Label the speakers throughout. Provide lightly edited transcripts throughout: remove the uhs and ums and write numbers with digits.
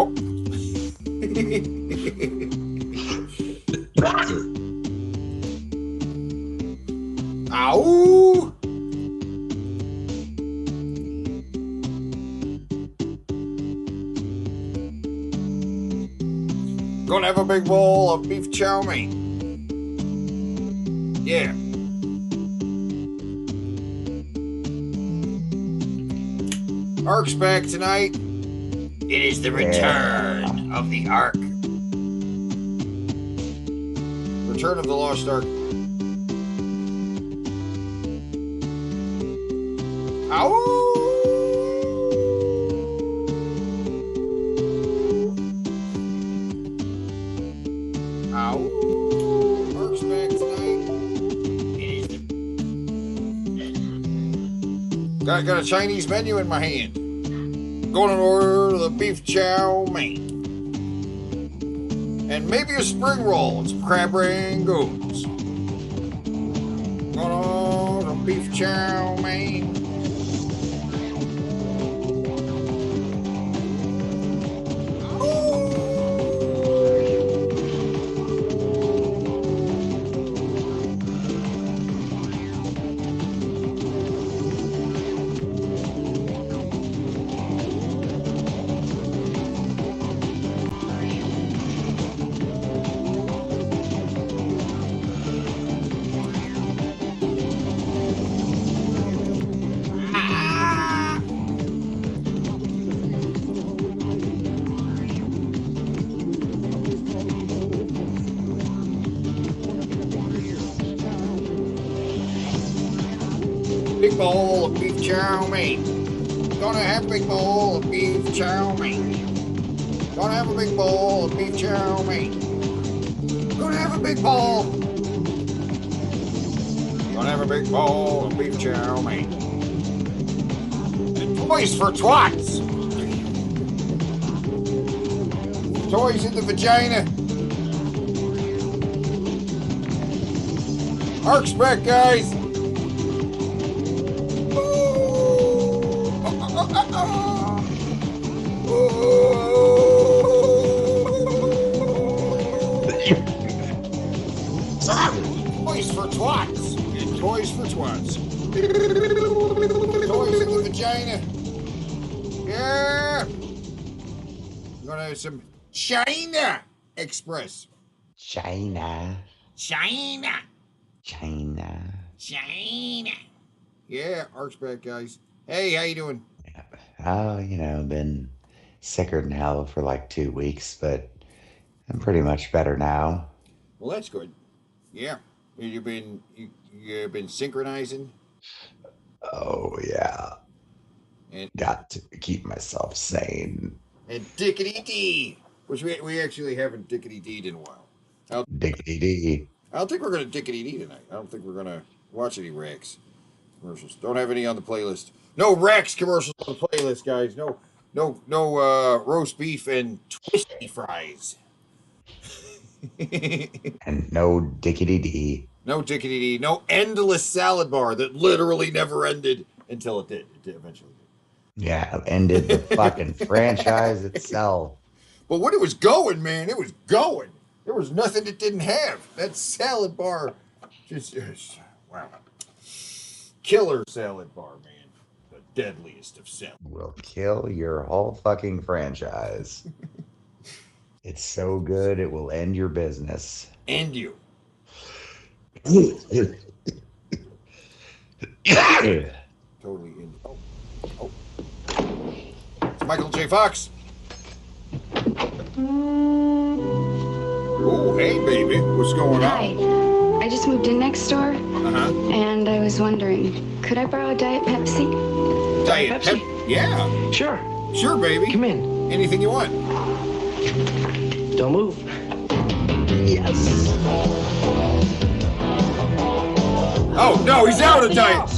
Speaker 1: Oh. Ow! Gonna have a big bowl of beef chow mein. Yeah. Ark's back tonight. It is the return of the Ark. Return of the Lost Ark. Ow! Ow! Ark's back tonight. It is got a Chinese menu in my hand. Going to order the beef chow mein. And maybe a spring roll and some crab rangoons. Going on the beef chow mein. Big bowl of beef chow mein. Gonna have a big bowl of beef chow mein. Gonna have a big bowl of beef chow mein. Gonna have a big bowl. Gonna have a big bowl of beef chow mein. And toys for twats. Toys in the vagina. Ark's back, guys. Toys for twats. And toys for twats. Toys in the vagina. Yeah. I'm gonna have some China Express.
Speaker 2: China.
Speaker 1: China.
Speaker 2: China.
Speaker 1: China. Yeah, Ark's back, guys. Hey, how you doing?
Speaker 2: Oh, been sicker than hell for like 2 weeks, but I'm pretty much better now.
Speaker 1: Well, that's good. Yeah. You've been synchronizing?
Speaker 2: Oh, yeah.
Speaker 1: And
Speaker 2: got to keep myself sane.
Speaker 1: And dickety-dee, which we actually haven't dickety-deed in a while.
Speaker 2: Dickety-dee.
Speaker 1: I don't think we're going to dickety-dee tonight. I don't think we're going to watch any Rex commercials. Don't have any on the playlist. No Rex commercials on the playlist, guys. No roast beef and twisty fries.
Speaker 2: And no dickety-dee.
Speaker 1: No dickety-dee. No endless salad bar that literally never ended until it did. It did eventually.
Speaker 2: Yeah, it ended the fucking franchise itself.
Speaker 1: But when it was going, man, it was going. There was nothing it didn't have. That salad bar, just wow. Killer salad bar, man. The deadliest of salad.
Speaker 2: Will kill your whole fucking franchise. It's so good, it will end your business.
Speaker 1: And you.
Speaker 2: Totally
Speaker 1: in. Oh. It's Michael J. Fox. Oh, hey, baby. What's going
Speaker 3: Hi.
Speaker 1: on?
Speaker 3: I just moved in next door,
Speaker 1: Uh-huh.
Speaker 3: and I was wondering, could I borrow a Diet Pepsi?
Speaker 1: Diet
Speaker 4: Pepsi?
Speaker 1: Yeah.
Speaker 4: Sure.
Speaker 1: Sure, baby.
Speaker 4: Come in.
Speaker 1: Anything you want.
Speaker 4: Don't move. Yes.
Speaker 1: Oh, no, he's out of diet.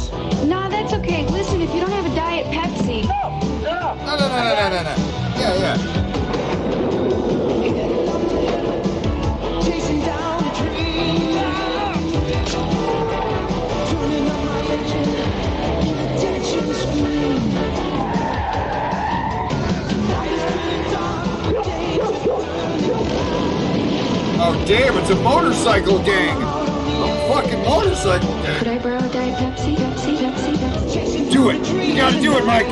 Speaker 3: No, that's okay. Listen, if you don't have a Diet Pepsi...
Speaker 1: No. Yeah.
Speaker 4: Chasing down a dream. Turning on my engine. Attention screen. Night is really dark.
Speaker 1: Damn, it's a motorcycle gang. A fucking motorcycle
Speaker 3: Could
Speaker 1: gang.
Speaker 3: I borrow a Diet Pepsi? Pepsi, Pepsi, Pepsi.
Speaker 1: Do it. You gotta do it, Mike.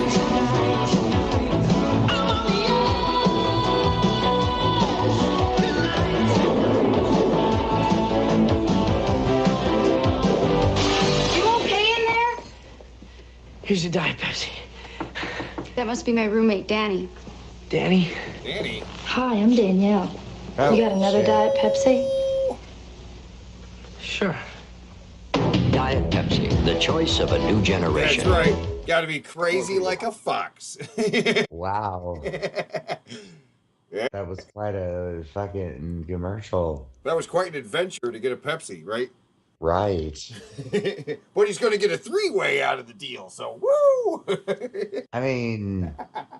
Speaker 3: You okay in there?
Speaker 4: Here's your Diet Pepsi.
Speaker 3: That must be my roommate, Danny.
Speaker 4: Danny?
Speaker 1: Danny.
Speaker 3: Hi, I'm Danielle.
Speaker 2: Oh,
Speaker 3: You got another
Speaker 2: shit.
Speaker 3: Diet Pepsi?
Speaker 4: Sure.
Speaker 5: Diet Pepsi, the choice of a new
Speaker 1: That's
Speaker 5: generation.
Speaker 1: right. Gotta be crazy like a fox.
Speaker 2: Wow. That was quite a fucking commercial.
Speaker 1: That was quite an adventure to get a Pepsi, right?
Speaker 2: Right.
Speaker 1: But he's going to get a three-way out of the deal, so woo!
Speaker 2: I mean,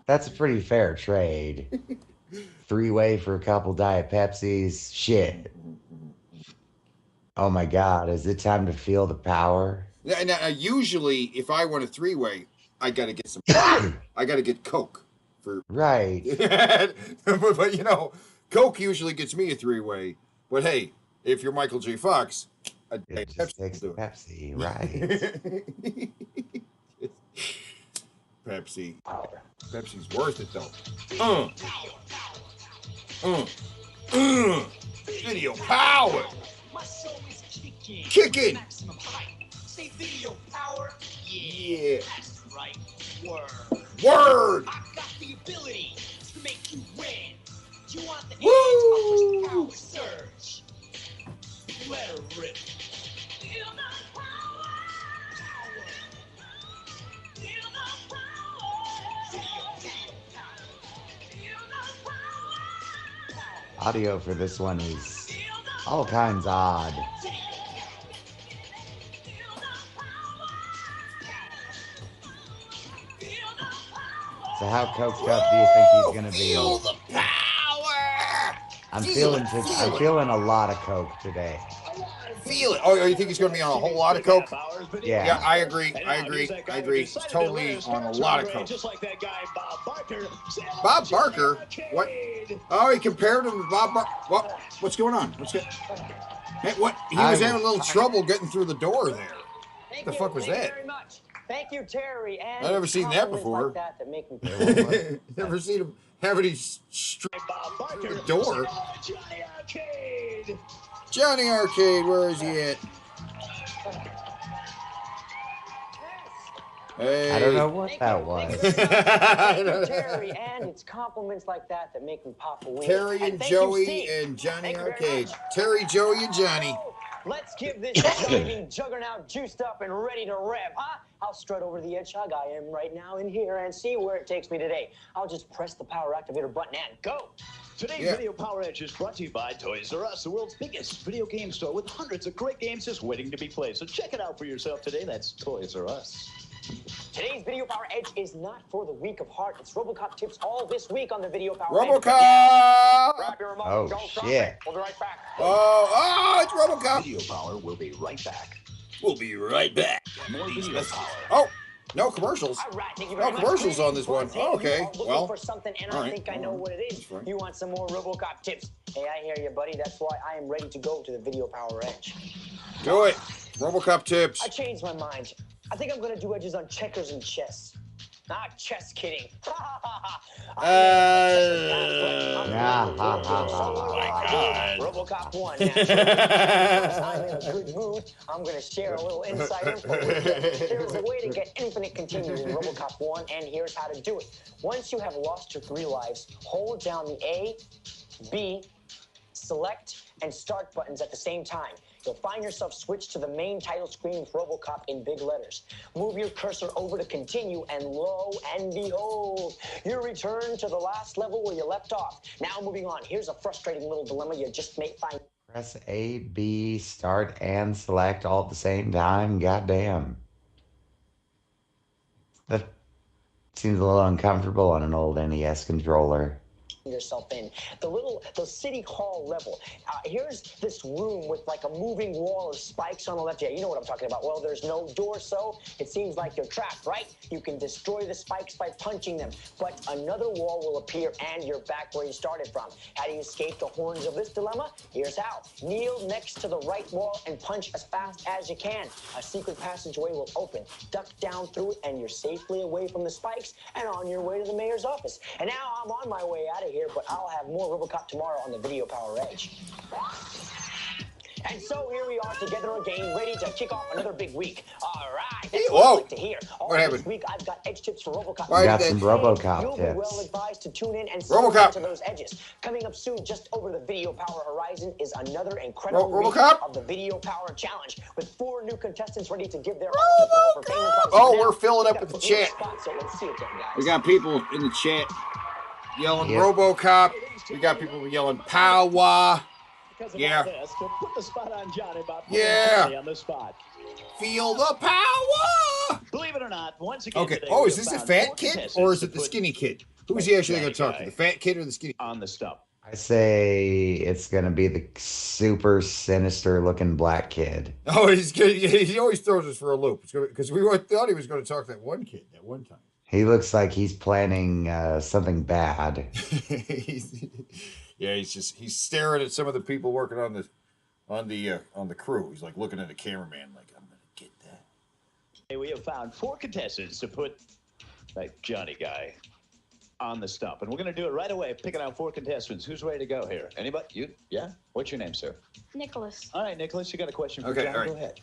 Speaker 2: that's a pretty fair trade. 3-way for a couple Diet Pepsis. Shit. Oh my God. Is it time to feel the power?
Speaker 1: Now, usually, if I want a three-way, I got to get some. I got to get Coke for.
Speaker 2: Right.
Speaker 1: but you know, Coke usually gets me a three-way. But hey, if you're Michael J. Fox, a
Speaker 2: It just
Speaker 1: Pepsi
Speaker 2: takes a
Speaker 1: will do it.
Speaker 2: Pepsi. Right.
Speaker 1: Pepsi. Pepsi's worth it though. Video power. Kicking. Yeah. Word.
Speaker 6: I've got the ability to make you win. You want the
Speaker 1: Woo!
Speaker 6: edge? I'll push power surge. Let her rip. Feel the power. Feel the power. Feel the power.
Speaker 2: Audio for this one is all kinds odd. So how coked up do you think he's gonna be?
Speaker 1: Feel the power.
Speaker 2: I'm feeling a lot of coke today.
Speaker 1: Feel it. Oh, you think he's going to be on a whole lot of Coke?
Speaker 2: Yeah.
Speaker 1: Yeah, I agree. I agree. I agree. He's totally on a lot of Coke.
Speaker 6: Just like that guy, Bob Barker.
Speaker 1: Bob Barker? What? Oh, he compared him to Bob Barker. What's going on? What's good? Hey, what? He was having a little trouble getting through the door there. What the fuck was that?
Speaker 7: Very much. Thank you, Terry. And
Speaker 1: I've never seen that
Speaker 7: compliments
Speaker 1: before.
Speaker 7: Like that make me
Speaker 1: Never seen him have any straight
Speaker 6: Bob Barker.
Speaker 1: through the door.
Speaker 6: Johnny Arcade.
Speaker 1: Johnny Arcade, where is he at? Hey.
Speaker 2: I don't know what that was.
Speaker 7: Thank you, Terry. And it's compliments like that make me pop a wee.
Speaker 1: Terry and
Speaker 7: thank you,
Speaker 1: Joey
Speaker 7: Steve.
Speaker 1: and Johnny
Speaker 7: Thank you very
Speaker 1: Arcade.
Speaker 7: much.
Speaker 1: Terry, Joey, and Johnny.
Speaker 7: Let's give this driving juggernaut juiced up and ready to rev, huh? I'll strut over the edge hug I am right now in here and see where it takes me today. I'll just press the power activator button and go.
Speaker 6: Today's
Speaker 1: Yeah.
Speaker 6: Video Power Edge is brought to you by Toys R Us, the world's biggest video game store with hundreds of great games just waiting to be played. So check it out for yourself today. That's Toys R Us.
Speaker 7: Today's Video Power Edge is not for the weak of heart. It's RoboCop tips all this week on the Video Power Edge.
Speaker 1: RoboCop!
Speaker 7: Grab your remote
Speaker 2: Oh,
Speaker 7: and go from
Speaker 2: shit.
Speaker 7: it. We'll be right back.
Speaker 1: Oh, it's RoboCop.
Speaker 5: Video Power will be right back.
Speaker 1: We'll be right back.
Speaker 5: More video power.
Speaker 1: Oh, no commercials.
Speaker 7: All right, thank you
Speaker 1: No
Speaker 7: very much.
Speaker 1: commercials on this one.
Speaker 7: Hey,
Speaker 1: Oh, okay,
Speaker 7: you are looking
Speaker 1: well,
Speaker 7: for something, and
Speaker 1: all
Speaker 7: I
Speaker 1: right,
Speaker 7: think I
Speaker 1: all
Speaker 7: know
Speaker 1: right.
Speaker 7: what it is.
Speaker 1: That's fine.
Speaker 7: You want some more RoboCop tips? Hey, I hear you, buddy. That's why I am ready to go to the Video Power Edge.
Speaker 1: Do it. RoboCop tips.
Speaker 7: I changed my mind. I think I'm gonna do edges on checkers and chess. Ah, chess kidding.
Speaker 2: ha, ha, ha.
Speaker 7: RoboCop 1. Naturally. I'm in a good mood. I'm gonna share a little inside info with you. There's a way to get infinite continues in RoboCop 1, and here's how to do it. Once you have lost your 3 lives, hold down the A, B, select, and start buttons at the same time. You'll find yourself switched to the main title screen with RoboCop in big letters. Move your cursor over to continue, and lo and behold, you return to the last level where you left off. Now moving on, here's a frustrating little dilemma you just may find.
Speaker 2: Press A, B, start, and select all at the same time. Goddamn. That seems a little uncomfortable on an old NES controller.
Speaker 7: yourself in the city hall level. Here's this room with like a moving wall of spikes on the left. Yeah, you know what I'm talking about. Well, there's no door, so it seems like you're trapped, right? You can destroy the spikes by punching them, but another wall will appear and you're back where you started from. How do you escape the horns of this dilemma? Here's how. Kneel next to the right wall and punch as fast as you can. A secret passageway will open. Duck down through it and you're safely away from the spikes and on your way to the mayor's office. And now I'm on my way out of here, but I'll have more RoboCop tomorrow on the Video Power Edge. And so here we are together again, ready to kick off another big week. All right, that's what I like to hear.
Speaker 1: What happened?
Speaker 7: This week I've got edge tips for RoboCop.
Speaker 2: We got some RoboCop
Speaker 7: You'll
Speaker 2: tips.
Speaker 7: be well advised to tune in and see
Speaker 1: RoboCop.
Speaker 7: to those edges. Coming up soon, just over the Video Power horizon, is another incredible week
Speaker 1: RoboCop?
Speaker 7: of the Video Power Challenge, with 4 new contestants ready to give their all for payment prizes.
Speaker 1: Oh,
Speaker 7: Now,
Speaker 1: we're filling up
Speaker 7: we
Speaker 1: with
Speaker 7: got
Speaker 1: the chat.
Speaker 7: spots, so let's see it then, guys.
Speaker 1: We got people in the chat yelling
Speaker 2: Yep.
Speaker 1: RoboCop. We got people yelling Power. Yeah.
Speaker 6: This, to put the spot on Johnny about
Speaker 1: Yeah.
Speaker 6: Johnny on the spot.
Speaker 1: Feel the power.
Speaker 6: Believe it or not, once again
Speaker 1: Okay.
Speaker 6: today,
Speaker 1: Oh,
Speaker 6: we
Speaker 1: is
Speaker 6: have
Speaker 1: this the
Speaker 6: found
Speaker 1: fat
Speaker 6: 4
Speaker 1: kid
Speaker 6: contestants
Speaker 1: or is
Speaker 6: to
Speaker 1: it the
Speaker 6: put
Speaker 1: skinny kid? Who's he actually going to talk to?
Speaker 6: Johnny
Speaker 1: The fat kid or the skinny?
Speaker 6: on the stump?
Speaker 2: I say it's gonna be the super sinister looking black kid.
Speaker 1: Oh, he's good. He always throws us for a loop. Because we thought he was going to talk to that one kid that one time.
Speaker 2: He looks like he's planning something bad.
Speaker 1: he's staring at some of the people working on the crew. He's like looking at the cameraman like, I'm gonna get that.
Speaker 6: Hey, we have found 4 contestants to put that Johnny guy on the stump, and we're going to do it right away, picking out 4 contestants. Who's ready to go here? Anybody? You? Yeah? What's your name, sir?
Speaker 3: Nicholas.
Speaker 6: All right, Nicholas, you got a question for
Speaker 1: Okay,
Speaker 6: Johnny?
Speaker 1: all right.
Speaker 6: Go ahead.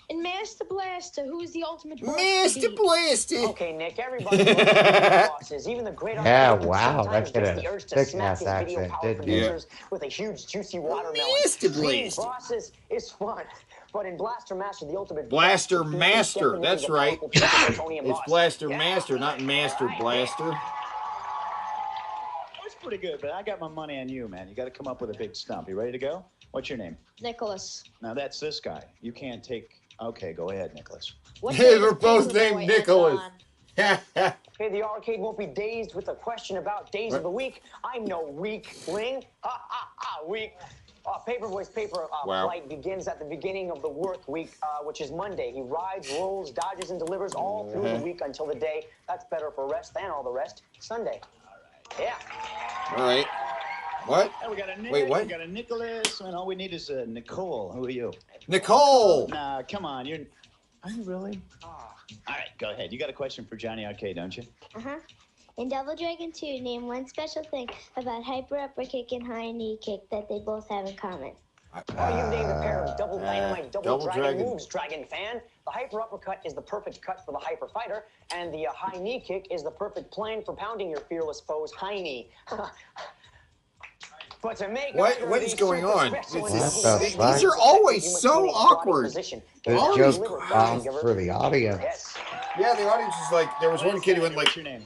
Speaker 3: And Master Blaster, who is the ultimate boss?
Speaker 1: Mr. Blaster.
Speaker 7: Okay, Nick, everybody knows the bosses, even the great
Speaker 2: Yeah,
Speaker 7: architect
Speaker 2: wow,
Speaker 7: sometimes
Speaker 2: that
Speaker 7: gets
Speaker 2: kid
Speaker 7: the
Speaker 2: had a
Speaker 7: urge to
Speaker 2: thick
Speaker 7: smack
Speaker 2: ass
Speaker 7: his video
Speaker 2: accent,
Speaker 7: power
Speaker 2: didn't he?
Speaker 7: producers with a huge, juicy watermelon.
Speaker 1: Mr.
Speaker 7: Being
Speaker 1: Blaster.
Speaker 7: bosses is fun, but in Blaster Master, the ultimate
Speaker 1: Blaster
Speaker 7: boss, he's
Speaker 1: Master,
Speaker 7: definitely
Speaker 1: that's
Speaker 7: the
Speaker 1: right.
Speaker 7: powerful piece of Tony and
Speaker 1: It's
Speaker 7: Boss.
Speaker 1: Blaster
Speaker 7: Yeah,
Speaker 1: Master, not Master
Speaker 7: all right.
Speaker 1: Blaster.
Speaker 6: That was pretty good, but I got my money on you, man. You got to come up with a big stump. You ready to go? What's your name?
Speaker 3: Nicholas.
Speaker 6: Now, that's this guy. You can't take... Okay, go ahead, Nicholas.
Speaker 3: What
Speaker 1: Hey,
Speaker 3: does
Speaker 1: we're both
Speaker 3: Paperboy
Speaker 1: named
Speaker 3: end
Speaker 1: Nicholas.
Speaker 3: on?
Speaker 7: Okay, the arcade won't be dazed with a question about days of the week. I'm no weakling. Weak. Paperboy's
Speaker 1: Wow.
Speaker 7: flight begins at the beginning of the work week, which is Monday. He rides, rolls, dodges, and delivers all through the week until the day that's better for rest than all the rest, Sunday. Yeah.
Speaker 1: All right. What?
Speaker 6: Hey, we got a Nick,
Speaker 1: Wait, what?
Speaker 6: we got a Nicholas, and all we need is a Nicole. Who are you?
Speaker 1: Nicole.
Speaker 6: Nah, come on. Are you really? All right, go ahead. You got a question for Johnny Arcade, don't you?
Speaker 8: Uh-huh. In Double Dragon 2, name one special thing about hyper upper kick and high knee kick that they both have in common.
Speaker 7: Oh, you named a pair of double dynamite, double dragon
Speaker 1: Dragon.
Speaker 7: moves, Dragon fan. The hyper uppercut is the perfect cut for the hyper fighter, and the high knee kick is the perfect plan for pounding your fearless foe's high knee. But to make
Speaker 1: What is going on?
Speaker 2: These
Speaker 1: are always so awkward.
Speaker 2: This joke bombs for the audience.
Speaker 7: Yes.
Speaker 1: Yeah, the audience is like, there was one kid who went like,
Speaker 6: What's your name?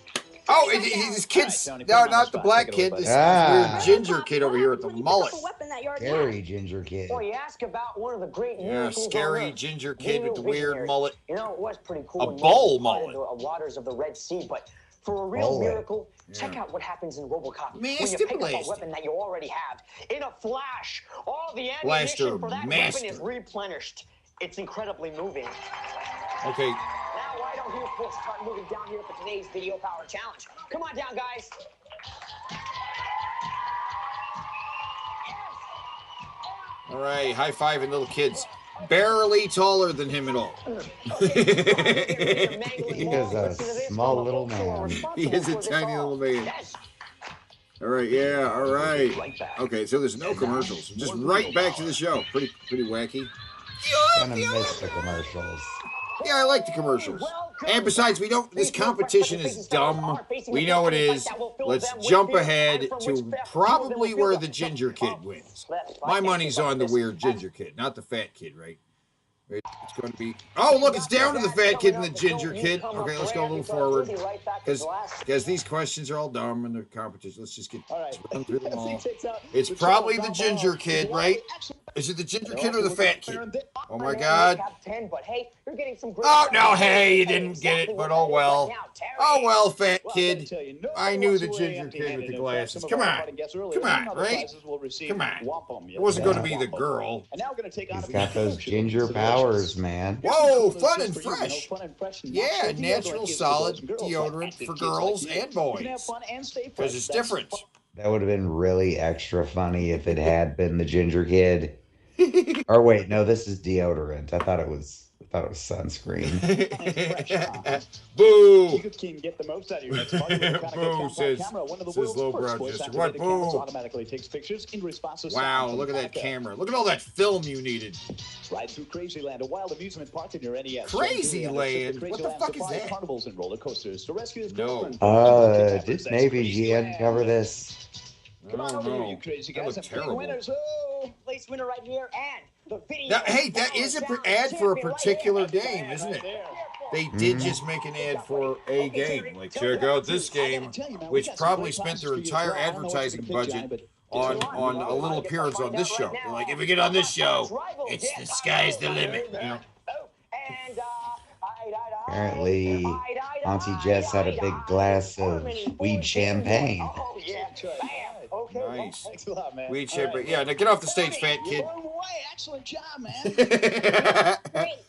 Speaker 1: oh, this kid's,
Speaker 6: All right, Tony, put
Speaker 1: no,
Speaker 6: him on the
Speaker 1: not the
Speaker 6: spot.
Speaker 1: black
Speaker 6: Take it away,
Speaker 1: kid,
Speaker 6: buddy.
Speaker 1: this
Speaker 2: Ah.
Speaker 1: weird ginger kid over here with the mullet.
Speaker 2: Scary ginger kid.
Speaker 7: Boy, you ask about one of the great
Speaker 1: Yeah,
Speaker 7: miracles on
Speaker 1: scary
Speaker 7: Earth.
Speaker 1: ginger kid with the
Speaker 7: Real
Speaker 1: weird
Speaker 7: visionary.
Speaker 1: mullet.
Speaker 7: You know, it was pretty cool.
Speaker 1: A
Speaker 7: when
Speaker 1: bull
Speaker 7: Moses parted
Speaker 1: mullet.
Speaker 7: the waters of the Red Sea, but for a real
Speaker 2: Mullet.
Speaker 7: miracle, check out what happens in RoboCop when you
Speaker 1: Master
Speaker 7: pick up a
Speaker 1: Blaster.
Speaker 7: weapon that you already have. In a flash, all the
Speaker 1: Blaster
Speaker 7: ammunition for that
Speaker 1: Master.
Speaker 7: weapon is replenished. It's incredibly moving.
Speaker 1: Okay,
Speaker 7: Now, why don't you folks start moving down here for today's Video Power Challenge? Come on down, guys.
Speaker 1: all right, high-fiving little kids. Barely taller than him at all.
Speaker 7: He
Speaker 2: He is a small little man.
Speaker 1: He is a tiny little man.
Speaker 7: Yes.
Speaker 1: All right, yeah, all right. Okay, so there's no commercials. Just right back to the show. Pretty wacky.
Speaker 2: Kind of miss the commercials.
Speaker 1: Yeah, I like the commercials. And besides, we don't. This competition is dumb. We know it is. Let's jump ahead to probably where the ginger kid wins. My money's on the weird ginger kid, not the fat kid, right? It's going to be. Oh, look, it's down to the fat kid and the ginger kid. Okay, let's go a little forward. Because these questions are all dumb and they're competition. Let's just get run through them all. It's probably the ginger kid, right? Is it the ginger kid or the fat kid? Oh my God. Oh, no, hey, you didn't get it, but oh well. Oh well, fat kid. I knew the ginger kid with the glasses. Come on. Come on, right? Come on. It wasn't going to be the girl.
Speaker 2: He's got those ginger powers, man.
Speaker 1: Whoa, fun and fresh. Yeah, natural solid deodorant for girls and boys. Because it's different.
Speaker 2: That would have been really extra funny if it had been the ginger kid. Or wait, no, this is deodorant. I thought it was sunscreen.
Speaker 1: Boo!
Speaker 6: You can get the most out of your next
Speaker 1: Boo, says lowbrow Jester. What, boo?
Speaker 6: Automatically takes pictures in response to
Speaker 1: wow, look at that camera. Look at all that film you needed.
Speaker 6: Ride through Crazyland, a wild amusement park in your NES.
Speaker 1: Crazyland? What the fuck is that?
Speaker 6: Carnivals and roller coasters to rescue his
Speaker 2: did Navy GN cover this?
Speaker 1: I don't know.
Speaker 6: You crazy guys.
Speaker 1: That terrible.
Speaker 7: Winners, place winner right here, and the video.
Speaker 1: Now, hey, that is an ad for a particular game, isn't it? They did just make an ad for a game. Like, check out this game, which probably spent their entire advertising budget on a little appearance on this show. They're like, if we get on this show, it's the sky's the limit. You know?
Speaker 2: Apparently, Auntie Jess had a big glass of weed champagne.
Speaker 7: Oh, yeah. Okay.
Speaker 1: Nice.
Speaker 6: Thanks a lot, man.
Speaker 1: Weed champagne. Yeah, now get off the stage, fat kid.
Speaker 6: Excellent job, man.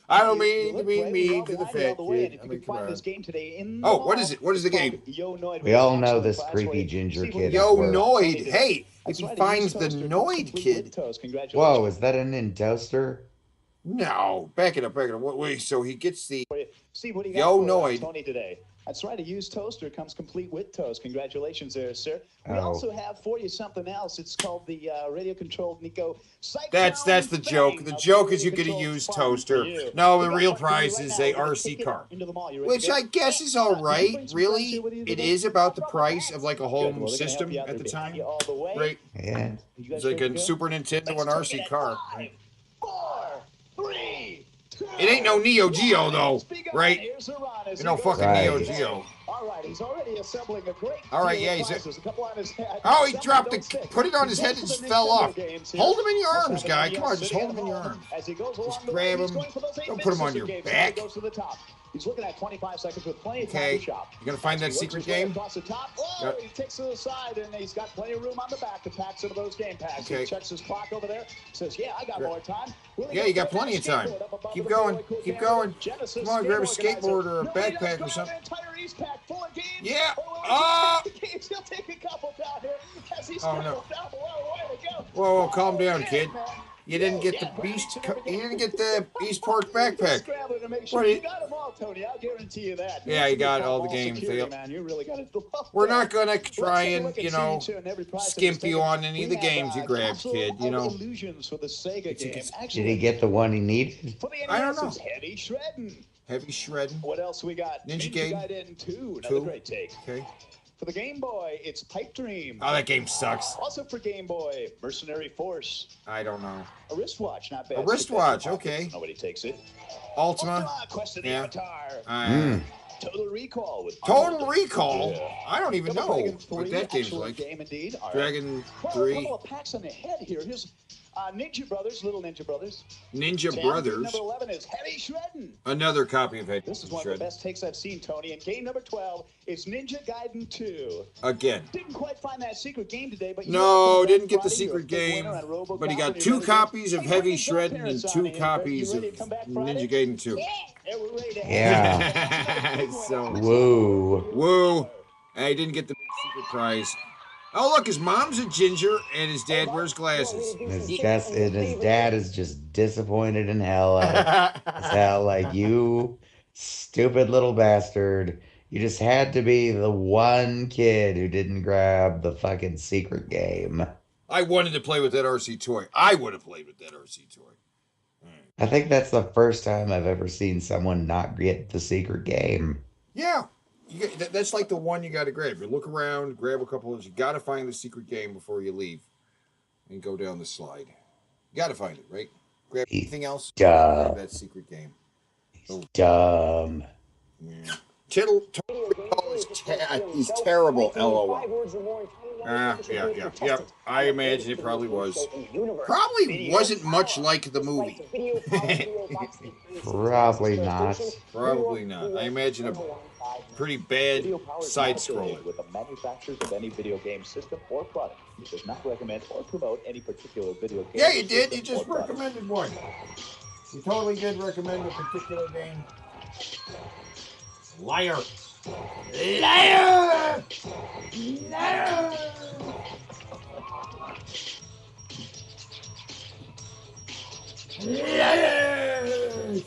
Speaker 1: I don't mean to be mean to the fat kid. I mean, come on. Oh, what is it? What is the game?
Speaker 2: We all know this creepy ginger kid.
Speaker 1: Yo Noid. Hey, if he finds the Noid kid.
Speaker 2: Whoa, is that an in toaster?
Speaker 1: No, back it up. Wait, so he gets the
Speaker 6: Steve, what do you
Speaker 1: Yo
Speaker 6: got
Speaker 1: Noid.
Speaker 6: Tony today? That's right, a used toaster comes complete with toast. Congratulations there, sir. We also have for you something else. It's called the radio-controlled Nico Synchronize.
Speaker 1: That's the joke. The joke is you get a used toaster. No, the real prize is a RC car, which I guess is all right. Really, it is about the price of like a home system at the time, right?
Speaker 2: Yeah.
Speaker 1: It's like a Super Nintendo and RC car.
Speaker 6: 5, 4, 3, 2.
Speaker 1: It ain't no Neo Geo though, right? You know, fucking
Speaker 2: Right.
Speaker 1: Neo Geo.
Speaker 6: All right, he's already assembling a great.
Speaker 1: All right, yeah, Oh, he dropped it. Put it on his head and just fell off. Hold him in your arms, guy. Come on, just hold him in your arms. Just grab him. Don't put him on your back.
Speaker 6: He's looking at 25 seconds with plenty of time
Speaker 1: Okay,
Speaker 6: to shop.
Speaker 1: you gonna find that secret game?
Speaker 6: Across the top. Oh,
Speaker 1: Yep.
Speaker 6: he takes to the side, and he's got plenty of room on the back to pack some of those game packs.
Speaker 1: Okay.
Speaker 6: He checks his clock over there. Says, "Yeah, I got more time."
Speaker 1: Yeah, you got plenty of time. Keep going. Keep going. Come on, grab a skateboard or a backpack or something. Yeah. Oh.
Speaker 6: He'll take a couple down here as he's
Speaker 1: Oh, no.
Speaker 6: down below. Way to go.
Speaker 1: Whoa, calm down, kid. You didn't get the Beast. You didn't get the Eastport backpack. What?
Speaker 6: You got them all, Tony. I'll guarantee you that.
Speaker 1: Yeah, you got all the games.
Speaker 6: You really got it.
Speaker 1: We're not gonna try and skimp you on any of the games you grabbed, kid. You know.
Speaker 6: Illusions for the Sega game.
Speaker 2: Did he get the one he needed?
Speaker 1: I don't know.
Speaker 6: Heavy shredding.
Speaker 1: Heavy shredding.
Speaker 6: What else we got?
Speaker 1: Ninja
Speaker 6: Gaiden 2. Another great take.
Speaker 1: Okay.
Speaker 6: For the Game Boy, it's Pipe Dream.
Speaker 1: Oh, that game sucks.
Speaker 6: Also for Game Boy, Mercenary Force.
Speaker 1: I don't know.
Speaker 6: A wristwatch, not bad.
Speaker 1: A wristwatch, okay.
Speaker 6: Nobody takes it.
Speaker 1: Ultima.
Speaker 6: Quest of the
Speaker 1: Yeah.
Speaker 6: Avatar. Total Recall with
Speaker 1: Total Recall.
Speaker 6: Yeah.
Speaker 1: I don't even know
Speaker 6: Dragon
Speaker 1: what
Speaker 6: 3,
Speaker 1: that game's
Speaker 6: excellent
Speaker 1: like.
Speaker 6: game indeed. All right.
Speaker 1: Dragon
Speaker 6: Well,
Speaker 1: 3.
Speaker 6: a couple of packs on the head here. Here's Ninja Brothers, Little Ninja Brothers.
Speaker 1: Ninja
Speaker 6: Jam
Speaker 1: Brothers.
Speaker 6: Number 11 is Heavy Shredding.
Speaker 1: Another copy of Heavy
Speaker 6: This is one of the
Speaker 1: Shredding.
Speaker 6: best takes I've seen, Tony. And game number 12 is Ninja Gaiden 2.
Speaker 1: Again.
Speaker 6: Didn't quite find that secret game today, but
Speaker 1: No, didn't get the secret game. But he got 2 copies of Heavy Shredding and 2 copies of Ninja Gaiden 2.
Speaker 2: Yeah.
Speaker 1: So,
Speaker 2: Whoa.
Speaker 1: woo. And he didn't get the big secret prize. Oh, look, his mom's a ginger and his dad wears glasses.
Speaker 2: His dad is just disappointed in hell as hell. Like, you stupid little bastard. You just had to be the one kid who didn't grab the fucking secret game.
Speaker 1: I wanted to play with that RC toy. I would have played with that RC toy.
Speaker 2: I think that's the first time I've ever seen someone not get the secret game.
Speaker 1: Yeah. That's like the one you got to grab. You look around, grab a couple of. You got to find the secret game before you leave, and go down the slide. You got to find it, right? grab anything else?
Speaker 2: Dumb.
Speaker 1: Grab that secret game.
Speaker 2: Dumb.
Speaker 1: Yeah. Tittle, he's terrible, LOL. Yeah. I imagine it probably was. Probably wasn't much like the movie.
Speaker 2: Probably not.
Speaker 1: Probably not. I imagine a pretty bad side scroller.
Speaker 6: With the manufacturers of any video game system or product. He does not recommend or promote any particular video game.
Speaker 1: Yeah, you did. You just recommended one. You totally did recommend a particular game. Liar. Liar! Liar! Liar!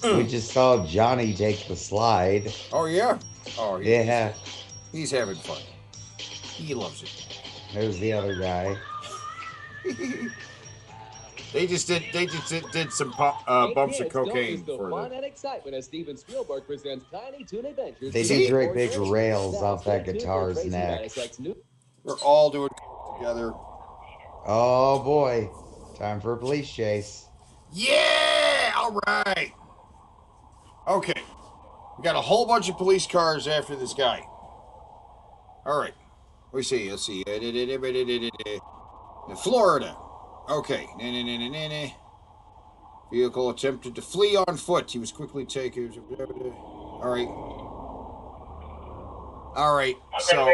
Speaker 2: We just saw Johnny take the slide.
Speaker 1: Oh, yeah? Oh,
Speaker 2: Yeah.
Speaker 1: He's having fun. He loves it.
Speaker 2: There's the other guy.
Speaker 1: They just did some bumps of cocaine for
Speaker 9: fun and excitement as Steven Spielberg presents Tiny Toon Adventures.
Speaker 2: They did great big rails off that guitar's neck.
Speaker 1: We're all doing together.
Speaker 2: Oh boy. Time for a police chase.
Speaker 1: Yeah! All right. Okay. We got a whole bunch of police cars after this guy. All right. Let's see. Florida. Okay. Vehicle attempted to flee on foot. He was quickly taken. All right. All right. So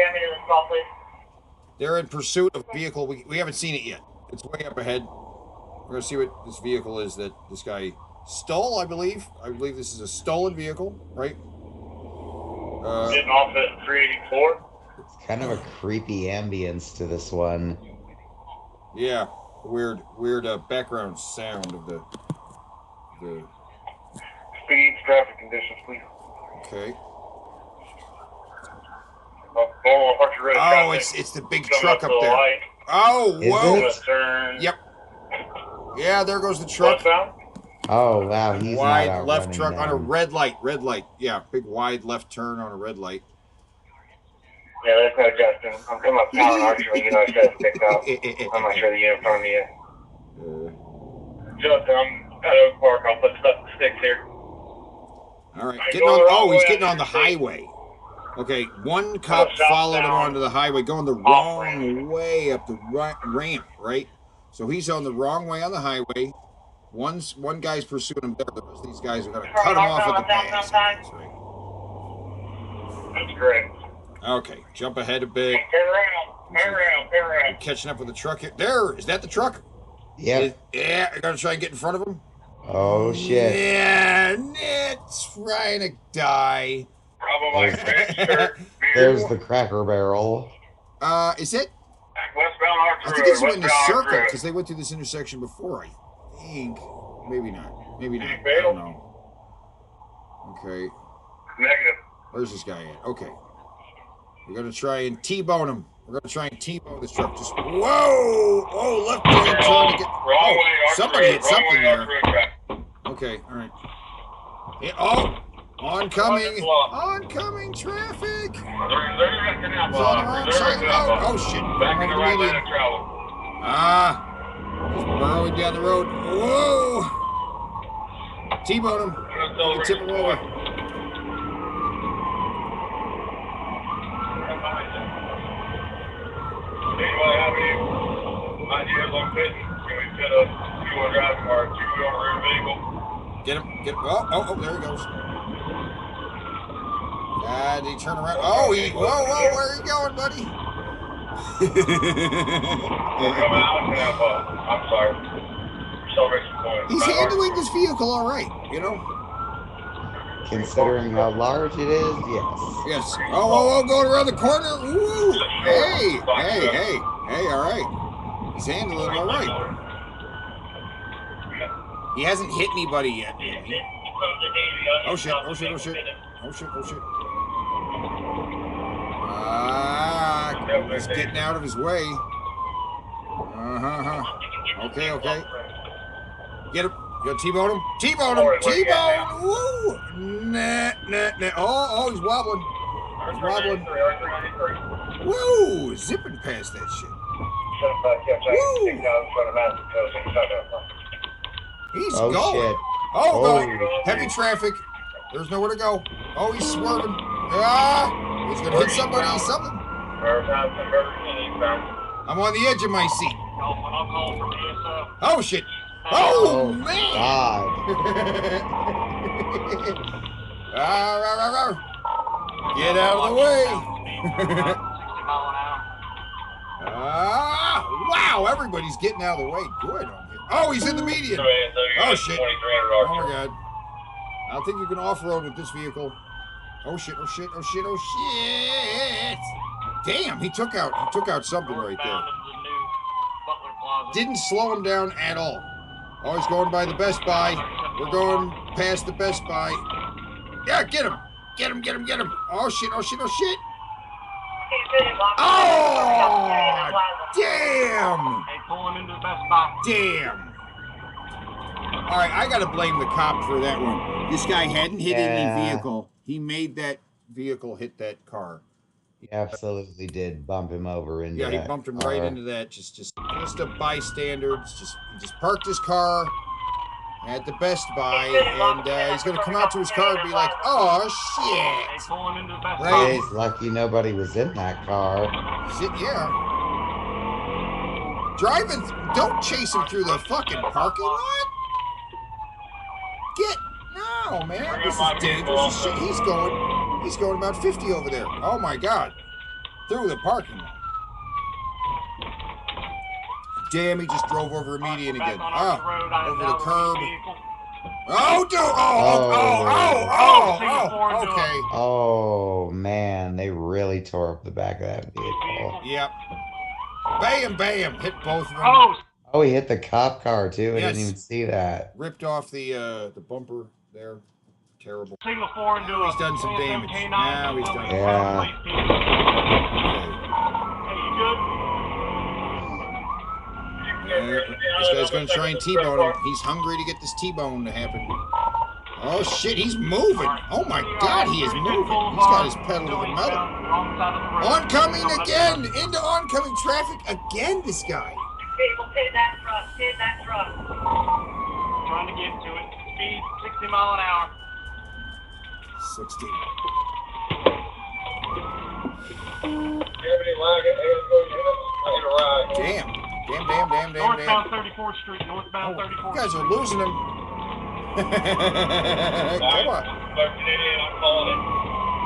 Speaker 1: they're in pursuit of a vehicle. We haven't seen it yet. It's way up ahead. We're going to see what this vehicle is that this guy stole, I believe. I believe this is a stolen vehicle, right?
Speaker 10: Getting off at 384.
Speaker 2: It's kind of a creepy ambience to this one.
Speaker 1: Yeah, weird background sound of the
Speaker 10: Speeds, traffic conditions, please.
Speaker 1: Okay.
Speaker 10: Oh,
Speaker 1: it's the big truck up there. Oh, whoa! Yep. Yeah, there goes the truck.
Speaker 2: Oh wow, he's
Speaker 1: wide
Speaker 2: not
Speaker 1: left truck
Speaker 2: down.
Speaker 1: on a red light. Red light. Yeah, big wide left turn on a red light.
Speaker 10: Yeah, there's no Justin. I'm coming up town, actually. You know, I should have picked up. I'm not sure the unit in front of me yet. Justin, I'm at Oak Park. I'll put stuff in sticks here.
Speaker 1: All right. He's getting on the highway. Okay, one cop followed him onto the highway, going the wrong way up the ramp, right? So he's on the wrong way on the highway. One guy's pursuing him there. The rest of these guys are going to cut him off at the pass. Right?
Speaker 10: That's correct.
Speaker 1: Okay, jump ahead a bit.
Speaker 10: Turn around.
Speaker 1: We're catching up with the truck here. There, is that the truck?
Speaker 2: Yep.
Speaker 1: Yeah, you're going to try and get in front of him?
Speaker 2: Oh, shit.
Speaker 1: Yeah, it's trying to die.
Speaker 2: There's the Cracker Barrel.
Speaker 1: Is it?
Speaker 10: Westbound Ark
Speaker 1: I think it's in the circle because they went through this intersection before. I think maybe not. I don't know. Okay.
Speaker 10: Negative.
Speaker 1: Where's this guy at? Okay. We're gonna try and T-bone him. We're gonna try and T-bone this truck. Just whoa! Oh, left hand turn to get. Oh, somebody hit something there. Okay. All right. Yeah, oh. Oncoming traffic! It's on the wrong side of the road. Oh, shit.
Speaker 10: Back in the right lane of travel.
Speaker 1: He's burrowing down the road. Whoa! T-bone him. You can tip him over.
Speaker 10: Anybody have any ideas on fitting? Can we fit a two-wheel drive or a two-wheel rear vehicle?
Speaker 1: Get him. Oh, there he goes. Did he turn around? Oh, whoa, where are you going, buddy?
Speaker 10: I'm sorry. Celebration point.
Speaker 1: He's handling this vehicle all right, you know?
Speaker 2: Considering how large it is, yes.
Speaker 1: Yes. Oh, going around the corner. Woo! Hey, all right. He's handling it all right. He hasn't hit anybody yet. Oh, shit. He's getting out of his way. Okay. Get him. You got T-bone him? T-bone him! T-bone! Woo! Nah. Oh, he's wobbling. He's wobbling. Woo! Zipping past that shit. Woo! He's
Speaker 2: Oh,
Speaker 1: going.
Speaker 2: shit.
Speaker 1: Oh,
Speaker 2: Oh.
Speaker 1: heavy traffic. There's nowhere to go. Oh, he's swerving. Ah! He's gonna hit somebody or something. I'm on the edge of my seat. Oh, shit. Oh, man!
Speaker 2: God.
Speaker 1: Get out of the way. Wow, everybody's getting out of the way. Good on him. Oh, he's in the median. Oh, shit. Oh, my God. I don't think you can off-road with this vehicle. Oh, shit. Damn, he took out something right there. Didn't slow him down at all. Oh, he's going by the Best Buy. We're going past the Best Buy. Yeah, get him. Get him. Oh, shit. Oh, damn. Damn. All right, I got to blame the cop for that one. This guy hadn't hit any vehicle. He made that vehicle hit that car.
Speaker 2: He absolutely did bump him over into
Speaker 1: Yeah, he
Speaker 2: that
Speaker 1: bumped him
Speaker 2: car.
Speaker 1: right into that. Just a bystander. He just parked his car at the Best Buy, and he's gonna come out to his car and be like, "Oh shit!"
Speaker 2: Right? He's lucky nobody was in that car.
Speaker 1: Shit, yeah. Driving, don't chase him through the fucking parking lot. No, man, this is dangerous as shit. He's going about 50 over there. Oh my God, through the parking lot. Damn, he just drove over a median again. Over the curb. Oh, dude! Okay.
Speaker 2: Oh man, they really tore up the back of that vehicle.
Speaker 1: Yep. Bam! Hit both of them.
Speaker 2: Oh, he hit the cop car too. I
Speaker 1: Yes.
Speaker 2: didn't even see that.
Speaker 1: Ripped off the bumper there. Terrible. Now he's done some damage. Now he's done.
Speaker 2: Yeah.
Speaker 1: This guy's gonna try and T-bone him. He's hungry to get this T-bone to happen. Oh shit, he's moving. Oh my God, he is moving. He's got his pedal to the metal. Oncoming again! Into oncoming traffic again, this guy.
Speaker 11: People, hit that truck.
Speaker 12: Trying to get to it. Speed 60 mile an hour.
Speaker 1: 60. Damn.
Speaker 12: Northbound 34th Street. Northbound 34th Street.
Speaker 1: You guys are losing him. Come on.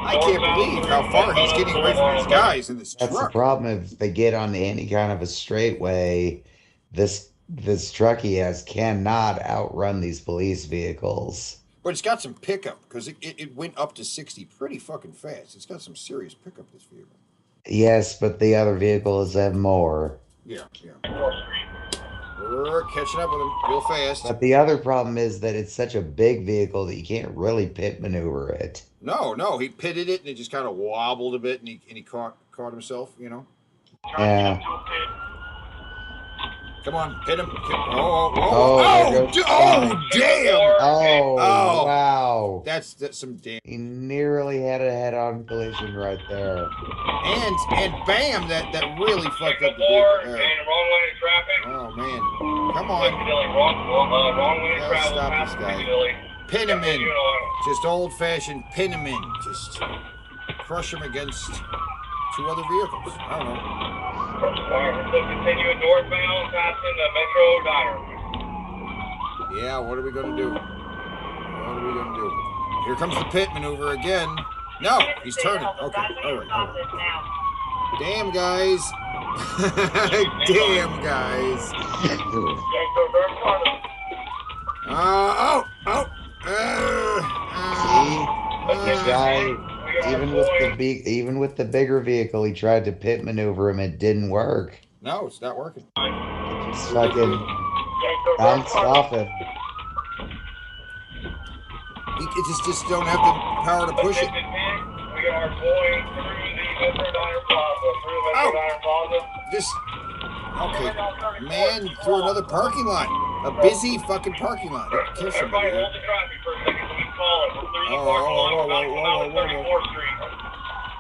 Speaker 1: I can't believe how far he's getting away from these guys in this truck.
Speaker 2: That's the problem. If they get on any kind of a straightway, this truck he has cannot outrun these police vehicles.
Speaker 1: But it's got some pickup because it went up to 60 pretty fucking fast. It's got some serious pickup, this vehicle.
Speaker 2: Yes, but the other vehicles have more.
Speaker 1: Yeah. We're catching up with him real fast.
Speaker 2: But the other problem is that it's such a big vehicle that you can't really pit maneuver it.
Speaker 1: No, he pitted it and it just kind of wobbled a bit and he caught himself, you know.
Speaker 2: Yeah.
Speaker 1: Come on, hit him.
Speaker 2: Oh,
Speaker 1: Damn!
Speaker 2: Oh, wow.
Speaker 1: That's some damn.
Speaker 2: He nearly had a head-on collision right there.
Speaker 1: And bam, that really fucked up the vehicle. Oh man, come on. Gotta stop this guy. Pin him in. Just old-fashioned pin him in. Just crush him against two other vehicles. I don't know.
Speaker 10: Continuing northbound, passing the Metro Diner.
Speaker 1: Yeah, what are we gonna do? Here comes the pit maneuver again. No, he's turning. Okay, all right. Damn, guys. Damn, guys.
Speaker 2: This guy, even with the bigger vehicle, he tried to pit maneuver him. It didn't work.
Speaker 1: No, it's not working.
Speaker 2: It just fucking bounced off him.
Speaker 1: You just don't have the power to push it.
Speaker 10: We are going through the Metro Diner Plaza.
Speaker 1: Okay. Man, through another parking lot. A busy fucking parking lot. They could kill somebody
Speaker 10: Everybody
Speaker 1: here.
Speaker 10: hold the traffic for a second. Someone's calling. We're through the
Speaker 1: Oh,
Speaker 10: parking lot.
Speaker 1: whoa,
Speaker 10: We're about to come out of
Speaker 1: whoa, whoa,
Speaker 10: 34th Street.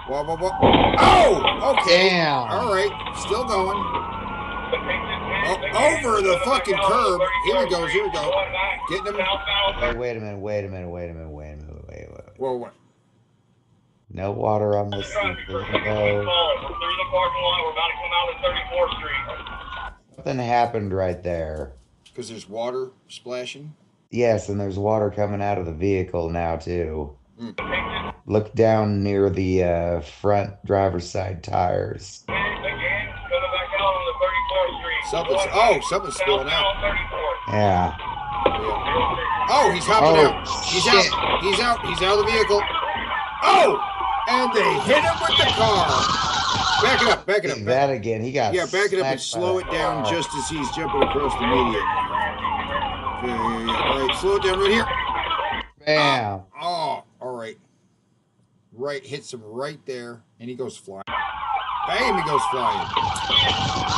Speaker 1: whoa, whoa, whoa. Oh, okay.
Speaker 2: Damn.
Speaker 1: All right, still going.
Speaker 10: But take this
Speaker 1: Oh,
Speaker 10: again.
Speaker 1: over the
Speaker 10: Go back
Speaker 1: fucking
Speaker 10: out on
Speaker 1: curb. Here he
Speaker 10: 34th
Speaker 1: goes. Here we
Speaker 10: Street.
Speaker 1: go.
Speaker 10: Going back
Speaker 1: Getting him.
Speaker 10: southbound.
Speaker 2: Wait a minute.
Speaker 1: Whoa, what?
Speaker 2: No water on
Speaker 10: The
Speaker 2: this
Speaker 10: traffic
Speaker 2: thing.
Speaker 10: for a second. Someone's
Speaker 2: No.
Speaker 10: calling. We're through the parking lot. We're about to come out of 34th Street.
Speaker 2: Something happened right there.
Speaker 1: Because there's water splashing.
Speaker 2: Yes, and there's water coming out of the vehicle now too.
Speaker 1: Mm.
Speaker 2: Look down near the front driver's side tires.
Speaker 10: Again, coming back out on the 34th Street.
Speaker 1: Something's spilling out.
Speaker 2: Yeah.
Speaker 1: Oh, he's hopping
Speaker 2: Oh,
Speaker 1: out. He's
Speaker 2: shit.
Speaker 1: out. He's out. He's out of the vehicle. Oh! And they hit him with the car. Back it up. Back it up.
Speaker 2: That again. He got
Speaker 1: back it up and
Speaker 2: smacked by
Speaker 1: slow
Speaker 2: the
Speaker 1: it down
Speaker 2: car.
Speaker 1: just as he's jumping across the median. All right, slow it down right here.
Speaker 2: Bam.
Speaker 1: Oh, all right. Right, hits him right there, and he goes flying. Bam, he goes flying.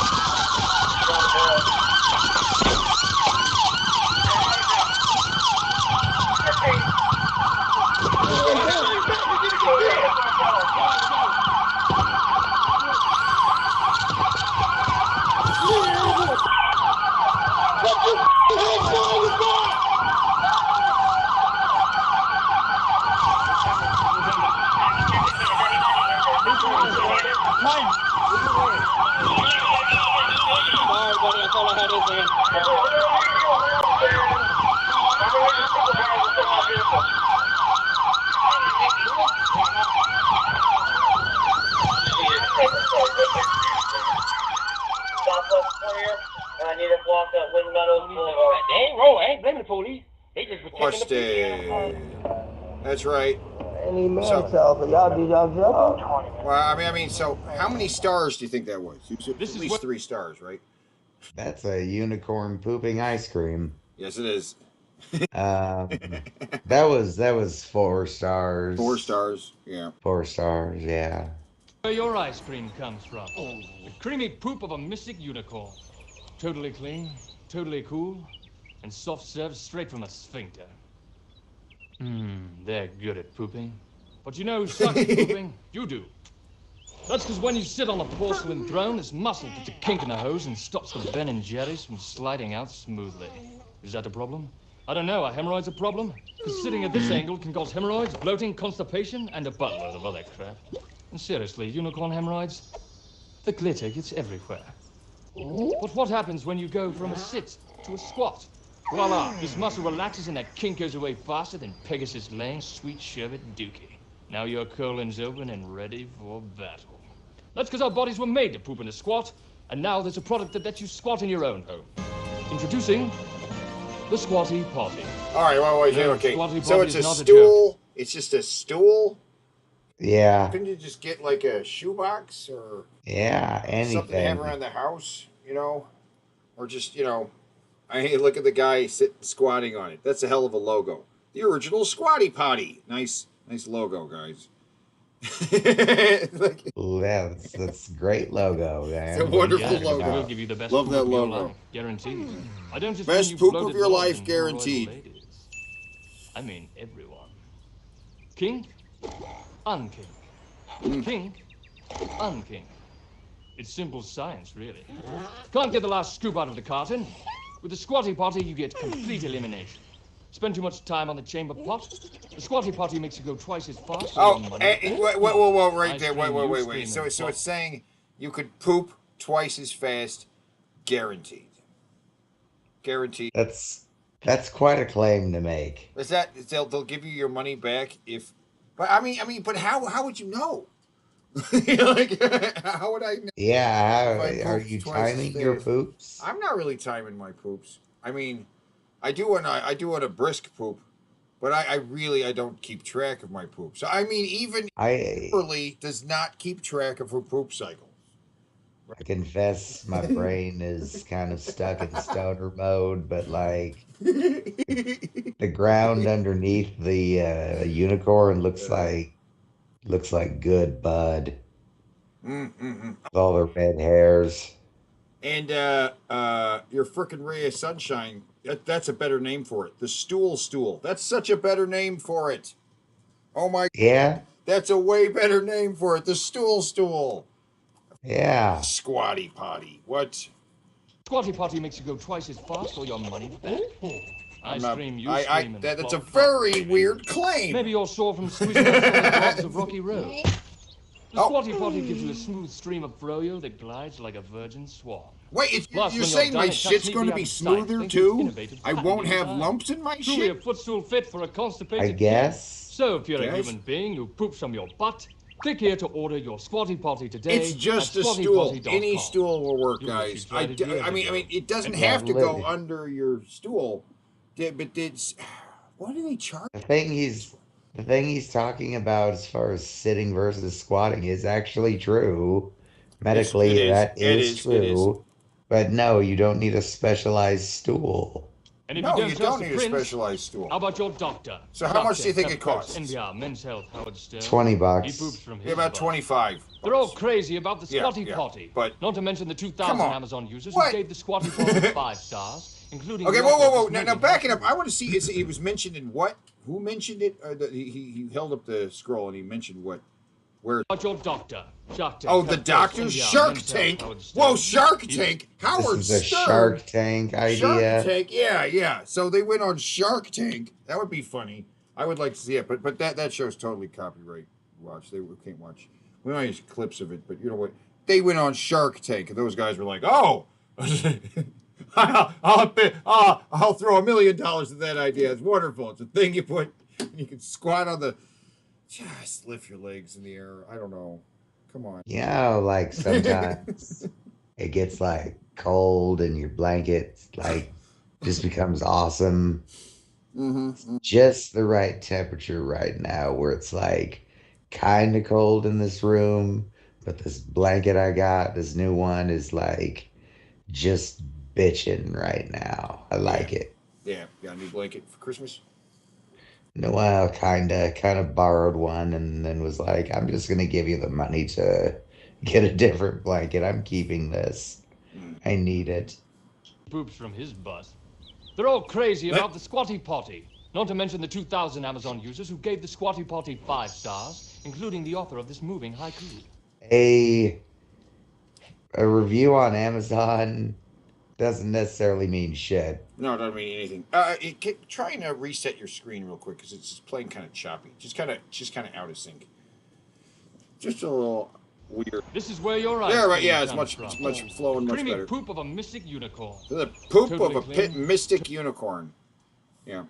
Speaker 12: I need to block up Wind Meadows Boulevard. They ain't rolling. I ain't blaming the police. They just
Speaker 1: Watch this. That's right.
Speaker 7: Any man
Speaker 1: So-
Speaker 7: self, y'all do y'all job.
Speaker 1: Well, I mean, so how many stars do you think that was? At least 3 stars, right?
Speaker 2: That's a unicorn pooping ice cream.
Speaker 1: Yes, it is.
Speaker 2: That was 4 stars.
Speaker 1: 4 stars. Yeah.
Speaker 2: 4 stars. Yeah.
Speaker 13: Where your ice cream comes from. The creamy poop of a mystic unicorn. Totally clean, totally cool, and soft served straight from the sphincter. They're good at pooping. But you know who sucks at pooping? You do. That's because when you sit on a porcelain throne, this muscle puts a kink in the hose and stops the Ben and Jerry's from sliding out smoothly. Is that a problem? I don't know. Are hemorrhoids a problem? Because sitting at this angle can cause hemorrhoids, bloating, constipation, and a buttload of other crap. And seriously, unicorn hemorrhoids? The glitter gets everywhere. But what happens when you go from a sit to a squat? Voila, this muscle relaxes and that kink goes away faster than Pegasus Lane's sweet sherbet dookie. Now your colon's open and ready for battle. That's because our bodies were made to poop in a squat, and now there's a product that lets you squat in your own home. Introducing the Squatty Potty.
Speaker 1: All right, wait,
Speaker 13: No,
Speaker 1: okay.
Speaker 13: Squatty
Speaker 1: So
Speaker 13: Potty
Speaker 1: it's
Speaker 13: is
Speaker 1: a
Speaker 13: not a
Speaker 1: stool. It's just a stool.
Speaker 2: Yeah.
Speaker 1: Couldn't you just get like a shoebox or
Speaker 2: Yeah.
Speaker 1: something to have
Speaker 2: Anything.
Speaker 1: around the house, or just, I look at the guy sitting squatting on it. That's a hell of a logo. The original Squatty Potty. Nice logo, guys.
Speaker 2: Ooh, that's a great logo, man.
Speaker 1: It's a wonderful
Speaker 13: Yeah,
Speaker 1: logo.
Speaker 13: We'll give you the best
Speaker 1: Love
Speaker 13: poop
Speaker 1: that
Speaker 13: of your
Speaker 1: logo.
Speaker 13: life, guaranteed. I don't just
Speaker 1: Best
Speaker 13: mean you
Speaker 1: poop of
Speaker 13: bloated
Speaker 1: your
Speaker 13: lords
Speaker 1: life,
Speaker 13: and
Speaker 1: guaranteed.
Speaker 13: hemorrhoidal ladies. I mean everyone. Kink, unkink. Kink, unkink. It's simple science, really. Can't get the last scoop out of the carton. With the Squatty Potty, you get complete elimination. Spend too much time on the chamber pot. The Squatty Potty makes you go twice as fast.
Speaker 1: Oh,
Speaker 13: money.
Speaker 1: whoa, right
Speaker 13: Ice
Speaker 1: there.
Speaker 13: cream, you
Speaker 1: Wait.
Speaker 13: scream
Speaker 1: So
Speaker 13: and
Speaker 1: it's
Speaker 13: flop.
Speaker 1: saying you could poop twice as fast, guaranteed. Guaranteed.
Speaker 2: That's quite a claim to make.
Speaker 1: Is that they'll give you your money back if? But I mean, but how would you know? Like, how would I know?
Speaker 2: Yeah.
Speaker 1: if I
Speaker 2: Are
Speaker 1: pooped
Speaker 2: you
Speaker 1: twice as
Speaker 2: timing your
Speaker 1: fast?
Speaker 2: poops?
Speaker 1: I'm not really timing my poops. I mean, I do on a brisk poop, but I really don't keep track of my poops. I mean, even Kimberly does not keep track of her poop cycle.
Speaker 2: I confess my brain is kind of stuck in stoner mode, but like the ground underneath the unicorn looks like good bud. With all the red hairs.
Speaker 1: And your frickin' ray of sunshine That's a better name for it. The stool. That's such a better name for it. Oh my.
Speaker 2: Yeah.
Speaker 1: That's a way better name for it. The stool.
Speaker 2: Yeah.
Speaker 1: Squatty potty. What?
Speaker 13: Squatty potty makes you go twice as fast or your money back. I scream, you scream, and
Speaker 1: that's a
Speaker 13: plop,
Speaker 1: very
Speaker 13: plop,
Speaker 1: weird claim.
Speaker 13: Maybe you're sore from squeezing the solid blocks of rocky road. The squatty potty gives you a smooth stream of froyo that glides like a virgin swan.
Speaker 1: Wait,
Speaker 13: Plus,
Speaker 1: you're
Speaker 13: when
Speaker 1: saying
Speaker 13: done,
Speaker 1: my
Speaker 13: it cuts
Speaker 1: shit's
Speaker 13: neatly
Speaker 1: going to
Speaker 13: out
Speaker 1: be
Speaker 13: of sight,
Speaker 1: smoother
Speaker 13: thanks to its
Speaker 1: too?
Speaker 13: innovative
Speaker 1: I
Speaker 13: patented
Speaker 1: won't have
Speaker 13: design.
Speaker 1: lumps in my
Speaker 13: Truly
Speaker 1: shit?
Speaker 13: a footstool fit for a constipated
Speaker 2: I
Speaker 13: king.
Speaker 2: guess.
Speaker 13: So if you're a
Speaker 1: Yes.
Speaker 13: human being who poops from your butt, click here to order your squatty potty today.
Speaker 1: It's just a
Speaker 13: at
Speaker 1: stool.
Speaker 13: squattypotty.com.
Speaker 1: Any stool will work,
Speaker 13: You wish
Speaker 1: guys.
Speaker 13: you'd tried it years
Speaker 1: I mean,
Speaker 13: ago.
Speaker 1: it doesn't
Speaker 2: And
Speaker 1: have to
Speaker 2: that
Speaker 1: go
Speaker 2: lit-
Speaker 1: under your stool. But it's what do they charge?
Speaker 2: The thing he's talking about as far as sitting versus squatting is actually true. Medically, that is true. But no, you don't need a specialized stool.
Speaker 13: And if
Speaker 1: No,
Speaker 13: you
Speaker 1: you
Speaker 13: don't,
Speaker 1: don't
Speaker 13: trust
Speaker 1: need
Speaker 13: the
Speaker 1: a
Speaker 13: prince,
Speaker 1: specialized stool.
Speaker 13: how about your doctor?
Speaker 1: So how much do you think it
Speaker 13: Dr.
Speaker 1: costs?
Speaker 13: NPR Men's Health, Howard Stern.
Speaker 2: $20.
Speaker 13: He poops from his
Speaker 1: Yeah, about
Speaker 13: butt.
Speaker 1: 25.
Speaker 13: They're all crazy about the
Speaker 1: Yeah,
Speaker 13: squatty
Speaker 1: yeah,
Speaker 13: potty.
Speaker 1: but-
Speaker 13: Not to mention the 2,000
Speaker 1: Come on.
Speaker 13: Amazon users
Speaker 1: What?
Speaker 13: who gave the squatty potty 5 stars, including.
Speaker 1: Okay,
Speaker 13: the
Speaker 1: whoa.
Speaker 13: author of this
Speaker 1: Now
Speaker 13: movie.
Speaker 1: back it up. I want to see. It was mentioned in what? Who mentioned it? He held up the scroll and he mentioned what? Where?
Speaker 13: About your doctor, Shark Tank.
Speaker 1: Oh, the doctor, Shark Tank. Whoa, Shark Tank. Howard
Speaker 2: This is a
Speaker 1: Stern.
Speaker 2: Shark Tank idea.
Speaker 1: Shark Tank. Yeah. So they went on Shark Tank. That would be funny. I would like to see it, but that show's totally copyright. Watch. They can't watch. We don't use clips of it, but you know what? They went on Shark Tank, and those guys were like, "Oh, I'll throw $1 million at that idea. It's wonderful. It's a thing you put. You can squat on the. Just lift your legs in the air. I don't know. Come on.
Speaker 2: You know, like sometimes it gets like cold and your blanket like just becomes awesome.
Speaker 1: Mm-hmm.
Speaker 2: Just the right temperature right now where it's like kind of cold in this room, but this blanket I got, this new one, is like just bitching right now. I like it.
Speaker 1: Yeah, got a new blanket for Christmas.
Speaker 2: No, well, kind of borrowed one and then was like, I'm just gonna give you the money to get a different blanket. I'm keeping this. I need it.
Speaker 13: Poops from his butt. They're all crazy about the squatty potty. Not to mention the 2,000 Amazon users who gave the squatty potty 5 stars, including the author of this moving haiku.
Speaker 2: A review on Amazon doesn't necessarily mean shit.
Speaker 1: No, it doesn't mean anything. Try and reset your screen real quick because it's playing kind of choppy. Just kind of out of sync. Just a little weird.
Speaker 13: This is where your eyes.
Speaker 1: Yeah, right. Yeah, it's much flowing much
Speaker 13: Creamy
Speaker 1: better.
Speaker 13: poop of a mystic unicorn.
Speaker 1: The poop
Speaker 13: Totally
Speaker 1: of a
Speaker 13: clean.
Speaker 1: mystic unicorn. Yeah.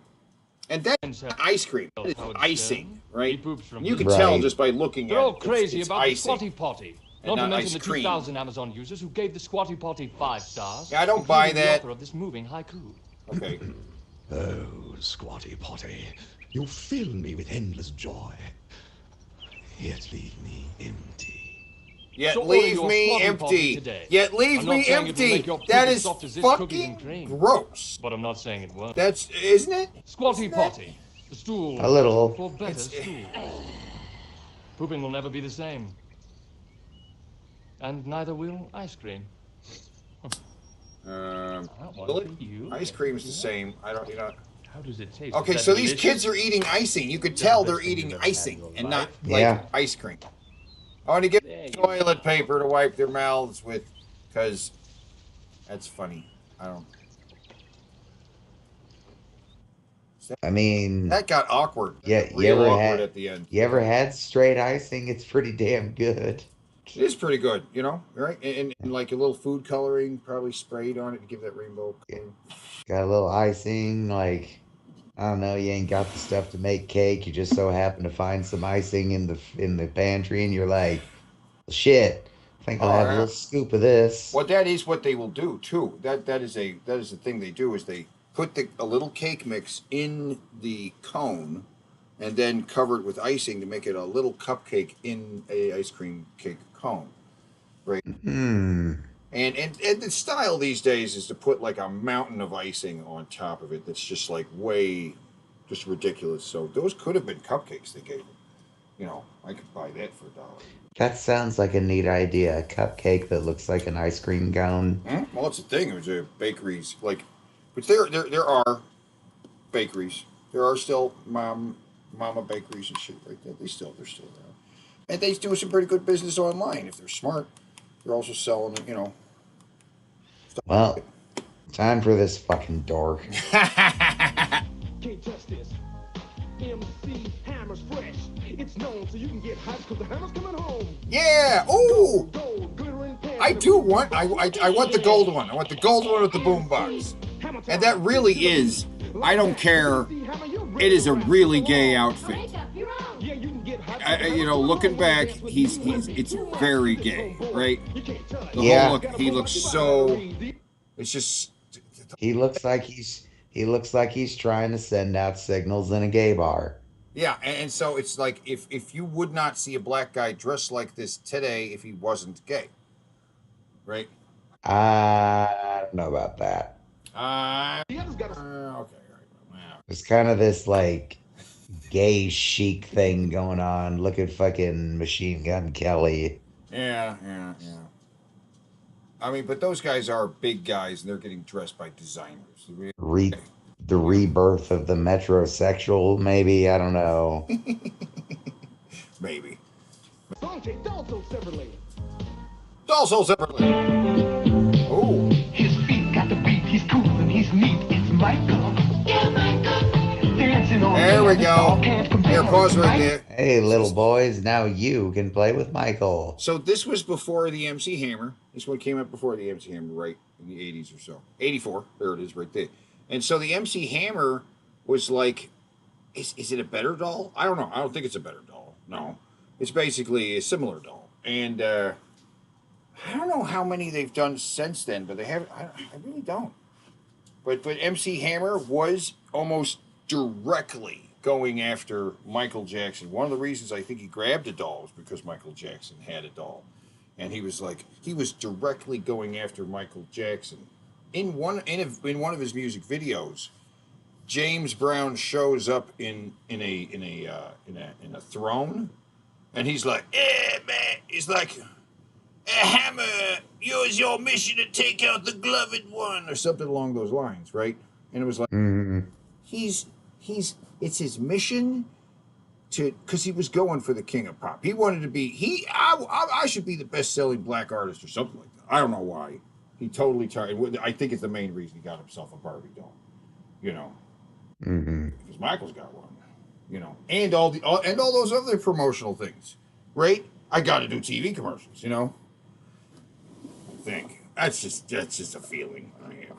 Speaker 1: And that's ice cream. That is icing, right? You can tell just by looking
Speaker 13: They're
Speaker 1: at it.
Speaker 13: all crazy
Speaker 1: it's
Speaker 13: about
Speaker 1: icing.
Speaker 13: the squatty potty.
Speaker 1: And
Speaker 13: Not to
Speaker 1: not
Speaker 13: mention
Speaker 1: ice
Speaker 13: the
Speaker 1: cream.
Speaker 13: 2,000 Amazon users who gave the squatty potty 5 stars.
Speaker 1: Yeah, I don't buy
Speaker 13: including the
Speaker 1: that.
Speaker 13: author of this moving haiku.
Speaker 1: Okay.
Speaker 14: Oh, squatty potty, you fill me with endless joy, yet leave me empty.
Speaker 1: Yet
Speaker 13: So order
Speaker 1: leave
Speaker 13: your
Speaker 1: me
Speaker 13: squatty potty
Speaker 1: empty.
Speaker 13: today.
Speaker 1: Yet leave
Speaker 13: I'm not
Speaker 1: me
Speaker 13: saying it will
Speaker 1: empty.
Speaker 13: make your poop
Speaker 1: That
Speaker 13: as
Speaker 1: is
Speaker 13: soft as this cookies and
Speaker 1: fucking
Speaker 13: cream.
Speaker 1: gross.
Speaker 13: But I'm not saying it won't.
Speaker 1: Isn't it?
Speaker 13: Squatty potty. The stool.
Speaker 2: A little.
Speaker 13: For better stool. Pooping will never be the same. And neither will ice cream.
Speaker 1: Will it? Ice cream is the same. I don't.
Speaker 13: How does it taste?
Speaker 1: Okay,
Speaker 13: Is that
Speaker 1: so these
Speaker 13: delicious?
Speaker 1: kids are eating icing. You could tell they're eating icing and not like ice cream. I want to get toilet paper to wipe their mouths with, because that's funny. I don't.
Speaker 2: I mean,
Speaker 1: That got awkward.
Speaker 2: yeah,
Speaker 1: Real awkward at the end.
Speaker 2: you ever had straight icing? It's pretty damn good.
Speaker 1: It is pretty good, right? And like a little food coloring probably sprayed on it to give that rainbow color.
Speaker 2: Got a little icing, like, I don't know, you ain't got the stuff to make cake. You just so happen to find some icing in the pantry, and you're like, shit, I think I'll have a little scoop of this.
Speaker 1: Well, that is what they will do too. That is the thing they do is they put a little cake mix in the cone, and then cover it with icing to make it a little cupcake in a ice cream cake cone, right?
Speaker 2: Hmm.
Speaker 1: And the style these days is to put like a mountain of icing on top of it. That's just like just ridiculous. So those could have been cupcakes they gave them. I could buy that for $1.
Speaker 2: That sounds like a neat idea. A cupcake that looks like an ice cream cone.
Speaker 1: Well, it's a thing. It was a bakeries like But there are bakeries. There are still mama bakeries and shit like that. They're still there, and they do some pretty good business online if they're smart. They're also selling, stuff.
Speaker 2: Well, time for this fucking dork.
Speaker 15: Can't touch this. MC Hammer's fresh. It's known so you can get hyped because the hammer's coming home.
Speaker 1: Yeah. Ooh. I do want. I want the gold one. I want the gold one with the boombox. And that really is. I don't care. It is a really gay outfit. Looking back, it's very gay, right? The whole look. He looks so. It's just.
Speaker 2: He looks like he's trying to send out signals in a gay bar.
Speaker 1: Yeah, and so it's like if you would not see a black guy dressed like this today if he wasn't gay, right?
Speaker 2: I don't know about that.
Speaker 1: Okay, all right. Wow.
Speaker 2: There's kind of this like gay chic thing going on. Look at fucking Machine Gun Kelly.
Speaker 1: Yeah. I mean, but those guys are big guys, and they're getting dressed by designers.
Speaker 2: The rebirth of the metrosexual, maybe. I don't know.
Speaker 1: Maybe.
Speaker 15: Also separately.
Speaker 1: Oh.
Speaker 15: His feet got the beat. He's cool and he's neat. It's Michael. Yeah, Michael. Dancing on.
Speaker 1: There we go. Here, pause right there.
Speaker 2: Hey, little boys, now you can play with Michael.
Speaker 1: So this was before the MC Hammer. This one came out before the MC Hammer, right? In the 80s or so. 84. There it is right there. And so the MC Hammer was like, is it a better doll? I don't know. I don't think it's a better doll. No. It's basically a similar doll. And I don't know how many they've done since then, but they haven't. I really don't. But MC Hammer was almost directly going after Michael Jackson. One of the reasons I think he grabbed a doll was because Michael Jackson had a doll. And he was directly going after Michael Jackson. In one of his music videos, James Brown shows up in a throne, and he's like, man," he's like, "Hammer, use your mission to take out the gloved one," or something along those lines, right? And it was like, it's his mission because he was going for the king of pop. He wanted to be I should be the best-selling black artist or something like that. I don't know why. He totally tried. I think it's the main reason he got himself a Barbie doll. Because Michael's got one. And all those other promotional things, right? I got to do TV commercials. I think that's just a feeling I have.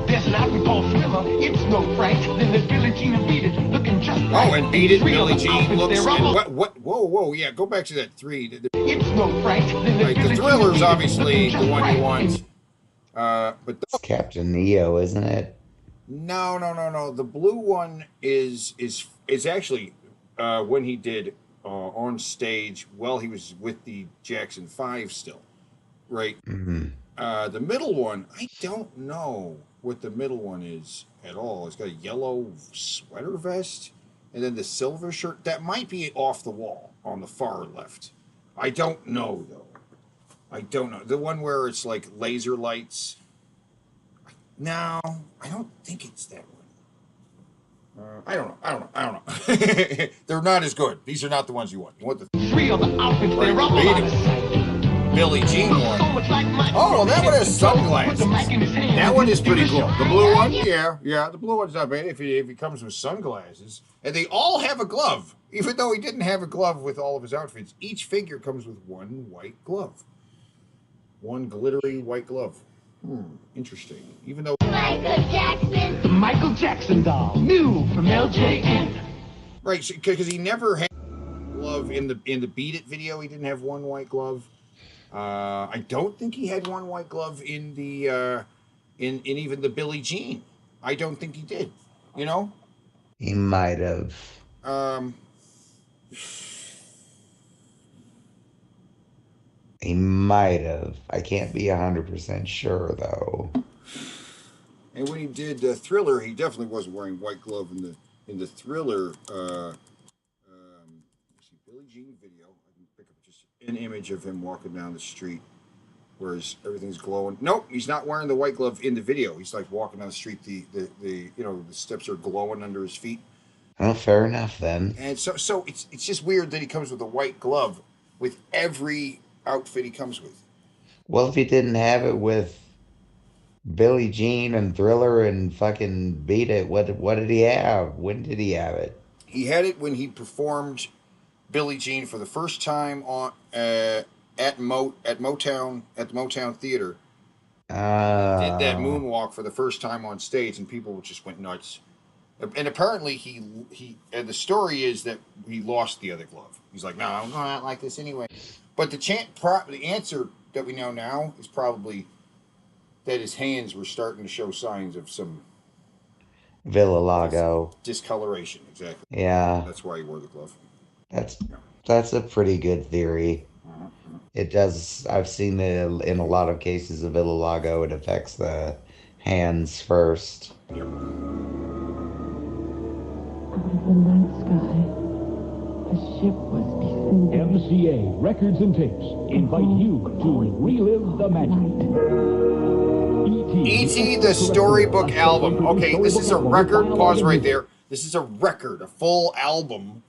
Speaker 15: There's an album called Thriller. It's no Frank. Then there's Billie Jean and Beat It, looking just like.
Speaker 1: Oh, and Beat It, Billie Jean looks. Whoa, yeah. Go back to that 3.
Speaker 15: It's no Frank.
Speaker 1: Right, the Thriller's obviously the one you want. But
Speaker 2: it's Captain Neo, isn't it?
Speaker 1: No. The blue one is actually when he did on stage. Well, he was with the Jackson 5 still, right? The middle one, I don't know what the middle one is at all. It's got a yellow sweater vest, and then the silver shirt. That might be off the wall on the far left. I don't know though. I don't know. The one where it's like laser lights. No, I don't think it's that one. I don't know. They're not as good. These are not the ones you want. You want the 3 of the outfits. Billie Jean one. Oh, that one has sunglasses. That one is pretty cool. The blue one, yeah. The blue one's not bad if he comes with sunglasses. And they all have a glove. Even though he didn't have a glove with all of his outfits, each figure comes with one white glove. One glittery white glove. Interesting. Even though
Speaker 15: Michael Jackson doll, new from LJN.
Speaker 1: Right, because he never had a glove in the Beat It video. He didn't have one white glove. I don't think he had one white glove in the in even the Billie Jean. I don't think he did.
Speaker 2: He might have. He might have. I can't be 100% sure though.
Speaker 1: And when he did Thriller, he definitely wasn't wearing white glove in the Thriller. Billie Jean video. I can pick up just an image of him walking down the street whereas everything's glowing. Nope, he's not wearing the white glove in the video. He's like walking down the street. The the steps are glowing under his feet.
Speaker 2: Well, fair enough then.
Speaker 1: And so it's just weird that he comes with a white glove with every outfit he comes with.
Speaker 2: Well, if he didn't have it with Billie Jean and Thriller and fucking Beat It, what did he have? When did he have it?
Speaker 1: He had it when he performed Billie Jean for the first time on at Motown at the Motown Theater. Did that moonwalk for the first time on stage, and people just went nuts. And apparently he and the story is that he lost the other glove. He's like, no, I'm not like this anyway. But the answer that we know now is probably that his hands were starting to show signs of some
Speaker 2: Villalago
Speaker 1: discoloration. Exactly.
Speaker 2: Yeah.
Speaker 1: That's why he wore the glove.
Speaker 2: That's a pretty good theory. It does. I've seen it in a lot of cases of vitiligo. It affects the hands first.
Speaker 1: Yep.
Speaker 16: Out of the night sky, a ship was descending.
Speaker 15: MCA Records and Tapes invite you to relive the magic.
Speaker 1: E.T. the Storybook Album. Okay, this is a record. Pause right there. This is a record, a full album.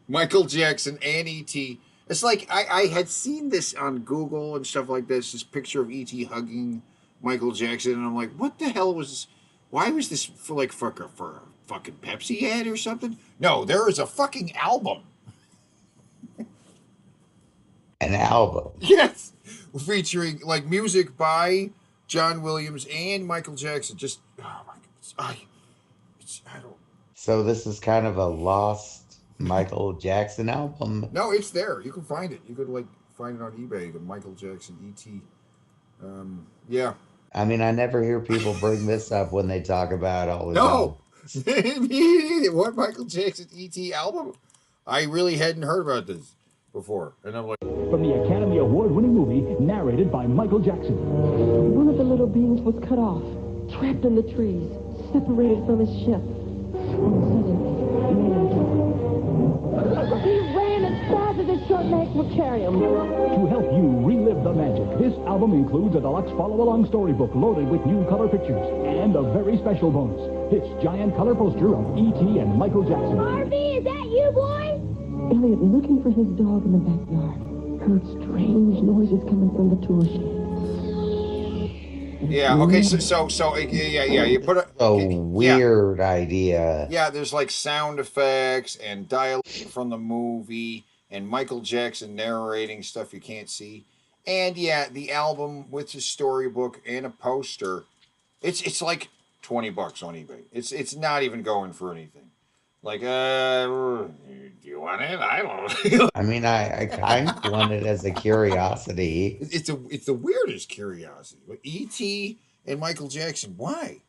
Speaker 1: Michael Jackson and E.T. It's like I had seen this on Google and stuff like this picture of E.T. hugging Michael Jackson, and I'm like, what the hell was this? Why was this for a fucking Pepsi ad or something? No, there is a fucking album.
Speaker 2: An album?
Speaker 1: Yes. Featuring like music by John Williams and Michael Jackson. Just, oh my God. I don't.
Speaker 2: So this is kind of a lost Michael Jackson album?
Speaker 1: No, it's there. You can find it. You could like find it on eBay, the Michael Jackson E.T. Yeah.
Speaker 2: I mean, I never hear people bring this up when they talk about all the
Speaker 1: No. What Michael Jackson E.T. album? I really hadn't heard about this before. And I'm like,
Speaker 15: From the Academy Award-winning movie narrated by Michael Jackson.
Speaker 16: One of the little beings was cut off, trapped in the trees, separated from his ship. And suddenly, he ran as fast as his short legs would carry him.
Speaker 15: To help you relive the magic, this album includes a deluxe follow-along storybook loaded with new color pictures and a very special bonus. This giant color poster of E.T. and Michael Jackson.
Speaker 8: Harvey, is that you, boy?
Speaker 16: Elliot, looking for his dog in the backyard, heard strange noises coming from the tool shed.
Speaker 1: yeah, okay, so yeah, you put
Speaker 2: a weird idea.
Speaker 1: Yeah, there's like sound effects and dialogue from the movie and Michael Jackson narrating stuff you can't see. And yeah, the album with his storybook and a poster. It's like $20 on eBay. It's not even going for anything. Like, do you want it? I don't know.
Speaker 2: I mean, I kind of want it as a curiosity.
Speaker 1: It's the weirdest curiosity. E.T. and Michael Jackson. Why?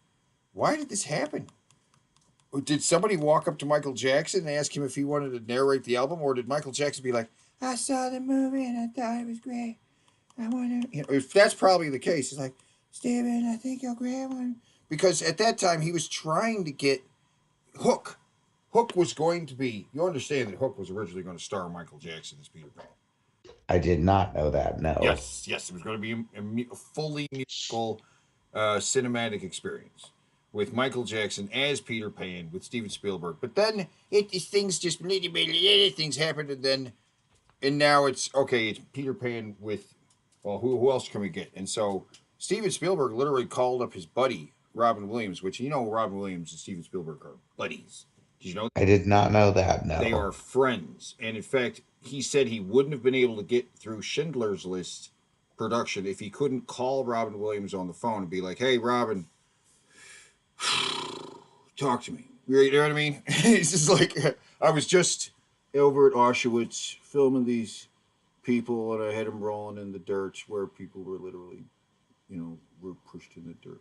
Speaker 1: Why did this happen? Did somebody walk up to Michael Jackson and ask him if he wanted to narrate the album, or did Michael Jackson be like, "I saw the movie and I thought it was great. I want to." If that's probably the case, he's like, "Steven, I think you'll grab one," because at that time he was trying to get Hook. Hook was going to be. You understand that Hook was originally going to star Michael Jackson as Peter Pan.
Speaker 2: I did not know that. No.
Speaker 1: Yes, it was going to be a fully musical, cinematic experience with Michael Jackson as Peter Pan with Steven Spielberg. But then things just things happened, and now it's okay. It's Peter Pan with, well, who else can we get? And so Steven Spielberg literally called up his buddy Robin Williams, which Robin Williams and Steven Spielberg are buddies. Did you know?
Speaker 2: I did not know that. No,
Speaker 1: they are friends, and in fact, he said he wouldn't have been able to get through Schindler's List production if he couldn't call Robin Williams on the phone and be like, "Hey, Robin, talk to me." You know what I mean? It's just like, I was just over at Auschwitz filming these people, and I had them rolling in the dirt where people were literally, were pushed in the dirt.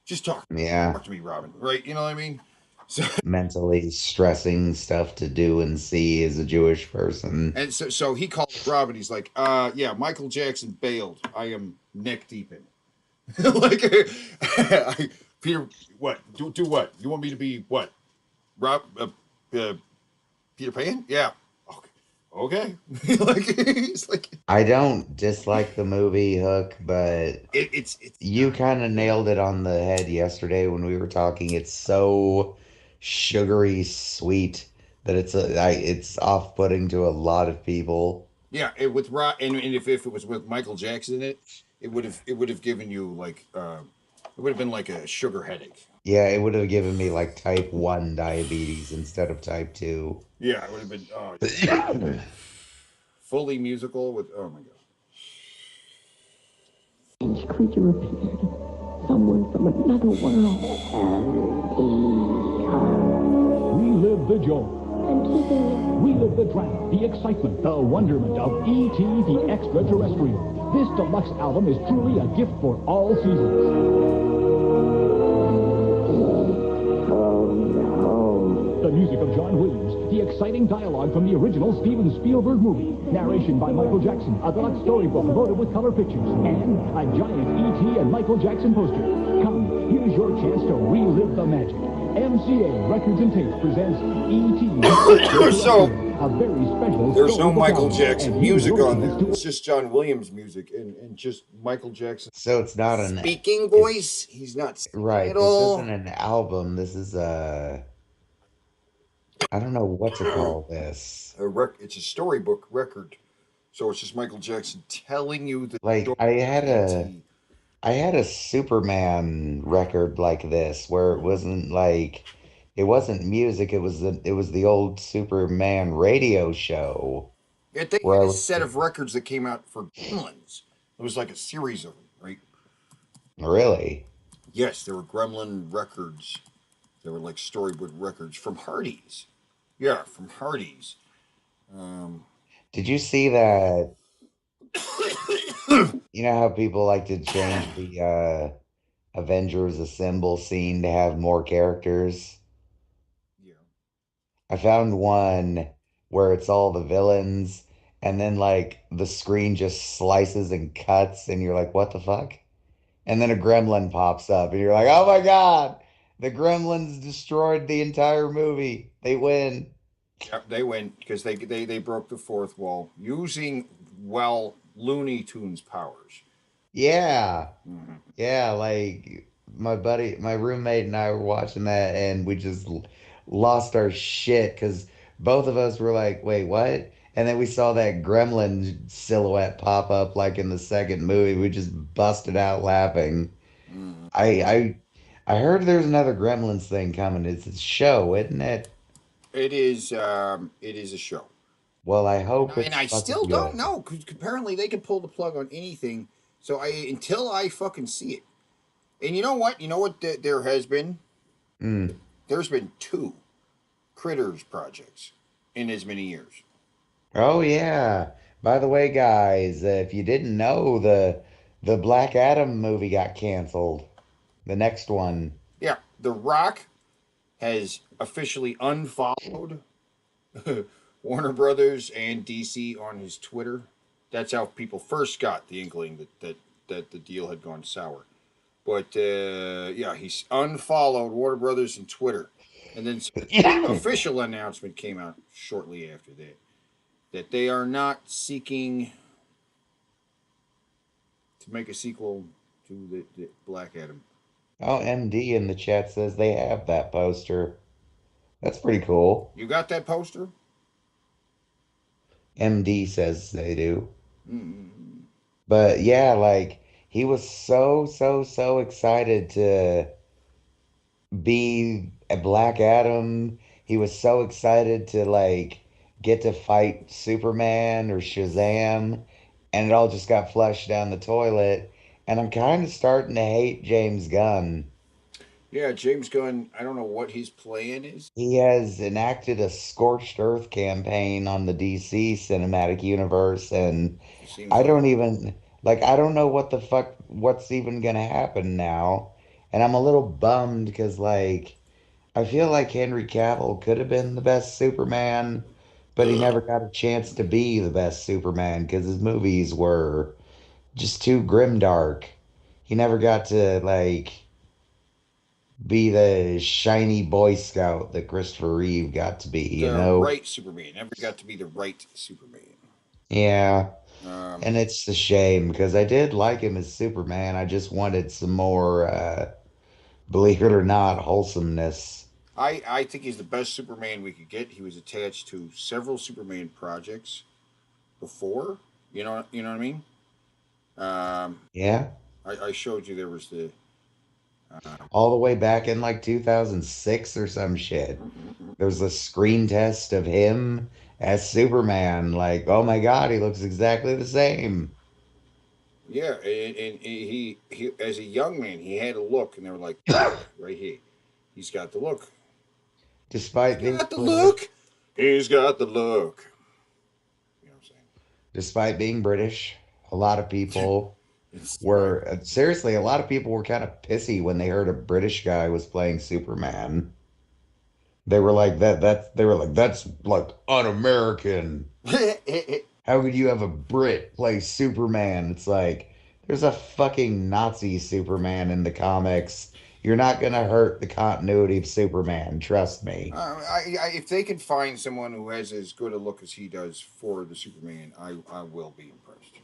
Speaker 1: Just talk.
Speaker 2: Yeah.
Speaker 1: Talk to me, Robin. Right? You know what I mean? So,
Speaker 2: mentally stressing stuff to do and see as a Jewish person.
Speaker 1: And so he called Robin. He's like, yeah, Michael Jackson bailed. I am neck deep in it. Like, Peter, what? Do what? You want me to be what? Peter Pan? Yeah. Okay. Okay. Like it's like
Speaker 2: I don't dislike the movie Hook, but
Speaker 1: it's
Speaker 2: you kind of nailed it on the head yesterday when we were talking. It's so sugary sweet that it's off-putting to a lot of people.
Speaker 1: yeah. It, with rock and if it was with Michael Jackson in it, it would have given you like it would have been like a sugar headache.
Speaker 2: Yeah, it would have given me like type 1 diabetes instead of type 2.
Speaker 1: Yeah, it would have been fully musical with oh my god.
Speaker 16: Strange creature appeared. Someone from another world.
Speaker 15: Relive the joy.
Speaker 8: I'm keeping it.
Speaker 15: Relive the drama, the excitement, the wonderment of E.T. the Extraterrestrial. This deluxe album is truly a gift for all seasons. The music of John Williams, the exciting dialogue from the original Steven Spielberg movie, narration by Michael Jackson, a deluxe storybook loaded with color pictures, and a giant E.T. and Michael Jackson poster. Come, here's your chance to relive the magic. MCA Records and Tapes presents E.T.
Speaker 1: So
Speaker 15: a very special.
Speaker 1: There's no Michael
Speaker 15: album,
Speaker 1: Jackson
Speaker 15: and
Speaker 1: music
Speaker 15: here's your
Speaker 1: on
Speaker 15: chance
Speaker 1: there.
Speaker 15: to-
Speaker 1: It's just John Williams music and just Michael Jackson
Speaker 2: So it's not an
Speaker 1: speaking voice. He's not singing
Speaker 2: right.
Speaker 1: at
Speaker 2: This
Speaker 1: all.
Speaker 2: isn't an album. This is a I don't know what to call this.
Speaker 1: It's a storybook record. So it's just Michael Jackson telling you the
Speaker 2: Like
Speaker 1: story
Speaker 2: I
Speaker 1: of
Speaker 2: had a
Speaker 1: E.T.
Speaker 2: I had a Superman record like this where it wasn't music, it was the old Superman radio show
Speaker 1: Yet they
Speaker 2: where
Speaker 1: had
Speaker 2: I
Speaker 1: a
Speaker 2: was
Speaker 1: set of records that came out for Gremlins. It was like a series of them, right?
Speaker 2: really.
Speaker 1: Yes, there were Gremlin records. They were like storybook records from Hardee's. Yeah, from Hardee's. Um,
Speaker 2: Did you see that? You know how people like to change the Avengers Assemble scene to have more characters?
Speaker 1: yeah.
Speaker 2: I found one where it's all the villains and then like the screen just slices and cuts and you're like, what the fuck? And then a gremlin pops up and you're like, oh my God, the gremlins destroyed the entire movie. They win.
Speaker 1: Yep, they went because they broke the fourth wall using Looney Tunes powers.
Speaker 2: Yeah.
Speaker 1: Mhm.
Speaker 2: Yeah, like my roommate and I were watching that and we just lost our shit because both of us were like, wait, what? And then we saw that gremlin silhouette pop up like in the second movie. We just busted out laughing.
Speaker 1: Mhm.
Speaker 2: I heard there's another Gremlins thing coming. It's a show, isn't it?
Speaker 1: It is. It is a show,
Speaker 2: Well, I
Speaker 1: and
Speaker 2: hope
Speaker 1: I
Speaker 2: it's
Speaker 1: still
Speaker 2: fucking
Speaker 1: don't
Speaker 2: good.
Speaker 1: know because apparently they can pull the plug on anything. So until I fucking see it, and you know what? You know what? There has been.
Speaker 2: Mm.
Speaker 1: There's been two Critters projects in as many years.
Speaker 2: Oh yeah. By the way, guys, if you didn't know, the Black Adam movie got canceled. The next one.
Speaker 1: Yeah, The Rock has officially unfollowed Warner Brothers and DC on his Twitter. That's how people first got the inkling that the deal had gone sour. But yeah, he's unfollowed Warner Brothers and Twitter, and then
Speaker 2: Yeah.
Speaker 1: official announcement came out shortly after that they are not seeking to make a sequel to the Black Adam.
Speaker 2: Oh, MD in the chat says they have that poster. That's pretty cool.
Speaker 1: You got that poster?
Speaker 2: MD says they do.
Speaker 1: Mm-hmm.
Speaker 2: But yeah, like he was so excited to be a Black Adam. He was so excited to like get to fight Superman or Shazam, and it all just got flushed down the toilet. And I'm kind of starting to hate James Gunn.
Speaker 1: Yeah, James Gunn. I don't know what his plan is.
Speaker 2: He has enacted a scorched earth campaign on the DC cinematic universe, and
Speaker 1: It seems
Speaker 2: I
Speaker 1: like
Speaker 2: don't even I don't know what the fuck what's even gonna happen now. And I'm a little bummed because like I feel like Henry Cavill could have been the best Superman, but he never got a chance to be the best Superman because his movies were just too grimdark. He never got to like be the shiny Boy Scout that Christopher Reeve got to be, you
Speaker 1: The
Speaker 2: know?
Speaker 1: right Superman. Never got to be the right Superman.
Speaker 2: Yeah.
Speaker 1: Um,
Speaker 2: And it's a shame because I did like him as Superman. I just wanted some more, believe it or not, wholesomeness.
Speaker 1: I think he's the best Superman we could get. He was attached to several Superman projects before. You know what I mean? Um,
Speaker 2: Yeah.
Speaker 1: I showed you there was the.
Speaker 2: All the way back in like 2006 or some shit. There's a screen test of him as Superman. Like, oh my God, he looks exactly the same.
Speaker 1: Yeah, and he as a young man he had a look, and they were like, look, right here, he's got the look.
Speaker 2: Despite being
Speaker 1: Got the look. He's got the look.
Speaker 2: despite being British, a lot of people
Speaker 1: It's right.
Speaker 2: were seriously, a lot of people were kind of pissy when they heard a British guy was playing Superman. They were like they were like that's like un-American. How could you have a Brit play Superman? It's like there's a fucking Nazi Superman in the comics. You're not gonna hurt the continuity of Superman, trust me.
Speaker 1: If they can find someone who has as good a look as he does for the Superman, I will be impressed.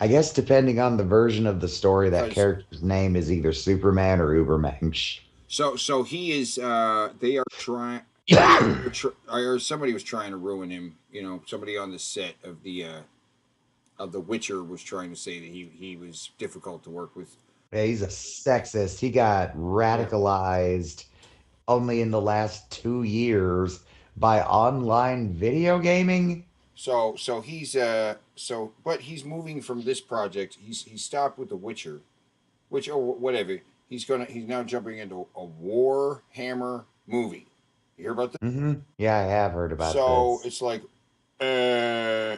Speaker 2: I guess depending on the version of the story, that
Speaker 1: Because
Speaker 2: character's name is either Superman or Ubermensch.
Speaker 1: so he is. They are trying. I heard somebody was trying to ruin him. You know, somebody on the set of The Witcher was trying to say that he was difficult to work with.
Speaker 2: Yeah, he's a sexist. He got
Speaker 1: Yeah.
Speaker 2: radicalized only in the last 2 years by online video gaming.
Speaker 1: So he's but he's moving from this project. He stopped with The Witcher, which or whatever. He's now jumping into a Warhammer movie. You hear about this?
Speaker 2: Yeah, I have heard about
Speaker 1: So
Speaker 2: this.
Speaker 1: it's like,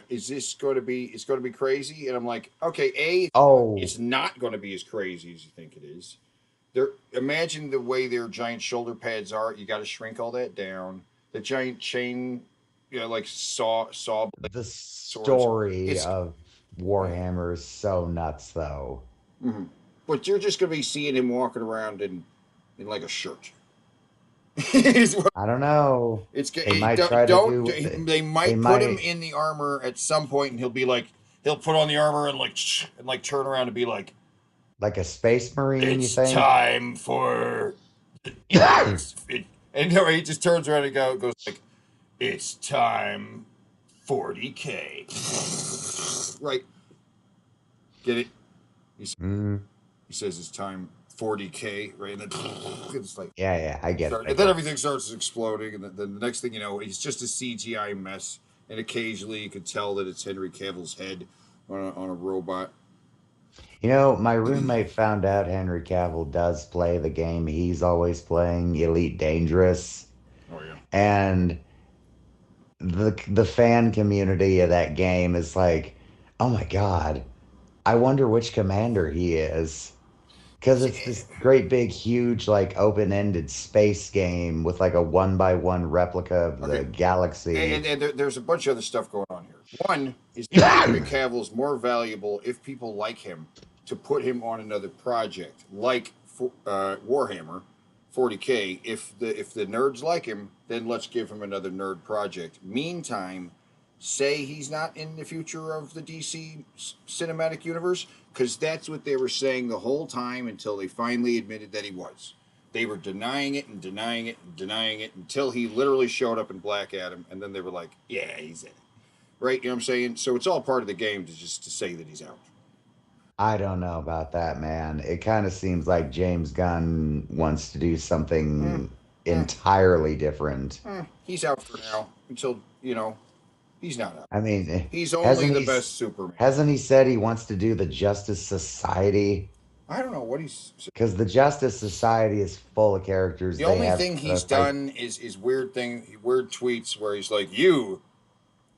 Speaker 1: is this going to be? It's going to be crazy, and I'm like, okay,
Speaker 2: Oh,
Speaker 1: it's not going to be as crazy as you think it is. There, imagine the way their giant shoulder pads are. You got to shrink all that down. The giant chain, like saw blade
Speaker 2: the
Speaker 1: swords.
Speaker 2: story
Speaker 1: It's,
Speaker 2: of Warhammer is so nuts, though.
Speaker 1: mhm. But you're just going to be seeing him walking around in like a shirt.
Speaker 2: I don't know.
Speaker 1: It's
Speaker 2: They
Speaker 1: it,
Speaker 2: might
Speaker 1: don't
Speaker 2: try to do what
Speaker 1: they
Speaker 2: they
Speaker 1: might put him
Speaker 2: might
Speaker 1: in the armor at some point, and he'll put on the armor and like turn around and be like,
Speaker 2: like a space marine, you
Speaker 1: "It's
Speaker 2: think?
Speaker 1: time for," and no, he just turns around and goes like, "It's time 40K." Right? Get it?
Speaker 2: Mm,
Speaker 1: He says it's time 40K, right? And then it's like
Speaker 2: yeah, I get it. I
Speaker 1: and then
Speaker 2: get
Speaker 1: everything starts exploding, and then the next thing you know, he's just a CGI mess. And occasionally, you can tell that it's Henry Cavill's head on a robot.
Speaker 2: it. You know, my roommate found out Henry Cavill does play the game he's always playing, Elite Dangerous,
Speaker 1: Oh yeah.
Speaker 2: and the fan community of that game is like, oh my God, I wonder which commander he is. Because it's this great big huge like open-ended space game with like a one by one replica of the
Speaker 1: Okay.
Speaker 2: galaxy.
Speaker 1: And there's a bunch of other stuff going on here. One is that Henry Cavill's more valuable if people like him to put him on another project like Warhammer 40K. If the nerds like him, then let's give him another nerd project. Meantime, say he's not in the future of the DC cinematic universe, because that's what they were saying the whole time until they finally admitted that he was. They were denying it and denying it and denying it until he literally showed up in Black Adam, and then they were like, "Yeah, he's in it." Right? You know what I'm saying? So it's all part of the game to say that he's out.
Speaker 2: I don't know about that, man. It kind of seems like James Gunn wants to do something entirely different.
Speaker 1: He's out for now until he's not out.
Speaker 2: I mean,
Speaker 1: He's only the best Superman.
Speaker 2: hasn't he said he wants to do the Justice Society?
Speaker 1: I don't know what he's.
Speaker 2: Because the Justice Society is full of characters
Speaker 1: The
Speaker 2: they
Speaker 1: only
Speaker 2: have
Speaker 1: thing
Speaker 2: to
Speaker 1: he's
Speaker 2: fight.
Speaker 1: done is weird tweets where he's like, "You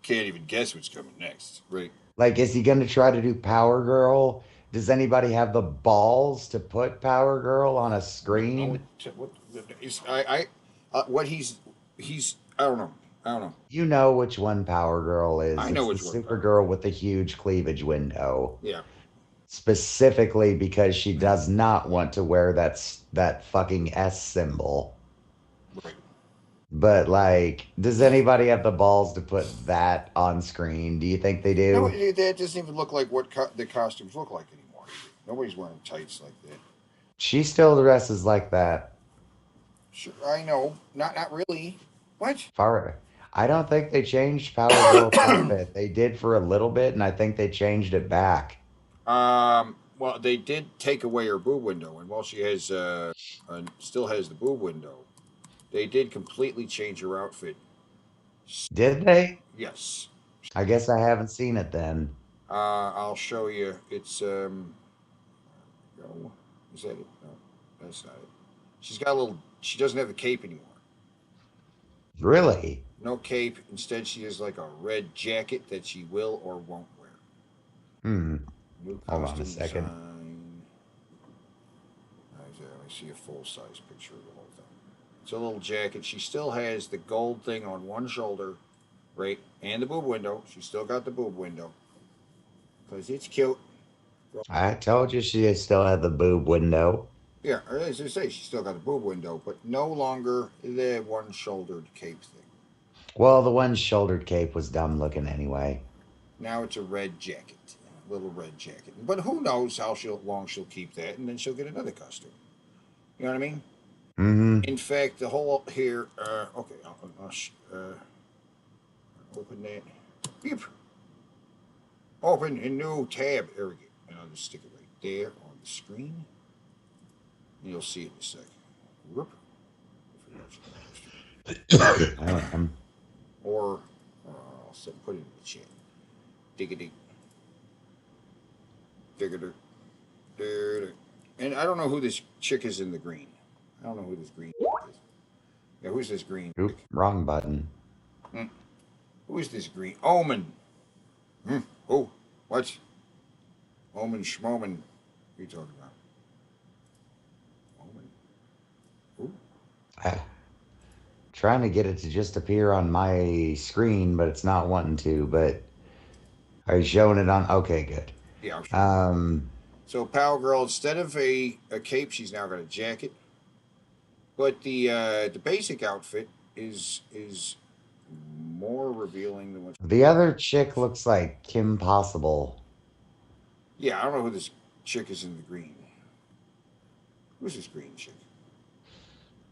Speaker 1: can't even guess what's coming next." Right?
Speaker 2: Like, is he going to try to do Power Girl? Does anybody have the balls to put Power Girl on a screen?
Speaker 1: What he's I don't know. I don't know.
Speaker 2: You know which one Power Girl is.
Speaker 1: I know
Speaker 2: It's
Speaker 1: which
Speaker 2: the
Speaker 1: one.
Speaker 2: Supergirl with the huge cleavage window.
Speaker 1: Yeah.
Speaker 2: specifically because she does not want to wear that fucking S symbol.
Speaker 1: Right.
Speaker 2: But like, does anybody have the balls to put that on screen? Do you think they
Speaker 1: No,
Speaker 2: do?
Speaker 1: that doesn't even look like what the costumes look like anymore. Nobody's wearing tights like that.
Speaker 2: She still dresses like that.
Speaker 1: Sure, I know. Not really. What?
Speaker 2: I don't think they changed Power Girl's outfit. They did for a little bit, and I think they changed it back.
Speaker 1: Well, they did take away her boob window, and while she has still has the boob window, they did completely change her outfit.
Speaker 2: Did they?
Speaker 1: Yes.
Speaker 2: I guess I haven't seen it then.
Speaker 1: I'll show you. It's no, is that it? No, that's not it. She's got a little. She doesn't have the cape anymore.
Speaker 2: Really?
Speaker 1: No cape. Instead, she has like a red jacket that she will or won't wear. New
Speaker 2: Hold on a second.
Speaker 1: design. Let me see a full-size picture of the whole thing. It's a little jacket. She still has the gold thing on one shoulder, right, and the boob window. She still got the boob window because it's cute.
Speaker 2: I told you she still had the boob window.
Speaker 1: Yeah, as I say, she still got the boob window, but no longer the one-shouldered cape thing.
Speaker 2: Well, the one-shouldered cape was dumb looking anyway.
Speaker 1: Now it's a red jacket, a little red jacket. But who knows how long she'll keep that, and then she'll get another costume. You know what I mean?
Speaker 2: Mm-hmm.
Speaker 1: In fact, the whole here. Okay, I'll open that. Beep. Open a new tab. There we go. And I'll just stick it right there on the screen. And you'll see it in a second. Whoop. Or I'll put it in the chat. Diggity. Diggity. And I don't know who this chick is in the green. I don't know who this green is. Yeah, who's this green?
Speaker 2: Oop, wrong button.
Speaker 1: Who is this green? Omen. Oh, what? Omen Schmomen. What are you talking about? Omen. Who?
Speaker 2: Trying to get it to just appear on my screen, but it's not wanting to. But are you showing it on? Okay, good.
Speaker 1: Yeah. So Power Girl, instead of a cape, she's now got a jacket. But the basic outfit is more revealing than what.
Speaker 2: The other chick looks like Kim Possible.
Speaker 1: Yeah, I don't know who this chick is in the green. Who's this green chick?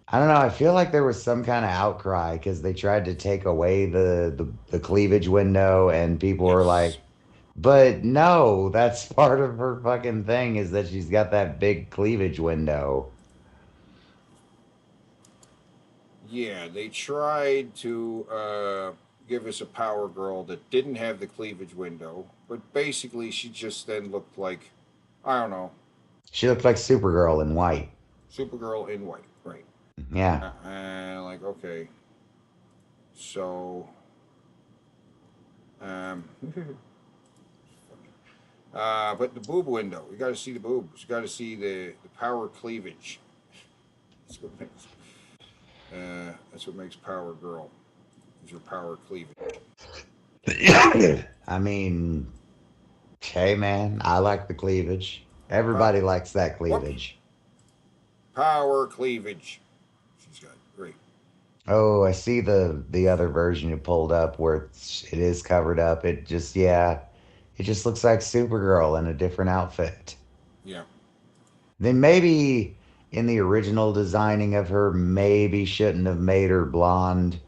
Speaker 2: I don't know. I feel like there was some kind of outcry because they tried to take away the cleavage window, and people were like, "But no, that's part of her fucking thing is that she's got that big cleavage window."
Speaker 1: Yeah, they tried to give us a Power Girl that didn't have the cleavage window, but basically she just then looked like, I don't know.
Speaker 2: She looked like Supergirl in white.
Speaker 1: Supergirl in white, right.
Speaker 2: Yeah.
Speaker 1: Like, okay. So, but the boob window, you got to see the boobs. You got to see the power cleavage. That's what makes Power Girl. Is your power cleavage.
Speaker 2: I mean, hey man, I like the cleavage. Everybody likes that cleavage.
Speaker 1: Power cleavage. She's got great.
Speaker 2: Oh, I see the other version you pulled up where it is covered up. It just looks like Supergirl in a different outfit.
Speaker 1: Yeah.
Speaker 2: Then maybe in the original designing of her, maybe shouldn't have made her blonde.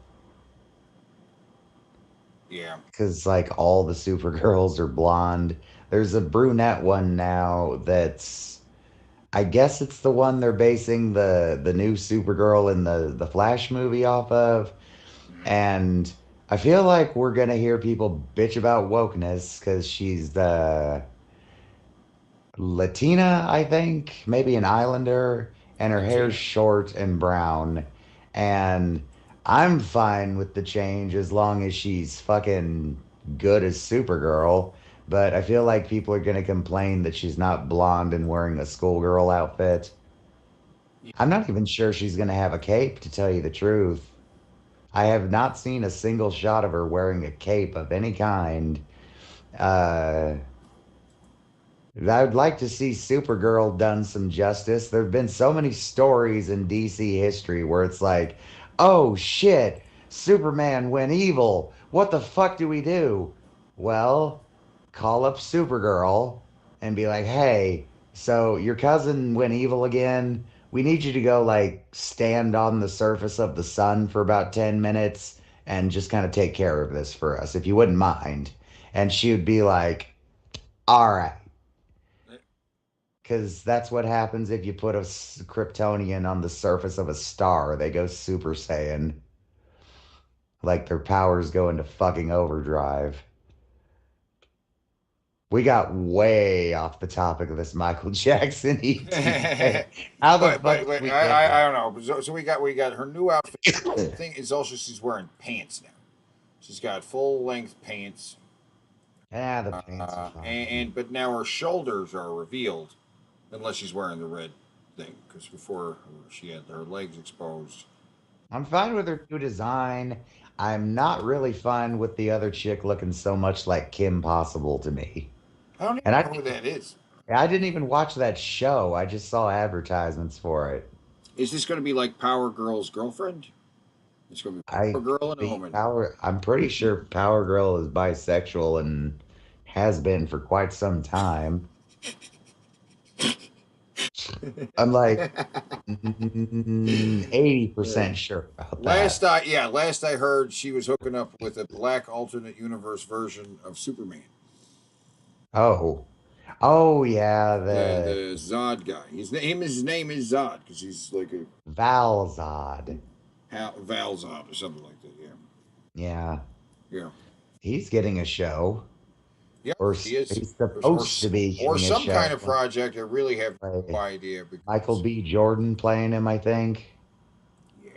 Speaker 1: Yeah.
Speaker 2: Because like all the Supergirls are blonde. There's a brunette one now that's, I guess it's the one they're basing the new Supergirl in the Flash movie off of. And I feel like we're going to hear people bitch about wokeness because she's the Latina, I think, maybe an Islander, and her hair's short and brown. And I'm fine with the change as long as she's fucking good as Supergirl. But I feel like people are going to complain that she's not blonde and wearing a schoolgirl outfit. I'm not even sure she's going to have a cape, to tell you the truth. I have not seen a single shot of her wearing a cape of any kind. I would like to see Supergirl done some justice. There have been so many stories in DC history where it's like, oh shit, Superman went evil. What the fuck do we do? Well, call up Supergirl and be like, hey, so your cousin went evil again. We need you to go like stand on the surface of the sun for about 10 minutes and just kind of take care of this for us, if you wouldn't mind. And she would be like, all right. Because that's what happens if you put a Kryptonian on the surface of a star. They go Super Saiyan. Like their powers go into fucking overdrive. We got way off the topic of this Michael Jackson ET. How the fuck did we get
Speaker 1: I
Speaker 2: here?
Speaker 1: don't know. So we got her new outfit. The thing is also she's wearing pants now. She's got full length pants.
Speaker 2: Yeah, the pants are fine.
Speaker 1: But now her shoulders are revealed, unless she's wearing the red thing. Because before she had her legs exposed.
Speaker 2: I'm fine with her new design. I'm not really fine with the other chick looking so much like Kim Possible to me.
Speaker 1: I don't
Speaker 2: And
Speaker 1: even know who that is.
Speaker 2: I didn't even watch that show. I just saw advertisements for it.
Speaker 1: Is this going to be like Power Girl's girlfriend? It's going to be Power Girl and a woman.
Speaker 2: I'm pretty sure Power Girl is bisexual and has been for quite some time. I'm like 80% sure about that.
Speaker 1: Last I heard, she was hooking up with a black alternate universe version of Superman.
Speaker 2: Oh. Oh yeah,
Speaker 1: The Zod guy. His name is Zod because he's like a
Speaker 2: Valzod.
Speaker 1: Val Zod or something like that. Yeah.
Speaker 2: Yeah.
Speaker 1: Yeah.
Speaker 2: He's getting a show.
Speaker 1: Yeah,
Speaker 2: Or
Speaker 1: he is.
Speaker 2: he's supposed to be
Speaker 1: Or
Speaker 2: getting a
Speaker 1: some
Speaker 2: show.
Speaker 1: kind of project. I really have
Speaker 2: Like
Speaker 1: no idea. Because,
Speaker 2: Michael B. Jordan playing him, I think.
Speaker 1: yeah.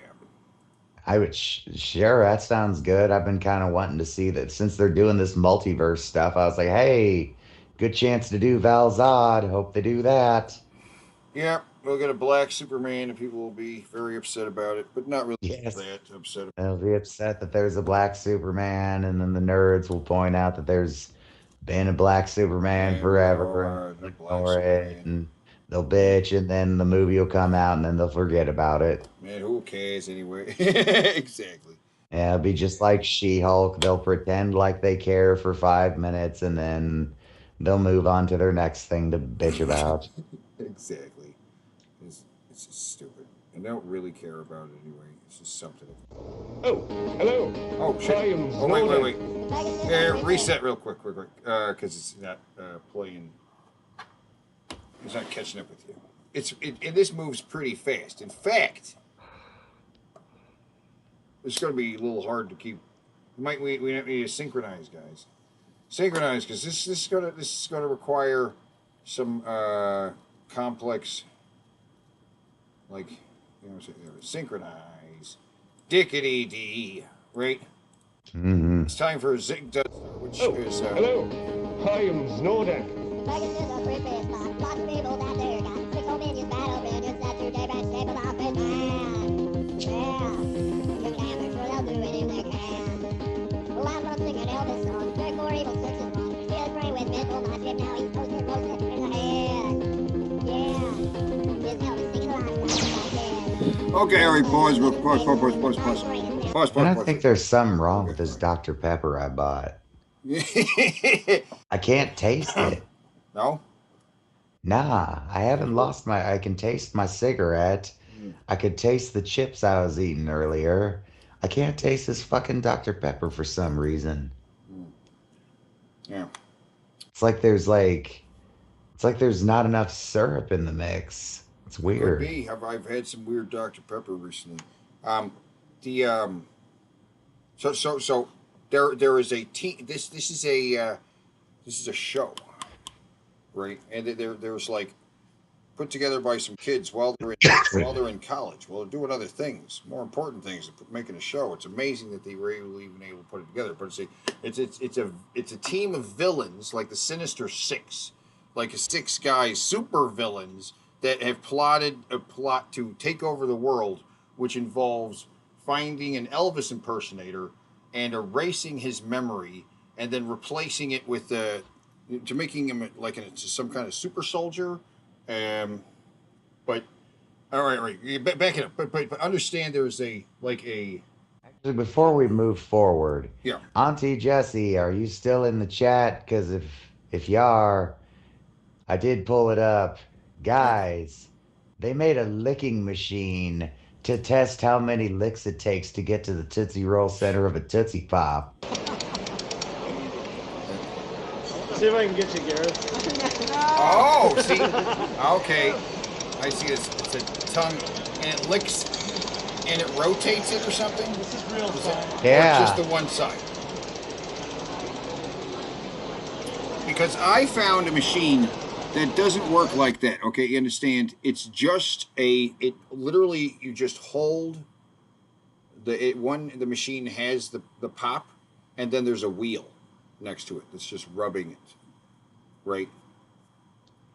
Speaker 2: I would sure that sounds good. I've been kind of wanting to see that since they're doing this multiverse stuff. I was like, hey, good chance to do Val Zod. Hope they do that.
Speaker 1: Yeah, we'll get a black Superman, and people will be very upset about it, but not really
Speaker 2: Yes.
Speaker 1: that upset.
Speaker 2: They'll be upset that there's a black Superman, and then the nerds will point out that there's been a black Superman
Speaker 1: And
Speaker 2: forever, and
Speaker 1: the
Speaker 2: they'll
Speaker 1: black
Speaker 2: ignore it,
Speaker 1: Superman.
Speaker 2: and they'll bitch, and then the movie will come out, and then they'll forget about it.
Speaker 1: Man, who cares anyway? Exactly.
Speaker 2: Yeah, it'll be just like She-Hulk. They'll pretend like they care for 5 minutes, and then they'll move on to their next thing to bitch about.
Speaker 1: Exactly. It's just stupid. And they don't really care about it anyway. It's just something.
Speaker 9: Oh, hello.
Speaker 1: Oh, shit.
Speaker 9: I am
Speaker 1: Oh, wait. Yeah, reset real quick. Because it's not playing. It's not catching up with you. And this moves pretty fast. In fact, it's going to be a little hard to keep. We need to synchronize, guys. Synchronize, because this is going to require some complex, like, you know, synchronize, dickety dee, right?
Speaker 2: Mm-hmm.
Speaker 1: It's time for Zig Duster, which is.
Speaker 9: Hello. I am Znordak.
Speaker 1: Okay, all right, pause.
Speaker 2: And I think there's something wrong with this Dr. Pepper I bought. I can't taste it.
Speaker 1: No?
Speaker 2: Nah, I haven't lost my. I can taste my cigarette. I could taste the chips I was eating earlier. I can't taste this fucking Dr. Pepper for some reason.
Speaker 1: Yeah.
Speaker 2: It's like there's not enough syrup in the mix. It's weird.
Speaker 1: Could be. I've had some weird Dr. Pepper recently. So there is a team. This is a show, right? And there's like put together by some kids while they're in college. Well, they're doing other things, more important things, making a show. It's amazing that they were even able to put it together. But it's a team of villains like the Sinister Six, like a 6 guys, super villains that have plotted a plot to take over the world, which involves finding an Elvis impersonator and erasing his memory and then replacing it with to making him like some kind of super soldier. But all right. Back it up. But understand there's a.
Speaker 2: Actually, before we move forward,
Speaker 1: Yeah.
Speaker 2: Auntie Jessie, are you still in the chat? Because if you are, I did pull it up. Guys, they made a licking machine to test how many licks it takes to get to the Tootsie Roll center of a Tootsie Pop.
Speaker 17: See if I can get you, Gareth.
Speaker 1: Oh, see? Okay. I see this. It's a tongue, and it licks, and it rotates it or something?
Speaker 17: This is real time.
Speaker 2: Yeah.
Speaker 1: Or just the one side? Because I found a machine that doesn't work like that, okay? You understand? It's just it literally, you just hold, the machine has the pop, and then there's a wheel next to it that's just rubbing it, right?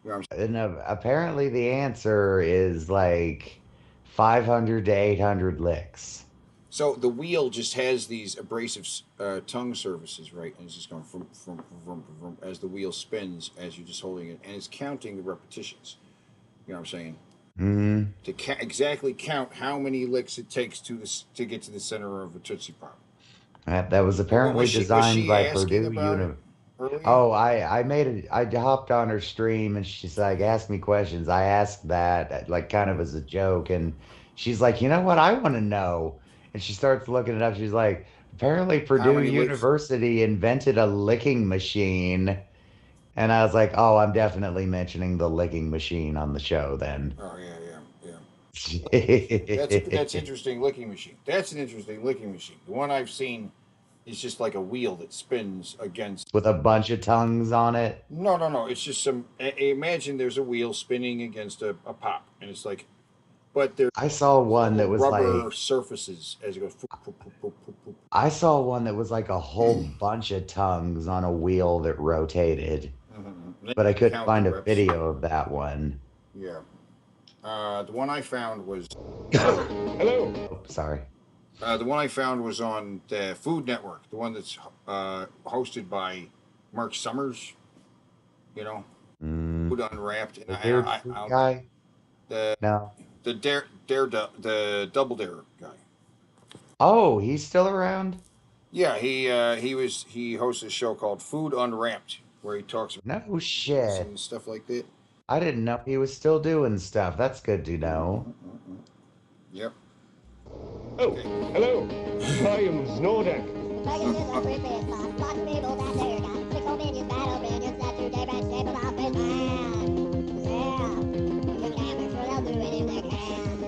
Speaker 1: You know what I'm saying?
Speaker 2: And apparently the answer is like 500 to 800 licks.
Speaker 1: So the wheel just has these abrasive tongue surfaces, right? And it's just going from as the wheel spins, as you're just holding it, and it's counting the repetitions. You know what I'm saying?
Speaker 2: Mm-hmm.
Speaker 1: To exactly count how many licks it takes to get to the center of a Tootsie Pop.
Speaker 2: That was apparently designed by Purdue University. Oh, I hopped on her stream and she's like, ask me questions. I asked that like kind of as a joke, and she's like, you know what? I want to know. And she starts looking it up. She's like, apparently Purdue University invented a licking machine. And I was like, oh, I'm definitely mentioning the licking machine on the show then.
Speaker 1: Oh yeah. That's interesting licking machine. That's an interesting licking machine. The one I've seen is just like a wheel that spins against
Speaker 2: with a bunch of tongues on it.
Speaker 1: No. It's just some. Imagine there's a wheel spinning against a pop, and it's like, but there.
Speaker 2: I saw one that was
Speaker 1: rubber
Speaker 2: like
Speaker 1: surfaces as it goes.
Speaker 2: I saw one that was like a whole bunch of tongues on a wheel that rotated, but I couldn't find a video of that one.
Speaker 1: Yeah. The one I found was.
Speaker 2: Hello. Oh, sorry.
Speaker 1: The one I found was on the Food Network, the one that's hosted by Mark Summers. You know, Food Unwrapped. And
Speaker 2: the guy.
Speaker 1: The Double Dare guy.
Speaker 2: Oh, he's still around?
Speaker 1: Yeah, he hosts a show called Food Unwrapped, where he talks about
Speaker 2: no shit
Speaker 1: and stuff like that.
Speaker 2: I didn't know he was still doing stuff. That's good to know.
Speaker 1: Yep.
Speaker 18: Oh, hello. I am Snordak.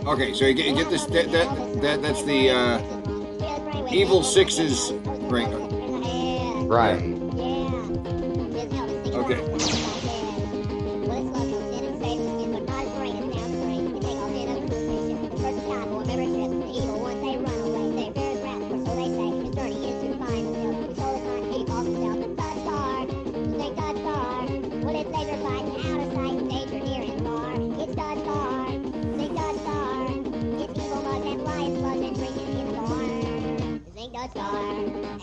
Speaker 1: Okay, so you get this. That's the Evil Six's right.
Speaker 2: Right.
Speaker 1: Okay.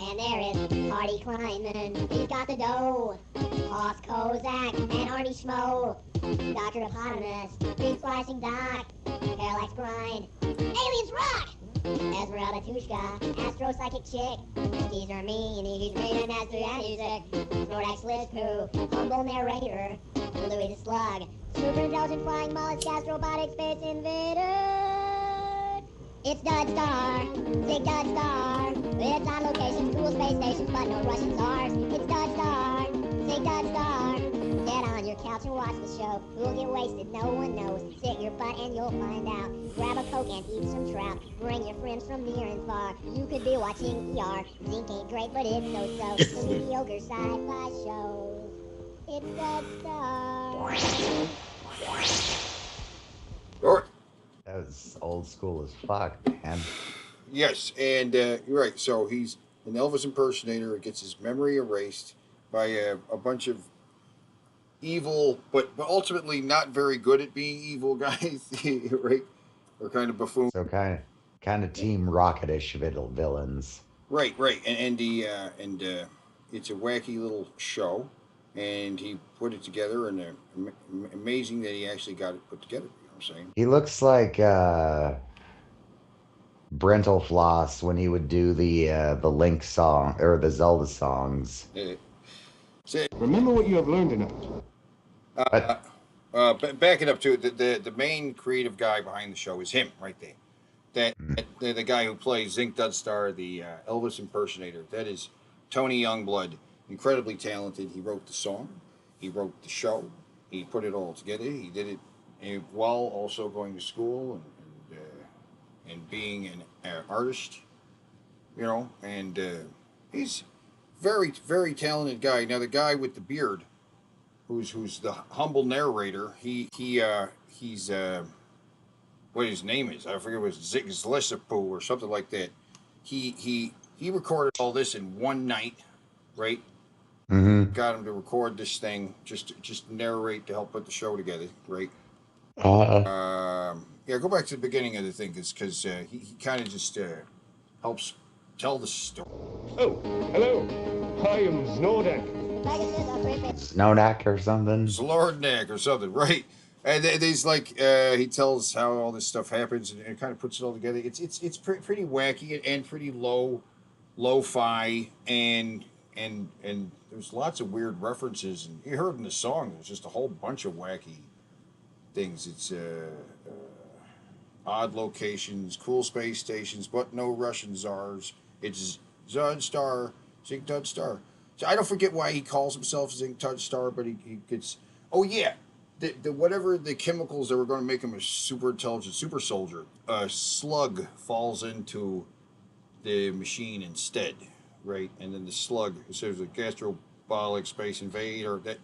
Speaker 8: And there is Party Kleinman. He's got the dough. Hoss Kozak and Arnie Schmo. Dr. Eponymous. Big Splicing Doc. Parallax Grind. Aliens Rock! Esmeralda Tushka. Astro Psychic Chick. Teaser Me. He's made an Astro Music. Snorlax Lispoo. Humble Narrator. Louis the Slug. Super Intelligent Flying Mollusk. Astrobotic Space Invader. It's Dud Star, Big Dud Star. It's on location, cool space stations, but no Russian czars. It's Dud Star, Big Dud Star. Get on your couch and watch the show. Who'll get wasted, no one knows. Sit your butt and you'll find out. Grab a Coke and eat some trout. Bring your friends from near and far. You could be watching ER. Zinc ain't great, but it's so-so. The mediocre sci-fi shows. It's Dud Star.
Speaker 2: That was old school as fuck, man.
Speaker 1: Yes, and you're right. So he's an Elvis impersonator. Gets his memory erased by a bunch of evil, but ultimately not very good at being evil guys, right? Or kind of buffoon.
Speaker 2: So kind of Team Rocketish villains.
Speaker 1: Right, and it's a wacky little show, and he put it together, and amazing that he actually got it put together. You know what I'm saying?
Speaker 2: He looks like Brental Floss when he would do the Link song or the Zelda songs.
Speaker 18: Remember what you have learned enough.
Speaker 1: Back it up to the main creative guy behind the show is him right there. The guy who plays Zink Dudstar, the Elvis impersonator. That is Tony Youngblood, incredibly talented. He wrote the song, he wrote the show, he put it all together. He did it while also going to school and being an artist, you know. And he's very, very talented guy. Now the guy with the beard, who's the humble narrator, he's what his name is. I forget, it was Zig Zlesipu or something like that. He recorded all this in one night, right?
Speaker 2: Mm-hmm.
Speaker 1: Got him to record this thing, just narrate to help put the show together, right? Yeah, go back to the beginning of the thing, because he kind of just helps tell the story.
Speaker 18: Oh, hello. I am Znordak.
Speaker 2: Snownack or something.
Speaker 1: Zlordnak or something, right? And there's like he tells how all this stuff happens, and it kind of puts it all together. It's pretty wacky and pretty lo-fi, and there's lots of weird references. And you heard in the song, there's just a whole bunch of wacky things. It's odd locations, cool space stations, but no Russian czars. It's Zudstar, Zink Dudstar. So I don't forget why he calls himself Zink Dudstar, but he gets. Oh yeah. The whatever the chemicals that were going to make him a super intelligent super soldier, a slug falls into the machine instead, right? And then the slug, so there's a gastrobolic space invader, that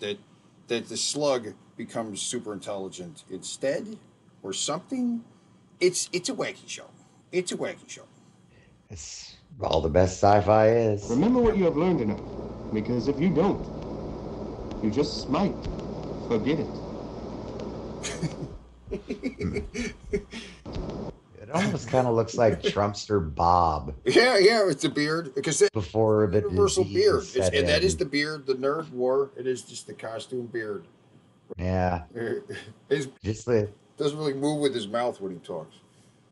Speaker 1: the slug becomes super intelligent instead, or something. It's a wacky show. It's a wacky show.
Speaker 2: It's all the best sci-fi is.
Speaker 18: Remember what you have learned enough, because if you don't, you just might forget it.
Speaker 2: It almost kind of looks like Trumpster Bob.
Speaker 1: Yeah, it's a beard, because
Speaker 2: before the
Speaker 1: universal beard, and that
Speaker 2: in.
Speaker 1: is the beard the nerd wore. It is just the costume beard.
Speaker 2: Yeah,
Speaker 1: doesn't really move with his mouth when he talks.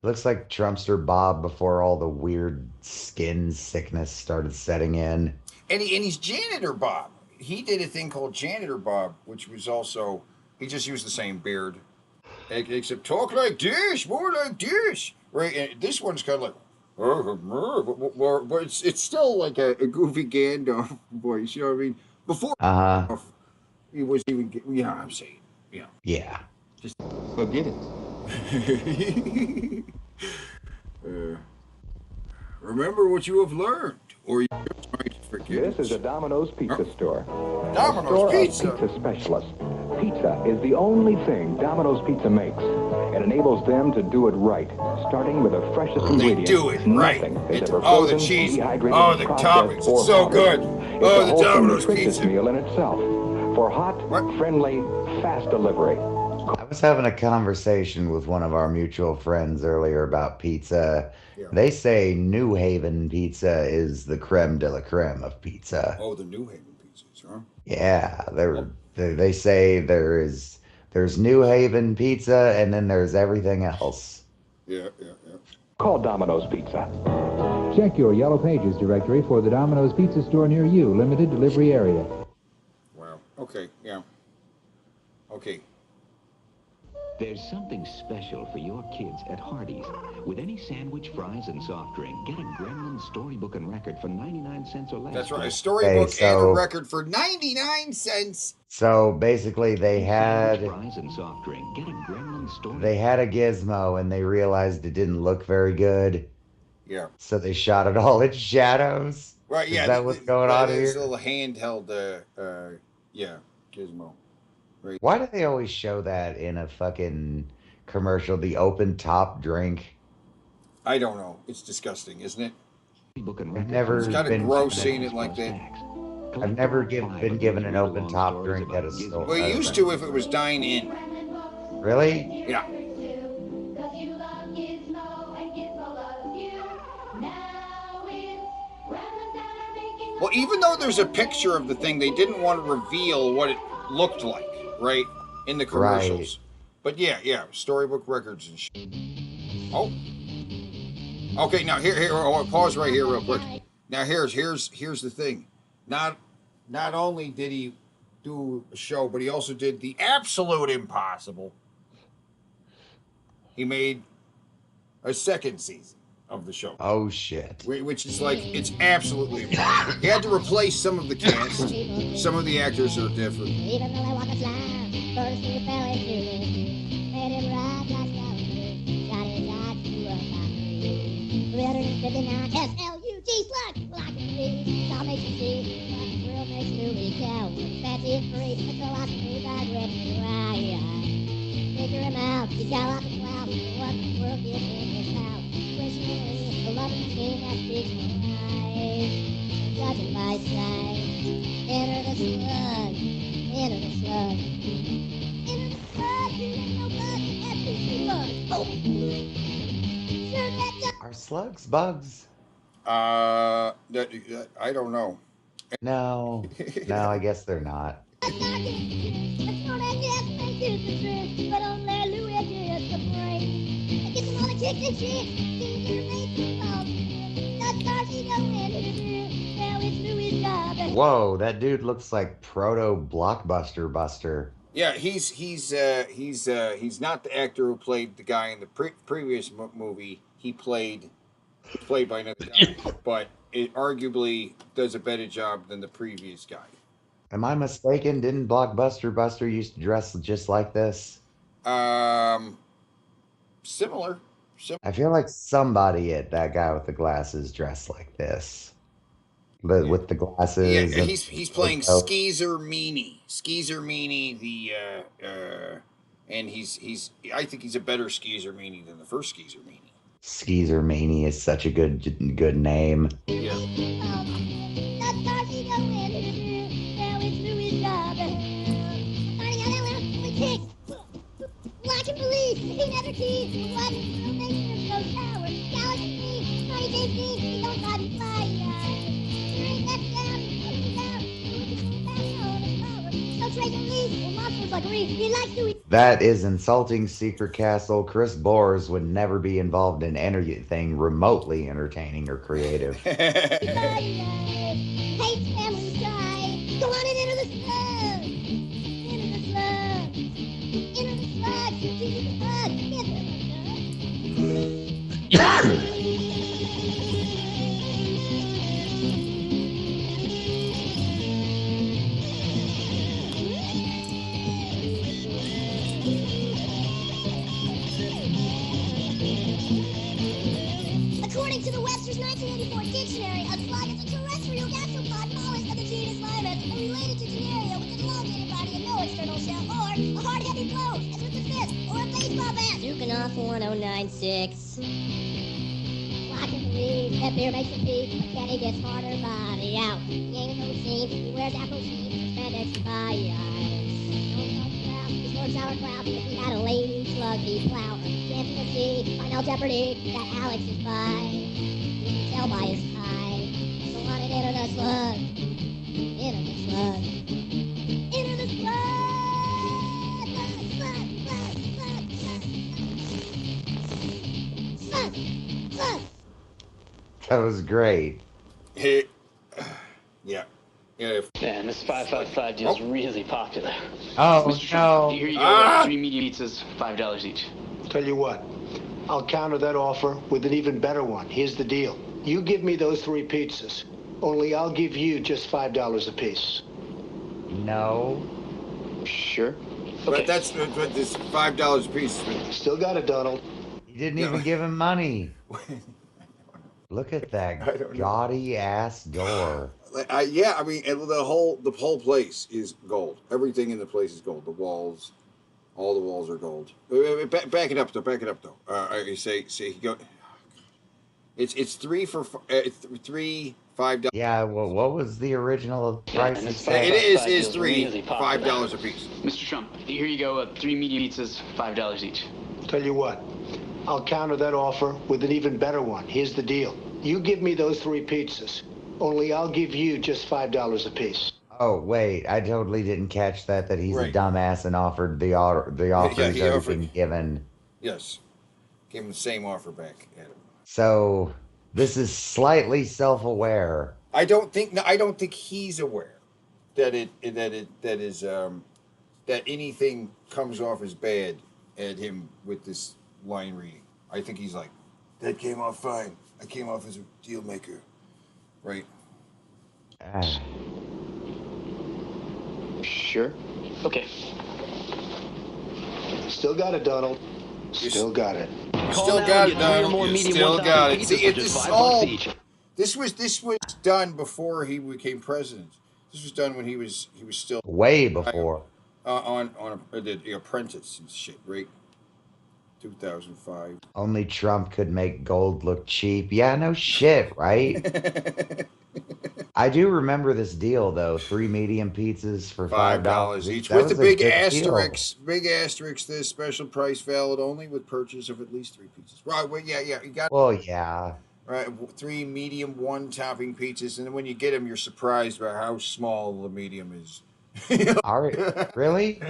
Speaker 2: Looks like Trumpster Bob before all the weird skin sickness started setting in.
Speaker 1: And he's Janitor Bob. He did a thing called Janitor Bob, which was also, he just used the same beard, except talk like this, more like this, right? And this one's kind of like, but it's still like a goofy Gandalf voice. You know what I mean? Before he was even, you know what I'm saying? Yeah.
Speaker 2: Yeah.
Speaker 1: Just
Speaker 18: forget it.
Speaker 1: Remember what you have learned, or you might forget.
Speaker 19: This is a Domino's Pizza store.
Speaker 1: Domino's
Speaker 19: a store
Speaker 1: Pizza.
Speaker 19: Of pizza specialists. Pizza is the only thing Domino's Pizza makes. It enables them to do it right, starting with the freshest ingredients.
Speaker 1: They do it right.
Speaker 19: Is ever
Speaker 1: Oh, the
Speaker 19: frozen,
Speaker 1: cheese.
Speaker 19: dehydrated,
Speaker 1: Oh, the
Speaker 19: processed,
Speaker 1: toppings.
Speaker 19: or
Speaker 1: It's so
Speaker 19: powdered.
Speaker 1: good.
Speaker 19: It's
Speaker 1: Oh,
Speaker 19: a
Speaker 1: the
Speaker 19: wholesome,
Speaker 1: Domino's
Speaker 19: nutritious
Speaker 1: Pizza.
Speaker 19: meal in itself. For hot, friendly, fast delivery.
Speaker 2: I was having a conversation with one of our mutual friends earlier about pizza.
Speaker 1: Yeah.
Speaker 2: They say New Haven pizza is the creme de la creme of pizza.
Speaker 1: Oh, the New Haven pizzas, huh?
Speaker 2: Yeah, they say there's New Haven pizza and then there's everything else.
Speaker 1: Yeah.
Speaker 19: Call Domino's Pizza.
Speaker 15: Check your Yellow Pages directory for the Domino's Pizza store near you, limited delivery area.
Speaker 1: Wow. Okay, yeah. Okay.
Speaker 20: There's something special for your kids at Hardee's. With any sandwich, fries, and soft drink, get a Gremlin storybook and record for 99 cents or less.
Speaker 1: That's right, a storybook and a record for 99 cents.
Speaker 2: So basically they had
Speaker 20: Fries and soft drink, get a Gremlin story.
Speaker 2: They had a gizmo and they realized it didn't look very good.
Speaker 1: Yeah.
Speaker 2: So they shot it all in shadows.
Speaker 1: Right, yeah.
Speaker 2: Is that what's going on here?
Speaker 1: This little handheld, gizmo. Right.
Speaker 2: Why do they always show that in a fucking commercial? The open top drink.
Speaker 1: I don't know. It's disgusting, isn't it?
Speaker 2: I've never
Speaker 1: It's kind of gross seeing it like that.
Speaker 2: I've never been given an open top drink at a store.
Speaker 1: Well, you used to if it was dine in.
Speaker 2: Really?
Speaker 1: Yeah. Well, even though there's a picture of the thing, they didn't want to reveal what it looked like, right? In the commercials.
Speaker 2: Right.
Speaker 1: But yeah, storybook records and shit. Oh. Okay, now here, pause right here real quick. Now here's the thing. Not only did he do a show, but he also did the absolute impossible. He made a second season of the show.
Speaker 2: Oh shit.
Speaker 1: Which is like, it's absolutely impossible. He had to replace some of the cast. Some of the actors are different.
Speaker 8: Even though I walk a slime, first he fell into it. Made him ride like Galaxy. Shot his eyes to a factory. 359 SLUG slug. Like a tree. All makes you see. What the world makes Louis count. Fancy and free. The philosophy that rips me right. Figure him out. He's got lots of clout. What the world gives him is out. Wishing the loving machine that speaks no lies. Judging by sight. Enter the slug. Enter the slug. Enter the slug. You ain't no bug. FPC bug. Oh. Sure that
Speaker 2: Are slugs bugs?
Speaker 1: I don't know.
Speaker 2: No. No, I guess they're not.
Speaker 8: But only Louis gets the brain. Gets them all the kicks and shit. Didn't get made to fall. Not Darcy don't end it. Now it's Louis' job.
Speaker 2: Whoa, that dude looks like proto Blockbuster Buster.
Speaker 1: Yeah, he's not the actor who played the guy in the previous movie. He played by another guy, but it arguably does a better job than the previous guy.
Speaker 2: Am I mistaken? Didn't Blockbuster Buster used to dress just like this?
Speaker 1: Similar.
Speaker 2: I feel like somebody at that guy with the glasses dressed like this. But with the glasses.
Speaker 1: Yeah, he's playing Skeezer Meanie. Skeezer Meanie, and he's I think he's a better Skeezer Meanie than the first Skeezer Meanie.
Speaker 2: Skeezer Meanie is such a good name.
Speaker 1: Yeah.
Speaker 8: Not Darcy don't end it. Now it's Louis' job. Finding out how else we kick. Locking police. He never teased. Watching real nature go shower. Galaxy me. Money James Dean. He don't drive and fly. There ain't that down. Put me down. Louis back on his power. No trace of leaves. Well, monsters like Reed. He likes Louis.
Speaker 2: That is insulting Secret Castle. Chris Bores would never be involved in anything remotely entertaining or creative.
Speaker 8: Hates family ties. Go on and enter the slug. Enter the slug. Enter the slug. Enter the slug. Enter the slug. According to the Webster's 1984 dictionary, a slug is a terrestrial gastropod mollusk of the genus Limus and related to Genaria with an elongated body and no external shell, or a hard, heavy blow, as with the fist, or a baseball bat. Duking off 1096. Watching the lead, that beer makes a peak, but Kenny gets harder body out. He ain't no scene, he wears Afro jeans, spandex bias. He's more sauerkraut, if he had a lady slug, he'd plow her. Dancing the sea, Final Jeopardy, that Alex is by. You can tell by his tie. So on and enter the slug. Enter the slug. Enter the slug! Slug! Slug!
Speaker 2: That was great.
Speaker 1: Yeah.
Speaker 4: Man, this 555 deal's really popular.
Speaker 2: Oh,
Speaker 4: Mr. Trump, here you go. 3 medium pizzas, $5 each.
Speaker 21: Tell you what, I'll counter that offer with an even better one. Here's the deal. You give me those 3 pizzas, only I'll give you just $5 a piece.
Speaker 2: No.
Speaker 21: Sure.
Speaker 1: But that's what this $5 a piece.
Speaker 21: Still got it, Donald.
Speaker 2: You didn't even give him money. Look at that gaudy ass door.
Speaker 1: Yeah, I mean, and the whole place is gold. Everything in the place is gold. The walls, all the walls are gold. Back it up though. Back it up though. You say go. It's $3 $5.
Speaker 2: Yeah. Well, what was the original price?
Speaker 1: It is $5 a piece.
Speaker 4: Mr. Trump, here you go. 3 medium pizzas, $5 each.
Speaker 21: Tell you what, I'll counter that offer with an even better one. Here's the deal. You give me those 3 pizzas, Only I'll give you just $5 a piece.
Speaker 2: Oh wait, I totally didn't catch that. That he's a
Speaker 1: Right.
Speaker 2: dumbass and offered the offer
Speaker 1: Yeah,
Speaker 2: he's
Speaker 1: he
Speaker 2: already
Speaker 1: offered.
Speaker 2: been given.
Speaker 1: Yes. Gave him the same offer back at him.
Speaker 2: So this is slightly self-aware.
Speaker 1: I don't think he's aware that that anything comes off as bad at him with this line reading. I think he's like, that came off fine. I came off as a deal maker. Right.
Speaker 21: Sure.
Speaker 4: Okay.
Speaker 21: Still got it, Donald. Still got it.
Speaker 1: Still got it, Donald. You still got it. See, this is all. This was done before he became president. This was done when he was still
Speaker 2: way before
Speaker 1: on the Apprentice and shit, right? 2005.
Speaker 2: Only Trump could make gold look cheap. Yeah, no shit, right? I do remember this deal though. 3 medium pizzas for $5
Speaker 1: each,
Speaker 2: That
Speaker 1: with the
Speaker 2: was a
Speaker 1: big
Speaker 2: good
Speaker 1: asterisk. Big asterisk. This special price valid only with purchase of at least 3 pizzas. Right? Well, yeah. You got.
Speaker 2: Well, yeah.
Speaker 1: Right, 3 medium 1 topping pizzas, and then when you get them, you're surprised by how small the medium is.
Speaker 2: All right, really?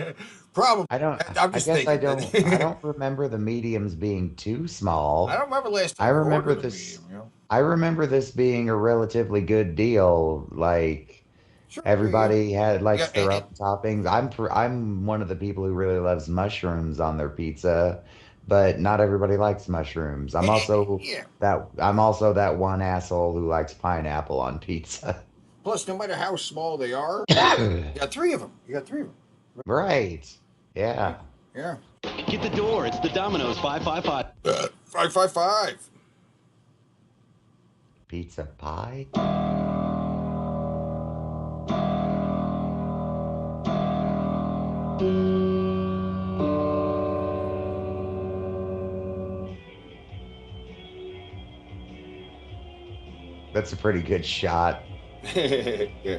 Speaker 1: Probably.
Speaker 2: I don't.
Speaker 1: I'm just
Speaker 2: I guess I
Speaker 1: thinking.
Speaker 2: don't. I don't remember the mediums being too small.
Speaker 1: I don't remember last time.
Speaker 2: I remember this.
Speaker 1: Medium, you know?
Speaker 2: I remember this being a relatively good deal. Like everybody likes their own toppings. I'm one of the people who really loves mushrooms on their pizza, but not everybody likes mushrooms. I'm also that one asshole who likes pineapple on pizza.
Speaker 1: Plus, no matter how small they are, you got 3 of them.
Speaker 2: Right. Yeah.
Speaker 1: Yeah.
Speaker 5: Get the door. It's the Domino's 555.
Speaker 1: 555.
Speaker 2: Pizza pie? That's a pretty good shot.
Speaker 1: Yeah.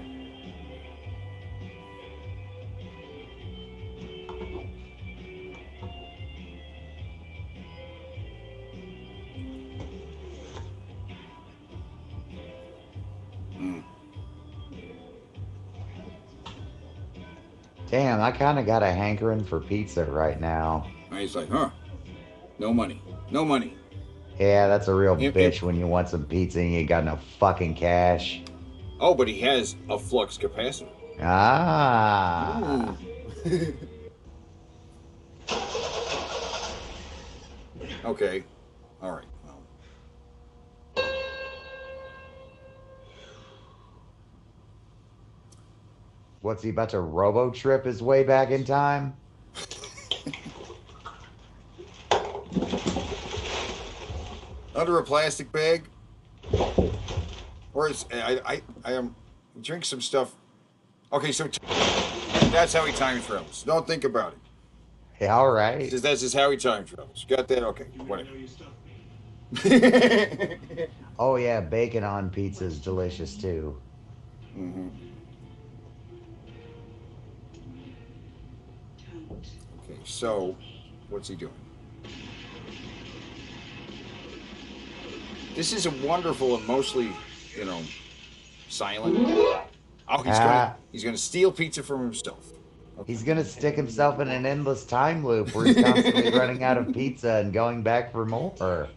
Speaker 2: Damn, I kind of got a hankering for pizza right now.
Speaker 1: And he's like, huh? No money. No money.
Speaker 2: Yeah, that's a real bitch when you want some pizza and you got no fucking cash.
Speaker 1: Oh, but he has a flux capacitor.
Speaker 2: Ah.
Speaker 1: Okay. All right. Well.
Speaker 2: What's he about to robo-trip his way back in time?
Speaker 1: Under a plastic bag? Or is I drink some stuff. Okay, so that's how he time travels. Don't think about it.
Speaker 2: Yeah, all right.
Speaker 1: That's just how he time travels. Got that? Okay, whatever.
Speaker 2: Oh yeah, bacon on pizza is delicious too.
Speaker 1: Mm-hmm. Okay, so what's he doing? This is a wonderful and mostly, silent. Oh, he's gonna steal pizza from himself.
Speaker 2: Okay. He's gonna stick himself in an endless time loop where he's constantly running out of pizza and going back for more.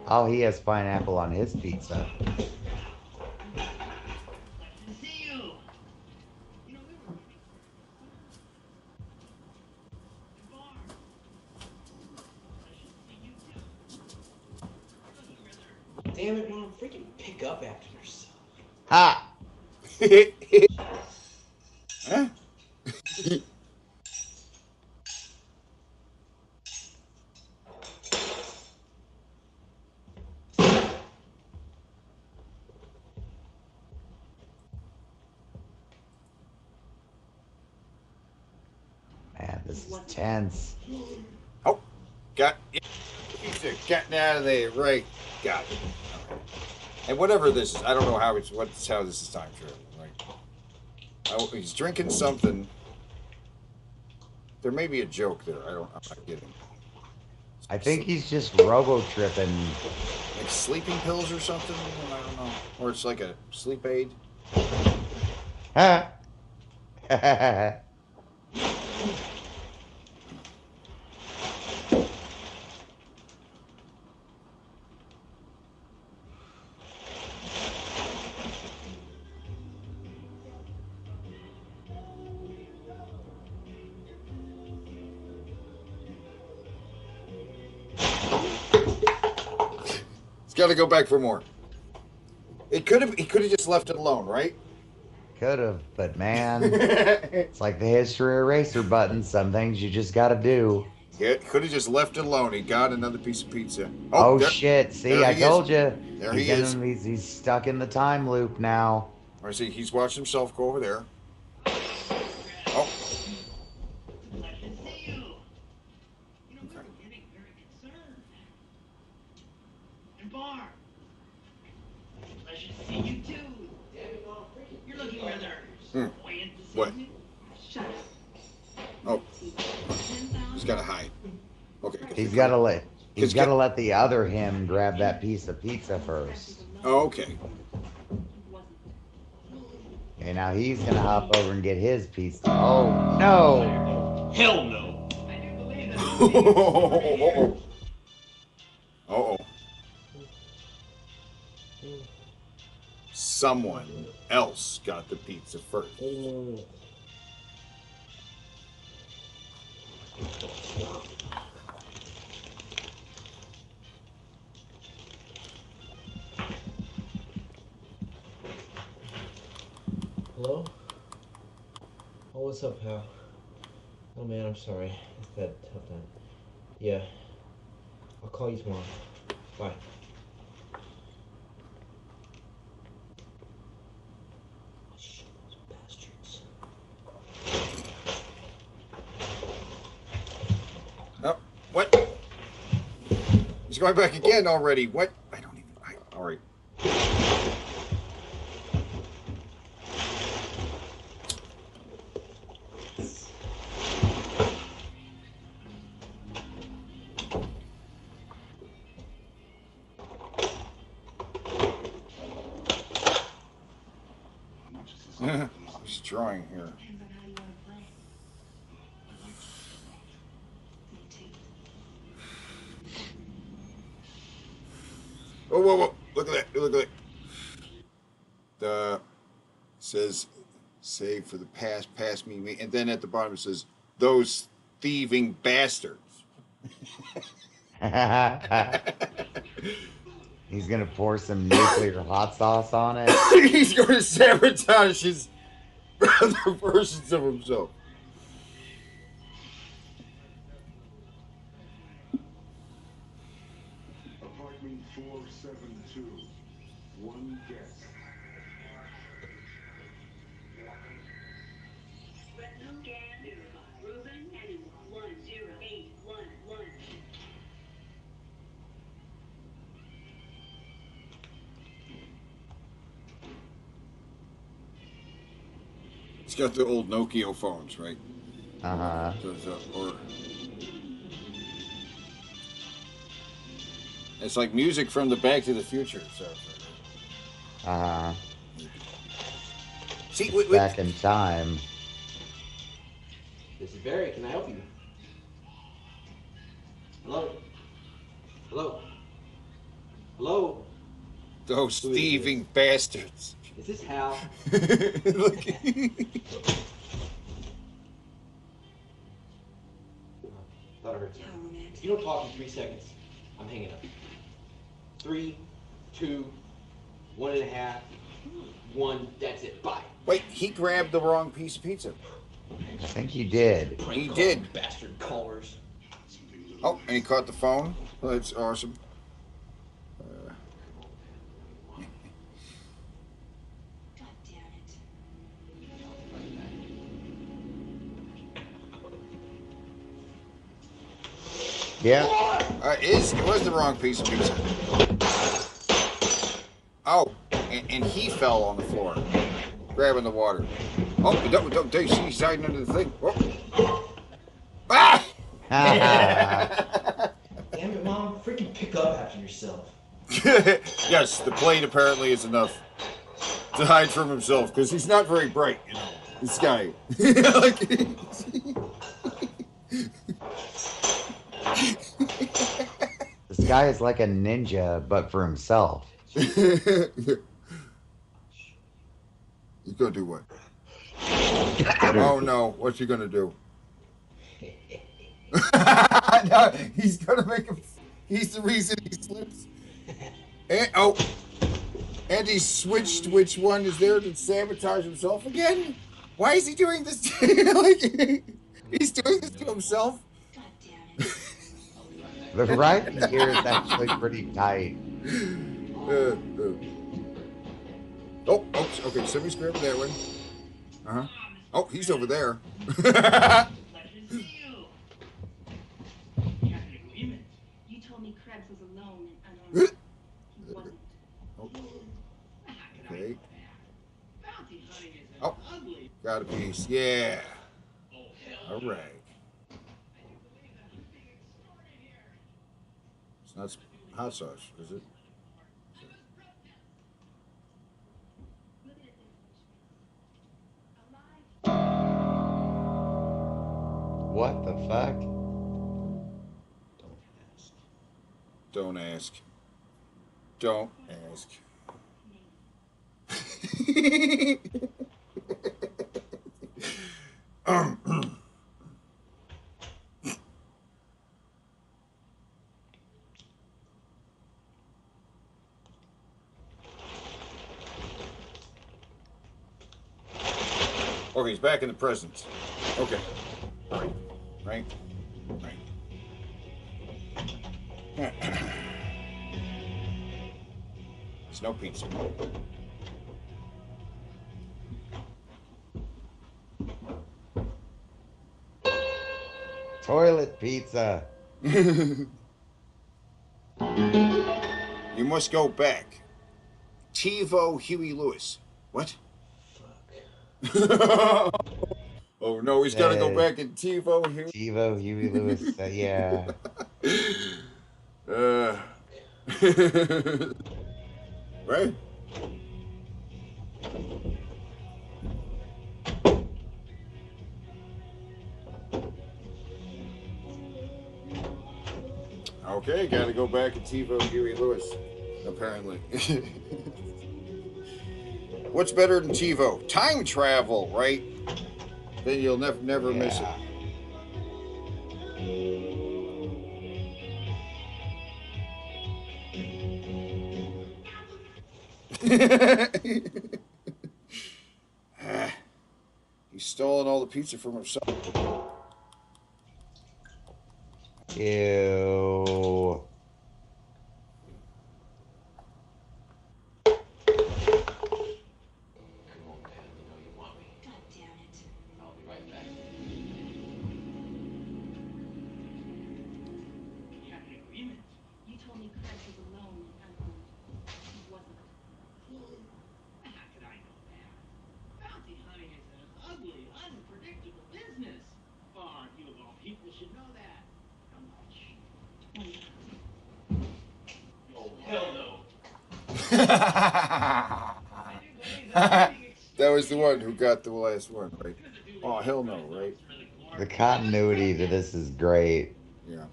Speaker 2: Oh, he has pineapple on his pizza.
Speaker 22: Damn it, Mom, freaking pick up after yourself.
Speaker 2: Ha!
Speaker 1: Huh?
Speaker 2: Man, this is tense.
Speaker 1: Oh, got getting out of there, right? Got it. And whatever this is, I don't know how this is time travel, right? Oh, he's drinking something. There may be a joke there. I'm not getting.
Speaker 2: I think he's just robo-tripping.
Speaker 1: Like sleeping pills or something? I don't know. Or it's like a sleep aid.
Speaker 2: Huh?
Speaker 1: He's got to go back for more. He could have just left it alone, right?
Speaker 2: Could have, but man, it's like the history eraser button. Some things you just got to do.
Speaker 1: Yeah, could have just left it alone. He got another piece of pizza.
Speaker 2: Oh
Speaker 1: there,
Speaker 2: shit! See, I told you.
Speaker 1: There he is.
Speaker 2: He's stuck in the time loop now.
Speaker 1: I see. He's watching himself go over there. Oh. What? Oh, he's got to hide. Okay.
Speaker 2: He's got to let the other him grab that piece of pizza first.
Speaker 1: Oh, okay.
Speaker 2: Okay, now he's gonna hop over and get his piece. Oh no!
Speaker 22: Hell no!
Speaker 1: Uh-oh. Someone else got the pizza first.
Speaker 22: Hello? Oh, what's up, pal? Oh man, I'm sorry. It's been a tough time. Yeah. I'll call you tomorrow. Bye.
Speaker 1: Oh, what? He's going back again already. What? I don't even. All right. He's drawing here. Oh, whoa, whoa. Look at that. Look at that. Says, save for the past, pass me. And then at the bottom it says, those thieving bastards.
Speaker 2: He's gonna pour some nuclear hot sauce on it.
Speaker 1: He's going to sabotage his other versions of himself.
Speaker 3: Apartment 472. One guest.
Speaker 1: He's got the old Nokia phones, right?
Speaker 2: Uh-huh.
Speaker 1: It's like music from the Back to the Future. So.
Speaker 2: Uh-huh.
Speaker 1: See,
Speaker 2: back in time.
Speaker 22: This is Barry. Can I help you? Hello? Hello? Hello?
Speaker 1: Those thieving bastards.
Speaker 22: Is this Hal?
Speaker 1: Look.
Speaker 22: Thought I heard something. If you don't talk in 3 seconds, I'm hanging up. 3, 2, 1.5, 1. That's it. Bye.
Speaker 1: Wait, he grabbed the wrong piece of pizza.
Speaker 2: I think he did.
Speaker 1: He did.
Speaker 22: Bastard callers.
Speaker 1: Oh, and he caught the phone. Well, that's awesome.
Speaker 2: Yeah.
Speaker 1: It was the wrong piece of pizza. Oh, and he fell on the floor, grabbing the water. Oh, don't she's hiding under the thing. Oh. Ah!
Speaker 22: Damn it, Mom. Freaking pick up after yourself.
Speaker 1: Yes, the plane apparently is enough to hide from himself, because he's not very bright, you know, this guy. Like,
Speaker 2: This guy is like a ninja, but for himself.
Speaker 1: He's gonna do what? Oh no, what's he gonna do? No, he's gonna make him. He's the reason he slips. And, oh, and he switched which one is there to sabotage himself again? Why is he doing this? Like, he's doing this to himself?
Speaker 2: The writing here is actually pretty tight.
Speaker 1: Oh, okay, somebody's grabbing that one. Uh-huh. Oh, he's over there.
Speaker 6: You told me Krebs was alone and unarmed. He wasn't.
Speaker 1: Okay. Oh, got a piece. Yeah. All right. It's not hot sauce, is it?
Speaker 2: What the fuck?
Speaker 1: Don't ask. Don't ask. Okay, he's back in the present. Okay. Right. There's no pizza.
Speaker 2: Toilet pizza.
Speaker 1: You must go back. TiVo Huey Lewis. What? Fuck. Oh no, he's gotta go back in TiVo Huey.
Speaker 2: TiVo Huey Lewis. Yeah.
Speaker 1: Right? Okay, gotta go back and TiVo Huey Lewis, apparently. What's better than TiVo? Time travel, right? Then you'll never miss it. He's stolen all the pizza from himself.
Speaker 2: Ew.
Speaker 1: That was the one who got the last one, right? Oh, hell no, right?
Speaker 2: The continuity to this is great.
Speaker 1: Yeah.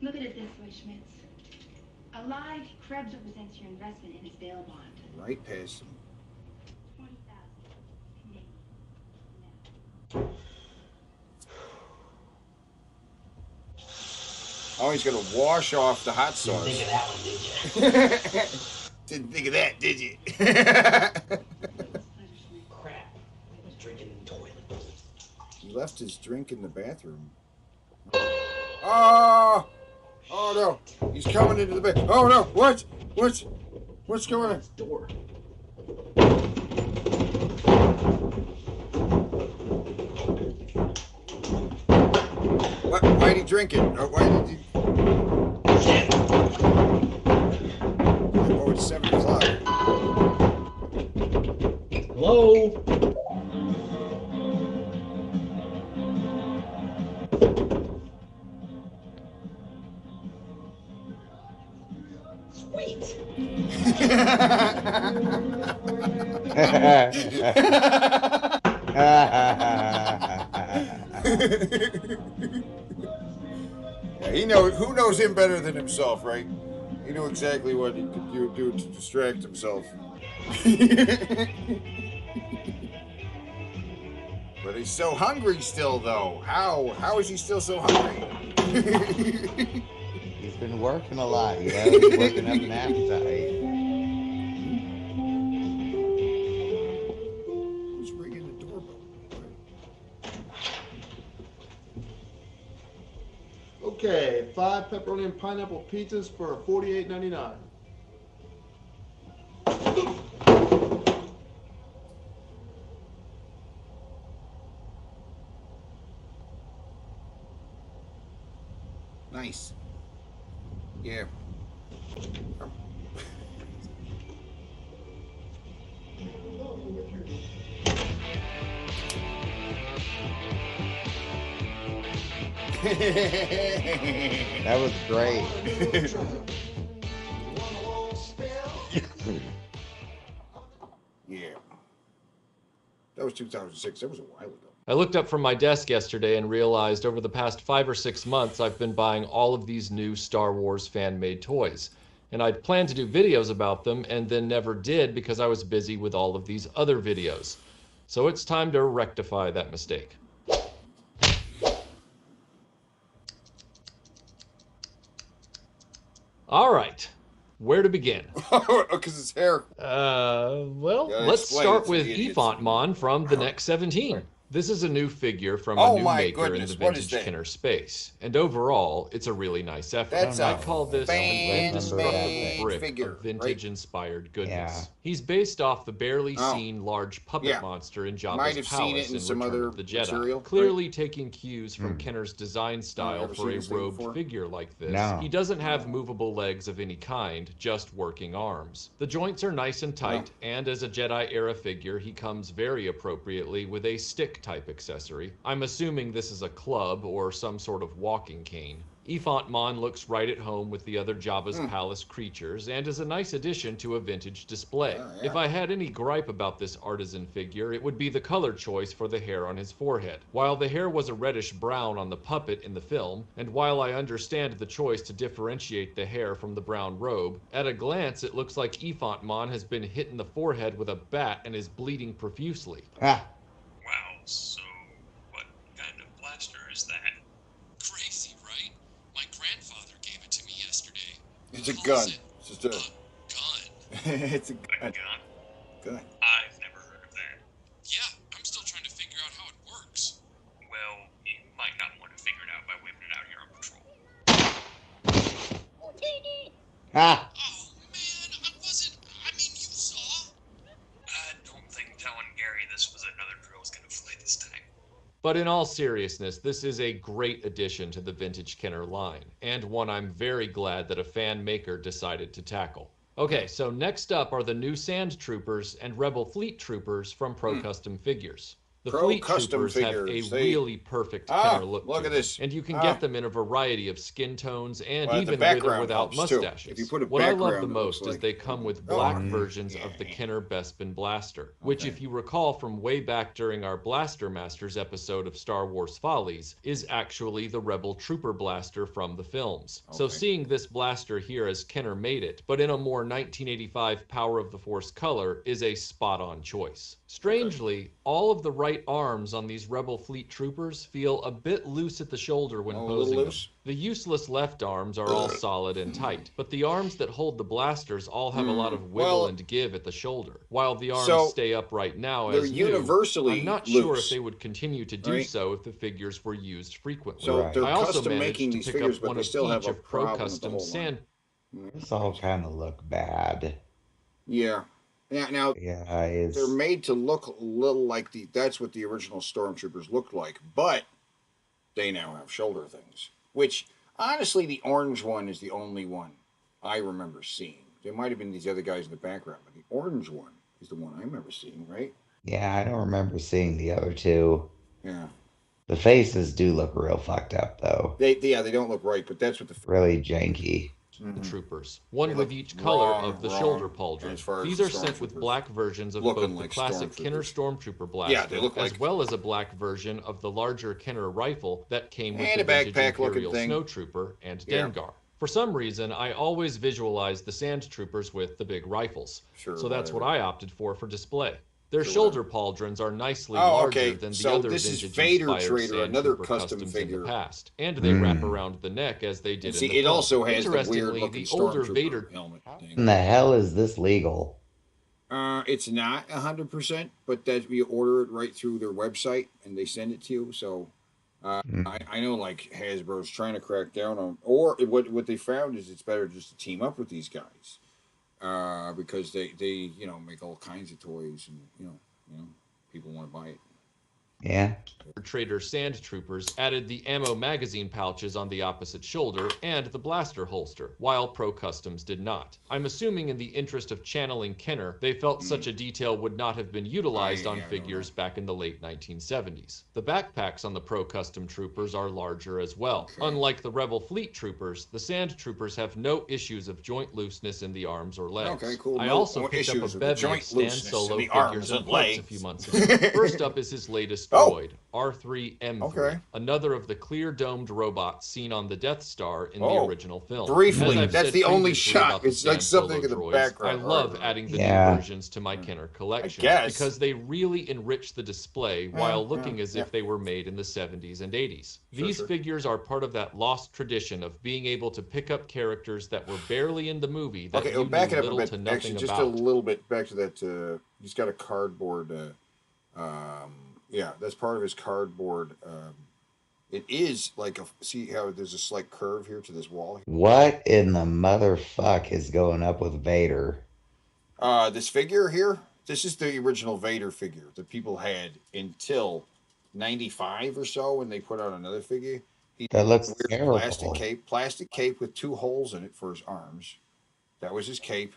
Speaker 6: Look at it this way, Schmitz. Alive, Krebs represents your investment in his bail bond.
Speaker 1: Right past him.
Speaker 6: 20,000.
Speaker 1: Oh, he's gonna wash off the hot sauce.
Speaker 22: Didn't think of that one, did you?
Speaker 1: Didn't think of that, did you?
Speaker 22: Crap. I was drinking in the toilet.
Speaker 1: He left his drink in the bathroom. Oh! Oh no! He's coming into the bed. Oh no! What? What's going on?
Speaker 22: Door.
Speaker 1: Why did he drink it? Why did he? Oh, it's 7 o'clock.
Speaker 22: Hello?
Speaker 1: Yeah, he knows. Who knows him better than himself, right? He knew exactly what he could do to distract himself. But he's so hungry still, though. How is he still so hungry?
Speaker 2: He's been working a lot, you know? He's working up an appetite.
Speaker 1: Who's ringing the doorbell?
Speaker 17: Okay, 5 pepperoni and pineapple pizzas for $48.99.
Speaker 1: Nice. Yeah.
Speaker 2: That was great.
Speaker 1: Yeah. That was 2006. That was a while ago.
Speaker 10: I looked up from my desk yesterday and realized over the past 5 or 6 months I've been buying all of these new Star Wars fan-made toys. And I'd planned to do videos about them and then never did because I was busy with all of these other videos. So it's time to rectify that mistake. All right, where to begin?
Speaker 1: Because it's hair.
Speaker 10: Well,
Speaker 1: Yeah,
Speaker 10: let's
Speaker 1: explain
Speaker 10: start
Speaker 1: it to
Speaker 10: with
Speaker 1: the idiots.
Speaker 10: Ephantmon from the Next 17. This is a new figure from
Speaker 1: Oh
Speaker 10: a new
Speaker 1: my
Speaker 10: maker
Speaker 1: goodness,
Speaker 10: in the
Speaker 1: what is
Speaker 10: vintage
Speaker 1: that?
Speaker 10: Kenner space. And overall, it's a really nice effort.
Speaker 1: That's
Speaker 10: I
Speaker 1: a
Speaker 10: call this an indestructible
Speaker 1: fan-made
Speaker 10: brick
Speaker 1: figure,
Speaker 10: of vintage-inspired goodness.
Speaker 2: Yeah.
Speaker 10: He's based off the barely
Speaker 1: Oh.
Speaker 10: seen large puppet
Speaker 1: Yeah.
Speaker 10: monster in
Speaker 1: Might
Speaker 10: Jabba's
Speaker 1: have seen
Speaker 10: palace
Speaker 1: it in
Speaker 10: in
Speaker 1: some
Speaker 10: Return
Speaker 1: other
Speaker 10: of the Jedi,
Speaker 1: material,
Speaker 10: clearly taking cues from
Speaker 2: Hmm.
Speaker 10: Kenner's design style
Speaker 1: ever
Speaker 10: for
Speaker 1: seen
Speaker 10: a
Speaker 1: this thing
Speaker 10: robed
Speaker 1: before?
Speaker 10: figure like this.
Speaker 2: No.
Speaker 10: He doesn't have movable legs of any kind, just working arms. The joints are nice and tight, and as a Jedi-era figure, he comes very appropriately with a stick-type accessory. I'm assuming this is a club or some sort of walking cane. Ephantmon looks right at home with the other Jabba's palace creatures and is a nice addition to a vintage display.
Speaker 1: Yeah.
Speaker 10: If I had any gripe about this artisan figure, it would be the color choice for the hair on his forehead. While the hair was a reddish brown on the puppet in the film, and while I understand the choice to differentiate the hair from the brown robe, at a glance it looks like Ephantmon has been hit in the forehead with a bat and is bleeding profusely.
Speaker 2: Ah.
Speaker 11: Wow, so what kind of blaster is that? Crazy, right? My grandfather gave it to me yesterday.
Speaker 1: It's a gun. It's just a
Speaker 11: gun.
Speaker 1: it's a
Speaker 11: A
Speaker 1: gun.
Speaker 11: gun?
Speaker 1: Gun.
Speaker 11: I've never heard of that. Yeah, I'm still trying to figure out how it works. Well, you might not want to figure it out by whipping it out here on patrol.
Speaker 2: Ah.
Speaker 11: Oh, man, I mean, you saw. I don't think telling Gary this was another drill is going to fly this time.
Speaker 10: But in all seriousness, this is a great addition to the vintage Kenner line, and one I'm very glad that a fan maker decided to tackle. Okay, so next up are the new Sand Troopers and Rebel Fleet Troopers from Pro Custom Figures. The
Speaker 1: Pro
Speaker 10: Fleet
Speaker 1: Custom
Speaker 10: Troopers have a
Speaker 1: Figures,
Speaker 10: really perfect Kenner look
Speaker 1: look
Speaker 10: to
Speaker 1: at
Speaker 10: them,
Speaker 1: this.
Speaker 10: and you can get them in a variety of skin tones and
Speaker 1: Well, the
Speaker 10: even with or
Speaker 1: background
Speaker 10: without
Speaker 1: helps, too.
Speaker 10: mustaches.
Speaker 1: If you put a
Speaker 10: What I love
Speaker 1: background,
Speaker 10: the
Speaker 1: it
Speaker 10: most
Speaker 1: looks
Speaker 10: is
Speaker 1: like-
Speaker 10: they come with black versions of the Kenner Bespin blaster, which if you recall from way back during our Blaster Masters episode of Star Wars Follies, is actually the Rebel Trooper blaster from the films. So seeing this blaster here as Kenner made it, but in a more 1985 Power of the Force color, is a spot-on choice. Strangely, all of the right arms on these Rebel Fleet Troopers feel a bit loose at the shoulder when
Speaker 1: Oh, a little
Speaker 10: posing them.
Speaker 1: loose?
Speaker 10: The useless left arms are all solid and tight, but the arms that hold the blasters all have a lot of wiggle
Speaker 1: Well,
Speaker 10: and give at the shoulder, while the arms
Speaker 1: so
Speaker 10: stay upright now
Speaker 1: they're
Speaker 10: as new.
Speaker 1: universally
Speaker 10: I'm not sure
Speaker 1: loose,
Speaker 10: if they would continue to do
Speaker 1: right?
Speaker 10: so if the figures were used frequently.
Speaker 1: So they're
Speaker 10: I also
Speaker 1: custom
Speaker 10: managed
Speaker 1: making
Speaker 10: to
Speaker 1: these
Speaker 10: pick
Speaker 1: figures,
Speaker 10: up
Speaker 1: but
Speaker 10: one
Speaker 1: they
Speaker 10: of
Speaker 1: still have
Speaker 10: each
Speaker 1: a
Speaker 10: of Pro
Speaker 1: problem with the
Speaker 10: Custom
Speaker 1: whole line.
Speaker 10: Sand.
Speaker 2: This all kind of look bad.
Speaker 1: Yeah. Now
Speaker 2: Yeah, it's
Speaker 1: they're made to look a little like that's what the original Stormtroopers looked like, but they now have shoulder things. Which, honestly, the orange one is the only one I remember seeing. There might have been these other guys in the background, but the orange one is the one I remember seeing, right?
Speaker 2: yeah, I don't remember seeing the other two.
Speaker 1: Yeah.
Speaker 2: The faces do look real fucked up though.
Speaker 1: They don't look right, but that's what the
Speaker 2: Really janky.
Speaker 10: troopers, one
Speaker 1: They
Speaker 10: with
Speaker 1: look
Speaker 10: each color
Speaker 1: wrong,
Speaker 10: of the
Speaker 1: wrong.
Speaker 10: shoulder
Speaker 1: And
Speaker 10: pauldron.
Speaker 1: as far as
Speaker 10: These
Speaker 1: the
Speaker 10: are sent with
Speaker 1: stormtroopers,
Speaker 10: black versions of
Speaker 1: looking
Speaker 10: both the
Speaker 1: like
Speaker 10: classic Kenner Stormtrooper blaster,
Speaker 1: Yeah, they look
Speaker 10: as
Speaker 1: like-
Speaker 10: well as a black version of the larger Kenner rifle that came with
Speaker 1: And
Speaker 10: the
Speaker 1: a
Speaker 10: vintage
Speaker 1: backpack-looking
Speaker 10: Imperial
Speaker 1: thing.
Speaker 10: Snowtrooper and
Speaker 1: Yeah.
Speaker 10: Dengar. For some reason, I always visualized the Sand Troopers with the big rifles.
Speaker 1: Sure,
Speaker 10: so that's what
Speaker 1: whatever.
Speaker 10: I opted for display. Their
Speaker 1: Sure,
Speaker 10: shoulder pauldrons are nicely
Speaker 1: Oh,
Speaker 10: larger
Speaker 1: okay.
Speaker 10: than the
Speaker 1: So
Speaker 10: other
Speaker 1: this is
Speaker 10: vintage
Speaker 1: Vader
Speaker 10: inspired
Speaker 1: Trader,
Speaker 10: Sand
Speaker 1: another
Speaker 10: Trooper
Speaker 1: custom
Speaker 10: customs
Speaker 1: figure.
Speaker 10: in the past, and they wrap around the neck as they did
Speaker 1: See,
Speaker 10: in the
Speaker 1: it
Speaker 10: film.
Speaker 1: also has the
Speaker 10: Interestingly,
Speaker 1: weird-looking
Speaker 10: the older
Speaker 1: Stormtrooper
Speaker 10: Vader
Speaker 1: helmet thing.
Speaker 2: In the hell is this legal?
Speaker 1: It's not 100%, but that we order it right through their website and they send it to you. So I know like Hasbro's trying to crack down on, or what they found is it's better just to team up with these guys because they make all kinds of toys and you know people want to buy it.
Speaker 2: Yeah.
Speaker 10: Trader Sand Troopers added the ammo magazine pouches on the opposite shoulder and the blaster holster, while Pro Customs did not. I'm assuming in the interest of channeling Kenner, they felt such a detail would not have been utilized on figures back in the late 1970s. The backpacks on the Pro Custom Troopers are larger as well. Unlike the Rebel Fleet Troopers, the Sand Troopers have no issues of joint looseness in the arms or legs.
Speaker 1: Okay, cool.
Speaker 10: I
Speaker 1: No
Speaker 10: also picked up
Speaker 1: issues
Speaker 10: a
Speaker 1: with the
Speaker 10: bevy of
Speaker 1: joint
Speaker 10: Stan
Speaker 1: looseness
Speaker 10: Solo
Speaker 1: in the
Speaker 10: figures
Speaker 1: arms
Speaker 10: and
Speaker 1: and
Speaker 10: parts a
Speaker 1: legs.
Speaker 10: few months ago. First up is his latest droid, R3M3,
Speaker 1: Okay.
Speaker 10: another of the clear domed robots seen on the Death Star in the
Speaker 1: Oh,
Speaker 10: original film.
Speaker 1: briefly,
Speaker 10: As I've
Speaker 1: that's
Speaker 10: said
Speaker 1: the only
Speaker 10: previously
Speaker 1: shot.
Speaker 10: about the
Speaker 1: It's like
Speaker 10: Stan
Speaker 1: something
Speaker 10: Solo
Speaker 1: in the
Speaker 10: droids,
Speaker 1: background.
Speaker 10: I love
Speaker 1: Right.
Speaker 10: adding the
Speaker 2: Yeah.
Speaker 10: new versions to my Kenner collection
Speaker 1: guess.
Speaker 10: because they really enrich the display while looking as if they were made in the 70s and 80s. These figures are part of that lost tradition of being able to pick up characters that were barely in the movie that
Speaker 1: Okay,
Speaker 10: you
Speaker 1: back
Speaker 10: knew
Speaker 1: it up a
Speaker 10: little
Speaker 1: bit.
Speaker 10: to nothing
Speaker 1: Actually, just
Speaker 10: about.
Speaker 1: a little bit back to that. He's got a cardboard. Yeah, that's part of his cardboard. It is like see how there's a slight curve here to this wall.
Speaker 2: What in the motherfuck is going up with Vader?
Speaker 1: This figure here. This is the original Vader figure that people had until '95 or so when they put out another figure. He
Speaker 2: That looks
Speaker 1: weird
Speaker 2: terrible.
Speaker 1: plastic cape with 2 holes in it for his arms. That was his cape.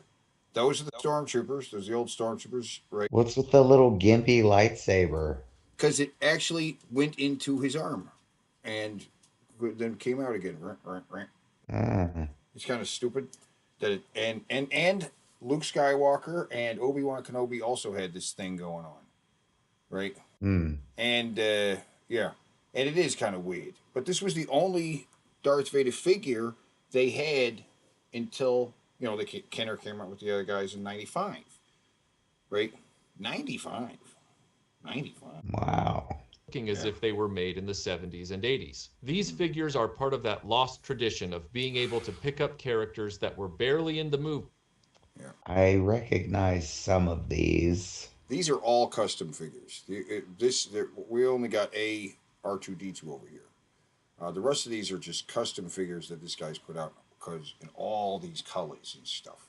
Speaker 1: Those are the stormtroopers. Those are the old stormtroopers, right?
Speaker 2: What's with the little gimpy lightsaber?
Speaker 1: Because it actually went into his arm, and then came out again. It's kind of stupid that it and Luke Skywalker and Obi-Wan Kenobi also had this thing going on, right? And yeah, and it is kind of weird. But this was the only Darth Vader figure they had until Kenner came out with the other guys in '95, right? 95.
Speaker 2: Wow.
Speaker 10: Looking as if they were made in the 70s and 80s. These figures are part of that lost tradition of being able to pick up characters that were barely in the movie.
Speaker 2: I recognize some of these.
Speaker 1: These are all custom figures. We only got a R2D2 over here. The rest of these are just custom figures that this guy's put out because in all these colors and stuff.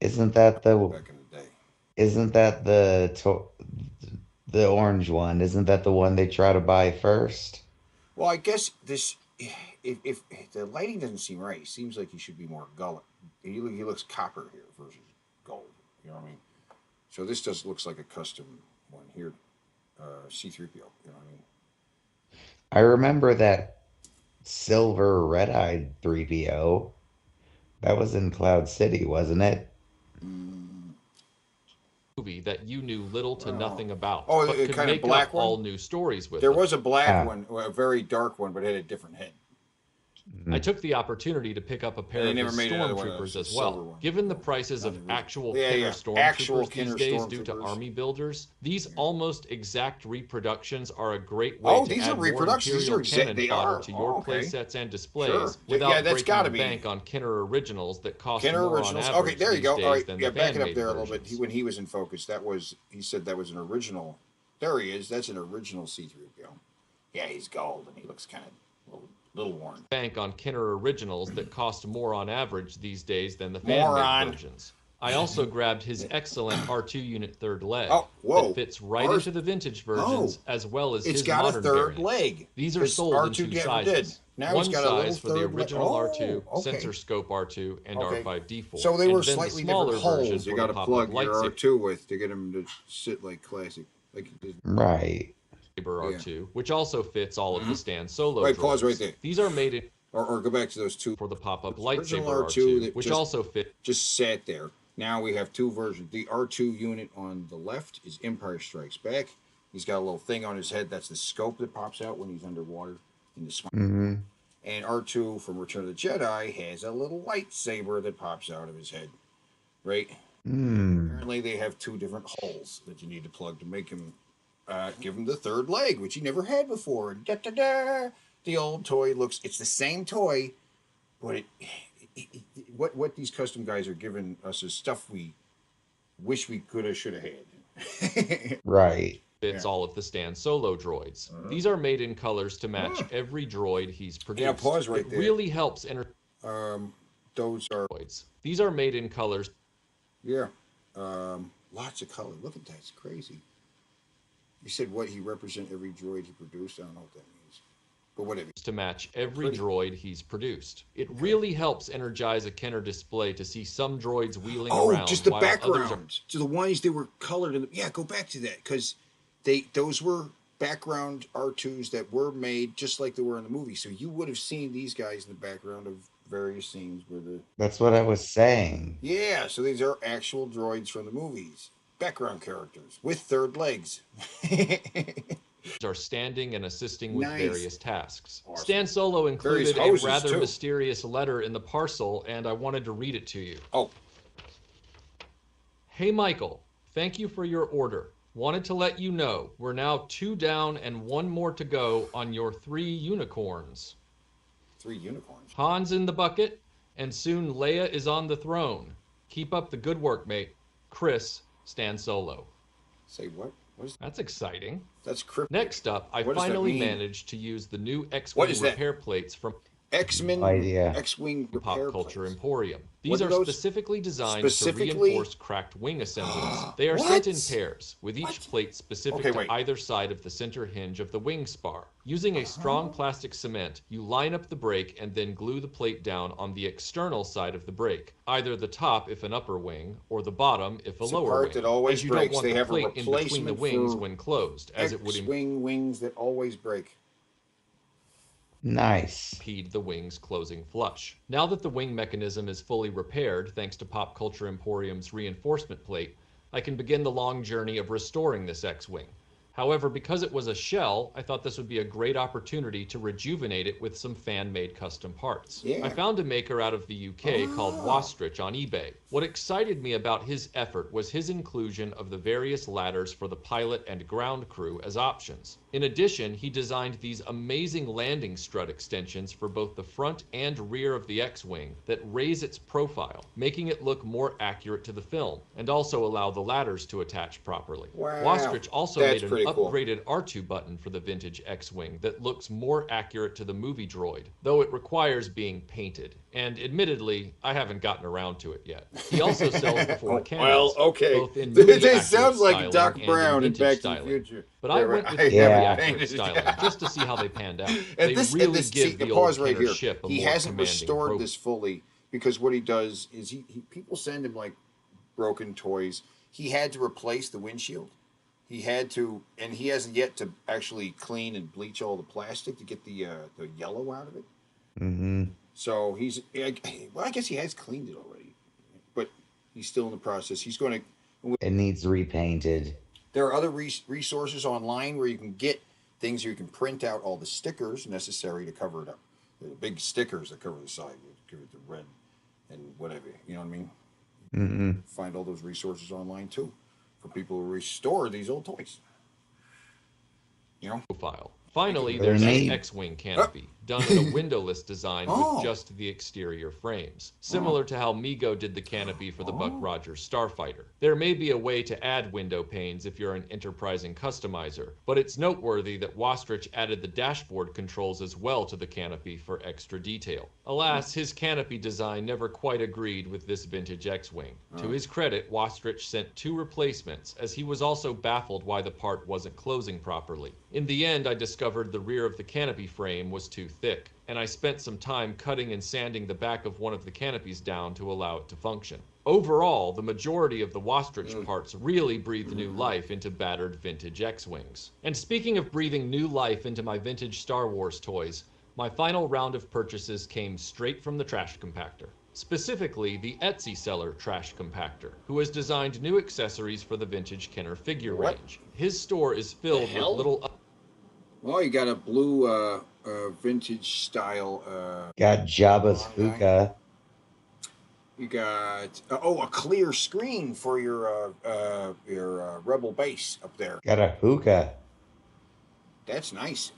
Speaker 2: Isn't that the
Speaker 1: back in the day?
Speaker 2: Isn't that the orange one? Isn't that the one they try to buy first?
Speaker 1: Well, I guess this if the lighting doesn't seem right, it seems like he should be more gullet. He looks copper here versus gold. You know what I mean? So this just looks like a custom one here, C-3PO. You know what I mean?
Speaker 2: I remember that silver red-eyed 3PO. That was in Cloud City, wasn't it?
Speaker 10: Movie that you knew little to nothing about,
Speaker 1: Oh,
Speaker 10: but
Speaker 1: the
Speaker 10: could
Speaker 1: kind of
Speaker 10: make
Speaker 1: black
Speaker 10: up
Speaker 1: one?
Speaker 10: all new stories with
Speaker 1: There
Speaker 10: them.
Speaker 1: was a black one, a very dark one, but it had a different head.
Speaker 10: I took the opportunity to pick up a pair
Speaker 1: They
Speaker 10: of
Speaker 1: never
Speaker 10: his
Speaker 1: made another one of
Speaker 10: stormtroopers
Speaker 1: those,
Speaker 10: as
Speaker 1: the
Speaker 10: well.
Speaker 1: silver one.
Speaker 10: Given the prices of actual
Speaker 1: Yeah,
Speaker 10: Kenner
Speaker 1: yeah.
Speaker 10: stormtroopers
Speaker 1: Actual
Speaker 10: these
Speaker 1: Kenner
Speaker 10: days due to
Speaker 1: stormtroopers.
Speaker 10: army builders, these almost exact reproductions are a great way
Speaker 1: Oh,
Speaker 10: to
Speaker 1: these
Speaker 10: add
Speaker 1: are
Speaker 10: more
Speaker 1: reproductions. These
Speaker 10: Imperial
Speaker 1: are exact-
Speaker 10: cannon
Speaker 1: they
Speaker 10: fodder
Speaker 1: are.
Speaker 10: to your
Speaker 1: Oh, okay.
Speaker 10: playsets and displays
Speaker 1: Sure.
Speaker 10: without
Speaker 1: Yeah, that's
Speaker 10: breaking
Speaker 1: gotta
Speaker 10: the
Speaker 1: be.
Speaker 10: bank on Kenner originals that cost
Speaker 1: Kenner
Speaker 10: more
Speaker 1: originals.
Speaker 10: on average
Speaker 1: Okay, there you
Speaker 10: these
Speaker 1: go.
Speaker 10: days
Speaker 1: All right,
Speaker 10: than
Speaker 1: yeah,
Speaker 10: the
Speaker 1: back it up
Speaker 10: fan-made
Speaker 1: there a little
Speaker 10: versions.
Speaker 1: bit. When he was in focus, he said that was an original. There he is. That's an original C-3PO. Yeah, he's gold and he looks kind of little worn.
Speaker 10: Bank on Kenner originals that cost more on average these days than the
Speaker 1: Moron.
Speaker 10: fan-made versions. I also grabbed his excellent R2 unit third leg
Speaker 1: Oh, whoa.
Speaker 10: that fits right into the vintage versions as well as
Speaker 1: It's
Speaker 10: his
Speaker 1: got a
Speaker 10: modern
Speaker 1: third
Speaker 10: variant.
Speaker 1: leg.
Speaker 10: These are
Speaker 1: Because
Speaker 10: sold
Speaker 1: R2
Speaker 10: in 2
Speaker 1: never
Speaker 10: sizes.
Speaker 1: did. Now
Speaker 10: One
Speaker 1: he's got a little
Speaker 10: size for the
Speaker 1: third leg.
Speaker 10: original R2,
Speaker 1: Oh, okay.
Speaker 10: sensor scope R2, and
Speaker 1: Okay.
Speaker 10: R5D4.
Speaker 1: So they
Speaker 10: and
Speaker 1: were
Speaker 10: then
Speaker 1: slightly
Speaker 10: the smaller
Speaker 1: different
Speaker 10: version
Speaker 1: holes you
Speaker 10: for
Speaker 1: got
Speaker 10: the
Speaker 1: to
Speaker 10: pop-up
Speaker 1: plug your
Speaker 10: lightsaber
Speaker 1: R2 with to get him to sit like classic. Like
Speaker 2: Right.
Speaker 10: R2, which also fits all of the Stan Solo
Speaker 1: Right, pause
Speaker 10: droids.
Speaker 1: right there.
Speaker 10: These are made in
Speaker 1: or go back to those two
Speaker 10: for the pop-up
Speaker 1: original
Speaker 10: lightsaber
Speaker 1: R2
Speaker 10: R2,
Speaker 1: that
Speaker 10: which
Speaker 1: just,
Speaker 10: also fit.
Speaker 1: Just sat there. Now we have two versions. The R2 unit on the left is Empire Strikes Back. He's got a little thing on his head. That's the scope that pops out when he's underwater in the swamp.
Speaker 2: Mm-hmm.
Speaker 1: And R2 from Return of the Jedi has a little lightsaber that pops out of his head. Right? Apparently they have two different holes that you need to plug to make him give him the third leg, which he never had before. And the old toy looks, it's the same toy, but what these custom guys are giving us is stuff we wish we could have, should have had.
Speaker 2: Right.
Speaker 10: Fits all of the Stan Solo droids. These are made in colors to match every droid he's produced.
Speaker 1: Yeah, pause right
Speaker 10: it
Speaker 1: there.
Speaker 10: really helps
Speaker 1: those are
Speaker 10: droids. These are made in colors.
Speaker 1: Yeah. Lots of color. Look at that. It's crazy. You said what he represent every droid he produced? I don't know what that means. But whatever.
Speaker 10: To match every droid he's produced. It really helps energize a Kenner display to see some droids wheeling around.
Speaker 1: Oh, just the
Speaker 10: while
Speaker 1: background. To the ones that were colored in the, yeah, go back to that. Because those were background R2s that were made just like they were in the movie. So you would have seen these guys in the background of various scenes where the...
Speaker 2: That's what I was saying.
Speaker 1: Yeah, so these are actual droids from the movies. Background characters with third legs.
Speaker 10: are standing and assisting with
Speaker 1: Nice.
Speaker 10: various tasks.
Speaker 1: Awesome.
Speaker 10: Stan Solo included a
Speaker 1: hoses,
Speaker 10: rather
Speaker 1: too.
Speaker 10: mysterious letter in the parcel, and I wanted to read it to you.
Speaker 1: Oh.
Speaker 10: Hey Michael, thank you for your order. Wanted to let you know we're now 2 down and 1 more to go on your 3 unicorns.
Speaker 1: 3 unicorns?
Speaker 10: Han's in the bucket, and soon Leia is on the throne. Keep up the good work, mate. Chris, Stan Solo.
Speaker 1: Say what? What is
Speaker 10: That's exciting.
Speaker 1: That's cryptic.
Speaker 10: Next up, I
Speaker 1: What does that
Speaker 10: finally
Speaker 1: mean?
Speaker 10: managed to use the new
Speaker 1: What
Speaker 10: X-Wing
Speaker 1: is that?
Speaker 10: repair plates from
Speaker 1: X-Men,
Speaker 2: idea.
Speaker 1: X-Wing
Speaker 10: Pop
Speaker 1: repair
Speaker 10: Culture
Speaker 1: plates.
Speaker 10: Emporium.
Speaker 1: What
Speaker 10: These
Speaker 1: are
Speaker 10: are
Speaker 1: those?
Speaker 10: specifically designed
Speaker 1: Specifically?
Speaker 10: to reinforce cracked wing assemblies. They are sent in
Speaker 1: What?
Speaker 10: pairs, with each plate specific
Speaker 1: Okay,
Speaker 10: to
Speaker 1: wait.
Speaker 10: either side of the center hinge of the wing spar. Using a strong plastic cement, you line up the brake and then glue the plate down on the external side of the brake, either the top if an upper wing, or the bottom if a
Speaker 1: It's a
Speaker 10: lower
Speaker 1: part
Speaker 10: wing,
Speaker 1: that always
Speaker 10: as you
Speaker 1: breaks.
Speaker 10: don't want
Speaker 1: They
Speaker 10: the
Speaker 1: have a
Speaker 10: plate in between the
Speaker 1: replacement
Speaker 10: wings
Speaker 1: for
Speaker 10: when closed, as it would
Speaker 1: X-Wing wings that always break.
Speaker 2: Nice.
Speaker 10: impede the wing's closing flush. Now that the wing mechanism is fully repaired, thanks to Pop Culture Emporium's reinforcement plate, I can begin the long journey of restoring this X-Wing. However, because it was a shell, I thought this would be a great opportunity to rejuvenate it with some fan-made custom parts.
Speaker 1: Yeah.
Speaker 10: I found a maker out of the UK called Wastrich on eBay. What excited me about his effort was his inclusion of the various ladders for the pilot and ground crew as options. In addition, he designed these amazing landing strut extensions for both the front and rear of the X-Wing that raise its profile, making it look more accurate to the film, and also allow the ladders to attach properly.
Speaker 1: Wow.
Speaker 10: Wastrich also
Speaker 1: That's
Speaker 10: made an
Speaker 1: pretty cool.
Speaker 10: upgraded R2 button for the vintage X-Wing that looks more accurate to the movie droid, though it requires being painted. And admittedly, I haven't gotten around to it yet. He also sells the 4 cannons,
Speaker 1: Well, okay.
Speaker 10: both in movie
Speaker 1: It
Speaker 10: accurate
Speaker 1: sounds like
Speaker 10: styling
Speaker 1: Doc
Speaker 10: and
Speaker 1: Brown in
Speaker 10: vintage
Speaker 1: Back to
Speaker 10: styling.
Speaker 1: the Future.
Speaker 10: But
Speaker 1: Yeah,
Speaker 10: I
Speaker 1: right.
Speaker 10: went with
Speaker 1: I
Speaker 10: the
Speaker 1: haven't
Speaker 10: accurate
Speaker 1: painted it.
Speaker 10: styling just to see how they panned out.
Speaker 1: And
Speaker 10: They
Speaker 1: this,
Speaker 10: really
Speaker 1: and this,
Speaker 10: give
Speaker 1: see,
Speaker 10: the
Speaker 1: pause
Speaker 10: old
Speaker 1: right
Speaker 10: Kenner
Speaker 1: here.
Speaker 10: ship a
Speaker 1: He
Speaker 10: more
Speaker 1: hasn't
Speaker 10: commanding
Speaker 1: restored
Speaker 10: profile.
Speaker 1: this fully because what he does is he people send him like broken toys. He had to replace the windshield. He had to, and he hasn't yet to actually clean and bleach all the plastic to get the yellow out of it.
Speaker 2: Mm-hmm.
Speaker 1: So he's, well, I guess he has cleaned it already, but he's still in the process. He's going to.
Speaker 2: It needs repainted.
Speaker 1: There are other resources online where you can get things you can print out all the stickers necessary to cover it up. The big stickers that cover the side, give it the red and whatever. You know what I mean?
Speaker 2: Mm-hmm.
Speaker 1: Find all those resources online too for people who restore these old toys. You know?
Speaker 10: Profile. Finally,
Speaker 2: They're
Speaker 10: there's an
Speaker 2: neat.
Speaker 10: X-Wing canopy, done in a windowless design
Speaker 1: Oh.
Speaker 10: with just the exterior frames, similar to how Mego did the canopy for the Buck Rogers Starfighter. There may be a way to add window panes if you're an enterprising customizer, but it's noteworthy that Wastrich added the dashboard controls as well to the canopy for extra detail. Alas, his canopy design never quite agreed with this vintage X-Wing. To his credit, Wastrich sent 2 replacements, as he was also baffled why the part wasn't closing properly. In the end, I discovered the rear of the canopy frame was too thick, and I spent some time cutting and sanding the back of one of the canopies down to allow it to function. Overall, the majority of the Wastrich parts really breathed new life into battered vintage X-Wings. And speaking of breathing new life into my vintage Star Wars toys, My final round of purchases came straight from the trash compactor. Specifically, the Etsy seller Trash Compactor, who has designed new accessories for the vintage Kenner figure range. His store is filled with little...
Speaker 1: Well, you got a blue vintage style.
Speaker 2: Got Jabba's hookah.
Speaker 1: You got a clear screen for your Rebel base up there.
Speaker 2: Got a hookah.
Speaker 1: That's nice.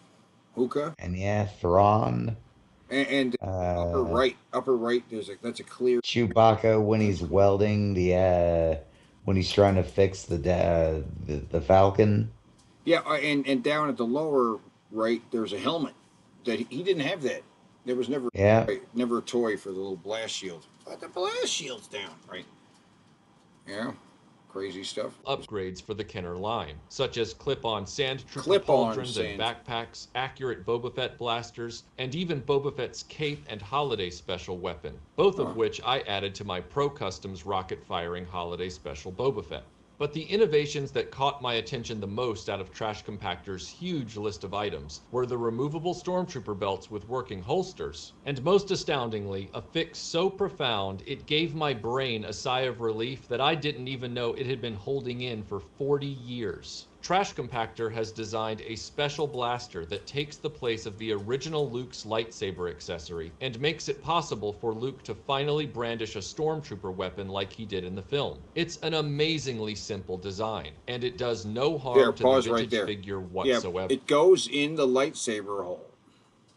Speaker 1: Hookah.
Speaker 2: And yeah, Thrawn.
Speaker 1: And upper right, that's a clear.
Speaker 2: Chewbacca when he's welding when he's trying to fix the Falcon.
Speaker 1: Yeah, and down at the lower right, there's a helmet that he didn't have that. There was never never a toy for the little blast shield. But the blast shield's down, right? Yeah, crazy stuff.
Speaker 10: Upgrades for the Kenner line, such as clip-on sand trooper pauldrons and backpacks, accurate Boba Fett blasters, and even Boba Fett's cape and holiday special weapon, both of which I added to my Pro Customs rocket-firing holiday special Boba Fett. But the innovations that caught my attention the most out of Trash Compactor's huge list of items were the removable Stormtrooper belts with working holsters, and most astoundingly, a fix so profound it gave my brain a sigh of relief that I didn't even know it had been holding in for 40 years. Trash Compactor has designed a special blaster that takes the place of the original Luke's lightsaber accessory and makes it possible for Luke to finally brandish a stormtrooper weapon like he did in the film. It's an amazingly simple design, and it does no harm to the vintage figure whatsoever.
Speaker 1: Yeah, it goes in the lightsaber hole.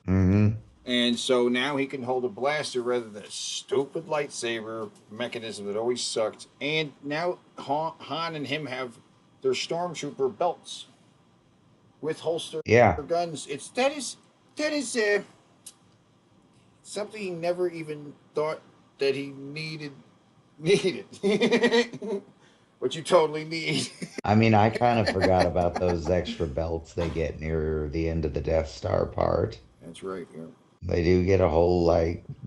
Speaker 2: Mm-hmm.
Speaker 1: And so now he can hold a blaster rather than a stupid lightsaber mechanism that always sucked. And now Han and him have their stormtrooper belts with holster guns. That is something he never even thought that he needed. But you totally need.
Speaker 2: I mean, I kind of forgot about those extra belts they get near the end of the Death Star part.
Speaker 1: That's right. Yeah.
Speaker 2: They do get a whole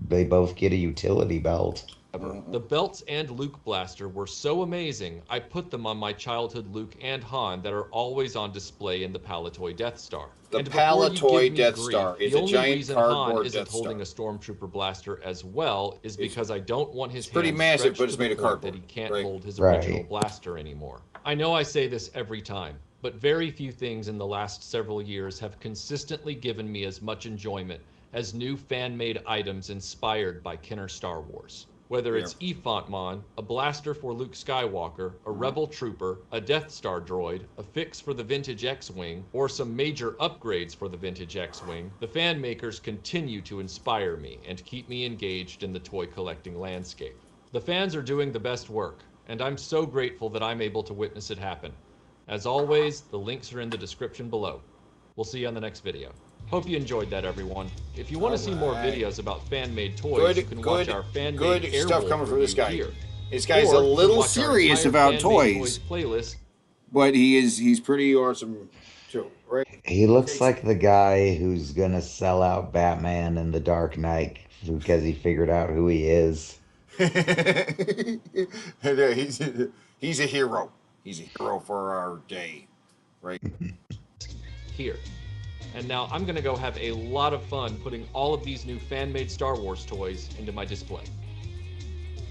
Speaker 2: they both get a utility belt.
Speaker 10: The belts and Luke blaster were so amazing, I put them on my childhood Luke and Han that are always on display in the Palatoy Death Star.
Speaker 1: The Palatoy Death Star is a giant cardboard
Speaker 10: Death Star. The only reason Han isn't holding a Stormtrooper blaster as well is because I don't want his
Speaker 1: pretty massive, but it's made of cardboard.
Speaker 10: That he can't hold his original blaster anymore. I know I say this every time, but very few things in the last several years have consistently given me as much enjoyment as new fan-made items inspired by Kenner Star Wars. Whether it's Ephantmon, a blaster for Luke Skywalker, a Rebel Trooper, a Death Star droid, a fix for the vintage X-Wing, or some major upgrades for the vintage X-Wing, the fan makers continue to inspire me and keep me engaged in the toy collecting landscape. The fans are doing the best work, and I'm so grateful that I'm able to witness it happen. As always, the links are in the description below. We'll see you on the next video. Hope you enjoyed that, everyone. If you want to see more videos about fan-made toys, you can watch our fan-made Airwolf
Speaker 1: stuff coming from this guy.
Speaker 10: Here.
Speaker 1: This guy's a little serious about toys,
Speaker 10: playlist.
Speaker 1: But he's pretty awesome too, right?
Speaker 2: He looks like the guy who's gonna sell out Batman in The Dark Knight because he figured out who he is.
Speaker 1: He's a hero. He's a hero for our day, right?
Speaker 10: Here. And now I'm going to go have a lot of fun putting all of these new fan-made Star Wars toys into my display.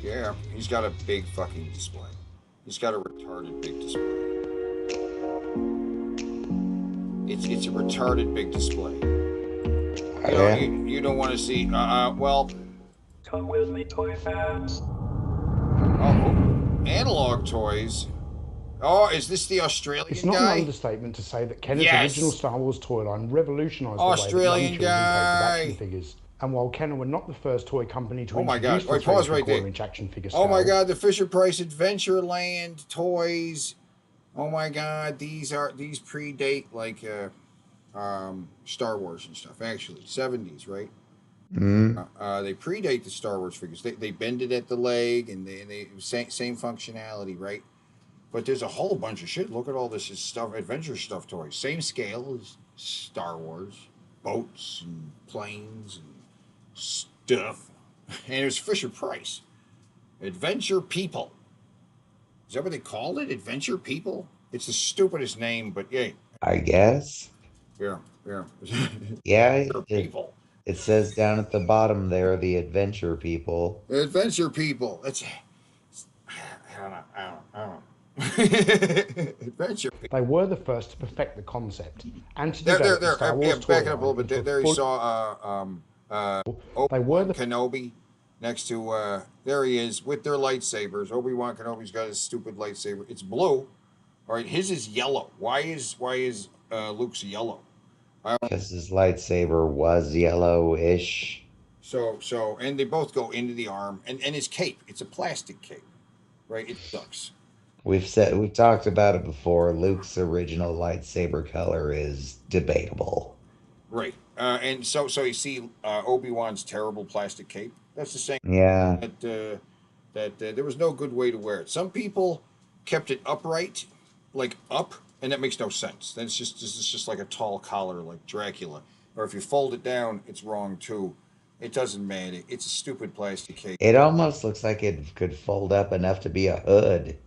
Speaker 1: Yeah, he's got a big fucking display. He's got a retarded big display. It's a retarded big display. You don't want to see, well...
Speaker 7: Come with me, toy fans.
Speaker 1: Oh, analog toys. Oh, is this the Australian guy?
Speaker 12: It's not an understatement to say that Kenner's original Star Wars toy line revolutionised the
Speaker 1: Australian
Speaker 12: way that young children played with action figures. And while Kenner were not the first toy company to introduce the 3.25-inch action figure scale.
Speaker 1: Oh my God, the Fisher-Price Adventureland toys. Oh my God, these predate like Star Wars and stuff. Actually, 70s, right?
Speaker 2: Mm-hmm.
Speaker 1: They predate the Star Wars figures. They bend it at the leg, and they same functionality, right? But there's a whole bunch of shit. Look at all this stuff, adventure stuff toys. Same scale as Star Wars. Boats and planes and stuff. And there's Fisher-Price. Adventure People. Is that what they called it? Adventure People? It's the stupidest name, but yay.
Speaker 2: I guess.
Speaker 1: Yeah.
Speaker 2: Yeah.
Speaker 1: People.
Speaker 2: It says down at the bottom there, the adventure people.
Speaker 1: Adventure people. It's I don't know. Adventure people.
Speaker 12: They were the first to perfect the concept and to
Speaker 1: There.
Speaker 12: develop the Star Wars
Speaker 1: Back it up a
Speaker 12: toy
Speaker 1: little
Speaker 12: line
Speaker 1: bit. There you saw Obi-Wan Kenobi next to there he is with their lightsabers. Obi-Wan Kenobi's got his stupid lightsaber. It's blue. All right, his is yellow. Why is Luke's yellow?
Speaker 2: Because his lightsaber was yellowish.
Speaker 1: So and they both go into the arm and his cape. It's a plastic cape, right? It sucks.
Speaker 2: We've talked about it before. Luke's original lightsaber color is debatable.
Speaker 1: Right. And so you see Obi-Wan's terrible plastic cape. That's the same.
Speaker 2: Yeah.
Speaker 1: That there was no good way to wear it. Some people kept it upright, like up, and that makes no sense. Then it's just like a tall collar, like Dracula. Or if you fold it down, it's wrong too. It doesn't matter. It's a stupid plastic cape.
Speaker 2: It almost looks like it could fold up enough to be a hood.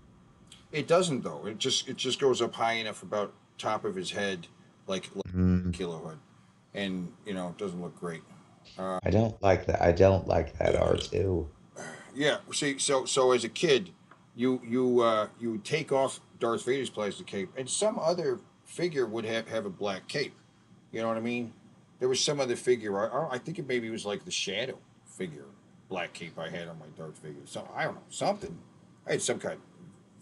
Speaker 1: It doesn't though. It just goes up high enough about top of his head, like Kilo hood, and it doesn't look great.
Speaker 2: I don't like that. I don't like that R2.
Speaker 1: Yeah. See, so as a kid, you take off Darth Vader's plastic cape, and some other figure would have a black cape. You know what I mean? There was some other figure. I think it maybe was like the Shadow figure, black cape I had on my Darth Vader. So I don't know, something. I had some kind.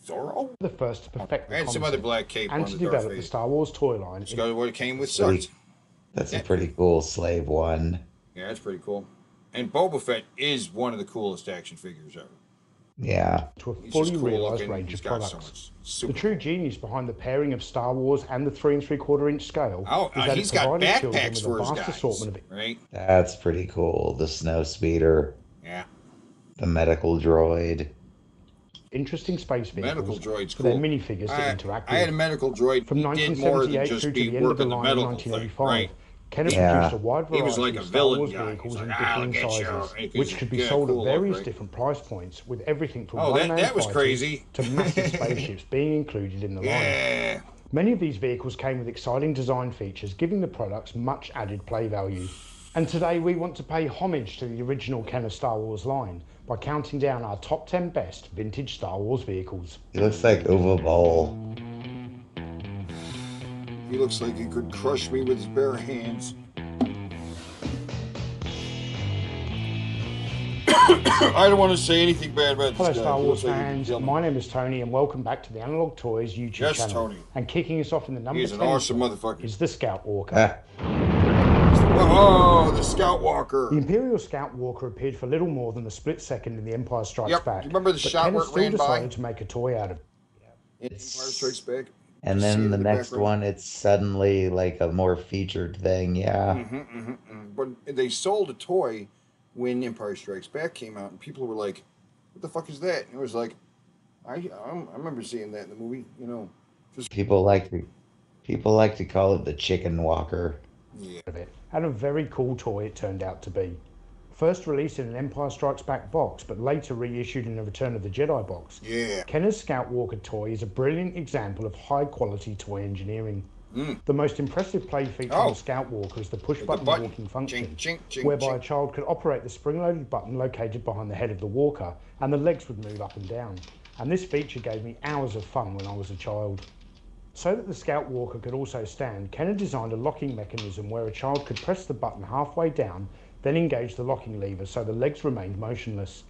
Speaker 1: Zorro?
Speaker 12: The first to perfect the
Speaker 1: I had some other black cape
Speaker 12: and
Speaker 1: on
Speaker 12: to
Speaker 1: the Darth
Speaker 12: develop
Speaker 1: Vader.
Speaker 12: the Star Wars toy line.
Speaker 1: It's got what it came with sucks.
Speaker 2: That's a pretty cool slave one.
Speaker 1: Yeah, that's pretty cool. And Boba Fett is one of the coolest action figures ever.
Speaker 2: Yeah.
Speaker 12: To a
Speaker 1: He's
Speaker 12: fully
Speaker 1: just cool
Speaker 12: realised
Speaker 1: looking.
Speaker 12: range
Speaker 1: He's
Speaker 12: of
Speaker 1: got so
Speaker 12: products.
Speaker 1: much
Speaker 12: The true genius behind the pairing of Star Wars and the 3 3/4 inch scale is that
Speaker 1: he's
Speaker 12: it
Speaker 1: got
Speaker 12: provided children
Speaker 1: backpacks
Speaker 12: with
Speaker 1: for
Speaker 12: a
Speaker 1: his
Speaker 12: vast
Speaker 1: guys,
Speaker 12: assortment of
Speaker 1: right?
Speaker 2: That's pretty cool. The snow speeder.
Speaker 1: Yeah.
Speaker 2: The medical droid.
Speaker 12: interesting space vehicles
Speaker 1: Medical droid's
Speaker 12: for their
Speaker 1: cool.
Speaker 12: minifigures to interact with.
Speaker 1: I had a medical droid.
Speaker 12: From
Speaker 1: He did more than
Speaker 12: 1978
Speaker 1: just
Speaker 12: through to
Speaker 1: be
Speaker 12: the end of the
Speaker 1: working the
Speaker 12: line in
Speaker 1: medical thing,
Speaker 12: 1985,
Speaker 1: right?
Speaker 12: Kenner
Speaker 2: Yeah.
Speaker 12: produced a wide
Speaker 1: He was
Speaker 12: variety
Speaker 1: like
Speaker 12: of
Speaker 1: a
Speaker 12: Star
Speaker 1: villain
Speaker 12: Wars
Speaker 1: guy.
Speaker 12: vehicles
Speaker 1: He's
Speaker 12: in
Speaker 1: like, "I'll
Speaker 12: differing
Speaker 1: get you,"
Speaker 12: sizes,
Speaker 1: because
Speaker 12: which
Speaker 1: he's
Speaker 12: could be
Speaker 1: got a
Speaker 12: sold
Speaker 1: cool
Speaker 12: at various
Speaker 1: look, right?
Speaker 12: different price points, with everything from
Speaker 1: Oh,
Speaker 12: one-man
Speaker 1: that was
Speaker 12: fighters
Speaker 1: crazy.
Speaker 12: to massive spaceships being included in the line.
Speaker 1: Yeah.
Speaker 12: Many of these vehicles came with exciting design features, giving the products much added play value. And today we want to pay homage to the original Kenner Star Wars line by counting down our top 10 best vintage Star Wars vehicles.
Speaker 2: He looks like Uwe Boll.
Speaker 1: He looks like he could crush me with his bare hands. I don't want to say anything bad about this
Speaker 12: Hello
Speaker 1: guy.
Speaker 12: Star
Speaker 1: He
Speaker 12: Wars
Speaker 1: looks like he
Speaker 12: fans,
Speaker 1: could kill me.
Speaker 12: my name is Tony and welcome back to the Analog Toys YouTube
Speaker 1: Yes,
Speaker 12: channel.
Speaker 1: Tony.
Speaker 12: And kicking us off in the number
Speaker 1: He's
Speaker 12: 10
Speaker 1: an awesome
Speaker 12: slot
Speaker 1: motherfucker.
Speaker 12: is the Scout Walker.
Speaker 1: Oh, the Scout Walker.
Speaker 12: The Imperial Scout Walker appeared for little more than a split second in The Empire Strikes
Speaker 1: Yep.
Speaker 12: Back.
Speaker 1: Do you remember the
Speaker 12: but
Speaker 1: shot
Speaker 12: Kenner
Speaker 1: where it
Speaker 12: still
Speaker 1: ran by?
Speaker 12: decided to make a toy out of it.
Speaker 1: Empire Strikes Back.
Speaker 2: And
Speaker 1: See it
Speaker 2: then
Speaker 1: in
Speaker 2: the next
Speaker 1: background?
Speaker 2: one, it's suddenly like a more featured thing. Yeah.
Speaker 1: But they sold a toy when Empire Strikes Back came out, and people were like, "What the fuck is that?" And it was like, I remember seeing that in the movie. You know, just
Speaker 2: People like to call it the chicken walker.
Speaker 1: yeah.
Speaker 12: And a very cool toy it turned out to be. First released in an Empire Strikes Back box, but later reissued in a Return of the Jedi box.
Speaker 1: Yeah.
Speaker 12: Kenner's Scout Walker toy is a brilliant example of high-quality toy engineering. The most impressive play feature on the Scout Walker is the push-button walking function, whereby a child could operate the spring-loaded button located behind the head of the walker, and the legs would move up and down. And this feature gave me hours of fun when I was a child. So that the Scout Walker could also stand, Kenner designed a locking mechanism where a child could press the button halfway down, then engage the locking lever so the legs remained motionless.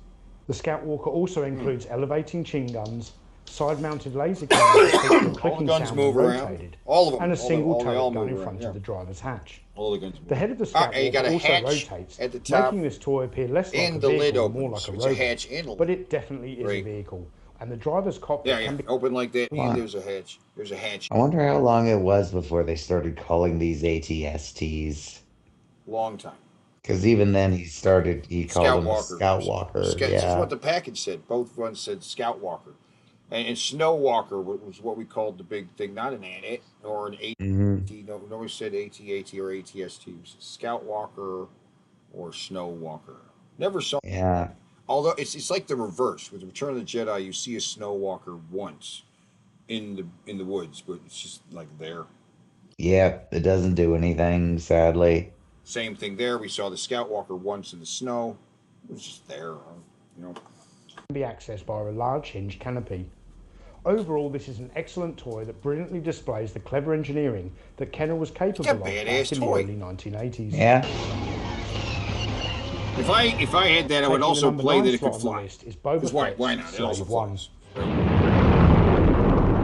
Speaker 12: The Scout Walker also includes elevating chin guns, side-mounted laser cameras that feature a clicking
Speaker 1: guns
Speaker 12: sound
Speaker 1: move
Speaker 12: when
Speaker 1: around.
Speaker 12: rotated,
Speaker 1: All of them.
Speaker 12: and a
Speaker 1: All
Speaker 12: single
Speaker 1: they
Speaker 12: turret
Speaker 1: all
Speaker 12: gun
Speaker 1: move
Speaker 12: in
Speaker 1: around,
Speaker 12: front
Speaker 1: yeah.
Speaker 12: of the driver's hatch.
Speaker 1: All the guns.
Speaker 12: The head of the Scout
Speaker 1: and you got
Speaker 12: Walker
Speaker 1: a
Speaker 12: also
Speaker 1: hatch
Speaker 12: rotates,
Speaker 1: at the top,
Speaker 12: making this toy appear less like
Speaker 1: and
Speaker 12: a
Speaker 1: the lid
Speaker 12: vehicle and more
Speaker 1: opens.
Speaker 12: like a
Speaker 1: It's a
Speaker 12: robot.
Speaker 1: hatch and a lid.
Speaker 12: But it definitely is a
Speaker 1: Right.
Speaker 12: vehicle, and the driver's cockpit
Speaker 1: Yeah,
Speaker 12: can be
Speaker 1: open like that,
Speaker 2: Wow.
Speaker 1: and there's a hatch. There's a hatch.
Speaker 2: I wonder how long it was before they started calling these ATSTs.
Speaker 1: Long time.
Speaker 2: Because even then he called them a
Speaker 1: Walker.
Speaker 2: Scout Walker.
Speaker 1: That's
Speaker 2: Yeah.
Speaker 1: what the package said. Both ones said Scout Walker. And Snow Walker was what we called the big thing, not an AT or an AT.
Speaker 2: Mhm.
Speaker 1: Nobody said AT-AT or ATST. It was Scout Walker or Snow Walker. Never saw.
Speaker 2: Yeah.
Speaker 1: Although it's like the reverse. With Return of the Jedi, you see a Snow Walker once in the woods, but it's just like there.
Speaker 2: Yep. It doesn't do anything, sadly.
Speaker 1: Same thing there. We saw the Scout Walker once in the snow. It was just there, you know.
Speaker 12: Can be accessed by a large hinged canopy. Overall, this is an excellent toy that brilliantly displays the clever engineering that Kenner was capable of back in the early 1980s.
Speaker 2: Yeah.
Speaker 1: If I had that, I would also play that it could fly. Because why not? It also flies.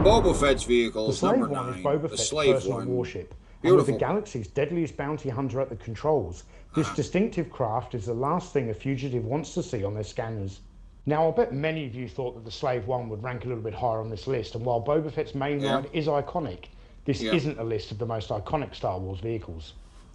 Speaker 1: Boba Fett's vehicle is number 9.
Speaker 12: Is Boba Fett's personal warship.
Speaker 1: Beautiful.
Speaker 12: And with the galaxy's deadliest bounty hunter at the controls, this distinctive craft is the last thing a fugitive wants to see on their scanners. Now, I bet many of you thought that the Slave One would rank a little bit higher on this list, and while Boba Fett's main ride is iconic, this isn't a list of the most iconic Star Wars vehicles.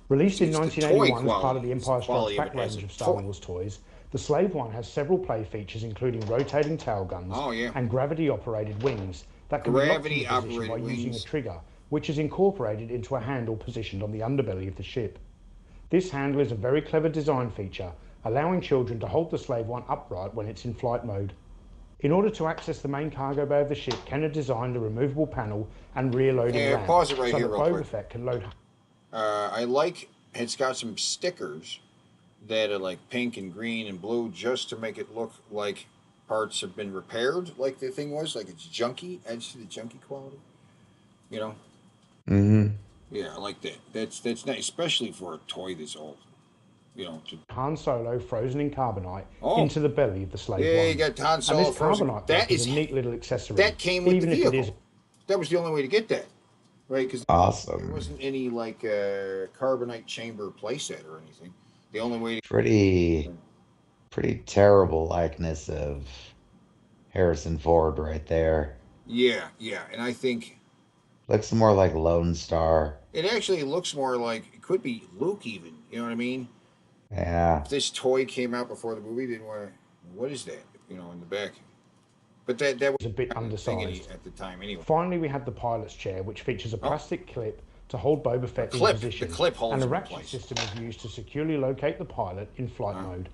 Speaker 12: Released in 1981 as part of the Empire Strikes Back range of Star Wars toys, the Slave One has several play features including rotating tail guns and gravity-operated wings that can be locked into position by using a trigger, which is incorporated into a handle positioned on the underbelly of the ship. This handle is a very clever design feature, allowing children to hold the Slave One upright when it's in flight mode. In order to access the main cargo bay of the ship, Kenner designed a removable panel and rear loading ramp
Speaker 1: pause it right
Speaker 12: so
Speaker 1: here
Speaker 12: that
Speaker 1: real
Speaker 12: Boba
Speaker 1: quick.
Speaker 12: Fett can load.
Speaker 1: It's got some stickers that are like pink and green and blue just to make it look like parts have been repaired, like the thing was, like it's junky. Adds to the junky quality, you know. Yeah, I like that. That's nice, especially for a toy this old. You know,
Speaker 12: Han Solo frozen in carbonite into the belly of the Slave One.
Speaker 1: Yeah, you got Han Solo frozen.
Speaker 12: That is a neat little accessory.
Speaker 1: That came with
Speaker 12: even
Speaker 1: the
Speaker 12: if
Speaker 1: vehicle.
Speaker 12: it is.
Speaker 1: That was the only way to get that, right? Because
Speaker 2: awesome.
Speaker 1: There wasn't any like carbonite chamber playset or anything. The only way to
Speaker 2: pretty terrible likeness of Harrison Ford right there.
Speaker 1: Yeah, and I think
Speaker 2: looks more like Lone Star.
Speaker 1: It actually looks more like it could be Luke, even. You know what I mean?
Speaker 2: Yeah.
Speaker 1: If this toy came out before the movie, didn't want to. What is that? You know, in the back. But that was
Speaker 12: a bit undersized
Speaker 1: at the time, anyway.
Speaker 12: Finally, we have the pilot's chair, which features a plastic clip to hold Boba Fett in position.
Speaker 1: The clip holds
Speaker 12: and a
Speaker 1: him in
Speaker 12: ratchet
Speaker 1: place.
Speaker 12: system is used to securely locate the pilot in flight mode.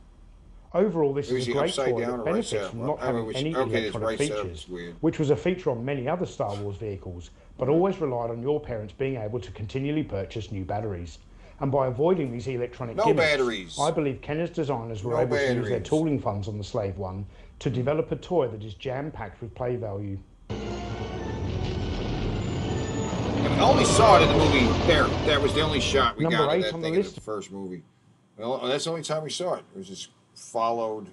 Speaker 12: Overall, this is a great toy that benefits from not having any electronic features, which was a feature on many other Star Wars vehicles, but always relied on your parents being able to continually purchase new batteries. And by avoiding these electronic gimmicks, I believe Kenner's designers were able to use their tooling funds on the Slave One to develop a toy that is jam-packed with play value.
Speaker 1: I only saw it in the movie there. That was the only shot we got of that thing in the first movie. Well, that's the only time we saw it. It was just followed.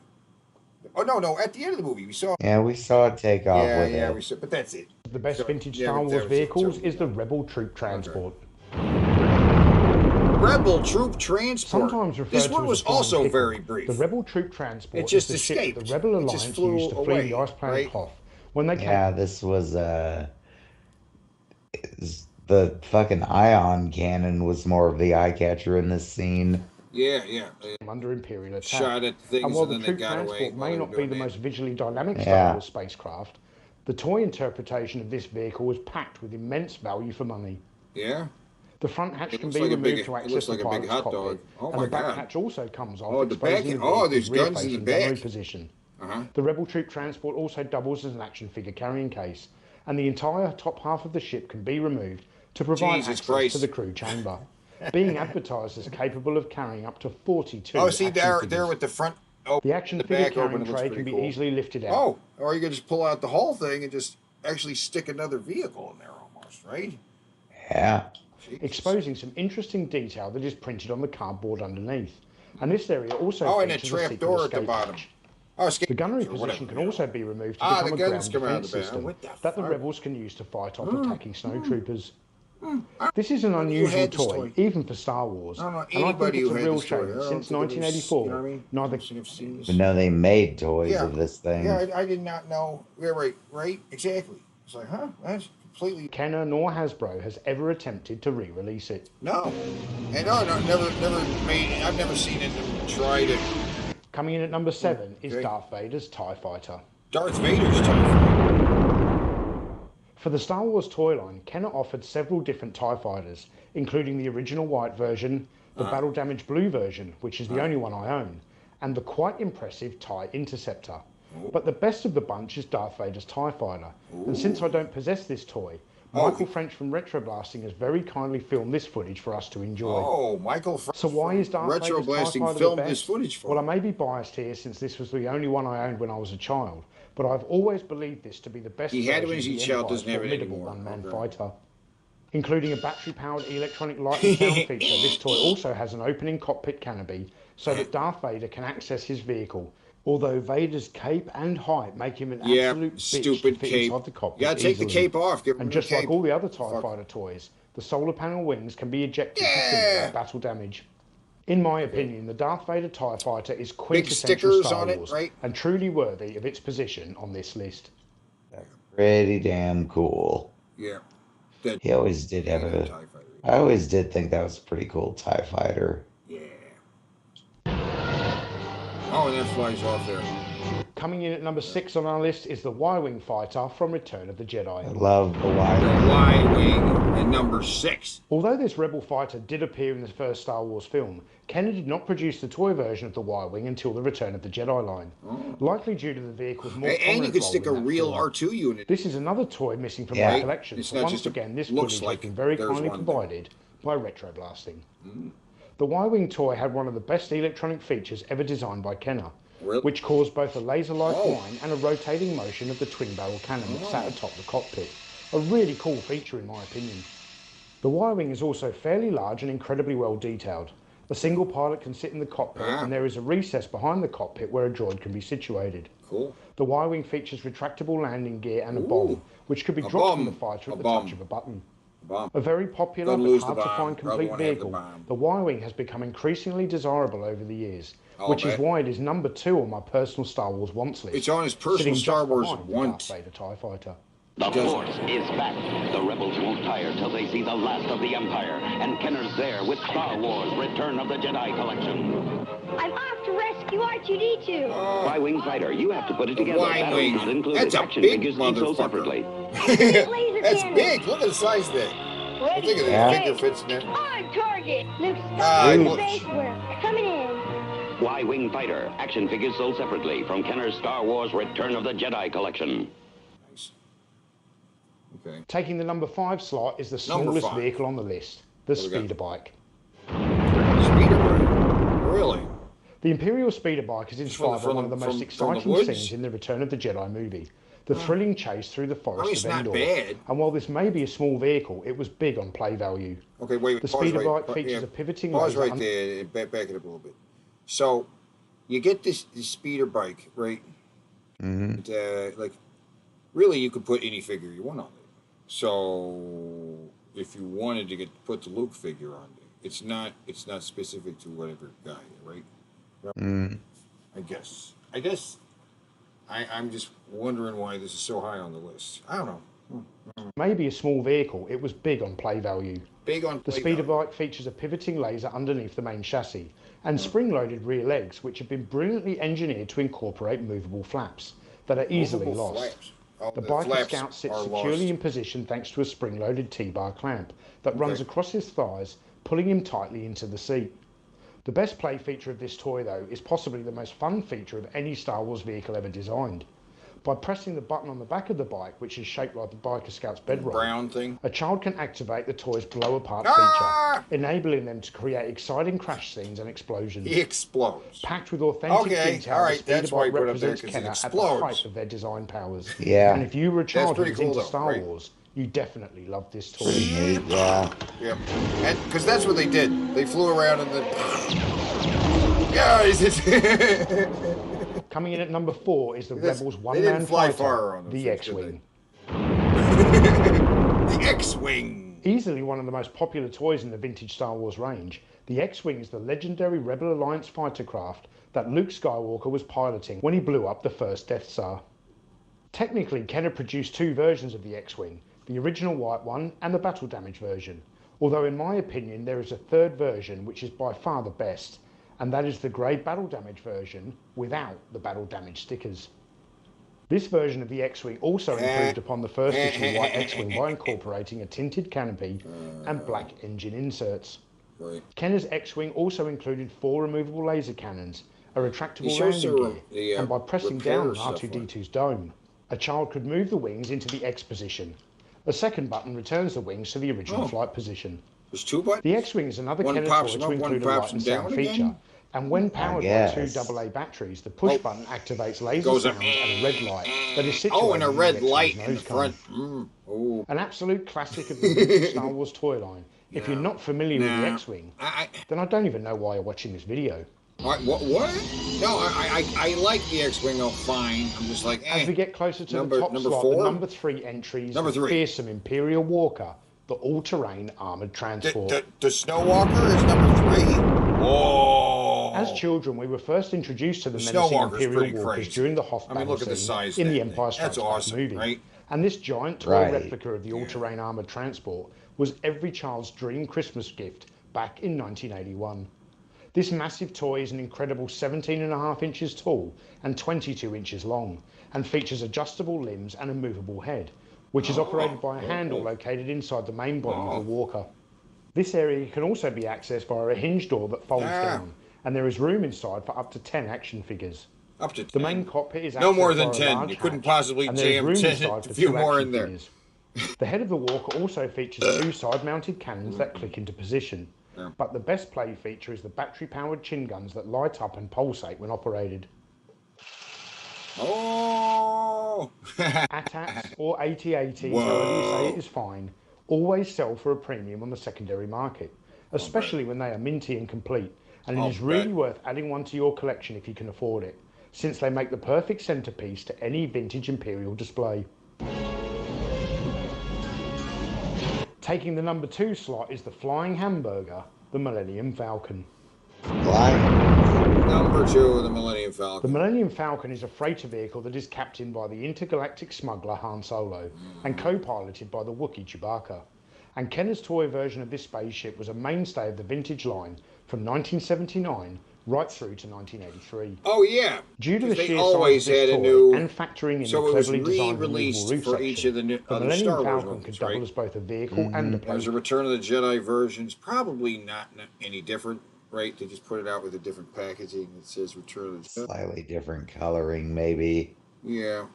Speaker 1: Oh no! At the end of the movie, we saw.
Speaker 2: Yeah, we saw it take off with it.
Speaker 1: We saw, but that's it.
Speaker 12: The best vintage Star Wars vehicles is the Rebel Troop Transport.
Speaker 1: Rebel Troop Transport.
Speaker 12: Sometimes referred
Speaker 1: this one
Speaker 12: to
Speaker 1: was
Speaker 12: as
Speaker 1: also
Speaker 12: pickle.
Speaker 1: very brief.
Speaker 12: The Rebel Troop Transport
Speaker 1: it just
Speaker 12: is the
Speaker 1: escaped.
Speaker 12: ship the Rebel Alliance
Speaker 1: just flew
Speaker 12: used to
Speaker 1: away,
Speaker 12: flee the ice planet Hoth. When they came
Speaker 2: this was the fucking ion cannon was more of the eye catcher in this scene.
Speaker 1: Yeah.
Speaker 12: Under Imperial attack.
Speaker 1: Shot at things
Speaker 12: and while
Speaker 1: and
Speaker 12: the
Speaker 1: then
Speaker 12: troop
Speaker 1: they got
Speaker 12: transport
Speaker 1: away.
Speaker 12: may not be the most visually dynamic Star Wars spacecraft, the toy interpretation of this vehicle was packed with immense value for money.
Speaker 1: Yeah.
Speaker 12: The front hatch can be removed to access the pilot's cockpit, and the back hatch also comes off, exposing the
Speaker 1: there's guns in the back.
Speaker 12: gunnery position. The Rebel Troop Transport also doubles as an action figure carrying case, and the entire top half of the ship can be removed to provide access to the crew chamber, being advertised as capable of carrying up to 42
Speaker 1: Oh, see, there
Speaker 12: figures.
Speaker 1: with the front.
Speaker 12: The action figure carrying tray can be easily lifted out.
Speaker 1: Oh, or you can just pull out the whole thing and just actually stick another vehicle in there almost, right?
Speaker 2: Yeah.
Speaker 12: Exposing some interesting detail that is printed on the cardboard underneath. And this area also
Speaker 1: and a
Speaker 12: features
Speaker 1: trap door at the bottom.
Speaker 12: The gunnery position can also be removed to become a ground defense system that the rebels can use to fight off attacking snowtroopers. This is an unusual toy, even for Star Wars, and I think it's a real shame that since 1984, neither...
Speaker 2: But no, they made toys of this thing.
Speaker 1: Yeah, I did not know. Yeah, right, exactly. It's like, that's completely...
Speaker 12: Kenner nor Hasbro has ever attempted to re-release it.
Speaker 1: No. And never made... I've never seen it try to...
Speaker 12: Coming in at number 7 is Darth Vader's TIE Fighter.
Speaker 1: Darth Vader's TIE Fighter.
Speaker 12: For the Star Wars toy line, Kenner offered several different TIE Fighters, including the original white version, the battle-damaged blue version, which is the only one I own, and the quite impressive TIE Interceptor. But the best of the bunch is Darth Vader's TIE Fighter, and since I don't possess this toy, Michael French from Retro Blasting has very kindly filmed this footage for us to enjoy.
Speaker 1: Oh, Michael French.
Speaker 12: So why is Darth
Speaker 1: Retro
Speaker 12: Vader's TIE
Speaker 1: Blasting
Speaker 12: Fighter
Speaker 1: filmed
Speaker 12: the best?
Speaker 1: this footage for?
Speaker 12: Well, I may be biased here since this was the only one I owned when I was a child, but I've always believed this to be the best
Speaker 1: He had it
Speaker 12: version
Speaker 1: when
Speaker 12: of
Speaker 1: he
Speaker 12: the
Speaker 1: was a child,
Speaker 12: Empire's
Speaker 1: doesn't have it
Speaker 12: formidable
Speaker 1: anymore.
Speaker 12: one-man
Speaker 1: Okay.
Speaker 12: fighter. Including a battery-powered electronic light and sound feature, this toy also has an opening cockpit canopy so that Darth Vader can access his vehicle, although Vader's cape and height make him an absolute bitch to fit inside the cockpit
Speaker 1: You gotta take
Speaker 12: easily.
Speaker 1: the cape off. Give him
Speaker 12: And
Speaker 1: the
Speaker 12: just like
Speaker 1: cape.
Speaker 12: all the other TIE Fighter toys, the solar panel wings can be ejected to simulate battle damage. In my opinion, the Darth Vader TIE Fighter is quintessential
Speaker 1: stickers
Speaker 12: Star
Speaker 1: on it,
Speaker 12: Wars
Speaker 1: right?
Speaker 12: and truly worthy of its position on this list.
Speaker 2: Pretty damn cool.
Speaker 1: Yeah.
Speaker 2: He always did have a. I always did think that was a pretty cool TIE fighter.
Speaker 1: Yeah. Oh, and that flies off there.
Speaker 12: Coming in at number 6 on our list is the Y-Wing fighter from Return of the Jedi.
Speaker 2: I love the Y-Wing.
Speaker 1: The Y-Wing at number 6.
Speaker 12: Although this Rebel fighter did appear in the first Star Wars film, Kenner did not produce the toy version of the Y-Wing until the Return of the Jedi line, likely due to the vehicle's more prominent
Speaker 1: And you could
Speaker 12: role
Speaker 1: stick a
Speaker 12: in that
Speaker 1: real
Speaker 12: film.
Speaker 1: R2 unit.
Speaker 12: This is another toy missing from my collection,
Speaker 1: It's
Speaker 12: so
Speaker 1: not
Speaker 12: once
Speaker 1: just a-
Speaker 12: again this
Speaker 1: looks
Speaker 12: footage
Speaker 1: like
Speaker 12: has been very
Speaker 1: there's
Speaker 12: kindly
Speaker 1: one there.
Speaker 12: provided by Retro Blasting. The Y-Wing toy had one of the best electronic features ever designed by Kenner, which caused both a laser-like line and a rotating motion of the twin-barrel cannon that sat atop the cockpit. A really cool feature in my opinion. The Y-Wing is also fairly large and incredibly well detailed. A single pilot can sit in the cockpit and there is a recess behind the cockpit where a droid can be situated.
Speaker 1: Cool.
Speaker 12: The Y-Wing features retractable landing gear and a bomb, which could be dropped from the fighter at the touch of a button. A very popular
Speaker 1: Don't
Speaker 12: but
Speaker 1: lose the
Speaker 12: hard to
Speaker 1: bomb.
Speaker 12: find
Speaker 1: Brother
Speaker 12: complete
Speaker 1: won't have the
Speaker 12: vehicle,
Speaker 1: bomb.
Speaker 12: the Y-Wing has become increasingly desirable over the years,
Speaker 1: I'll
Speaker 12: which is
Speaker 1: bet.
Speaker 12: why it is number 2 on my personal Star Wars wants list.
Speaker 1: It's on his personal
Speaker 12: sitting
Speaker 1: Star
Speaker 12: just
Speaker 1: Wars
Speaker 12: behind the
Speaker 1: want.
Speaker 12: Darth Vader TIE Fighter.
Speaker 13: The Force is back. The rebels won't tire till they see the last of the Empire. And Kenner's there with Star Wars Return of the Jedi collection.
Speaker 8: I'm off to rescue R2-D2.
Speaker 13: Y-Wing fighter, you have to put it together. Battery
Speaker 1: Y-Wing.
Speaker 13: not included.
Speaker 1: That's a
Speaker 13: Action
Speaker 1: big
Speaker 13: figures need sold
Speaker 1: motherfucker.
Speaker 13: separately.
Speaker 1: That's big. Look at the size of that. I think of the figure fits in there.
Speaker 8: On target. Luke
Speaker 1: Luke.
Speaker 8: space work. Coming in.
Speaker 13: Y-Wing fighter. Action figures sold separately from Kenner's Star Wars Return of the Jedi collection.
Speaker 1: Okay.
Speaker 12: Taking the number 5 slot is the
Speaker 1: Number
Speaker 12: smallest
Speaker 1: 5.
Speaker 12: vehicle on the list, the
Speaker 1: What do we got?
Speaker 12: speeder bike.
Speaker 1: Speeder bike? Really?
Speaker 12: The Imperial speeder bike is inspired by
Speaker 1: from
Speaker 12: one of the
Speaker 1: the-
Speaker 12: most
Speaker 1: from the
Speaker 12: exciting
Speaker 1: woods?
Speaker 12: scenes in the Return of the Jedi movie. The thrilling chase through the forest
Speaker 1: it's
Speaker 12: of
Speaker 1: not
Speaker 12: Endor.
Speaker 1: bad.
Speaker 12: And while this may be a small vehicle, it was big on play value.
Speaker 1: Okay, wait.
Speaker 12: The
Speaker 1: pause
Speaker 12: speeder
Speaker 1: right,
Speaker 12: bike features a pivoting
Speaker 1: Pause
Speaker 12: laser
Speaker 1: right there. And back it up a little bit. So, you get this speeder bike, right?
Speaker 2: Mm-hmm.
Speaker 1: And, like, really, you could put any figure you want on it. So, if you wanted to put the Luke figure on it, it's not specific to whatever guy, right? I guess. I'm just wondering why this is so high on the list. I don't know.
Speaker 12: Maybe a small vehicle, it was big on play value.
Speaker 1: Big on
Speaker 12: The
Speaker 1: play
Speaker 12: speeder
Speaker 1: value.
Speaker 12: bike features a pivoting laser underneath the main chassis and spring-loaded rear legs, which have been brilliantly engineered to incorporate movable flaps that are easily
Speaker 1: Movable
Speaker 12: lost.
Speaker 1: flaps. Oh,
Speaker 12: The
Speaker 1: the
Speaker 12: biker
Speaker 1: flaps
Speaker 12: scout sits
Speaker 1: are
Speaker 12: securely
Speaker 1: lost.
Speaker 12: in position thanks to a spring-loaded T-bar clamp that runs across his thighs, pulling him tightly into the seat. The best play feature of this toy, though, is possibly the most fun feature of any Star Wars vehicle ever designed. By pressing the button on the back of the bike, which is shaped like the biker scout's bedroll,
Speaker 1: brown thing,
Speaker 12: a child can activate the toy's blow-apart feature, enabling them to create exciting crash scenes and explosions.
Speaker 1: He explodes.
Speaker 12: Packed with authentic
Speaker 1: Okay,
Speaker 12: detail,
Speaker 1: all
Speaker 12: the
Speaker 1: right,
Speaker 12: speeder
Speaker 1: that's why
Speaker 12: bike
Speaker 1: I put it up there,
Speaker 12: represents
Speaker 1: 'cause it
Speaker 12: Kenner at the
Speaker 1: explodes.
Speaker 12: height of their design powers.
Speaker 2: Yeah.
Speaker 12: And if you were a child who
Speaker 1: pretty
Speaker 12: was
Speaker 1: cool,
Speaker 12: into
Speaker 1: though,
Speaker 12: Star
Speaker 1: right?
Speaker 12: Wars, you definitely loved this toy.
Speaker 2: Yeah.
Speaker 1: Yep. And because that's what they did. They flew around and then. Yeah,
Speaker 12: Coming in at number 4 is the
Speaker 1: That's-
Speaker 12: Rebels
Speaker 1: they
Speaker 12: one-man
Speaker 1: didn't fly
Speaker 12: fighter,
Speaker 1: far on those
Speaker 12: the
Speaker 1: things,
Speaker 12: X-Wing.
Speaker 1: The X-Wing.
Speaker 12: Easily one of the most popular toys in the vintage Star Wars range, the X-Wing is the legendary Rebel Alliance fighter craft that Luke Skywalker was piloting when he blew up the first Death Star. Technically, Kenner produced 2 versions of the X-Wing, the original white one and the battle damage version, although in my opinion there is a 3rd version which is by far the best, and that is the grey battle damage version without the battle damage stickers. This version of the X-Wing also improved upon the first issue white X-Wing by incorporating a tinted canopy and black engine inserts.
Speaker 1: Right.
Speaker 12: Kenner's X-Wing also included 4 removable laser cannons, a retractable
Speaker 1: He shows
Speaker 12: landing
Speaker 1: the,
Speaker 12: gear, and by pressing down on
Speaker 1: repair stuff on it.
Speaker 12: R2-D2's dome, a child could move the wings into the X position. A second button returns the wings to the original flight position.
Speaker 1: There's 2 buttons?
Speaker 12: The X-Wing is another Kenner toy to include a light and sound feature. And when powered by 2 AA batteries, the push button activates laser sounds and a red light that is situated
Speaker 1: and a red light in the front.
Speaker 12: An absolute classic of the vintage Star Wars toy line. If you're not familiar with the X-Wing, then I don't even know why you're watching this video.
Speaker 1: What? No, I like the X-Wing fine. I'm just like,
Speaker 12: As we get closer to the top slot, the number 3 entries, the fearsome Imperial Walker, the all-terrain armored transport.
Speaker 1: The Snow Walker is number 3. Oh.
Speaker 12: As children, we were first introduced to the menacing Imperial Walkers during the Hoth battle scene in the Empire Strikes Back movie.
Speaker 1: Right?
Speaker 12: And this giant toy replica of the all-terrain armored transport was every child's dream Christmas gift back in 1981. This massive toy is an incredible 17.5 inches tall and 22 inches long, and features adjustable limbs and a movable head, which is operated by a handle located inside the main body of the Walker. This area can also be accessed via a hinge door that folds down, and there is room inside for up to 10 action figures.
Speaker 1: Up to 10?
Speaker 12: The main cockpit is
Speaker 1: no more than 10. You couldn't possibly jam 10, a few more in there.
Speaker 12: The head of the Walker also features 2 side-mounted cannons that click into position. But the best play feature is the battery-powered chin guns that light up and pulsate when operated.
Speaker 1: Oh!
Speaker 12: AT-ATs or AT-ATs, however you say it is fine, always sell for a premium on the secondary market, especially when they are minty and complete, and it is really worth adding one to your collection if you can afford it, since they make the perfect centerpiece to any vintage Imperial display. Taking the number 2 slot is the flying hamburger, the Millennium Falcon.
Speaker 1: Number 2, the Millennium Falcon.
Speaker 12: The Millennium Falcon is a freighter vehicle that is captained by the intergalactic smuggler Han Solo and co-piloted by the Wookiee Chewbacca. And Kenner's toy version of this spaceship was a mainstay of the vintage line from 1979 right through to 1983.
Speaker 1: Oh yeah,
Speaker 12: due to the
Speaker 1: they
Speaker 12: sheer
Speaker 1: always
Speaker 12: size of
Speaker 1: had
Speaker 12: this
Speaker 1: a
Speaker 12: toy
Speaker 1: new,
Speaker 12: and factoring in
Speaker 1: so
Speaker 12: the
Speaker 1: it was
Speaker 12: cleverly designed
Speaker 1: re-released
Speaker 12: roof
Speaker 1: for each of the
Speaker 12: Millennium
Speaker 1: Star Wars
Speaker 12: Falcon
Speaker 1: movies,
Speaker 12: could double
Speaker 1: right?
Speaker 12: as both a vehicle and a plane.
Speaker 1: There's a Return of the Jedi versions, probably not any different, right? They just put it out with a different packaging that says Return of the Jedi.
Speaker 2: Slightly different coloring, maybe.
Speaker 1: Yeah,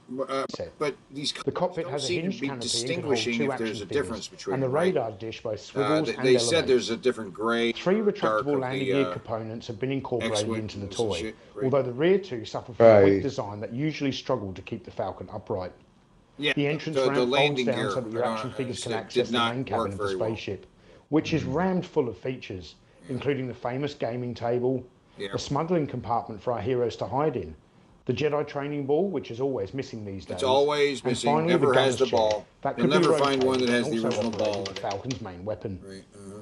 Speaker 1: but these
Speaker 12: the cockpit
Speaker 1: don't
Speaker 12: has a
Speaker 1: seem to
Speaker 12: hinged
Speaker 1: be
Speaker 12: canopy
Speaker 1: distinguishing
Speaker 12: and
Speaker 1: if there's a difference between
Speaker 12: and the
Speaker 1: them, right?
Speaker 12: radar dish both swivels and
Speaker 1: They
Speaker 12: elevates.
Speaker 1: said there's a different gray.
Speaker 12: 3 retractable landing gear components have been incorporated into the toy, although the rear 2 suffer from a weak design that usually struggle to keep the Falcon upright.
Speaker 1: Yeah,
Speaker 12: the entrance ramp folds down so that your action figures can access the main cabin of the spaceship, which is rammed full of features, including the famous gaming table, a smuggling compartment for our heroes to hide in, the Jedi training ball, which is always missing these days.
Speaker 1: It's always missing.
Speaker 12: Finally,
Speaker 1: Never has the
Speaker 12: gunner's
Speaker 1: ball.
Speaker 12: chair.
Speaker 1: You'll never find one that has the original ball.
Speaker 12: The Falcon's main weapon.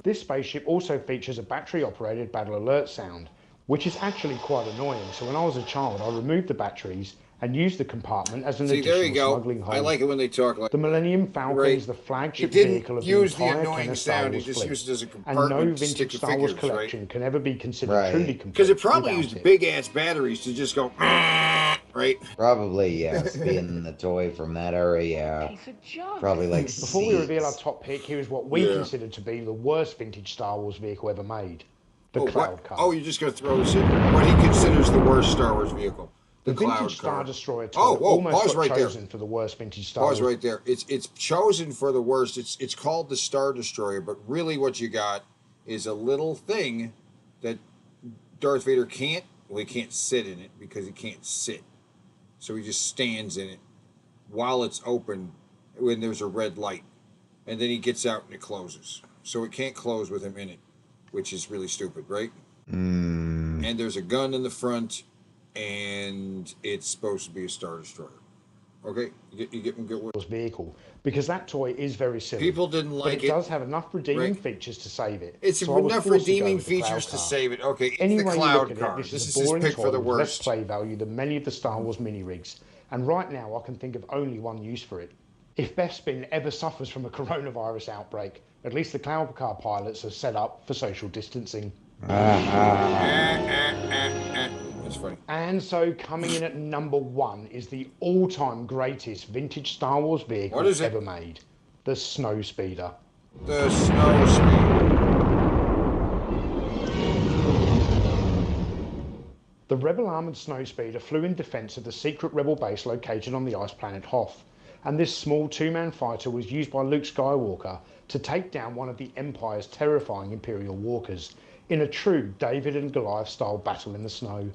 Speaker 12: This spaceship also features a battery-operated battle alert sound, which is actually quite annoying. So when I was a child, I removed the batteries and used the compartment as an additional smuggling hole.
Speaker 1: I like it when they talk like
Speaker 12: the Millennium Falcon is the flagship vehicle of the entire Kenner Star Wars fleet,
Speaker 1: used it as a
Speaker 12: and no
Speaker 1: compartment to
Speaker 12: vintage
Speaker 1: stick
Speaker 12: Star Wars
Speaker 1: figures,
Speaker 12: collection can ever be considered truly complete.
Speaker 1: Because it probably
Speaker 12: without
Speaker 1: used big-ass batteries to just go, right?
Speaker 2: Probably, yes. Being the toy from that era, yeah. Probably like
Speaker 12: Before we reveal our top pick, here is what we consider to be the worst vintage Star Wars vehicle ever made. The Cloud Car.
Speaker 1: Oh, you're just going to throw this in? What he considers the worst Star Wars vehicle. The
Speaker 12: vintage
Speaker 1: Cloud Car.
Speaker 12: Star Destroyer toy almost got chosen for the worst vintage Star Wars.
Speaker 1: Pause right there. It's chosen for the worst. It's called the Star Destroyer, but really what you got is a little thing that Darth Vader can't, well, he can't sit in it because he can't sit. So he just stands in it while it's open when there's a red light. And then he gets out and it closes. So it can't close with him in it, which is really stupid, right? And there's a gun in the front, and it's supposed to be a Star Destroyer. Okay, you get what
Speaker 12: vehicle, because that toy is very silly.
Speaker 1: People didn't like
Speaker 12: but it does have enough redeeming features to save it.
Speaker 1: It's enough redeeming features to save it. Okay, it's
Speaker 12: anyway,
Speaker 1: the Cloud Car.
Speaker 12: This is
Speaker 1: his
Speaker 12: boring
Speaker 1: pick
Speaker 12: toy
Speaker 1: for the
Speaker 12: with
Speaker 1: worst.
Speaker 12: less play value than many of the Star Wars mini rigs, and right now I can think of only one use for it. If Bespin ever suffers from a coronavirus outbreak, at least the Cloud Car pilots are set up for social distancing.
Speaker 1: That's funny.
Speaker 12: And so coming in at number 1 is the all-time greatest vintage Star Wars vehicle ever made, the Snow Speeder.
Speaker 1: The Snow Speeder.
Speaker 12: The Rebel armoured Snow Speeder flew in defence of the secret Rebel base located on the ice planet Hoth, and this small two-man fighter was used by Luke Skywalker to take down one of the Empire's terrifying Imperial walkers in a true David and Goliath style battle in the snow.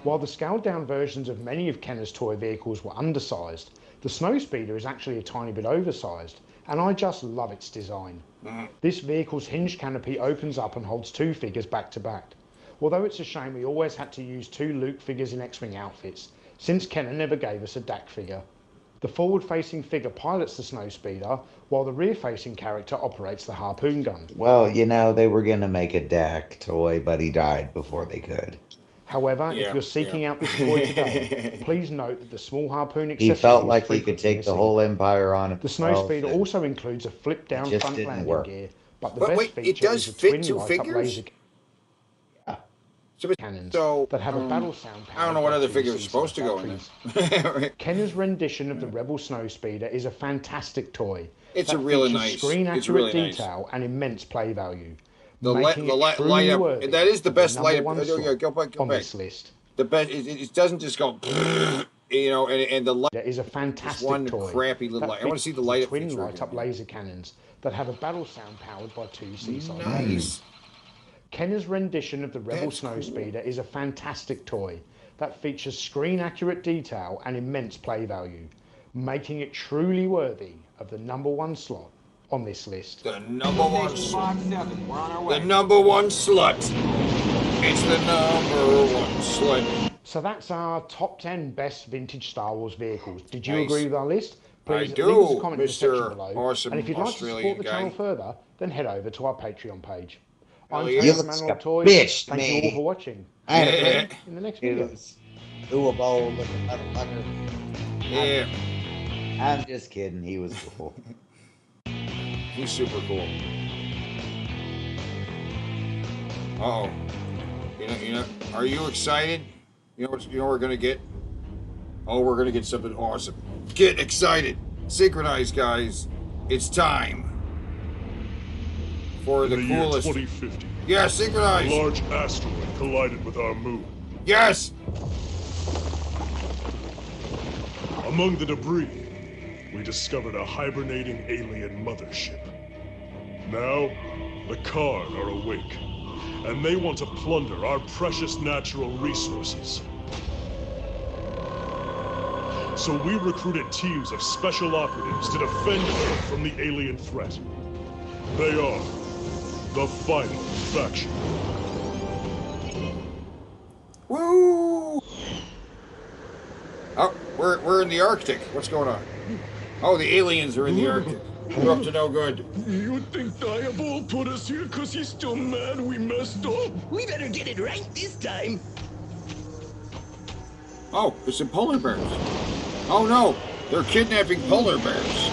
Speaker 12: While the scaled-down versions of many of Kenner's toy vehicles were undersized, the Snowspeeder is actually a tiny bit oversized, and I just love its design. This vehicle's hinge canopy opens up and holds two figures back to back. Although it's a shame we always had to use two Luke figures in X-Wing outfits, since Kenner never gave us a DAC figure. The forward-facing figure pilots the Snowspeeder, while the rear-facing character operates the harpoon gun.
Speaker 2: Well, you know, they were going to make a DAC toy, but he died before they could.
Speaker 12: However, if you're seeking out this toy today, please note that the small harpoon accessory
Speaker 2: he felt like he could take the whole Empire on
Speaker 12: himself. The Snowspeeder also includes a flip-down front landing gear, but the best feature
Speaker 1: it does
Speaker 12: is a
Speaker 1: fit
Speaker 12: twin
Speaker 1: two
Speaker 12: light-up
Speaker 1: figures?
Speaker 12: laser cannons that have a battle sound power.
Speaker 1: I don't know what other figure is supposed to go in there.
Speaker 12: Kenner's rendition of the Rebel Snowspeeder is a fantastic toy.
Speaker 1: It's
Speaker 12: that
Speaker 1: a really
Speaker 12: features
Speaker 1: nice,
Speaker 12: screen-accurate detail and immense play value.
Speaker 1: The light up, that is the best light up. Go back.
Speaker 12: This list.
Speaker 1: The best. It doesn't just go, you know, and the light.
Speaker 12: There is a fantastic
Speaker 1: one
Speaker 12: toy.
Speaker 1: crappy little light. I want to see the light up.
Speaker 12: Twin light-up laser cannons that have a battle sound powered by two seaside.
Speaker 1: Nice.
Speaker 12: Kenner's rendition of the Rebel Snowspeeder is a fantastic toy that features screen-accurate detail and immense play value, making it truly worthy of the #1 slot on this list.
Speaker 1: The #1 slot. The #1 slut. It's the #1 slut.
Speaker 12: So that's our top 10 best vintage Star Wars vehicles. Did you agree with our list? Please
Speaker 1: I do,
Speaker 12: leave us a comment in the section
Speaker 1: Mr.
Speaker 12: below.
Speaker 1: Awesome
Speaker 12: and if you'd like to
Speaker 1: Australian
Speaker 12: support the
Speaker 1: guy.
Speaker 12: channel further, then head over to our Patreon page. I'm
Speaker 1: yeah.
Speaker 12: Tony
Speaker 2: You
Speaker 12: from
Speaker 2: look
Speaker 12: Analog
Speaker 2: a
Speaker 12: Toys.
Speaker 2: bitch,
Speaker 12: Thank you all for watching.
Speaker 2: I had
Speaker 1: Yeah.
Speaker 12: In the next
Speaker 2: It
Speaker 12: video.
Speaker 2: was doable looking motherfucker.
Speaker 1: Yeah.
Speaker 2: I'm just kidding. He was cool.
Speaker 1: He's super cool. Uh-oh. You know, are you excited? You know what we're gonna get? Oh, we're gonna get something awesome. Get excited. Synchronize, guys. It's time for the
Speaker 3: year
Speaker 1: coolest.
Speaker 3: 2050.
Speaker 1: Yeah, synchronize.
Speaker 3: A large asteroid collided with our moon.
Speaker 1: Yes.
Speaker 3: Among the debris, we discovered a hibernating alien mothership. Now, the Karn are awake, and they want to plunder our precious natural resources. So we recruited teams of special operatives to defend Earth from the alien threat. They are the Final Faction.
Speaker 1: Woo! Oh, we're in the Arctic. What's going on? Oh, the aliens are in the Arctic. We're up to no good.
Speaker 7: You think Diabol put us here because he's still mad we messed up? We better get it right this time.
Speaker 1: Oh, it's some polar bears. Oh no, they're kidnapping polar bears.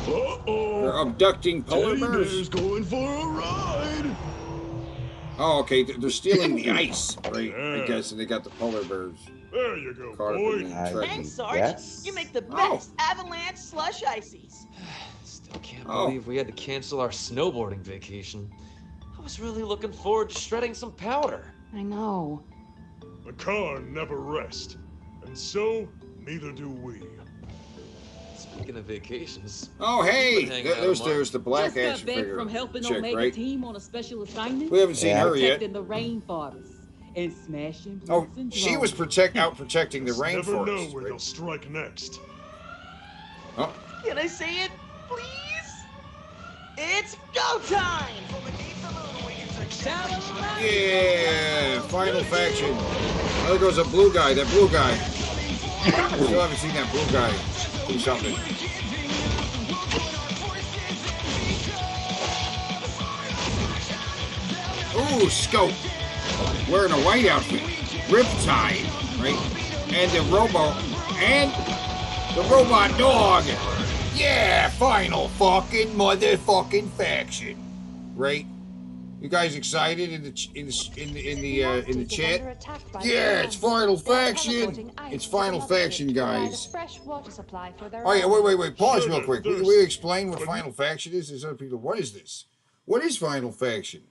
Speaker 7: Uh-oh.
Speaker 1: They're abducting polar
Speaker 7: Teddy
Speaker 1: bears.
Speaker 7: Bear's going for a ride.
Speaker 1: Oh, okay, they're stealing the ice, right? I guess, and they got the polar bears.
Speaker 3: There you go,
Speaker 1: Caught up
Speaker 3: boy.
Speaker 1: in the tracking.
Speaker 14: Thanks, Sarge.
Speaker 2: Yes.
Speaker 14: You make the best avalanche slush ices.
Speaker 10: Still can't believe we had to cancel our snowboarding vacation. I was really looking forward to shredding some powder.
Speaker 14: I know.
Speaker 3: The Karn never rest, and so neither do we.
Speaker 10: Speaking of vacations.
Speaker 1: Oh, hey, there's the black
Speaker 16: Just got
Speaker 1: action
Speaker 16: back
Speaker 1: figure
Speaker 16: from helping
Speaker 1: chick,
Speaker 16: Omega
Speaker 1: right?
Speaker 16: Team on a special assignment.
Speaker 1: We haven't seen her yet.
Speaker 16: Protecting the rainforest and smashing.
Speaker 1: Oh,
Speaker 16: brutes and
Speaker 1: she was
Speaker 16: drones.
Speaker 1: out protecting the
Speaker 3: Never know
Speaker 1: rainforest.
Speaker 3: where they'll strike next.
Speaker 1: Oh,
Speaker 14: Can I say it, please? It's go time!
Speaker 1: yeah, Final Faction. Oh, there goes a blue guy. That blue guy. Still haven't seen that blue guy do something. Ooh, Scope. Wearing a white outfit. Riptide, right? And the robot dog. Yeah, Final fucking motherfucking Faction. Right? You guys excited in the chat? Yeah, it's Final Faction. It's Final Faction, guys. Oh yeah, wait. Pause real quick. Will we explain what Final Faction is? There's other people. What is this? What is Final Faction?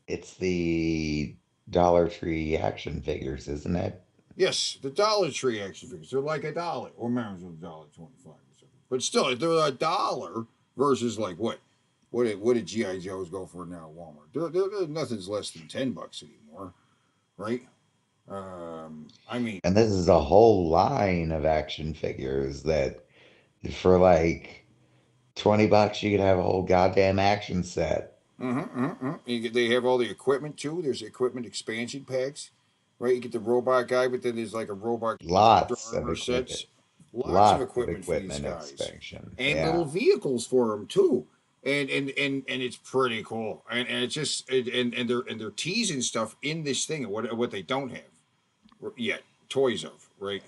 Speaker 2: It's the Dollar Tree action figures, isn't it?
Speaker 1: Yes, the Dollar Tree action figures. They're like $1, or maybe it's $1.25. But still, they're $1 versus like what? What did GI Joes go for now at Walmart? Nothing's less than $10 anymore, right? I mean,
Speaker 2: And this is a whole line of action figures that for like $20 you could have a whole goddamn action set.
Speaker 1: They have all the equipment too. There's equipment expansion packs, right? You get the robot guy, but then there's like a robot
Speaker 2: Lots of
Speaker 1: armor
Speaker 2: equipment.
Speaker 1: sets. Lots of equipment for these
Speaker 2: Equipment
Speaker 1: guys,
Speaker 2: expansion.
Speaker 1: and
Speaker 2: Yeah.
Speaker 1: little vehicles for them too. And it's pretty cool. And it's just and they're teasing stuff in this thing. What they don't have yet toys of, right?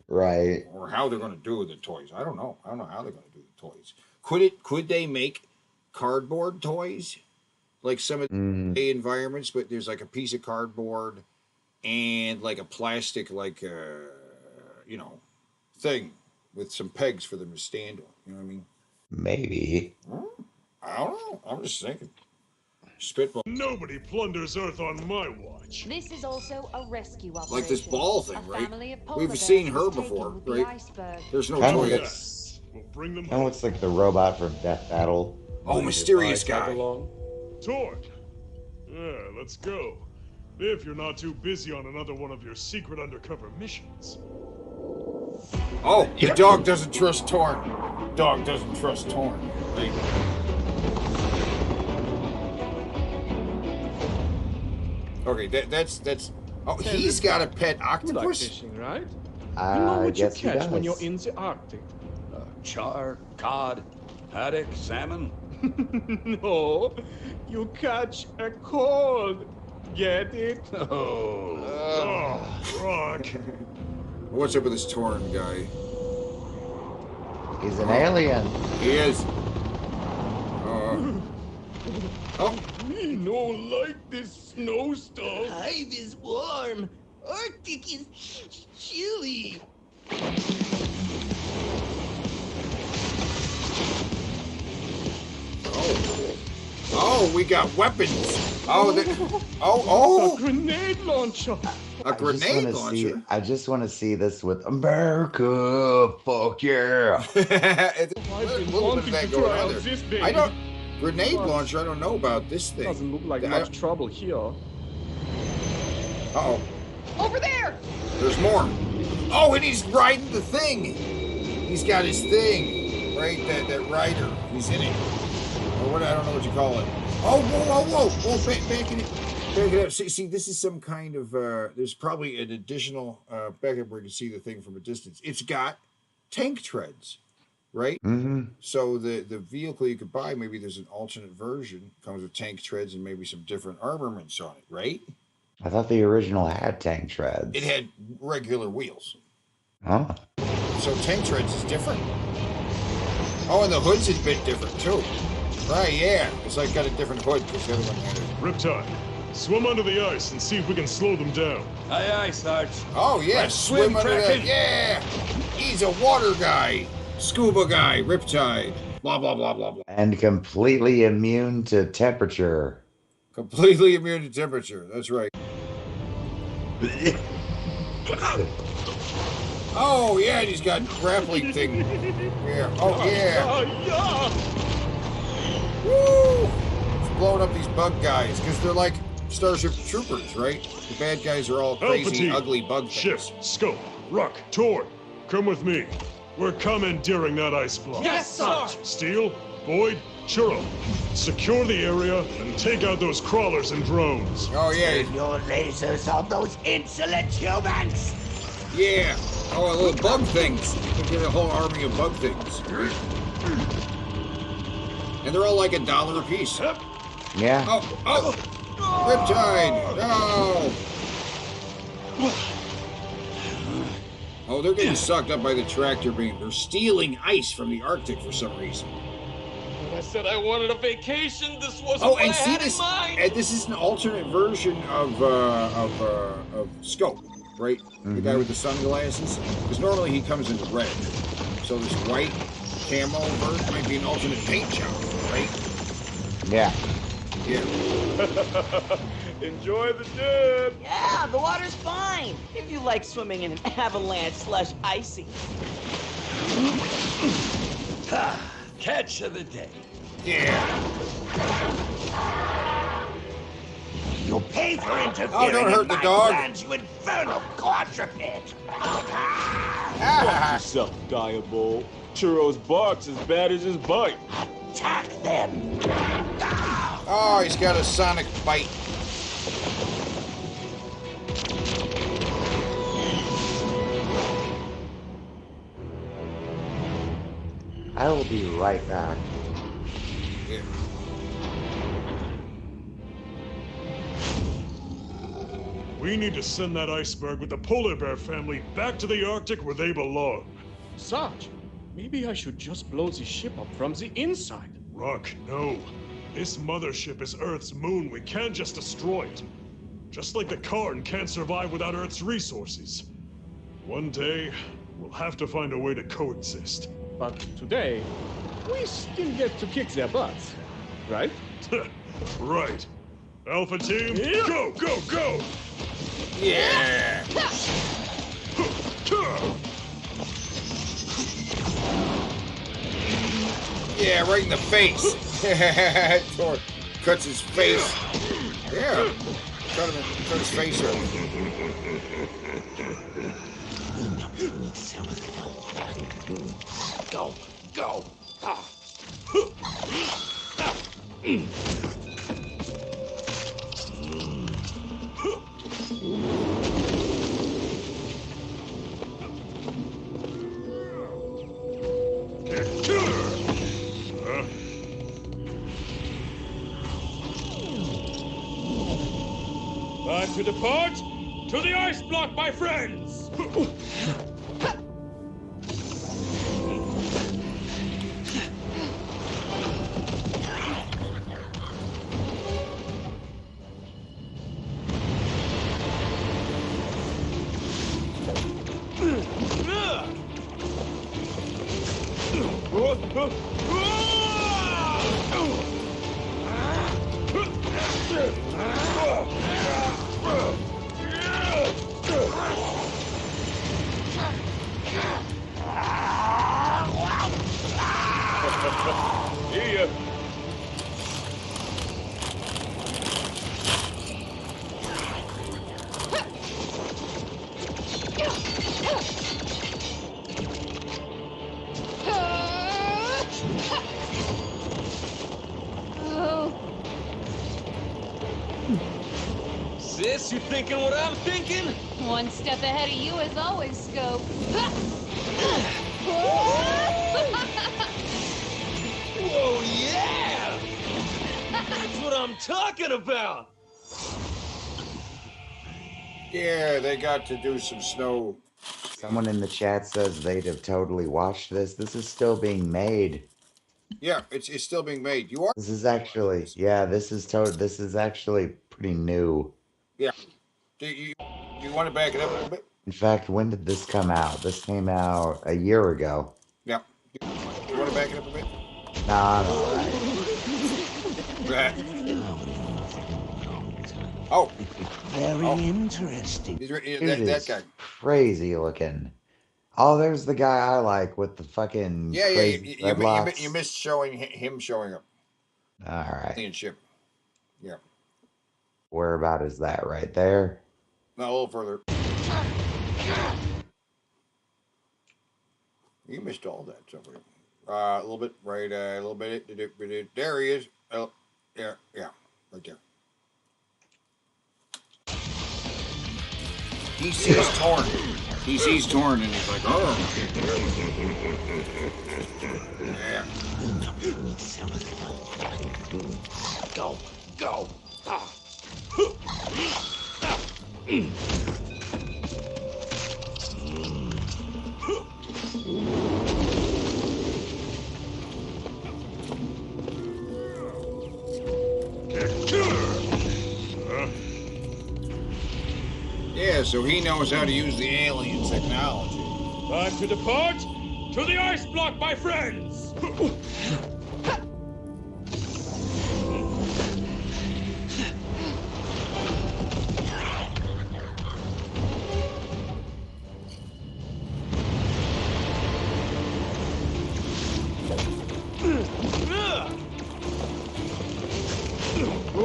Speaker 2: Right.
Speaker 1: Or how they're going to do the toys. I don't know. I don't know how they're going to do the toys. Could they make cardboard toys like some of the environments? But there's like a piece of cardboard and like a plastic thing with some pegs for them to stand on. You know what I mean?
Speaker 2: Maybe.
Speaker 1: I don't know. I'm just thinking. Spitball.
Speaker 3: Nobody plunders Earth on my watch.
Speaker 9: This is also a rescue operation.
Speaker 1: Like this ball thing, right?
Speaker 9: Family of polar
Speaker 1: We've
Speaker 9: bears
Speaker 1: seen her
Speaker 9: was taken
Speaker 1: before,
Speaker 9: with the
Speaker 1: right?
Speaker 9: iceberg.
Speaker 1: There's no
Speaker 2: Kind of
Speaker 1: toy.
Speaker 2: looks,
Speaker 3: We'll bring them
Speaker 2: kind of looks like the robot from Death Battle.
Speaker 1: Oh, mysterious guy.
Speaker 3: Toward. Yeah, let's go. If you're not too busy on another one of your secret undercover missions.
Speaker 1: Oh, the dog doesn't trust Torn. Dog doesn't trust Torn. Right? Okay, that's. Oh, he's got a pet octopus.
Speaker 18: You like fishing, right? You know what you catch when you're in the Arctic?
Speaker 23: Char, cod, haddock, salmon.
Speaker 18: No, you catch a cold. Get it?
Speaker 3: Oh, Rock.
Speaker 1: What's up with this Torn guy?
Speaker 2: He's an alien.
Speaker 1: He is. Oh.
Speaker 18: Me no like this snow stuff.
Speaker 7: Hive is warm. Arctic is chilly.
Speaker 1: Oh, we got weapons. Oh.
Speaker 18: A grenade launcher.
Speaker 1: A grenade launcher.
Speaker 2: I just want to see this with America. Fuck yeah.
Speaker 1: It's a little bit of that going on there. I don't. Grenade launcher. I don't know about this thing.
Speaker 18: Doesn't look like much trouble here.
Speaker 1: Uh-oh.
Speaker 14: Over there.
Speaker 1: There's more. Oh, and he's riding the thing. He's got his thing, right? That rider. He's in it. Or what? I don't know what you call it. Oh, whoa! Back it up. See, this is some kind of. There's probably an additional backup where you can see the thing from a distance. It's got tank treads, right?
Speaker 2: Mm-hmm.
Speaker 1: So the vehicle you could buy, maybe there's an alternate version, comes with tank treads and maybe some different armaments on it, right?
Speaker 2: I thought the original had tank treads.
Speaker 1: It had regular wheels.
Speaker 2: Huh?
Speaker 1: So tank treads is different. Oh, and the hood's a bit different too. Right, yeah. It's like got a different hood because the other one had it.
Speaker 3: Riptide, swim under the ice and see if we can slow them down.
Speaker 23: Aye, aye, Sarge.
Speaker 1: Oh, yeah,
Speaker 23: Let's
Speaker 1: swim under that.
Speaker 23: Kraken.
Speaker 1: Yeah! He's a water guy. Scuba guy, Riptide. Blah, blah, blah, blah, blah.
Speaker 2: And completely immune to temperature.
Speaker 1: Completely immune to temperature. That's right. Oh, yeah, and he's got grappling thing. Yeah. Oh, yeah. Woo! It's blowing up these bug guys because they're like Starship Troopers, right? The bad guys are all crazy, ugly bug things.
Speaker 3: Shift, Scope, Ruck, Tord, come with me. We're commandeering that ice block.
Speaker 14: Yes, sir.
Speaker 3: Steel, Boyd, Churro, secure the area and take out those crawlers and drones.
Speaker 1: Oh, yeah.
Speaker 7: Your lasers on those insolent humans.
Speaker 1: Yeah. Oh, little bug things. They get a whole army of bug things. And they're all like $1 a piece.
Speaker 2: Yeah.
Speaker 1: Oh. Riptide. No. Oh, they're getting sucked up by the tractor beam. They're stealing ice from the Arctic for some reason.
Speaker 18: I said I wanted a vacation. This wasn't
Speaker 1: Oh,
Speaker 18: what
Speaker 1: and
Speaker 18: I
Speaker 1: see
Speaker 18: had
Speaker 1: this.
Speaker 18: in mind.
Speaker 1: And this is an alternate version of Scope, right? The guy with the sunglasses. Because normally he comes in red. So this white camo version might be an alternate paint job, right?
Speaker 2: Yeah.
Speaker 1: Yeah.
Speaker 23: Enjoy the dip.
Speaker 14: Yeah, the water's fine. If you like swimming in an avalanche/icy.
Speaker 23: Catch of the day.
Speaker 1: Yeah.
Speaker 7: You'll pay for interfering
Speaker 1: Oh, don't hurt
Speaker 7: in
Speaker 1: the
Speaker 7: my
Speaker 1: dog.
Speaker 7: plans, you infernal quadruped.
Speaker 23: Watch yourself, Diabol. Churros barks as bad as his bite.
Speaker 7: Attack them.
Speaker 1: Oh, he's got a sonic bite.
Speaker 2: I will be right back.
Speaker 1: Yeah.
Speaker 3: We need to send that iceberg with the polar bear family back to the Arctic where they belong.
Speaker 23: Sarge, maybe I should just blow the ship up from the inside.
Speaker 3: Rock, no. This mothership is Earth's moon. We can't just destroy it. Just like the Karn can't survive without Earth's resources. One day, we'll have to find a way to coexist.
Speaker 23: But today, we still get to kick their butts, right?
Speaker 3: Right. Alpha team, go, go, go!
Speaker 1: Yeah! Yeah, right in the face. Thor cuts his face. Yeah. Cut his face off.
Speaker 7: Go, go.
Speaker 23: Time to depart to the ice block, my friends! See ya. Sis, you thinking what I'm thinking?
Speaker 9: One step ahead of you as always, Scope.
Speaker 23: Whoa, yeah! That's what I'm talking about!
Speaker 1: Yeah, they got to do some snow.
Speaker 2: Someone in the chat says they'd have totally watched this. This is still being made.
Speaker 1: Yeah, it's still being made. You are.
Speaker 2: This is actually, yeah, this is actually pretty new.
Speaker 1: Yeah. Do you want to back it up a little bit?
Speaker 2: In fact, when did this come out? This came out a year ago.
Speaker 1: Yeah. Do you want to back it up a bit?
Speaker 2: Nah, I'm all right.
Speaker 1: Oh.
Speaker 7: Very interesting.
Speaker 1: That guy.
Speaker 2: Crazy looking. Oh, there's the guy I like with the fucking crazy dreadlocks.
Speaker 1: You missed him showing up.
Speaker 2: All right.
Speaker 1: Alien ship. Yeah.
Speaker 2: Whereabout is that? Right there?
Speaker 1: No, a little further. You missed all that somewhere. A little bit, right? A little bit. There he is. Oh, yeah, right there. He sees Torn. He sees Torn, and he's like, "Oh, yeah."
Speaker 7: Go, go.
Speaker 1: Yeah, so he knows how to use the alien technology.
Speaker 23: Time to depart to the ice block, my friends! See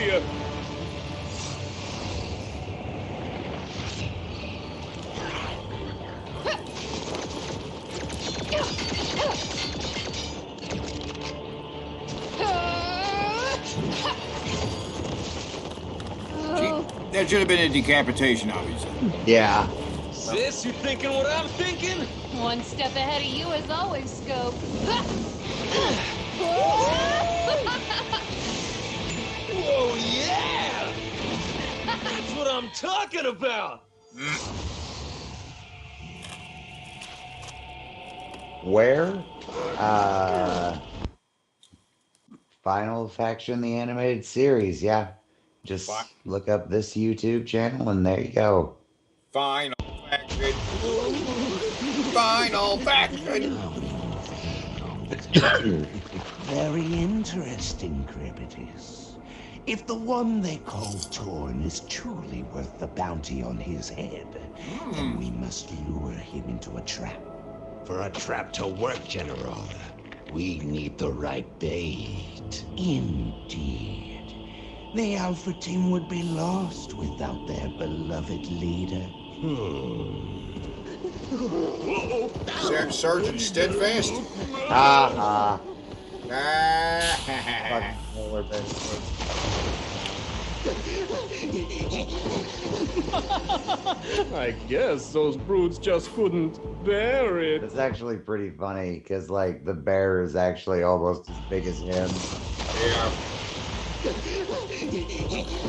Speaker 23: ya.
Speaker 1: That should have been a decapitation, obviously.
Speaker 2: Yeah.
Speaker 14: Sis, you thinking what I'm thinking?
Speaker 9: One step ahead of you as always, Scope.
Speaker 14: Whoa, yeah! That's what I'm talking about!
Speaker 2: Where? Final Faction, the animated series. Yeah. Just look up this YouTube channel and there you go.
Speaker 1: Final Faction. Final Faction.
Speaker 15: Very interesting, Crepitus. If the one they call Torn is truly worth the bounty on his head, then we must lure him into a trap. For a trap to work, General, we need the right bait. Indeed. The Alpha team would be lost without their beloved leader.
Speaker 1: Sergeant Steadfast.
Speaker 23: I guess those brutes just couldn't bear it.
Speaker 2: It's actually pretty funny because, like, the bear is actually almost as big as him.
Speaker 1: Yeah.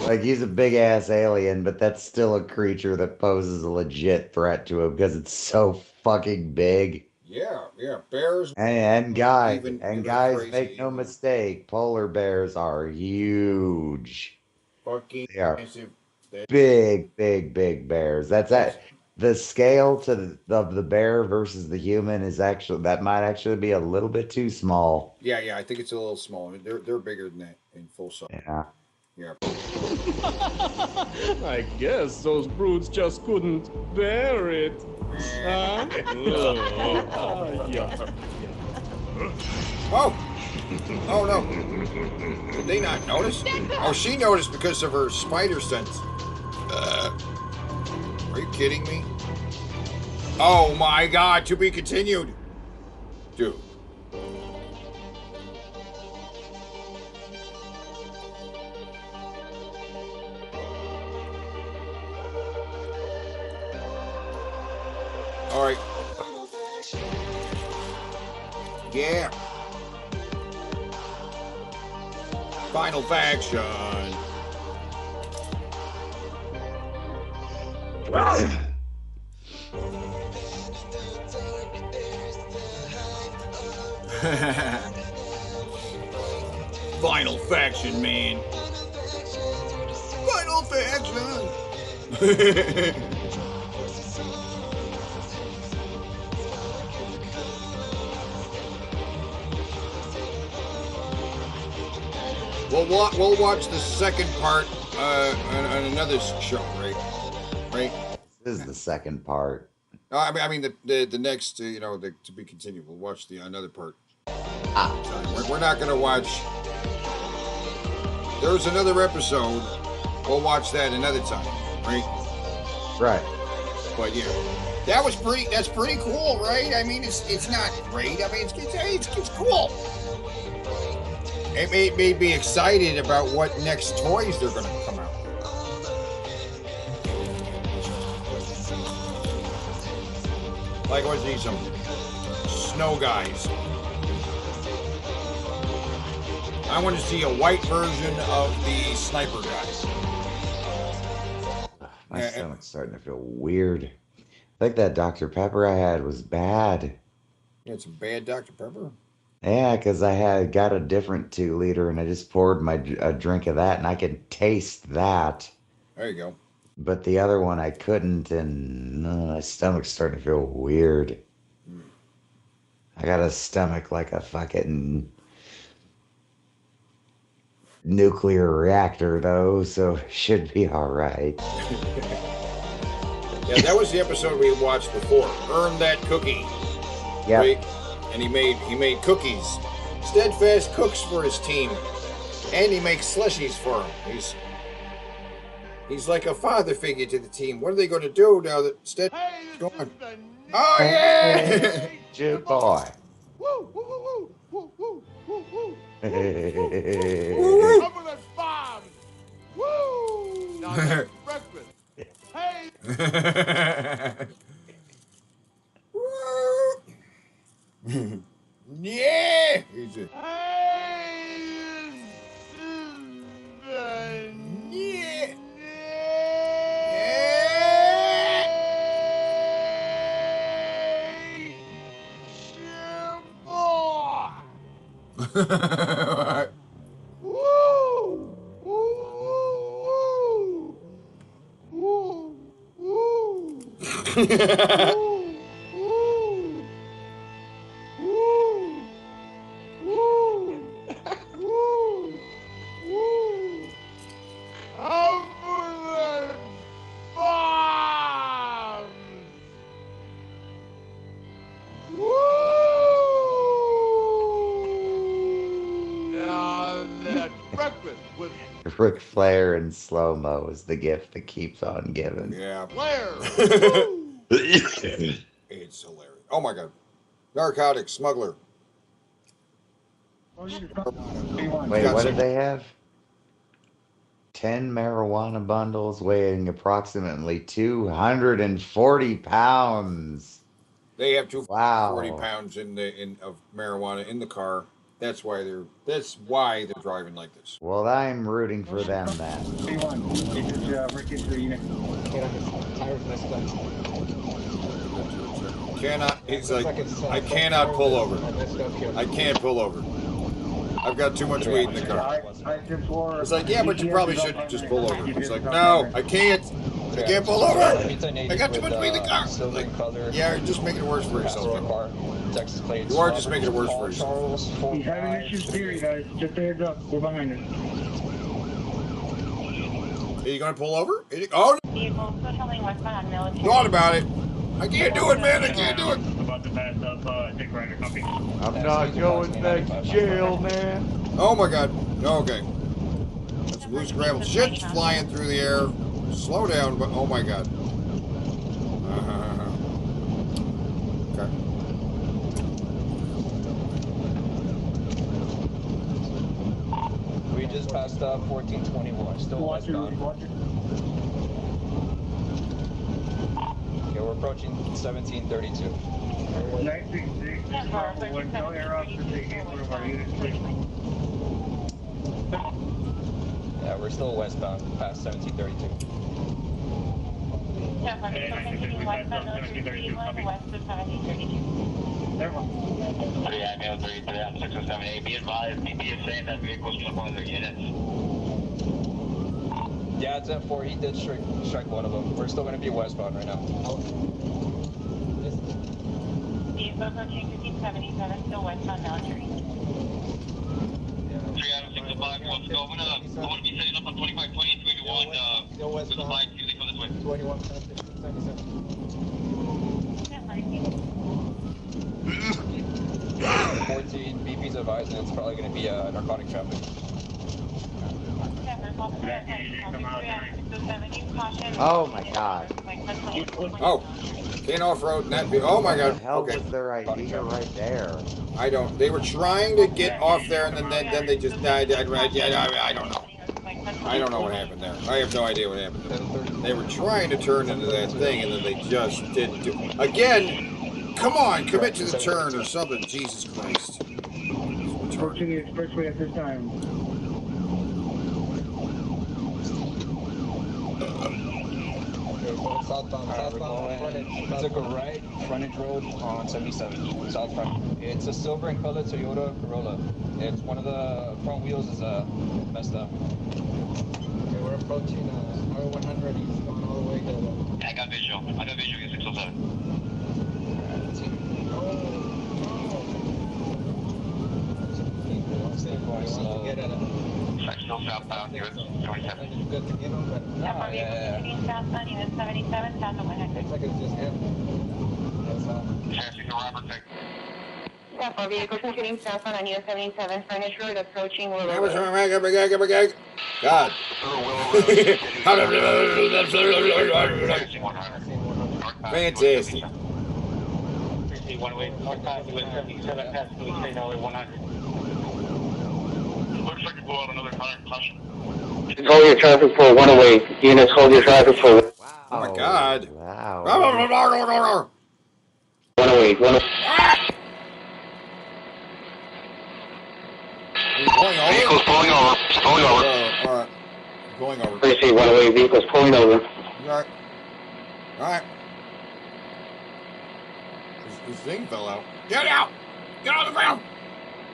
Speaker 2: Like, he's a big ass alien, but that's still a creature that poses a legit threat to him because it's so fucking big.
Speaker 1: Yeah, bears.
Speaker 2: And guys,
Speaker 1: crazy.
Speaker 2: make no mistake, polar bears are huge.
Speaker 1: Fucking
Speaker 2: They are
Speaker 1: massive.
Speaker 2: big bears. That's that. The scale of the bear versus the human is actually, that might actually be a little bit too small.
Speaker 1: Yeah, I think it's a little small. They're bigger than that in full size.
Speaker 2: Yeah.
Speaker 23: I guess those brutes just couldn't bear it. Huh?
Speaker 1: Oh no! Did they not notice? Oh, she noticed because of her spider sense. Are you kidding me? Oh my God! To be continued, dude. All right. Yeah. Final Faction. Final Faction, man. Final Faction. We'll watch the second part on another show, right?
Speaker 2: This is the second part.
Speaker 1: I mean the next, the to be continued. We'll watch another part. We're not gonna watch. There's another episode. We'll watch that another time, right?
Speaker 2: Right.
Speaker 1: But yeah, that's pretty cool, right? I mean, it's not great. I mean, it's cool. It made me excited about what next toys they're gonna come out with. Like, what's these? Some snow guys. I want to see a white version of the sniper guys.
Speaker 2: My stomach's starting to feel weird. I think that Dr. Pepper I had was bad.
Speaker 1: You had some bad Dr. Pepper?
Speaker 2: Yeah, because I got a different 2-liter and I just poured a drink of that and I could taste that.
Speaker 1: There you go.
Speaker 2: But the other one I couldn't, and my stomach's starting to feel weird. I got a stomach like a fucking nuclear reactor, though, so should be all right.
Speaker 1: Yeah, that was the episode we watched before. Earn that cookie.
Speaker 2: Yeah.
Speaker 1: Right? And he made cookies. Steadfast cooks for his team, and he makes slushies for them. He's like a father figure to the team. What are they going to do now that Steadfast is gone? Oh yeah!
Speaker 2: Good boy.
Speaker 7: Woo, woo, woo, woo, woo, woo, woo. Cumberland bombs. Woo! Now that's breakfast. Hey!
Speaker 1: Yeah!
Speaker 2: Ric Flair in slow-mo is the gift that keeps on giving.
Speaker 1: Yeah.
Speaker 7: Flair!
Speaker 1: It's hilarious. Oh my god. Narcotics, smuggler.
Speaker 2: Wait, what did they have? 10 marijuana bundles weighing approximately 240 pounds.
Speaker 1: They have 240
Speaker 2: Wow.
Speaker 1: pounds of marijuana in the car. That's why they're driving like this.
Speaker 2: Well, I'm rooting for them then.
Speaker 1: He's like, I cannot pull over. I can't pull over. I've got too much weed in the car. It's like, yeah, but you probably should just pull over. It's like, no, I can't. I can't pull over. I got too much weed in the car. Like, yeah, you're just making it worse for yourself. You are just making it worse for yourself.
Speaker 4: He's having issues here, guys. Just a heads up. We're behind him.
Speaker 1: Are you going to pull over? Oh, thought about it. I can't do it, man. I can't do it.
Speaker 4: About to pass up, Dick Ryder copy.
Speaker 2: I'm not going back to jail, man.
Speaker 1: Oh my god. Okay. Some loose gravel shit's flying through the air. Slow down, but oh my god. Okay.
Speaker 19: We just passed up 1421. Still westbound. Okay, we're approaching 1732.
Speaker 4: 966, with no air options taking one of our units, please.
Speaker 19: Yeah, we're still westbound past 1732.
Speaker 4: Yeah, 966, we passed up 1732, copy. West of 1732. There one.
Speaker 20: 3-3-3-678, be advised, BP is saying that vehicles took one of their units.
Speaker 19: Yeah, it's M4. He did strike one of them. We're still going to be westbound right now.
Speaker 6: Approaching 1577, still westbound military.
Speaker 20: 3-6-5, what's going on? I want to be setting up on 2520 and 321
Speaker 19: still
Speaker 20: with the light usually from this way.
Speaker 19: 21, 77. 14, BP's advising it's probably going to be narcotic traffic.
Speaker 2: Oh my god.
Speaker 1: Oh, can't off-road. Oh my god.
Speaker 2: What the hell
Speaker 1: Okay.
Speaker 2: was their idea right there?
Speaker 1: I don't. They were trying to get off there, and then they just died. I don't know. I don't know what happened there. I have no idea what happened there. They were trying to turn into that thing, and then they just didn't do it. Again, come on, commit to the turn or something. Jesus Christ.
Speaker 4: Approaching the expressway at this time.
Speaker 19: Southbound, frontage. Took a right, frontage road on 77, south front. It's a silver in color Toyota Corolla. It's one of the front wheels is messed up. Okay, we're approaching R100. He's going all the way to
Speaker 20: I got visual. I got visual in 607.
Speaker 19: Stay going slow. Get at it.
Speaker 20: still southbound, US 77.
Speaker 19: Good to get him, but no, yeah.
Speaker 6: Southbound, US 77, south of 100.
Speaker 19: Looks like it's just him. That's all.
Speaker 20: Passing the Robert Tech.
Speaker 6: Yeah, for vehicles continuing southbound on US 77, Furnish Road, approaching Willow
Speaker 1: God. Fantastic.
Speaker 20: 108, northbound, US 77, past Louis St. 100. Looks like you blew out another tire. Caution. Hold your traffic for 108. Units, hold your traffic for...
Speaker 1: Oh my God.
Speaker 2: Wow.
Speaker 20: 108, 108. Vehicles pulling over. Pulling over.
Speaker 1: All right. Going over.
Speaker 20: Please see 108 vehicles pulling over.
Speaker 1: All right. All right. This thing fell out. Get out! Get on the ground!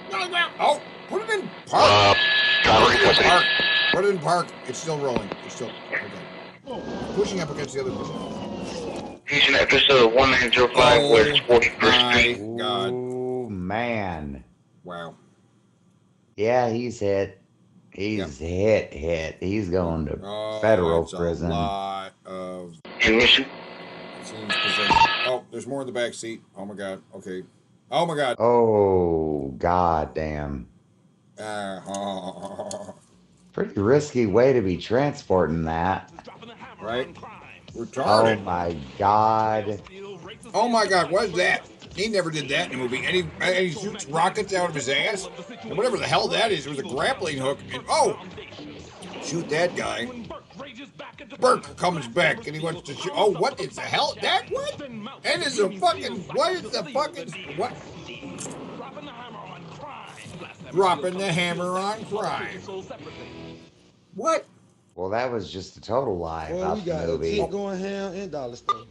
Speaker 1: Get on the ground! Oh! Put it in park! Put it in park. It's still rolling. It's still... Okay. Pushing up against the other person.
Speaker 20: Patient episode 1905 West 41st Street.
Speaker 1: My God.
Speaker 2: Oh, man.
Speaker 1: Wow.
Speaker 2: Yeah, he's hit. He's hit. He's going to federal prison.
Speaker 1: A lot of...
Speaker 20: Admission.
Speaker 1: Oh, there's more in the back seat. Oh my God. Okay. Oh my God.
Speaker 2: Oh, God damn. Pretty risky way to be transporting that.
Speaker 1: Right?
Speaker 2: Oh
Speaker 1: Retarded.
Speaker 2: my God.
Speaker 1: Oh my God. What is that? He never did that in the movie. And he shoots rockets out of his ass. And whatever the hell that is, it was a grappling hook. And shoot that guy. Burke comes back and he wants to shoot. Oh, what is the hell? That what? And is a fucking, what is the fucking, what? Dropping the hammer on crime. What?
Speaker 2: Well, that was just a total lie
Speaker 5: Well,
Speaker 2: about
Speaker 5: we got
Speaker 2: the movie.
Speaker 5: Jit going ham in Dollar Store.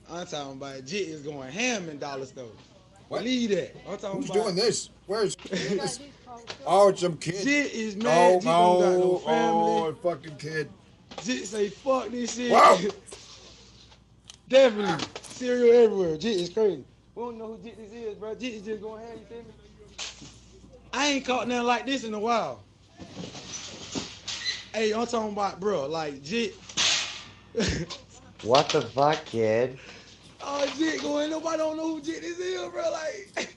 Speaker 5: I'm talking about Jit is going ham in Dollar Store.
Speaker 1: What?
Speaker 5: Believe that. I'm talking
Speaker 1: Who's
Speaker 5: about
Speaker 1: doing this? Where's this? Oh, it's some kid.
Speaker 5: Jit is mad. Jit don't got no family.
Speaker 1: A fucking kid.
Speaker 5: Jit say fuck this shit.
Speaker 1: Wow.
Speaker 5: Definitely. Cereal everywhere. Jit is crazy. We don't know who Jit this is, bro. Jit is just going ham, you feel me? I ain't caught nothing like this in a while. Hey, I'm talking about, bro, like Jit.
Speaker 2: What the fuck, kid?
Speaker 5: Oh, Jit going, nobody don't know who Jit this is, bro. Like,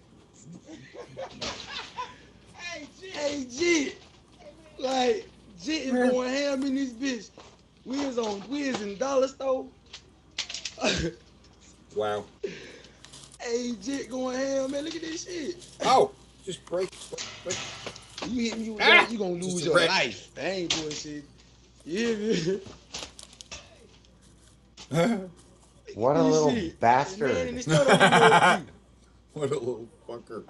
Speaker 5: hey, Jit. Like, Jit is going ham in this bitch. We is in Dollar Store.
Speaker 1: Wow.
Speaker 5: Hey, Jit going ham, man. Look at this shit.
Speaker 1: Oh, just break.
Speaker 5: You hit me with that, you gonna lose your life. That ain't bullshit. You hear me?
Speaker 2: What a little bastard.
Speaker 1: What a little fucker.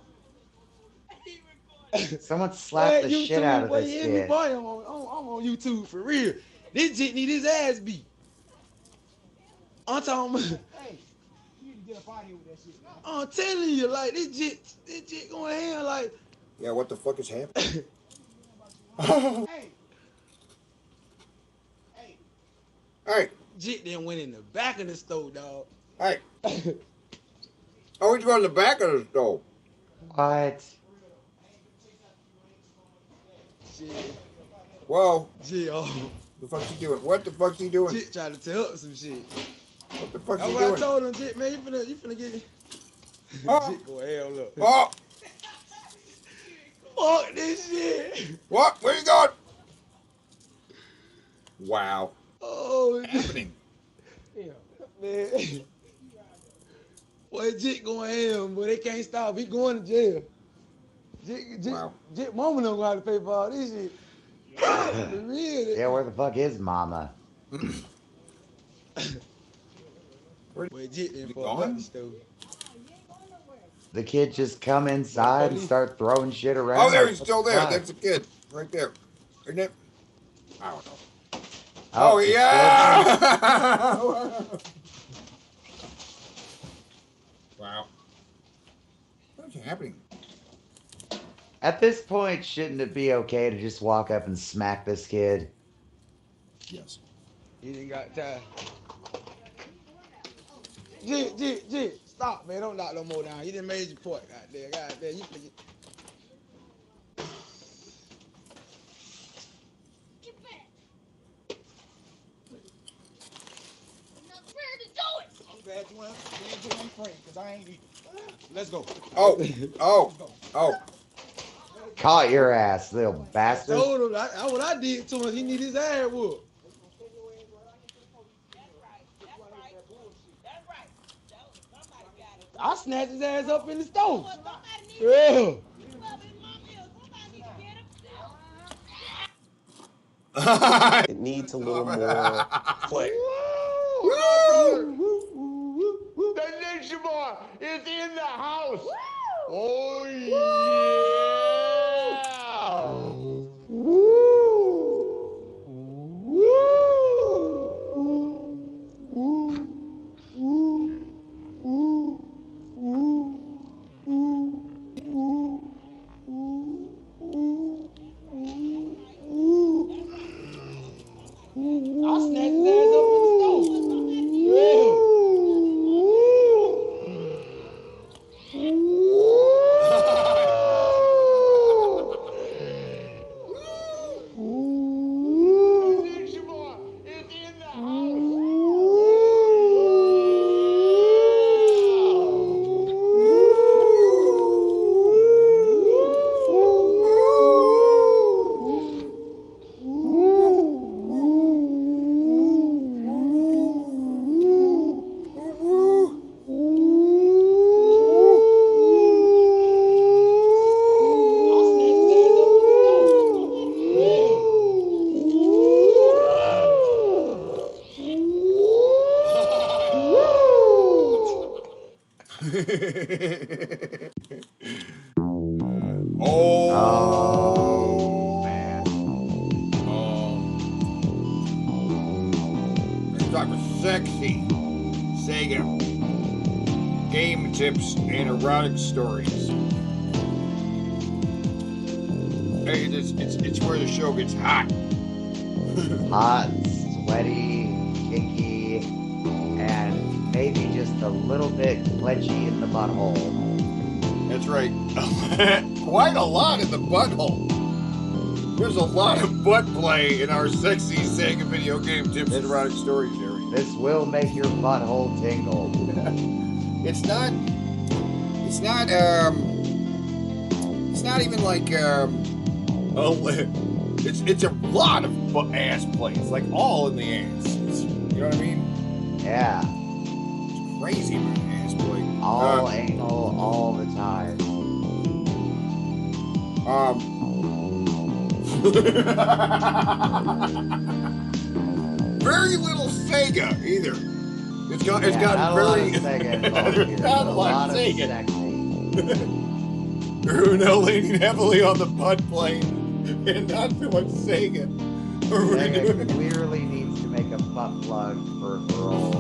Speaker 2: Someone slapped the shit out of this kid.
Speaker 5: Boy, I'm on YouTube for real. This Jit need his ass beat. I'm talking about. Hey, you need to get up out of here with that shit. I'm telling you, like, this Jit going ham, like.
Speaker 1: Yeah, what the fuck is happening? Hey.
Speaker 5: Jit then went in the back of the stove, dog.
Speaker 1: Hey. Oh, he's going in the back of the stove.
Speaker 2: What?
Speaker 5: Jit.
Speaker 1: Whoa.
Speaker 5: Jit,
Speaker 1: the fuck's he doing? What the fuck's he doing?
Speaker 5: Jit trying to tell up some shit.
Speaker 1: What the fuck's
Speaker 5: he
Speaker 1: doing?
Speaker 5: I told him, Jit, man, you finna get it. Jit go hell up.
Speaker 1: Oh.
Speaker 5: Fuck this shit.
Speaker 1: What? Where you going? Wow.
Speaker 5: Oh,
Speaker 1: what's happening?
Speaker 5: Yeah, man. Boy, Jit going ham, boy. They can't stop. He going to jail. Jit mama don't know how to pay for all this shit. For real.
Speaker 2: Yeah, where the fuck is mama?
Speaker 5: Boy, Jit then fucked up the stove.
Speaker 2: The kid just come inside and start throwing shit around.
Speaker 1: Oh, there, he's still there. That's the kid. Right there. Isn't it? I don't know.
Speaker 2: Oh
Speaker 1: yeah! Wow. What's happening?
Speaker 2: At this point, shouldn't it be okay to just walk up and smack this kid?
Speaker 1: Yes.
Speaker 5: He didn't got time. Jit. Stop, man. Don't knock no more down. You done made your point. God damn. You forget. at you when I'm free, because I ain't eating. Let's go.
Speaker 1: Oh.
Speaker 2: Caught your ass, little bastard.
Speaker 5: I told him what I did to him. He need his ass whooped. I snatched his ass up in the stove. Yeah.
Speaker 17: It needs a little more play.
Speaker 18: The Ninja Boy is in the house. Oh
Speaker 5: I snatched his ass up in the stove. Yeah.
Speaker 2: Oh, man.
Speaker 1: Let's talk about sexy Sega game tips and erotic stories. Hey, it's where the show gets hot.
Speaker 2: Hot, sweaty, kinky, and maybe just a little bit pledgy in the butthole.
Speaker 1: That's right. Quite a lot in the butthole. There's a lot of butt play in our sexy Sega video game tips and erotic stories area.
Speaker 2: This will make your butthole tingle.
Speaker 1: It's not even like it's a lot of ass play. It's like all in the ass. You know what I mean?
Speaker 2: Yeah.
Speaker 1: It's crazy about ass play.
Speaker 2: All anal, all the time.
Speaker 1: Very little Sega either. It's got very not a lot of Sega. Bruno leaning heavily on the butt plane and not too much Sega.
Speaker 2: Sega clearly needs to make a butt plug for a girl.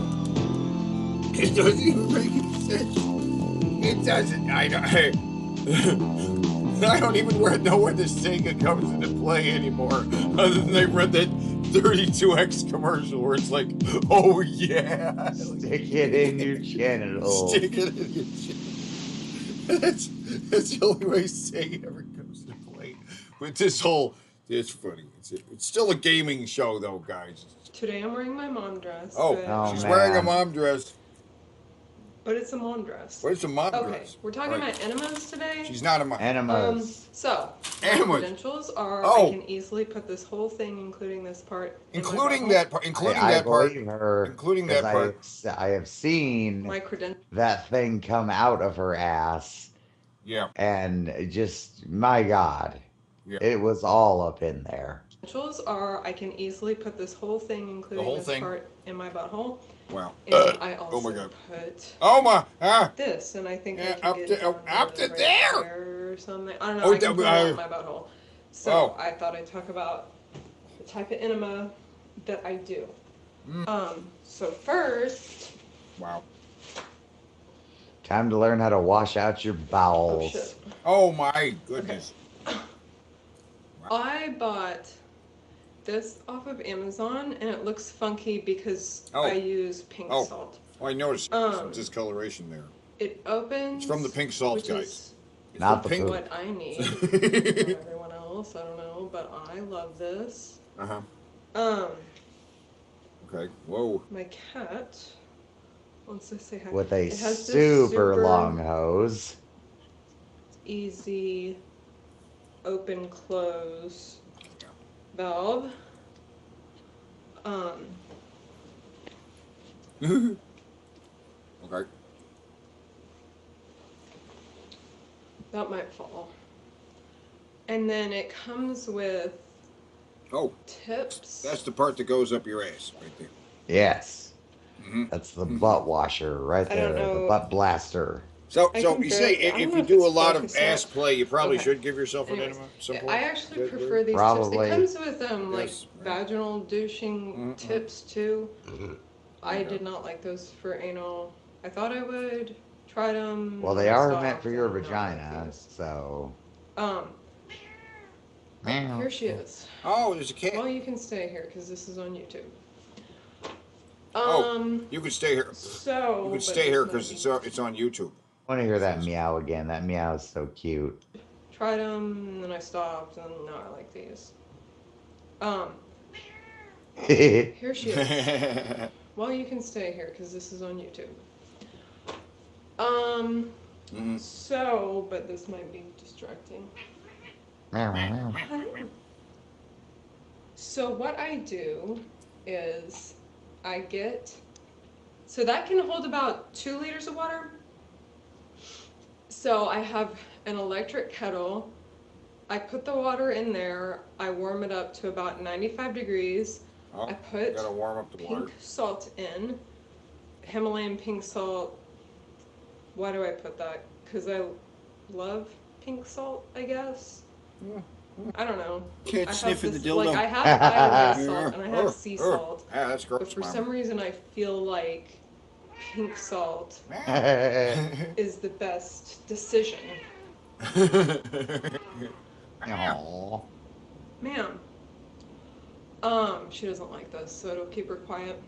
Speaker 1: It doesn't even make any sense. It doesn't. I don't even know where the Sega comes into play anymore, other than they read that 32X commercial where it's like, oh yeah,
Speaker 2: stick it in your genitals.
Speaker 1: Stick it in your genitals. That's the only way Sega ever comes to play. With this whole, it's funny. It's still a gaming show though, guys.
Speaker 21: Today I'm wearing my mom dress.
Speaker 1: She's wearing a mom dress.
Speaker 21: But it's a mom dress.
Speaker 1: What is a mom dress?
Speaker 21: Okay, we're talking about enemas today.
Speaker 1: She's not a mom.
Speaker 2: Enemas.
Speaker 21: So, my credentials are I can easily put this whole thing, including this part.
Speaker 1: Including that part.
Speaker 2: I believe I have seen
Speaker 21: my credentials.
Speaker 2: That thing come out of her ass.
Speaker 1: Yeah.
Speaker 2: And just, my God. Yeah. It was all up in there.
Speaker 21: Credentials are I can easily put this whole thing, including this part, in my butthole.
Speaker 1: Wow.
Speaker 21: And I also put this, and I think I can get up to there or something. I don't know. I can put it on my butthole. So I thought I'd talk about the type of enema that I do. So first.
Speaker 1: Wow.
Speaker 2: Time to learn how to wash out your bowels.
Speaker 21: Oh, shit.
Speaker 1: Oh my goodness.
Speaker 21: Okay. I bought this off of Amazon, and it looks funky because I use pink salt.
Speaker 1: Oh, I noticed some discoloration there.
Speaker 21: It opens.
Speaker 1: It's from the pink salt, guys.
Speaker 21: It's not the pink. What I need. Not everyone else, I don't know, but I love this.
Speaker 1: Okay. Whoa.
Speaker 21: My cat Let's just say hi.
Speaker 2: With a
Speaker 21: It has this
Speaker 2: super long hose.
Speaker 21: Easy open close valve.
Speaker 1: Okay.
Speaker 21: That might fall. And then it comes with tips.
Speaker 1: That's the part that goes up your ass right there.
Speaker 2: Yes. That's the butt washer right there. The butt blaster.
Speaker 1: So you say if you do a lot of ass play, you probably should give yourself an enema at some point?
Speaker 21: I actually prefer these
Speaker 2: Probably.
Speaker 21: tips. It comes with like vaginal douching tips too. I did not like those for anal. I thought I would. Tried them.
Speaker 2: Well, they are meant for your vagina, so.
Speaker 21: Here she is.
Speaker 1: Oh, there's a cat.
Speaker 21: Well, you can stay here because this is on YouTube.
Speaker 1: You can stay here.
Speaker 21: So
Speaker 1: you can stay here because it's on YouTube.
Speaker 2: I want to hear that meow again. That meow is so cute.
Speaker 21: Tried them, and then I stopped, and now I like these. Here she is. Well, you can stay here because this is on YouTube. So, but this might be distracting. So what I do is I get, so that can hold about 2 liters of water. So I have an electric kettle. I put the water in there. I warm it up to about 95 degrees. I put
Speaker 1: gotta warm up the
Speaker 21: pink salt in, Himalayan pink salt. Why do I put that? Because I love pink salt, I guess. I don't know.
Speaker 1: Can't sniff in the dildo.
Speaker 21: Like I have Iowa salt and I have sea salt.
Speaker 1: Yeah, that's gross.
Speaker 21: But for some reason I feel like pink salt is the best decision.
Speaker 2: Aww.
Speaker 21: Ma'am. She doesn't like this, so it'll keep her quiet.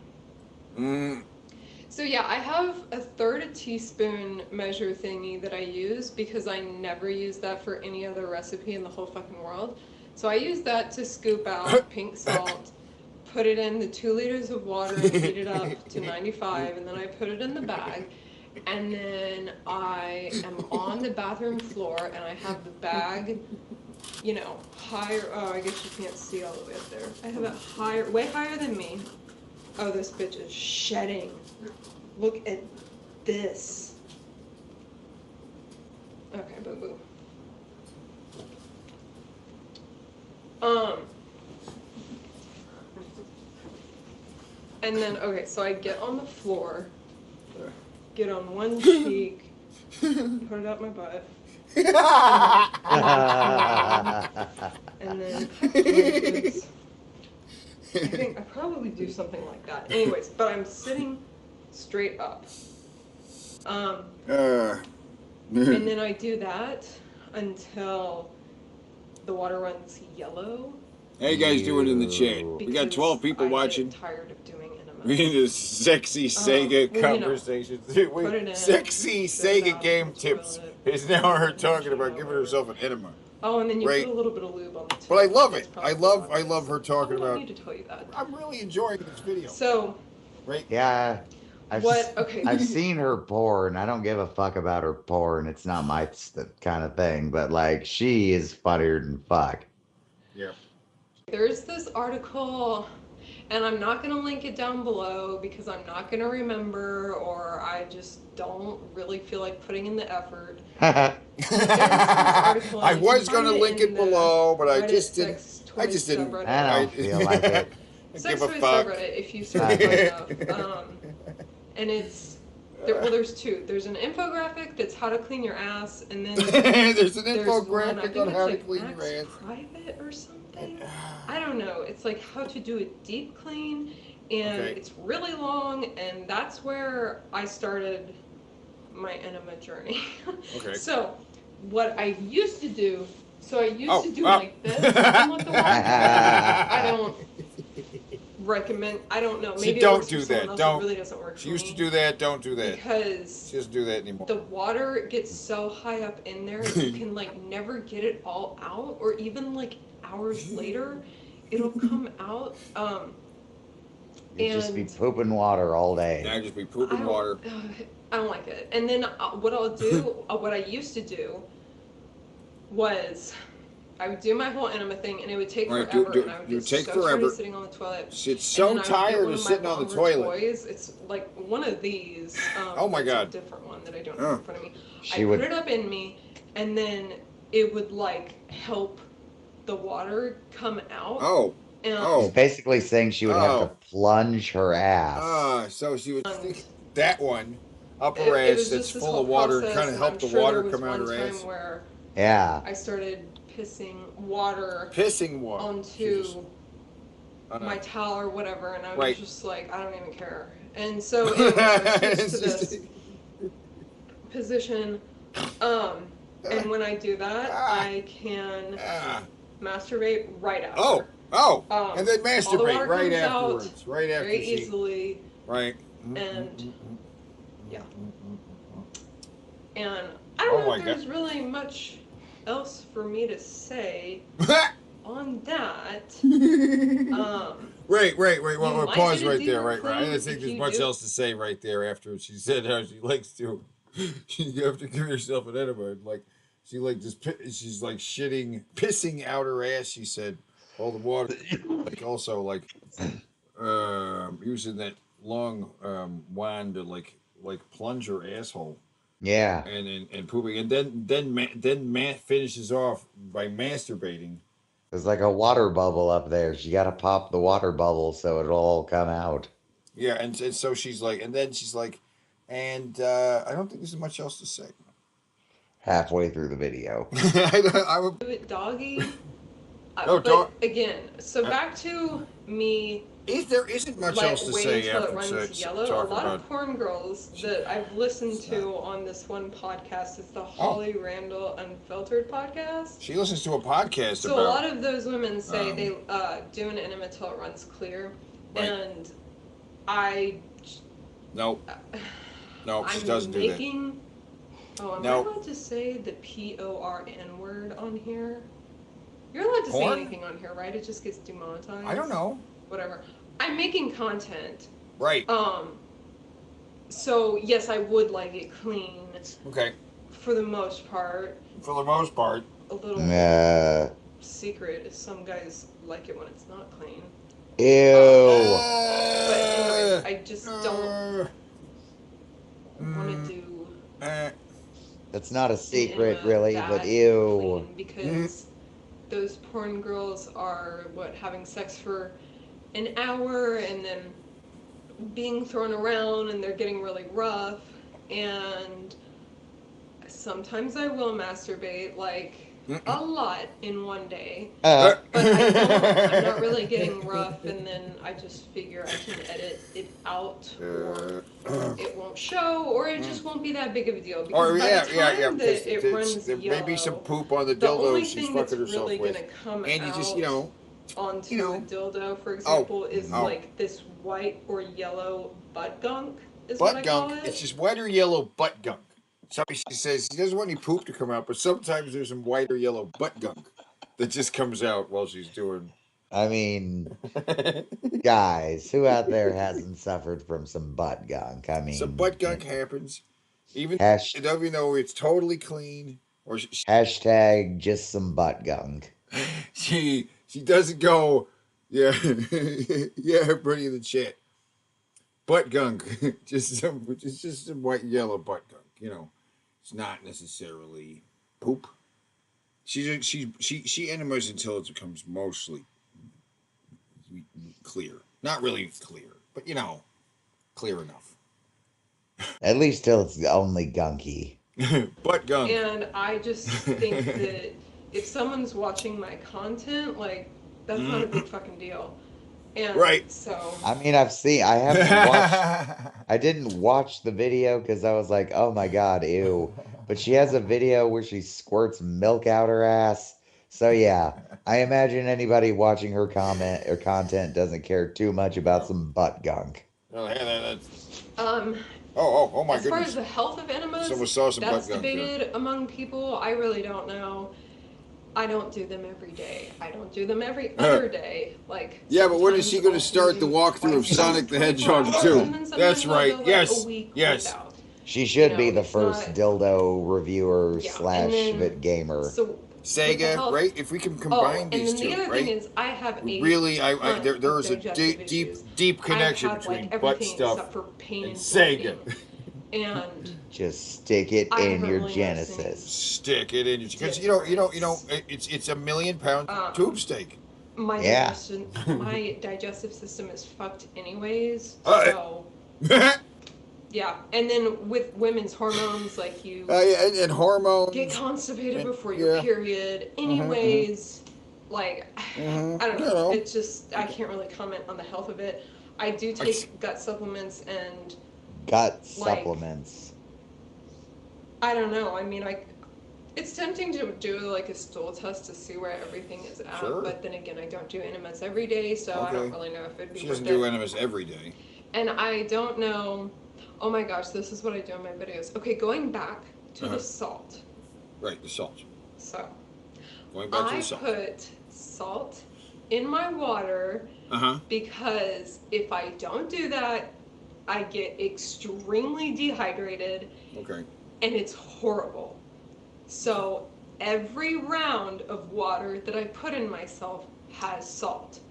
Speaker 21: So yeah, I have a 1/3 teaspoon measure thingy that I use because I never use that for any other recipe in the whole fucking world. So I use that to scoop out pink salt, put it in the 2 liters of water and heat it up to 95, and then I put it in the bag. And then I am on the bathroom floor and I have the bag, you know, higher. Oh, I guess you can't see all the way up there. I have it higher, way higher than me. Oh, this bitch is shedding. Look at this. Okay, boo boo. And then, okay, so I get on the floor, get on one cheek, put it up my butt, and then I think I probably do something like that. Anyways, but I'm sitting straight up. And then I do that until the water runs yellow.
Speaker 1: How you guys doing in the chat? We got 12 people watching.
Speaker 21: I'm tired of doing enemas.
Speaker 1: We need a sexy Sega conversation. Sexy Sega game tips is now her talking about giving herself an enema.
Speaker 21: Oh, and then you put a little bit of lube on the tip.
Speaker 1: But I love it. I love her talking about.
Speaker 21: I don't need to tell you that.
Speaker 1: I'm really enjoying this video.
Speaker 21: So.
Speaker 1: Right.
Speaker 2: Yeah.
Speaker 21: Okay.
Speaker 2: I've seen her porn. I don't give a fuck about her porn. It's not my kind of thing. But like, she is funnier than fuck.
Speaker 1: Yeah.
Speaker 21: There's this article, and I'm not going to link it down below because I'm not going to remember, or I just don't really feel like putting in the effort.
Speaker 1: I was going to link it below, but I just didn't. I
Speaker 2: don't feel like it.
Speaker 21: Sex Toys subreddit, if you search enough. And it's, there's 2. There's an infographic that's how to clean your ass, and then
Speaker 1: there's an infographic on how to clean your ass.
Speaker 21: Private or something? I don't know. It's like how to do a deep clean, and it's really long, and that's where I started my enema journey. Okay. So, what I used to do, like this, and let the water I don't recommend. I don't know. Maybe
Speaker 1: don't do that. Don't.
Speaker 21: It really doesn't work.
Speaker 1: She used to do that. Don't do that.
Speaker 21: Because
Speaker 1: she doesn't do that anymore.
Speaker 21: The water gets so high up in there, you can like never get it all out, or even like hours later, it'll come out.
Speaker 2: You'd just be pooping water all day.
Speaker 1: I'd just be pooping water.
Speaker 21: I don't like it. And then what I'll do, what I used to do was I would do my whole enema thing, and it would take forever, and I would get so tired of sitting on the toilet.
Speaker 1: It's so tired of sitting on the toilet.
Speaker 21: Toys. It's like one of these.
Speaker 1: Oh my God!
Speaker 21: It's a different one that I don't have in front of me. I put it up in me, and then it would like help the water come out.
Speaker 1: Oh.
Speaker 2: She's basically saying she would have to plunge her ass.
Speaker 1: So she would stick that one up her ass that's full of water and kind of help the water come out her ass.
Speaker 2: Yeah.
Speaker 21: I started pissing water onto my towel or whatever, and I was just like, I don't even care. And so anyway, I switched to this position, and when I do that, I can masturbate right after.
Speaker 1: And then masturbate right afterwards. Right after
Speaker 21: very easily.
Speaker 1: Right.
Speaker 21: And yeah. And I don't know if there's really much else for me to say on that.
Speaker 1: Right. Well, pause right there. Right. I don't think there's much else to say right there after she said how she likes to. You have to give yourself an enema. Like she's like pissing out her ass. She said all the water. Like also like using that long wand to like plunge her asshole.
Speaker 2: Yeah.
Speaker 1: And pooping, and then Matt finishes off by masturbating.
Speaker 2: There's like a water bubble up there. She got to pop the water bubble so it'll all come out.
Speaker 1: Yeah, and so she's like, and then she's like, I don't think there's much else to say.
Speaker 2: Halfway through the video.
Speaker 21: I would do it doggy. But again, so back to me.
Speaker 1: There isn't much else to say after
Speaker 21: runs yellow. A lot of porn girls that I've listened to on this one podcast is the Holly Randall Unfiltered podcast.
Speaker 1: She listens to a podcast
Speaker 21: so a lot of those women say they do an enema till it runs clear. Right. And
Speaker 1: No, she doesn't do that.
Speaker 21: Am I allowed to say the PORN word on here? You're allowed to say anything on here, right? It just gets demonetized.
Speaker 1: I don't know.
Speaker 21: Whatever. I'm making content.
Speaker 1: Right.
Speaker 21: So yes, I would like it clean.
Speaker 1: Okay.
Speaker 21: For the most part.
Speaker 1: A
Speaker 21: little secret is some guys like it when it's not clean.
Speaker 2: Ew.
Speaker 21: But anyway, I just don't want to do.
Speaker 2: That's not a secret, really, but ew.
Speaker 21: Because those porn girls are having sex for an hour and then being thrown around and they're getting really rough, and sometimes I will masturbate a lot in one day, but I'm not really getting rough, and then I just figure I can edit it out, or it won't show, or it just won't be that big of a deal, because by the time that it runs
Speaker 1: there
Speaker 21: yellow,
Speaker 1: may be some poop on the dildo she's fucking herself
Speaker 21: really
Speaker 1: with,
Speaker 21: gonna come
Speaker 1: and you
Speaker 21: out
Speaker 1: just
Speaker 21: onto the dildo, for example, is like this white or yellow butt gunk. What I call it.
Speaker 1: It's just white or yellow butt gunk. Somebody she says she doesn't want any poop to come out, but sometimes there's some white or yellow butt gunk that just comes out while she's doing.
Speaker 2: I mean, guys, who out there hasn't suffered from some butt gunk? I mean,
Speaker 1: some butt gunk happens, even though it's totally clean. Or
Speaker 2: hashtag just some butt gunk.
Speaker 1: She doesn't go, everybody in the chat. Butt gunk, just some white and yellow butt gunk. It's not necessarily poop. She enemas until it becomes mostly clear. Not really clear, but clear enough.
Speaker 2: At least till it's only gunky.
Speaker 1: Butt gunk.
Speaker 21: And I just think that if someone's watching my content, that's not a big fucking deal. And so
Speaker 2: I mean, I haven't watched. I didn't watch the video because I was like, oh my god, ew. But she has a video where she squirts milk out her ass. So yeah, I imagine anybody watching her content doesn't care too much about some butt gunk.
Speaker 1: Oh my
Speaker 21: as
Speaker 1: goodness.
Speaker 21: far as the health of enemas, that's debated among people. I really don't know. I don't do them every day. I don't do them every other day. Like,
Speaker 1: yeah, but when is he going to start the walkthrough of Sonic the Hedgehog 2? That's right. Yes. Yes.
Speaker 2: She should be the first dildo reviewer slash Vit gamer.
Speaker 21: So
Speaker 1: Sega, right? If we can combine these two,
Speaker 21: right? And then the other thing is, I have a
Speaker 1: really, there is a deep connection between butt stuff and Sega.
Speaker 21: And
Speaker 2: just stick it in your Genesis.
Speaker 1: Stick it in your, because you know, it's a £1 million tube steak.
Speaker 21: My digestive system is fucked anyways. So yeah, and then with women's hormones, like you
Speaker 1: and hormones
Speaker 21: get constipated before your period. Anyways, like I don't know. It's just I can't really comment on the health of it. I do take gut supplements and.
Speaker 2: Supplements.
Speaker 21: I don't know. I mean, it's tempting to do like a stool test to see where everything is at, but then again, I don't do enemas every day, so I don't really know if it'd be.
Speaker 1: She doesn't do enemas every day.
Speaker 21: And I don't know. Oh my gosh, this is what I do in my videos. Okay, going back to the salt.
Speaker 1: Right, the salt.
Speaker 21: So.
Speaker 1: Going back to the salt.
Speaker 21: I put salt in my water because if I don't do that, I get extremely dehydrated.
Speaker 1: Okay.
Speaker 21: And it's horrible. So every round of water that I put in myself has salt.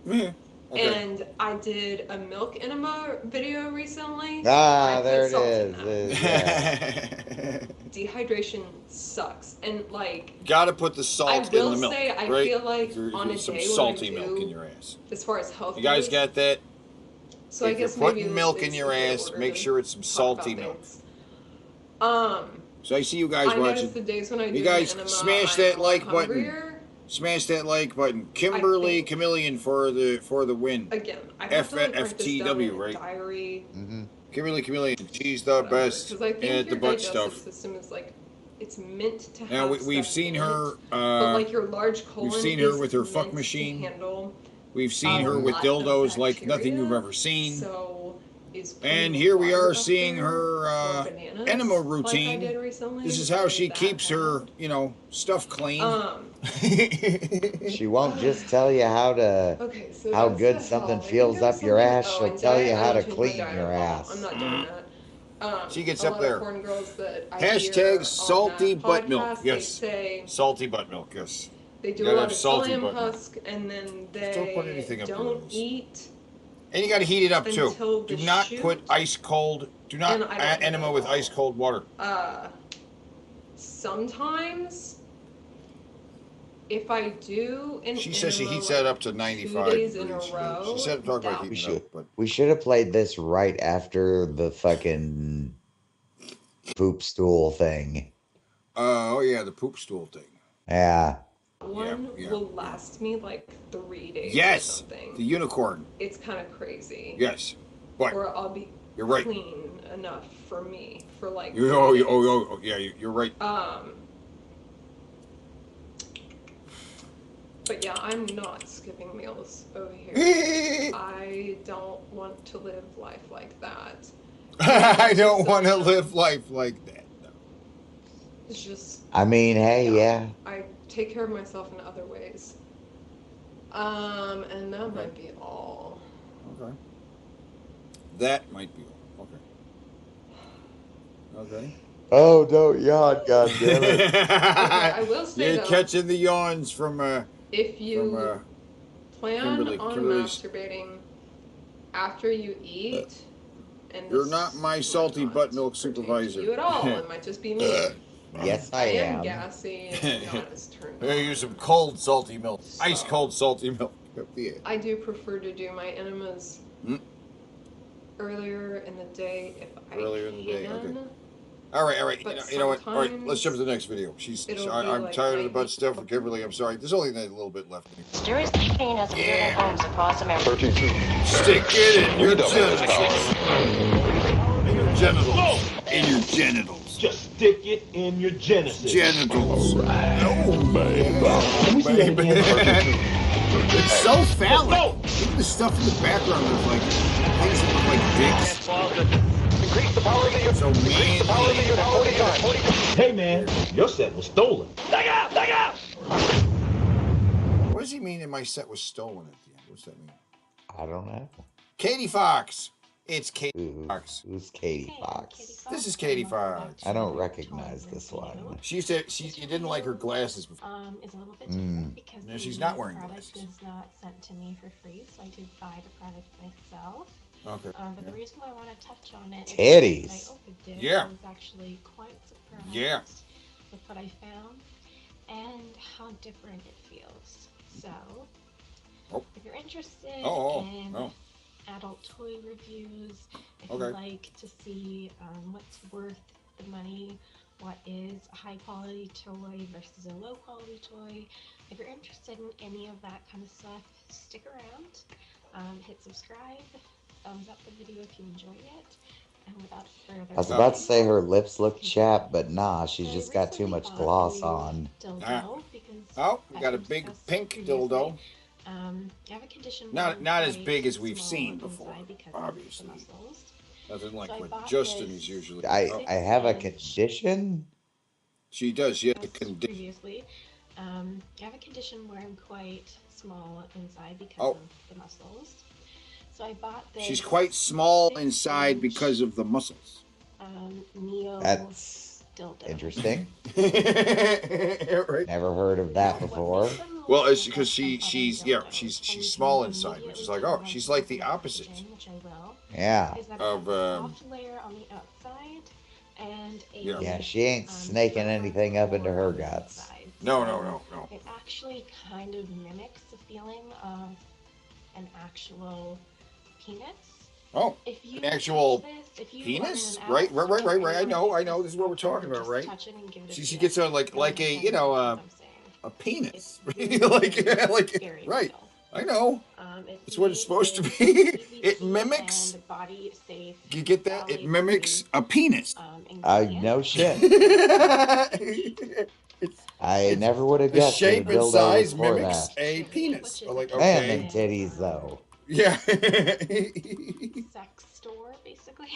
Speaker 1: Okay.
Speaker 21: And I did a milk enema video recently.
Speaker 2: There it is. Yeah.
Speaker 21: Dehydration sucks. And like
Speaker 1: gotta put the salt in the milk.
Speaker 21: I feel like on a
Speaker 1: some
Speaker 21: day
Speaker 1: salty
Speaker 21: when I
Speaker 1: milk in your ass.
Speaker 21: As far as health
Speaker 1: you guys got that?
Speaker 21: So
Speaker 1: if
Speaker 21: I guess
Speaker 1: you're putting milk in your ass, make sure it's some salty milk. So I see you guys watching.
Speaker 21: The days when I do
Speaker 1: you guys
Speaker 21: enema,
Speaker 1: smash that like button. Smash that like button. Kimberly Chameleon for the win.
Speaker 21: Again,
Speaker 1: FTW, right?
Speaker 21: Diary.
Speaker 1: Kimberly Chameleon, she's the best at the butt stuff.
Speaker 21: System is like, it's meant to have.
Speaker 1: Now we've seen her.
Speaker 21: But like your large colon.
Speaker 1: We've seen her with her fuck machine. We've seen her with dildos like nothing you've ever seen.
Speaker 21: So
Speaker 1: and here we are seeing her enema routine. This is how she keeps her, stuff clean.
Speaker 2: She won't just tell you how good something feels up your ass. She'll tell you how to clean your ass.
Speaker 21: I'm not doing that.
Speaker 1: She gets up there.
Speaker 21: Hashtag
Speaker 1: salty butt milk. Yes. Salty butt milk. Yes.
Speaker 21: They do a lot of psyllium husk, and then they
Speaker 1: don't put anything up
Speaker 21: don't eat.
Speaker 1: And you got to heat it up too. Do not put ice cold. Do not enema with ice cold water.
Speaker 21: Sometimes, if I do an
Speaker 1: she says she heats that up to 95
Speaker 21: 2 days in a row.
Speaker 1: She said talk about heating up, but
Speaker 2: we should have played this right after the fucking poop stool thing.
Speaker 1: Oh yeah, the poop stool thing.
Speaker 2: Yeah.
Speaker 21: One will last me like 3 days.
Speaker 1: Yes,
Speaker 21: or something.
Speaker 1: The unicorn.
Speaker 21: It's kind of crazy.
Speaker 1: Yes, but
Speaker 21: or I'll be clean enough for me for like.
Speaker 1: Yeah, you're right.
Speaker 21: But yeah, I'm not skipping meals over here. I don't want to live life like that.
Speaker 1: I don't want to live life like that. No.
Speaker 21: It's just.
Speaker 2: I mean, hey, yeah.
Speaker 21: I take care of myself in other ways. And that might be all.
Speaker 1: Okay. That might be all. Okay. Okay.
Speaker 2: Oh, don't yawn, goddammit.
Speaker 21: Okay, I will say
Speaker 1: you're catching the yawns from
Speaker 21: if you plan on masturbating after you eat, and
Speaker 1: you're not my salty butt milk supervisor.
Speaker 21: You at all? It might just be me.
Speaker 2: Yes, I am.
Speaker 21: Gassy and not as turned on.
Speaker 1: Use some cold salty milk, ice cold salty milk.
Speaker 21: I do prefer to do my enemas earlier in the day if I can.
Speaker 1: Earlier in the day, okay. All right. You know what? All right, let's jump to the next video. I'm tired of the butt stuff with Kimberly. I'm sorry. There's only a little bit left.
Speaker 8: Mysterious machine has appeared in homes across America.
Speaker 1: 32. Stick it in your genitals. In your genitals. In your genitals.
Speaker 11: Just stick it in your Genesis.
Speaker 1: Genitals.
Speaker 11: Right.
Speaker 1: Oh, baby. It's so phallic. Look at the stuff in the background. There's like things that look like dicks.
Speaker 11: Increase the power of the unit.
Speaker 1: So
Speaker 11: Increase the power of the unit 40 times. Hey man, your set was stolen. Dig out!
Speaker 1: What does he mean that my set was stolen at the end? What's that mean?
Speaker 2: I don't know.
Speaker 1: Katie Fox. It's Katie Fox.
Speaker 2: Who's Katie Fox?
Speaker 1: This is Katie Fox.
Speaker 2: I don't recognize this one.
Speaker 1: She said you didn't like her glasses before.
Speaker 6: Is a little bit different because
Speaker 1: No, she's not wearing
Speaker 6: product
Speaker 1: glasses.
Speaker 6: is not sent to me for free, so I did buy the product myself.
Speaker 1: Okay.
Speaker 6: But the reason why I want to touch on it
Speaker 2: Titties.
Speaker 6: is because I opened it.
Speaker 1: Yeah.
Speaker 6: I was actually quite surprised
Speaker 1: Yeah.
Speaker 6: with what I found and how different it feels. So, if you're interested in adult toy reviews, if you like to see what's worth the money, what is a high quality toy versus a low quality toy, if you're interested in any of that kind of stuff, stick around, hit subscribe, thumbs up the video if you enjoy it, and without further
Speaker 2: I was about to say her lips look chapped, but nah, she's just got too much gloss on.
Speaker 1: Oh, we got a big pink dildo.
Speaker 6: I have a condition
Speaker 1: not as big as we've seen before, obviously. Nothing like what Justin is usually.
Speaker 2: I have a condition.
Speaker 1: She does. She has a condition.
Speaker 6: Previously, I have a condition where I'm quite small inside because of the muscles. So I bought this.
Speaker 1: She's quite small inside because of the muscles.
Speaker 2: That's
Speaker 6: dildo.
Speaker 2: interesting.
Speaker 1: Right.
Speaker 2: Never heard of that before.
Speaker 1: Well, it's because she's small inside, which is like, she's like the opposite.
Speaker 2: Yeah.
Speaker 1: Of
Speaker 6: layer on the outside and a
Speaker 2: yeah, she ain't snaking anything up into her guts.
Speaker 1: No.
Speaker 6: It actually kind of mimics the feeling of an actual penis.
Speaker 1: Oh, an actual penis? Right. I know. This is what we're talking about, right? She gets on like a a penis, right? I know. It's what it's supposed to be. It mimics. You get that? It mimics a penis.
Speaker 2: No shit. I never would have guessed.
Speaker 1: The shape and size mimics
Speaker 2: that.
Speaker 1: a penis. Like,
Speaker 2: Man, them titties though.
Speaker 1: Yeah.
Speaker 6: Sex store, basically.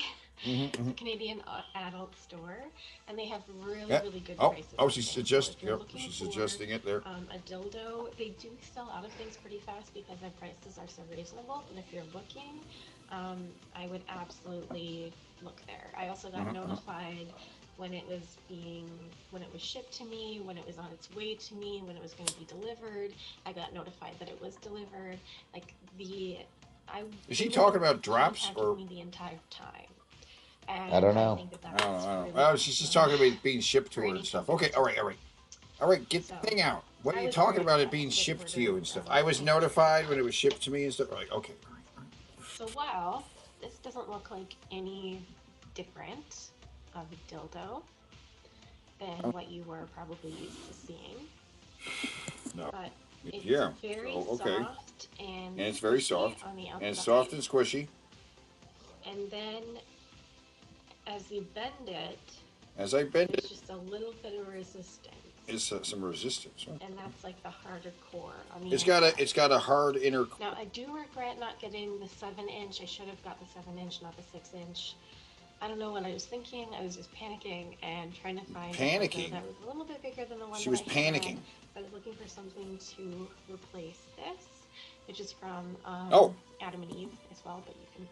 Speaker 1: It's
Speaker 6: a Canadian adult store, and they have really good prices.
Speaker 1: She's adjusting. Yep, she's adjusting it there.
Speaker 6: A dildo. They do sell out of things pretty fast because their prices are so reasonable. But if you're looking, I would absolutely look there. I also got notified when it was shipped to me, when it was on its way to me, when it was going to be delivered. I got notified that it was delivered.
Speaker 1: Is she talking about drops or
Speaker 6: the entire time?
Speaker 2: I don't know.
Speaker 1: I don't know. She's just talking about it being shipped to her and stuff. Okay, all right. Get the thing out. What are you talking about? It being shipped to you and stuff. I was notified when it was shipped to me and stuff. Like, okay.
Speaker 6: So while this doesn't look like any different of a dildo than what you were probably used to seeing.
Speaker 1: No.
Speaker 6: But it's very soft and
Speaker 1: it's very soft.
Speaker 6: On the outside.
Speaker 1: And it's soft and squishy.
Speaker 6: And then as you bend it,
Speaker 1: it's
Speaker 6: just a little bit of resistance.
Speaker 1: It's some resistance. Huh?
Speaker 6: And that's like the harder core on the
Speaker 1: It's got a hard inner core.
Speaker 6: Now I do regret not getting the 7-inch. I should have got the 7-inch, not the 6-inch. I don't know what I was thinking. I was just panicking and trying to find
Speaker 1: panicking.
Speaker 6: That was a little bit bigger than the one.
Speaker 1: She was panicking.
Speaker 6: I was looking for something to replace this, which is from Adam and Eve as well. But you can.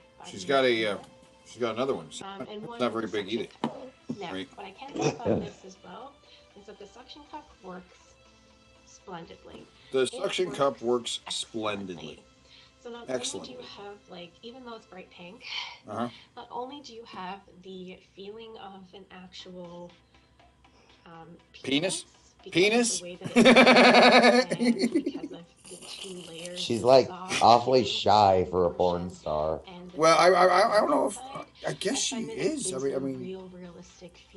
Speaker 1: She's got another one. It's not very big either.
Speaker 6: Now, what I can say about this as well is that the suction cup works splendidly.
Speaker 1: The suction cup works splendidly.
Speaker 6: So not only do you have, even though it's bright pink, not only do you have the feeling of an actual penis?
Speaker 1: Penis?
Speaker 6: Because of the 2 layers.
Speaker 2: She's like awfully shy for a porn star.
Speaker 1: Well, I don't know if I guess she is. I mean,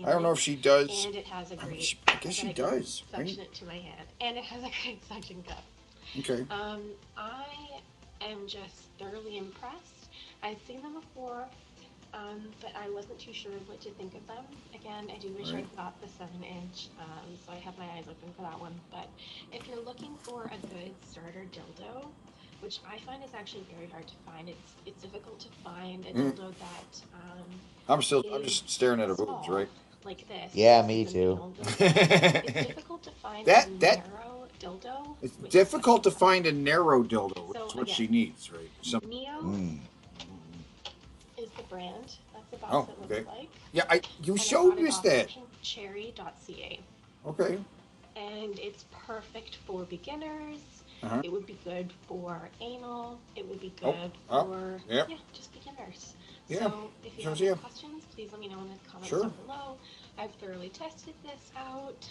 Speaker 1: I don't know if she does.
Speaker 6: And it has a great.
Speaker 1: I guess she does.
Speaker 6: Suction it to my hand, and it has a great suction cup.
Speaker 1: Okay.
Speaker 6: I am just thoroughly impressed. I've seen them before, but I wasn't too sure what to think of them. Again, I do wish I got the 7-inch, so I have my eyes open for that one. But if you're looking for a good starter dildo, which I find is actually very hard to find, it's difficult to find a dildo that
Speaker 1: I'm just staring at her boobs, right?
Speaker 6: like this.
Speaker 2: Yeah,
Speaker 6: This
Speaker 2: me
Speaker 6: is an
Speaker 2: too.
Speaker 6: anal dildo. It's difficult to find a narrow dildo.
Speaker 1: It's difficult to find a narrow dildo, which is what she needs, right?
Speaker 6: Neo is the brand. That's the box
Speaker 1: Oh,
Speaker 6: it
Speaker 1: okay.
Speaker 6: looks like.
Speaker 1: Yeah, you
Speaker 6: And
Speaker 1: showed
Speaker 6: I got it
Speaker 1: us
Speaker 6: off
Speaker 1: that.
Speaker 6: pinkcherry.ca.
Speaker 1: Okay.
Speaker 6: And it's perfect for beginners.
Speaker 1: Uh-huh.
Speaker 6: It would be good for anal. It would be good for just beginners.
Speaker 1: Yeah.
Speaker 6: So if you have any questions, please let me know in the comments down below. I've thoroughly tested this out.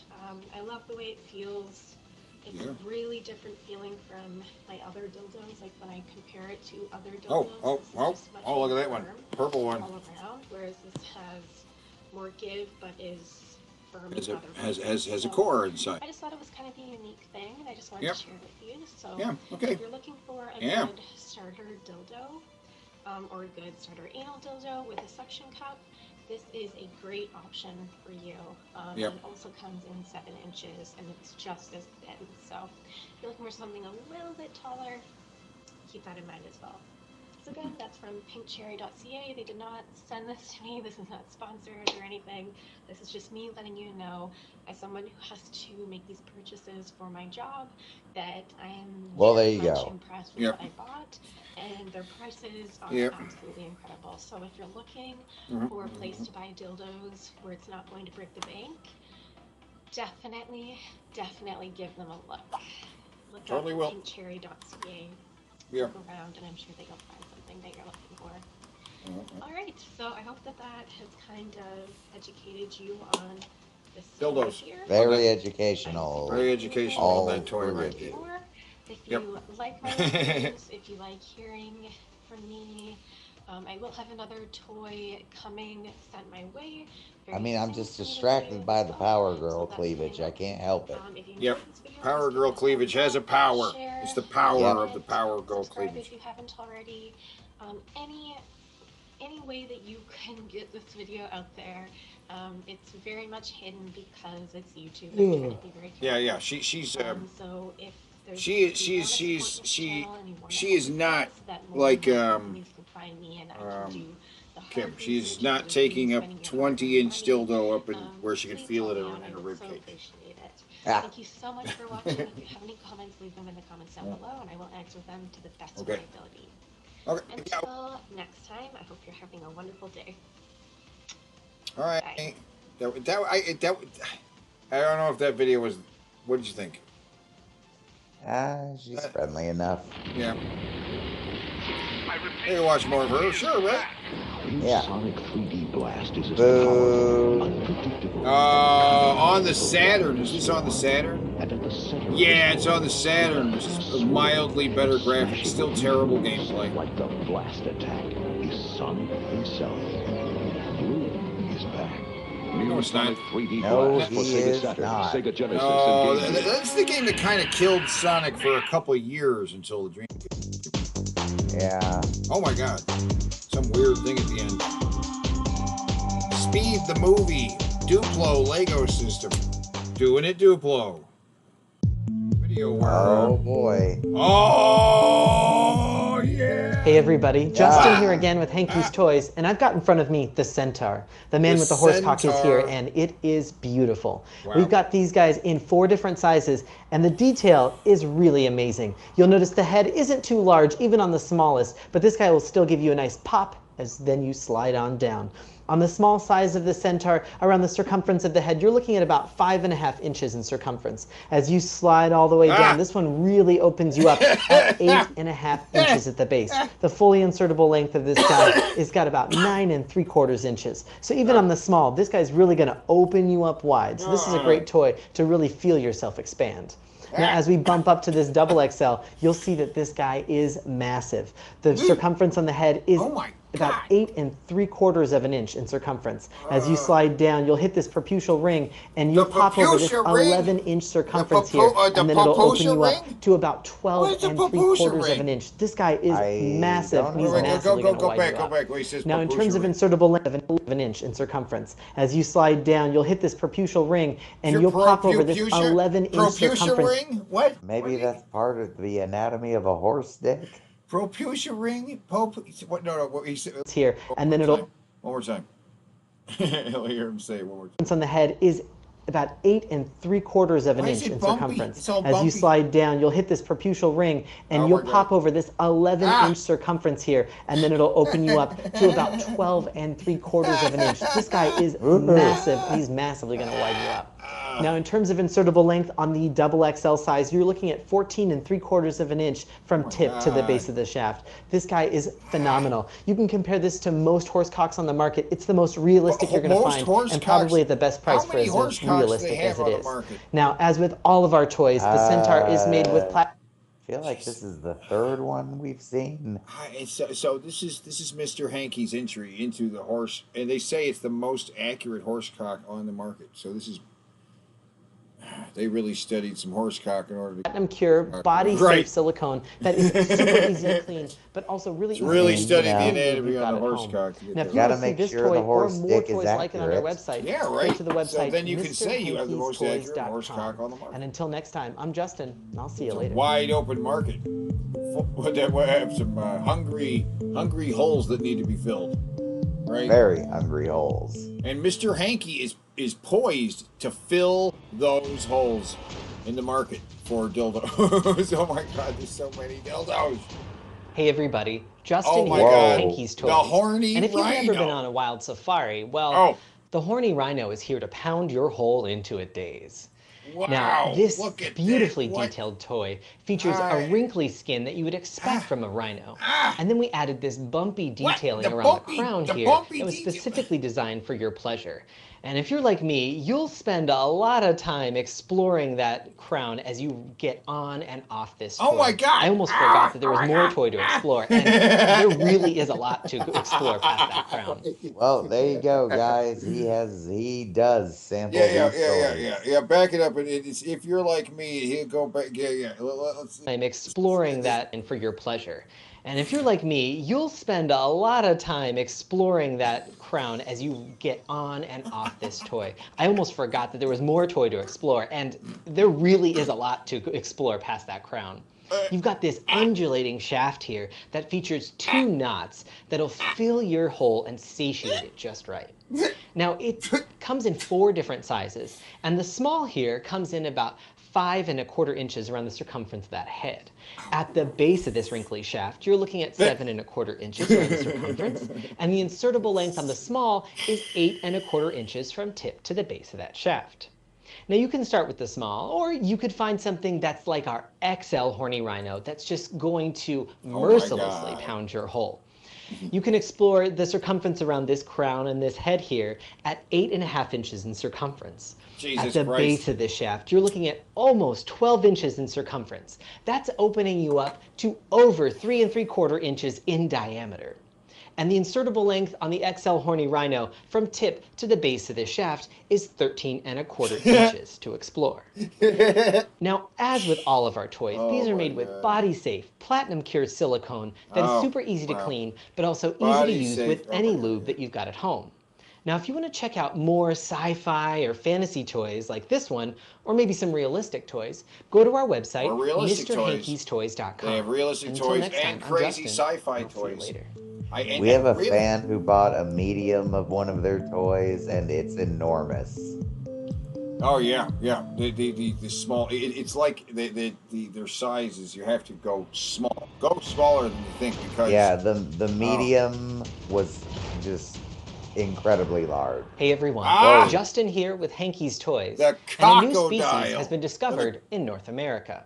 Speaker 6: I love the way it feels. It's a really different feeling from my other dildos. Like when I compare it to other dildos,
Speaker 1: look at that one. Purple one.
Speaker 6: All around, whereas this has more give, but is firm.
Speaker 1: Has a core inside.
Speaker 6: I just thought it was kind of a unique thing, and I just wanted to share it with you. So if you're looking for a good starter dildo, or a good starter anal dildo with a suction cup, this is a great option for you. It also comes in 7 inches, and it's just as thin. So if you're looking for something a little bit taller, keep that in mind as well. So again, that's from pinkcherry.ca. They did not send this to me. This is not sponsored or anything. This is just me letting you know, as someone who has to make these purchases for my job, that I am very much impressed with what I bought, and their prices are absolutely incredible. So if you're looking for a place to buy dildos where it's not going to break the bank, definitely give them a look. Look up pinkcherry.ca. Look around, and I'm sure that you'll find something that you're looking for. All right, so I hope that has kind of educated you on this
Speaker 1: dildos
Speaker 6: here.
Speaker 2: Very educational.
Speaker 1: Very educational on that toy right there.
Speaker 6: If you like my reviews, if you like hearing from me, I will have another toy coming sent my way.
Speaker 2: I mean, I'm just distracted by the Power Girl cleavage. I can't help it.
Speaker 1: Yep. Power Girl cleavage has a power. It's the power of the Power Girl cleavage.
Speaker 6: If you haven't already, any way that you can get this video out there, it's very much hidden because it's YouTube. I'm trying to be very careful.
Speaker 1: Yeah. She's
Speaker 6: so if there's
Speaker 1: she is not like Kim. She's not taking a 20-inch dildo up and where she can feel it in her ribcage.
Speaker 6: Thank you so much for watching. If you have any comments, leave them in the comments down below, and I will answer them to the best of my ability. Until next time, I hope you're having a wonderful day.
Speaker 1: All right. I don't know if that video was. What did you think?
Speaker 2: She's friendly enough.
Speaker 1: Yeah. You can watch more of her, sure, right?
Speaker 2: Yeah.
Speaker 15: Sonic 3D Blast is
Speaker 1: on the Saturn. Is this on the Saturn? Yeah, it's on the Saturn, which is mildly better graphics, still terrible gameplay.
Speaker 15: Like the blast attack is Sonic himself. Blue is back.
Speaker 1: No, it's not.
Speaker 15: 3D
Speaker 2: No,
Speaker 15: Blast for
Speaker 2: he
Speaker 15: Sega
Speaker 2: is
Speaker 15: Saturn,
Speaker 2: not.
Speaker 15: Sega Genesis,
Speaker 1: Oh,
Speaker 15: and Game Gear.
Speaker 1: that's the game that kind of killed Sonic for a couple of years until the Dreamcast.
Speaker 2: Yeah.
Speaker 1: Oh my God. Some weird thing at the end. Speed the movie. Duplo Lego system. Doing it Duplo. Video world.
Speaker 2: Oh boy.
Speaker 1: Oh yeah.
Speaker 12: Hey everybody, Justin here again with Hanky's Toys, and I've got in front of me the Centaur. The man with the horse cock is here, and it is beautiful.
Speaker 1: Wow.
Speaker 12: We've got these guys in 4 different sizes, and the detail is really amazing. You'll notice the head isn't too large, even on the smallest, but this guy will still give you a nice pop as then you slide on down. On the small size of the Centaur, around the circumference of the head, you're looking at about 5.5 inches in circumference. As you slide all the way down, this one really opens you up at 8.5 inches at the base. The fully insertable length of this guy is got about 9 3/4 inches. So even on the small, this guy's really gonna open you up wide. So this is a great toy to really feel yourself expand. Now, as we bump up to this double XL, you'll see that this guy is massive. The circumference on the head is about 8 3/4 inches in circumference. As you slide down, you'll hit this propulsial ring, and you'll pop over this 11-inch circumference here, and then it'll open you up to about 12 3/4 inches. This guy is massive. He's massively going to widen you up. Now, in terms of insertable length of 1 inch in circumference, as you slide down, you'll hit this propulsial ring, and you'll pop over this 11-inch circumference.
Speaker 1: What?
Speaker 2: Maybe that's part of the anatomy of a horse dick.
Speaker 1: Propulsion ring? What? No. What he said
Speaker 12: here, and then it'll.
Speaker 1: One more time. I'll hear him say it one more time.
Speaker 12: On the head is about 8 3/4 of an
Speaker 1: Why is
Speaker 12: inch
Speaker 1: it
Speaker 12: in
Speaker 1: bumpy?
Speaker 12: circumference.
Speaker 1: It's all
Speaker 12: As you
Speaker 1: bumpy.
Speaker 12: slide down, you'll hit this propulsional ring, and
Speaker 1: Oh
Speaker 12: you'll
Speaker 1: my
Speaker 12: pop
Speaker 1: God.
Speaker 12: over this 11-inch circumference here, and then it'll open you up to about 12 3/4 of an inch. This guy is massive, and he's massively going to widen you up. Now, in terms of insertable length on the XXL size, you're looking at 14 3/4 of an inch from tip to the base of the shaft. This guy is phenomenal. You can compare this to most horse cocks on the market. It's the most realistic you're going to find, and probably at the best price for as realistic as it is. Now, as with all of our toys, the Centaur is made with plastic.
Speaker 2: I feel like this is the third one we've seen.
Speaker 1: So this is Mr. Hankey's entry into the horse, and they say it's the most accurate horse cock on the market. So this is. They really studied some horse cock in order to
Speaker 12: Platinum Cure body safe silicone that is super easy to clean, but also really easy
Speaker 1: really
Speaker 12: to
Speaker 1: studied
Speaker 12: use
Speaker 1: the
Speaker 12: when
Speaker 1: anatomy
Speaker 12: you've
Speaker 1: on the
Speaker 12: got it
Speaker 1: horse
Speaker 12: home.
Speaker 1: cock.
Speaker 12: Now, if you want to see this toy or more toys like it on our website, go to the website.
Speaker 1: So then you can say you have the most accurate horse cock on the market.
Speaker 12: And until next time, I'm Justin, and I'll see you later.
Speaker 1: Wide open market. What have some hungry holes that need to be filled. Right?
Speaker 2: Very hungry holes.
Speaker 1: And Mr. Hankey is poised to fill those holes in the market for dildos. Oh my God, there's so many dildos.
Speaker 12: Hey everybody, Justin
Speaker 1: my
Speaker 12: here
Speaker 1: God.
Speaker 12: with Hankey's Toys.
Speaker 1: The horny
Speaker 12: And if you've never
Speaker 1: rhino.
Speaker 12: been on a wild safari, well, the horny rhino is here to pound your hole into a daze.
Speaker 1: Wow,
Speaker 12: now, this
Speaker 1: look at
Speaker 12: beautifully
Speaker 1: that. What?
Speaker 12: detailed toy features a wrinkly skin that you would expect from a rhino. And then we added this bumpy detailing around the crown here that was specifically designed for your pleasure. And if you're like me, you'll spend a lot of time exploring that crown as you get on and off this toy.
Speaker 1: Oh my God!
Speaker 12: I almost forgot that there was more toy to explore, and there really is a lot to explore past that crown.
Speaker 2: Well, there you go, guys. He does sample these toys.
Speaker 1: Yeah. Back it up. If you're like me, he'll go back. Yeah.
Speaker 12: I'm exploring that and for your pleasure. And if you're like me, you'll spend a lot of time exploring that crown as you get on and off this toy. I almost forgot that there was more toy to explore, and there really is a lot to explore past that crown. You've got this undulating shaft here that features 2 knots that'll fill your hole and satiate it just right. Now, it comes in 4 different sizes, and the small here comes in about 5 1/4 inches around the circumference of that head. At the base of this wrinkly shaft, you're looking at 7 1/4 inches around the circumference, and the insertable length on the small is 8 1/4 inches from tip to the base of that shaft. Now you can start with the small, or you could find something that's like our XL horny rhino that's just going to mercilessly pound your hole. You can explore the circumference around this crown and this head here at 8 1/2 inches in circumference. At the base of this shaft, you're looking at almost 12 inches in circumference. That's opening you up to over 3 3/4 inches in diameter. And the insertable length on the XL horny rhino from tip to the base of this shaft is 13 1/4 inches to explore. Now, as with all of our toys, these are made with body safe, platinum cured silicone that is super easy to clean, but also easy to use with any lube that you've got at home. Now, if you want to check out more sci-fi or fantasy toys like this one, or maybe some realistic toys, go to our website, MrHankey'sToys.com.
Speaker 1: They have realistic toys and crazy sci-fi toys.
Speaker 2: We have a fan who bought a medium of one of their toys, and it's enormous.
Speaker 1: Oh yeah. The small. It's like their sizes. You have to go small. Go smaller than you think because.
Speaker 2: Yeah, the medium was just incredibly large.
Speaker 12: Hey everyone, Justin here with Hankey's Toys.
Speaker 1: The
Speaker 12: and a new species
Speaker 1: crocodile.
Speaker 12: has been discovered in North America.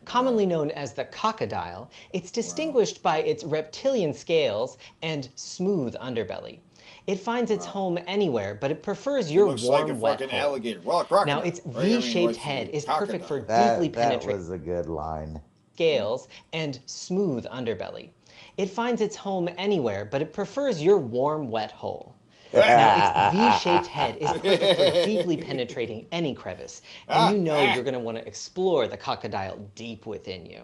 Speaker 12: Commonly known as the crocodile, it's distinguished by its reptilian scales and smooth underbelly. It finds its home anywhere, but it prefers your
Speaker 1: looks
Speaker 12: warm,
Speaker 1: like a
Speaker 12: wet
Speaker 1: fucking
Speaker 12: hole.
Speaker 1: alligator. Well, a crocodile.
Speaker 12: Now, its
Speaker 1: right? I mean,
Speaker 12: V-shaped
Speaker 1: like
Speaker 12: head
Speaker 1: the
Speaker 12: is perfect for
Speaker 2: That
Speaker 12: deeply penetrating
Speaker 2: was a good line.
Speaker 12: scales and smooth underbelly. It finds its home anywhere, but it prefers your warm, wet hole. Now, its V-shaped head is perfect for deeply penetrating any crevice, and you know you're going to want to explore the crocodile deep within you.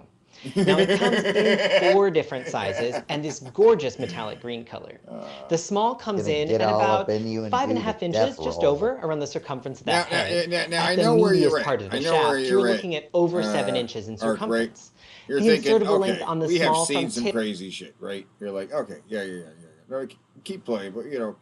Speaker 12: Now, it comes in 4 different sizes and this gorgeous metallic green color. The small comes in at about 5 1/2 inches, just over, around the circumference of that head.
Speaker 1: Now
Speaker 12: at
Speaker 1: I
Speaker 12: the
Speaker 1: know where
Speaker 12: meatiest
Speaker 1: you're
Speaker 12: part
Speaker 1: at.
Speaker 12: of the
Speaker 1: I know
Speaker 12: shaft,
Speaker 1: where
Speaker 12: you're
Speaker 1: you're
Speaker 12: looking at over 7 inches in
Speaker 1: Ark, right?
Speaker 12: circumference.
Speaker 1: You're
Speaker 12: The
Speaker 1: thinking,
Speaker 12: insertable
Speaker 1: okay,
Speaker 12: length on the
Speaker 1: we have
Speaker 12: small
Speaker 1: seen
Speaker 12: from
Speaker 1: some
Speaker 12: tip
Speaker 1: crazy shit, right? You're like, okay, yeah. no, keep playing, but you know,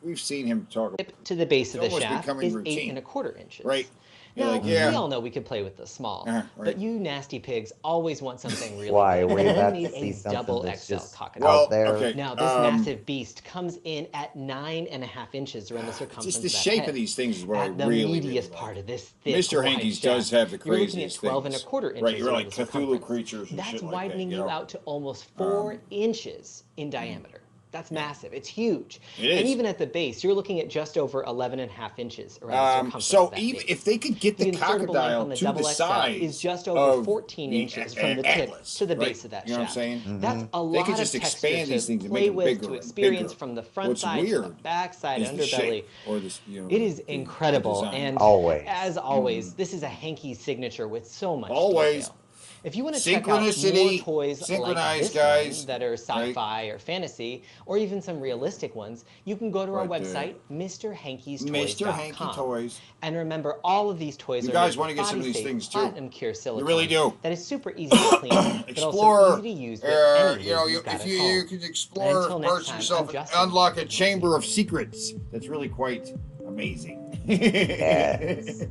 Speaker 1: we've seen him talk.
Speaker 12: To the base of the
Speaker 1: It's almost
Speaker 12: shaft
Speaker 1: becoming
Speaker 12: is
Speaker 1: routine.
Speaker 12: 8 1/4 inches.
Speaker 1: Right. You're
Speaker 12: Now,
Speaker 1: like, yeah.
Speaker 12: we all know we could play with the small,
Speaker 1: right.
Speaker 12: but you nasty pigs always want something really
Speaker 2: Why?
Speaker 12: big.
Speaker 2: We're
Speaker 12: You
Speaker 2: about
Speaker 12: need
Speaker 2: to see
Speaker 12: a
Speaker 2: something
Speaker 12: double
Speaker 2: that's
Speaker 12: XL
Speaker 2: just
Speaker 12: cockatiel.
Speaker 2: out there.
Speaker 1: Okay.
Speaker 12: Now, this massive beast comes in at 9 1/2 inches around the circumference
Speaker 1: Just the
Speaker 12: of that
Speaker 1: shape
Speaker 12: head.
Speaker 1: of these things is what I
Speaker 12: At the
Speaker 1: really
Speaker 12: meatiest
Speaker 1: like.
Speaker 12: part of this thick
Speaker 1: Mr.
Speaker 12: wide
Speaker 1: Hankey's
Speaker 12: shaft,
Speaker 1: does have the
Speaker 12: you're looking at
Speaker 1: craziest
Speaker 12: 12
Speaker 1: things.
Speaker 12: 1/4 inches
Speaker 1: Right, you're
Speaker 12: around
Speaker 1: like
Speaker 12: the
Speaker 1: Cthulhu
Speaker 12: circumference.
Speaker 1: creatures and
Speaker 12: That's
Speaker 1: shit like
Speaker 12: widening
Speaker 1: that,
Speaker 12: you out to almost 4 inches in diameter. That's massive. It's huge.
Speaker 1: It is.
Speaker 12: And even at the base, you're looking at just over 11 1/2 inches around the circumference
Speaker 1: so
Speaker 12: of that
Speaker 1: even
Speaker 12: base.
Speaker 1: if they could get the
Speaker 12: insertable length on
Speaker 1: crocodile
Speaker 12: the
Speaker 1: to
Speaker 12: double
Speaker 1: the
Speaker 12: XL
Speaker 1: size
Speaker 12: is just over
Speaker 1: of
Speaker 12: 14
Speaker 1: the
Speaker 12: inches from the tip
Speaker 1: Atlas,
Speaker 12: to the
Speaker 1: right?
Speaker 12: base of that
Speaker 1: You know
Speaker 12: shaft.
Speaker 1: what I'm saying?
Speaker 12: That's a
Speaker 1: They
Speaker 12: lot
Speaker 1: could
Speaker 12: of
Speaker 1: just
Speaker 12: texture
Speaker 1: expand
Speaker 12: to
Speaker 1: these things and
Speaker 12: play
Speaker 1: make them
Speaker 12: with,
Speaker 1: bigger
Speaker 12: to
Speaker 1: and
Speaker 12: experience
Speaker 1: bigger.
Speaker 12: from the front
Speaker 1: What's
Speaker 12: side to the
Speaker 1: weird
Speaker 12: back side,
Speaker 1: is the
Speaker 12: underbelly.
Speaker 1: shape or this, you know,
Speaker 12: It is incredible,
Speaker 1: design.
Speaker 12: and
Speaker 2: Always.
Speaker 12: as always, this is a Hankey signature with so much
Speaker 1: Always.
Speaker 12: detail. If you want to check out more
Speaker 1: Synchronicity,
Speaker 12: toys like
Speaker 1: Synchronize,
Speaker 12: this
Speaker 1: guys,
Speaker 12: one that are sci-fi or fantasy, or even some realistic ones, you can go to our
Speaker 1: Right there.
Speaker 12: website, MrHankeystoys.com.
Speaker 1: Mr. Hankey Toys.
Speaker 12: And remember, all of these toys
Speaker 1: You
Speaker 12: are
Speaker 1: guys
Speaker 12: made
Speaker 1: want to
Speaker 12: with
Speaker 1: get some of these
Speaker 12: body-safe,
Speaker 1: things too.
Speaker 12: platinum cure silicone.
Speaker 1: You really do.
Speaker 12: That is super easy to clean, but also
Speaker 1: Explore,
Speaker 12: easy to use with any
Speaker 1: you know,
Speaker 12: you've got
Speaker 1: if
Speaker 12: at
Speaker 1: you
Speaker 12: home.
Speaker 1: can explore,
Speaker 12: Until next
Speaker 1: immerse
Speaker 12: time,
Speaker 1: yourself,
Speaker 12: I'm
Speaker 1: and
Speaker 12: Justin.
Speaker 1: unlock a chamber of secrets. That's really quite amazing.
Speaker 2: Yes.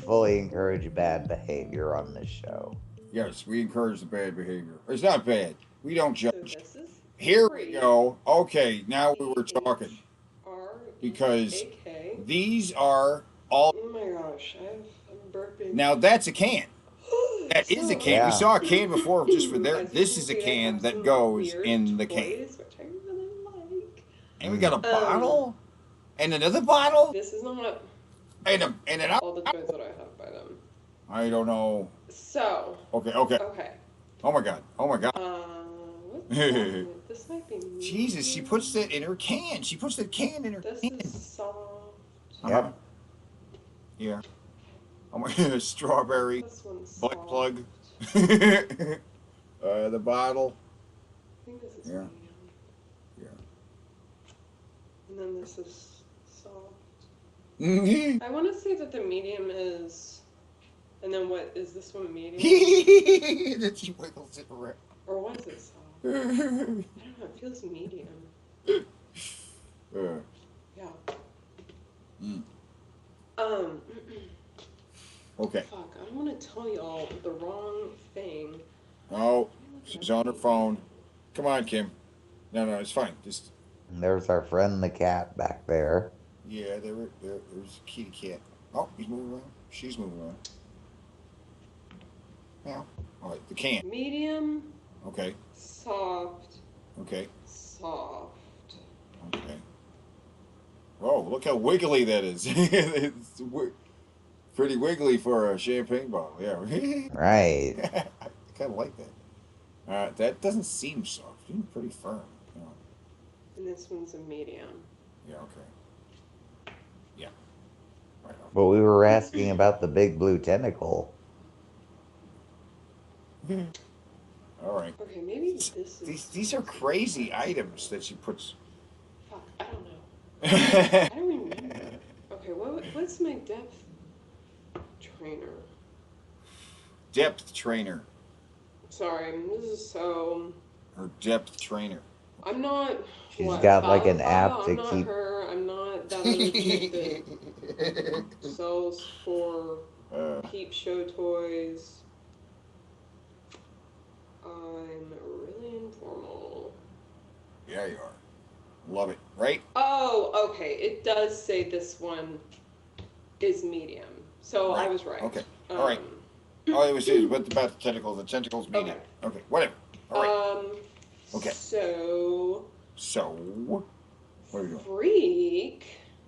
Speaker 2: Fully encourage bad behavior on this show.
Speaker 1: Yes, we encourage the bad behavior. It's not bad. We don't
Speaker 21: So
Speaker 1: judge.
Speaker 21: this is
Speaker 1: Here we go. Okay, now we were talking.
Speaker 21: R
Speaker 1: Because
Speaker 21: AK.
Speaker 1: these are all.
Speaker 21: Oh my gosh, I'm burping.
Speaker 1: Now that's a can. That is a can.
Speaker 2: Yeah.
Speaker 1: We saw a can before just for there.
Speaker 21: As you
Speaker 1: This
Speaker 21: can
Speaker 1: is a
Speaker 21: see, I
Speaker 1: can
Speaker 21: have
Speaker 1: that
Speaker 21: some
Speaker 1: goes
Speaker 21: weird
Speaker 1: in the
Speaker 21: toys,
Speaker 1: can.
Speaker 21: which I really like.
Speaker 1: And we got a bottle and another bottle
Speaker 21: This is not
Speaker 1: and an.
Speaker 21: all the toys that I have by them.
Speaker 1: I don't know.
Speaker 21: So.
Speaker 1: Okay.
Speaker 21: Okay.
Speaker 1: Oh my god.
Speaker 21: What's that? This might be.
Speaker 1: Jesus, she puts that in her can. She puts the can in her
Speaker 21: This
Speaker 1: can.
Speaker 21: is soft.
Speaker 1: Yep. Yeah. Oh my god, strawberry.
Speaker 21: This one's
Speaker 1: Butt
Speaker 21: soft.
Speaker 1: plug. The bottle.
Speaker 21: I think this is
Speaker 1: Yeah.
Speaker 21: medium.
Speaker 1: Yeah.
Speaker 21: And then this is soft.
Speaker 1: Mhm.
Speaker 21: I want to say that the medium is. And then what is this one medium?
Speaker 1: Then she wiggles it around.
Speaker 21: Or was it soft? I don't know. It feels medium. Yeah.
Speaker 1: Mm. Okay.
Speaker 21: Fuck, I don't want to tell y'all the wrong thing.
Speaker 1: Oh, she's on her phone. Come on, Kim. No, it's fine. Just.
Speaker 2: There's our friend the cat back there.
Speaker 1: Yeah, there's a kitty cat. Oh, he's moving around. She's moving around. Yeah. All right, the can.
Speaker 21: Medium.
Speaker 1: Okay.
Speaker 21: Soft.
Speaker 1: Okay.
Speaker 21: Soft.
Speaker 1: Okay. Oh, look how wiggly that is. It's pretty wiggly for a champagne bottle. Yeah.
Speaker 2: Right.
Speaker 1: I kind of like that. That doesn't seem soft. It's pretty firm. You know.
Speaker 21: And this one's a medium.
Speaker 1: Yeah. Okay. Yeah. Right on.
Speaker 2: But we were asking about the big blue tentacle.
Speaker 1: All right.
Speaker 21: Okay, maybe this is.
Speaker 1: These are crazy items that she puts.
Speaker 21: Fuck, I don't know. I don't remember. Okay, what's my depth trainer?
Speaker 1: Depth trainer.
Speaker 21: Sorry, this is so.
Speaker 1: Her depth trainer.
Speaker 21: I'm not.
Speaker 2: She's got like an app
Speaker 21: I'm
Speaker 2: to
Speaker 21: not
Speaker 2: keep.
Speaker 21: her. I'm not that other chick that sells for peep show toys. I'm really informal.
Speaker 1: Yeah, you are. Love it, right?
Speaker 21: Oh, okay. It does say this one is medium, so
Speaker 1: Right.
Speaker 21: I was right.
Speaker 1: Okay. All right. Oh, it was what about the tentacles? The tentacles medium. Okay. Whatever. All right. Okay.
Speaker 21: So.
Speaker 1: What are we doing?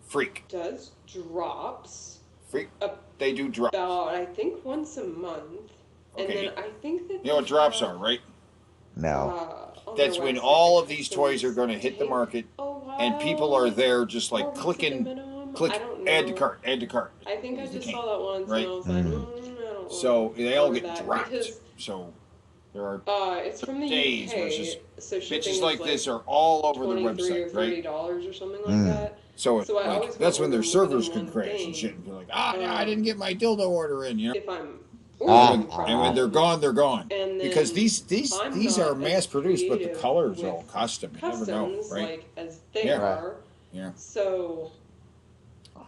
Speaker 21: Freak does drops.
Speaker 1: Freak. They do drops.
Speaker 21: About I think once a month, and
Speaker 1: Okay.
Speaker 21: then I think that.
Speaker 1: You know what drops are, right?
Speaker 2: No.
Speaker 1: That's when all of these toys are going to hit the market, and people are there just like clicking, add to cart, add to cart.
Speaker 21: I think I just saw that once,
Speaker 1: Right.
Speaker 21: and I was like, I don't
Speaker 1: So they all get
Speaker 21: that
Speaker 1: dropped.
Speaker 21: because,
Speaker 1: So there are
Speaker 21: it's from the
Speaker 1: days
Speaker 21: UK,
Speaker 1: where it's just
Speaker 21: so shipping
Speaker 1: bitches
Speaker 21: is
Speaker 1: like this are all over the
Speaker 21: $23
Speaker 1: website,
Speaker 21: or
Speaker 1: right?
Speaker 21: $30 or something like that.
Speaker 1: So,
Speaker 21: I
Speaker 1: like,
Speaker 21: always
Speaker 1: that's
Speaker 21: go
Speaker 1: when their
Speaker 21: order more than
Speaker 1: servers can
Speaker 21: one
Speaker 1: crash
Speaker 21: thing.
Speaker 1: and shit, and be like, I didn't get my dildo order in, you know?
Speaker 21: If I'm
Speaker 6: ordering from
Speaker 1: And when they're
Speaker 6: them.
Speaker 1: gone, they're gone.
Speaker 6: And
Speaker 1: Because
Speaker 6: then
Speaker 1: these
Speaker 6: I'm
Speaker 1: are
Speaker 6: not
Speaker 1: mass
Speaker 6: as
Speaker 1: produced, but the
Speaker 6: creative
Speaker 1: colors are
Speaker 6: with
Speaker 1: all custom. You never know,
Speaker 6: customs
Speaker 1: right?
Speaker 6: like as they
Speaker 1: Yeah.
Speaker 6: are.
Speaker 1: Yeah.
Speaker 6: So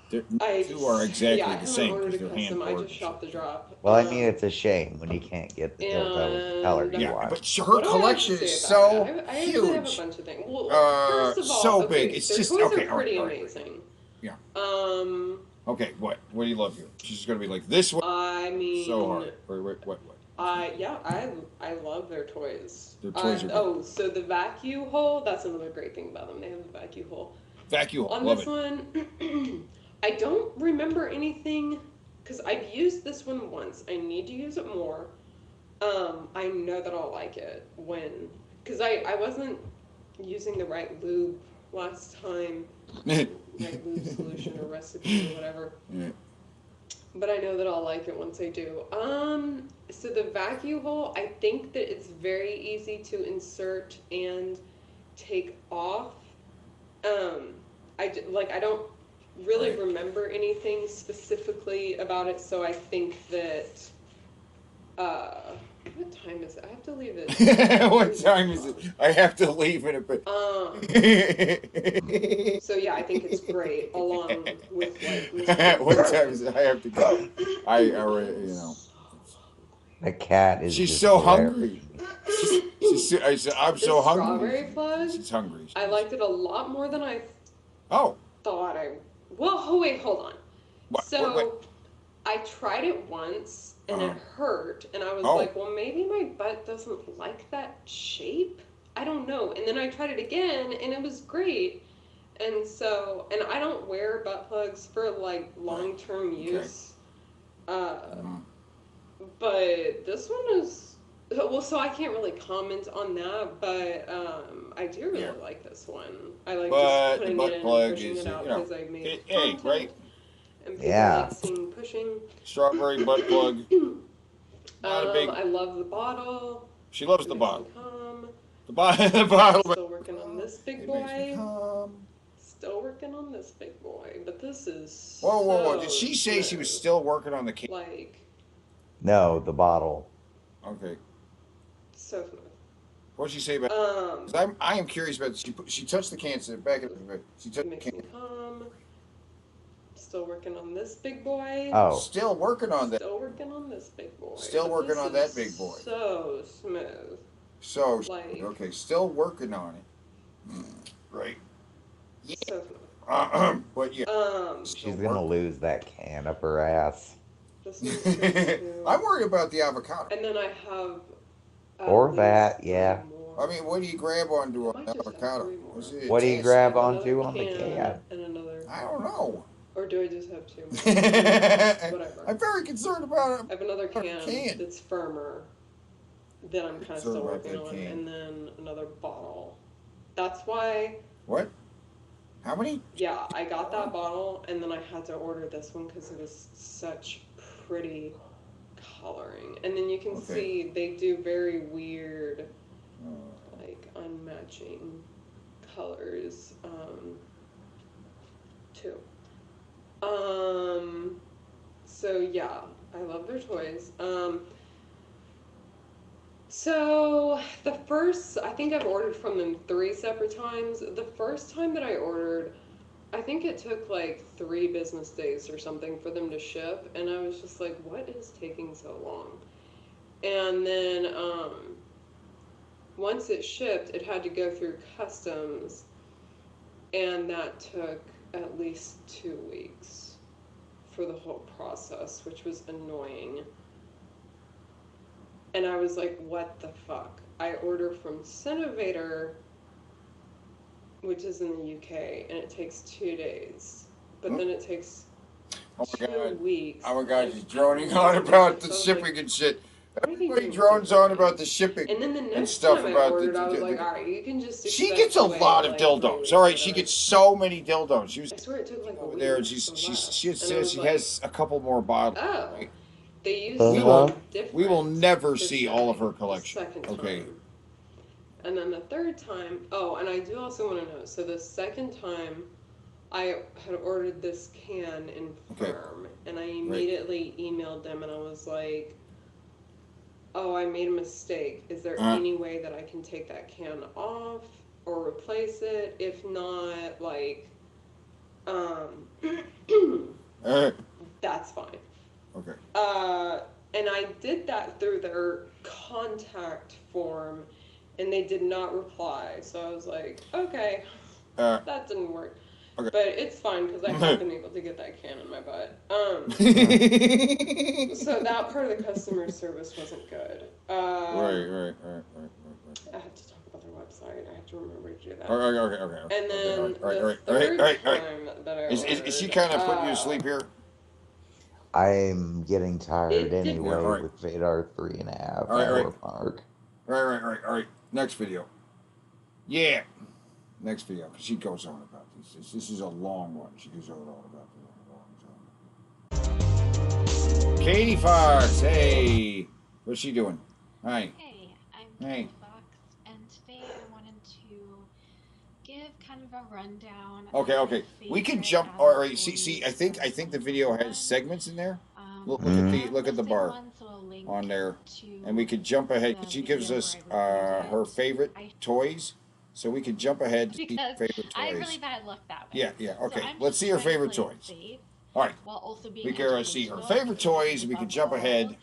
Speaker 1: The two are exactly
Speaker 6: yeah, I
Speaker 1: the
Speaker 6: haven't
Speaker 1: same
Speaker 6: ordered a
Speaker 1: because they're hand
Speaker 6: custom. I
Speaker 1: poured.
Speaker 6: just shop the drop.
Speaker 2: Well, I mean, it's a shame when you can't get the dildo color you
Speaker 1: Yeah,
Speaker 2: want.
Speaker 1: but her
Speaker 6: What do I have to
Speaker 1: collection
Speaker 6: say
Speaker 1: is
Speaker 6: about
Speaker 1: so
Speaker 6: it? I actually have a
Speaker 1: huge.
Speaker 6: bunch of things. Well, first of all,
Speaker 1: So
Speaker 6: okay,
Speaker 1: big. It's
Speaker 6: their
Speaker 1: just
Speaker 6: toys
Speaker 1: okay.
Speaker 6: are pretty
Speaker 1: all right.
Speaker 6: amazing.
Speaker 1: Yeah.
Speaker 6: Um.
Speaker 1: Okay. What? What do you love here? She's just gonna be like this one.
Speaker 6: I mean.
Speaker 1: So hard. Wait. What?
Speaker 6: Yeah, I love their toys.
Speaker 1: Their toys are good.
Speaker 6: Oh, so the vacuum hole, that's another great thing about them. They have a vacuum hole.
Speaker 1: Vacuum hole.
Speaker 6: On
Speaker 1: Love
Speaker 6: this
Speaker 1: it.
Speaker 6: one, I don't remember anything, because I've used this one once. I need to use it more. I know that I'll like it because I wasn't using the right lube last time. Right lube solution or recipe or whatever.
Speaker 1: Yeah.
Speaker 6: But I know that I'll like it once I do. So the vacuum hole, I think that it's very easy to insert and take off. I don't really remember anything specifically about it, so I think that, what time is it? I have to leave it.
Speaker 1: What time is it? I have to leave in a bit.
Speaker 6: So yeah, I think it's great, along with
Speaker 1: What time is it? I have to go. I already, you know.
Speaker 2: The cat is.
Speaker 1: She's
Speaker 2: just
Speaker 1: so
Speaker 2: glaring.
Speaker 1: hungry. I said, I'm so hungry.
Speaker 6: Strawberry fudge.
Speaker 1: She's hungry.
Speaker 6: I liked it a lot more than I
Speaker 1: thought
Speaker 6: I. Well, oh wait, hold on.
Speaker 1: What?
Speaker 6: So
Speaker 1: Wait.
Speaker 6: I tried it once and it hurt, and I was
Speaker 1: Oh.
Speaker 6: like, well, maybe my butt doesn't like that shape. I don't know. And then I tried it again, and it was great. And so, and I don't wear butt plugs for like long-term use. But this one is, well, so I can't really comment on that, but I do really like this one. I like just putting it in and pushing it out because I made content.
Speaker 1: Right?
Speaker 6: And people like seeing pushing.
Speaker 1: Strawberry butt plug. Not a big.
Speaker 6: I love the bottle.
Speaker 1: She loves the bottle. The
Speaker 6: Still
Speaker 1: bottle.
Speaker 6: working on this big boy. Still working on this big boy, but this is.
Speaker 1: Whoa! Did she say she was still working on the cake?
Speaker 6: Like.
Speaker 2: No, the bottle.
Speaker 1: Okay.
Speaker 6: So smooth.
Speaker 1: What'd she say about? 'Cause I am curious about. She touched the can. Back it. She touched the can.
Speaker 6: Still working on this big boy.
Speaker 2: Oh.
Speaker 1: Still working on that.
Speaker 6: Still working on this big boy.
Speaker 1: Still working on that big boy.
Speaker 6: So smooth.
Speaker 1: So
Speaker 6: like,
Speaker 1: okay, still working on it. Right.
Speaker 6: Yeah. So smooth.
Speaker 1: But yeah.
Speaker 2: She's gonna lose that can up her ass.
Speaker 1: I'm worried about the avocado.
Speaker 6: And then I have.
Speaker 2: Or that, yeah.
Speaker 1: I mean, what do you grab onto an avocado?
Speaker 2: What do you grab onto on the can?
Speaker 6: And another.
Speaker 1: I don't know.
Speaker 6: Or do I just have two more? Whatever.
Speaker 1: I'm very concerned about it.
Speaker 6: I have another can that's firmer that I'm kind of still working on, and then another bottle. That's why.
Speaker 1: What? How many?
Speaker 6: Yeah, I got that bottle, and then I had to order this one because it was such pretty coloring. And then you can see they do very weird, like unmatching colors, too. So yeah, I love their toys. So the first, I think I've ordered from them 3 separate times. The first time that I ordered, I think it took like 3 business days or something for them to ship, and I was just like, what is taking so long? And then once it shipped, it had to go through customs, and that took at least 2 weeks for the whole process, which was annoying. And I was like, what the fuck? I order from Cinnovator, which is in the UK, and it takes 2 days. But then it takes 2 weeks.
Speaker 1: Oh my god, she's droning on about the shipping and shit. Everybody drones on about the shipping
Speaker 6: and then the next
Speaker 1: and stuff
Speaker 6: time
Speaker 1: about
Speaker 6: I ordered, I was like, all right, you can just.
Speaker 1: She gets a lot of dildos. All right, she gets so many dildos. She was
Speaker 6: I swear it took like
Speaker 1: over there, and she says she has a couple more bottles.
Speaker 6: Oh,
Speaker 1: right?
Speaker 6: They use
Speaker 1: We will never see all of her collection. Okay.
Speaker 6: And then the third time, oh, and I do also want to know. So the second time, I had ordered this can in Firm, and I immediately emailed them, and I was like,
Speaker 21: oh, I made a mistake. Is there any way that I can take that can off or replace it? If not, like, that's fine.
Speaker 1: Okay.
Speaker 21: And I did that through their contact form, and they did not reply. So I was like, okay, that didn't work.
Speaker 1: Okay.
Speaker 21: But it's fine because I have been able to get that can in my butt. So that part of the customer service wasn't good.
Speaker 1: Right.
Speaker 21: I have to talk about their website. I have to remember to do that.
Speaker 1: Okay.
Speaker 21: And then
Speaker 1: All
Speaker 21: the
Speaker 1: right.
Speaker 21: third time that I ordered,
Speaker 1: Is she kind of putting you to sleep here?
Speaker 2: I'm getting tired anyway
Speaker 1: Yeah, all right.
Speaker 2: with Vadar 3.5
Speaker 1: All
Speaker 2: hour mark.
Speaker 1: Right. Next video. Yeah. Next video. She goes on about this. This is a long one. She goes on about this. Katie Fox. Hey. What's she doing? Hi.
Speaker 6: Hey, I'm Katie Fox, and today I wanted to give kind of a rundown.
Speaker 1: Okay. We can jump. All right. See. I think the video has segments in there. Look at the bar on there, and we could jump ahead. She gives us her favorite toys, so we could jump ahead to see her favorite toys.
Speaker 6: I have really bad luck that way.
Speaker 1: Yeah. Okay.
Speaker 6: So
Speaker 1: Let's see her favorite toys. All right. We can see her favorite toys, and we can jump ahead.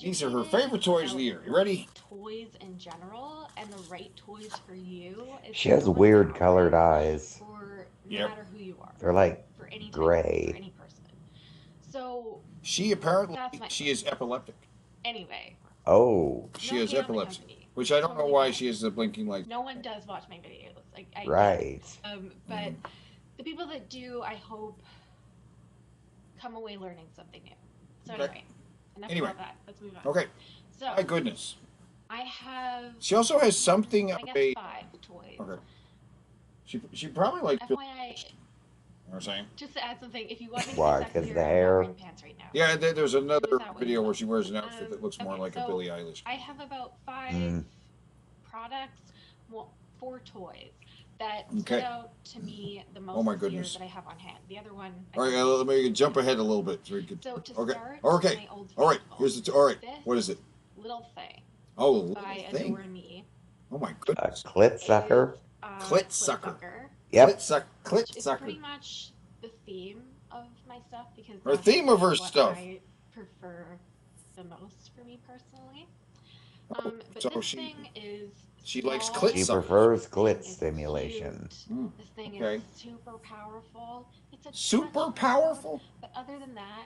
Speaker 1: These are her favorite toys of the year. You ready?
Speaker 6: Toys in general and the right toys for you.
Speaker 2: She has weird colored eyes.
Speaker 6: For no matter who you are.
Speaker 2: They're like
Speaker 6: for any
Speaker 2: gray.
Speaker 6: For any person. So
Speaker 1: she apparently is epileptic.
Speaker 6: Anyway.
Speaker 2: Oh.
Speaker 1: She has epilepsy, which I don't know why she has the blinking light.
Speaker 6: No one does watch my videos. Like
Speaker 2: right.
Speaker 6: But the people that do, I hope, come away learning something new. So anyway, enough about that. Let's move on.
Speaker 1: Okay.
Speaker 6: So
Speaker 1: my goodness.
Speaker 6: I have.
Speaker 1: She also has something.
Speaker 6: I guess 5 toys.
Speaker 1: Okay. She probably likes.
Speaker 6: FYI.
Speaker 1: You know what I'm saying?
Speaker 6: Just to add something, if you want me to
Speaker 2: why? Because the hair.
Speaker 6: Pants right now.
Speaker 1: Yeah, there's another video where she wears an outfit that looks more like a Billie Eilish.
Speaker 6: I have about 5 products, 4 toys that stood out to me the most.
Speaker 1: Oh my
Speaker 6: this year
Speaker 1: goodness.
Speaker 6: that I have on hand. The other one.
Speaker 1: All right, let me jump ahead a little bit. So we could,
Speaker 6: to start,
Speaker 1: okay. All right. Here's the. All right. What is it?
Speaker 6: Little thing.
Speaker 1: Oh, little
Speaker 6: by
Speaker 1: thing.
Speaker 6: Adore Me.
Speaker 1: Oh my goodness.
Speaker 2: A clit sucker.
Speaker 1: Clit sucker.
Speaker 2: Yep.
Speaker 1: Clit sucker.
Speaker 6: It's pretty much the theme of my stuff because.
Speaker 1: Her theme of her stuff.
Speaker 6: I prefer the most for me personally. But
Speaker 1: so
Speaker 6: this thing is.
Speaker 1: She likes clit.
Speaker 2: She prefers clit stimulation.
Speaker 6: This thing is super powerful. It's a
Speaker 1: super powerful.
Speaker 6: But other than that,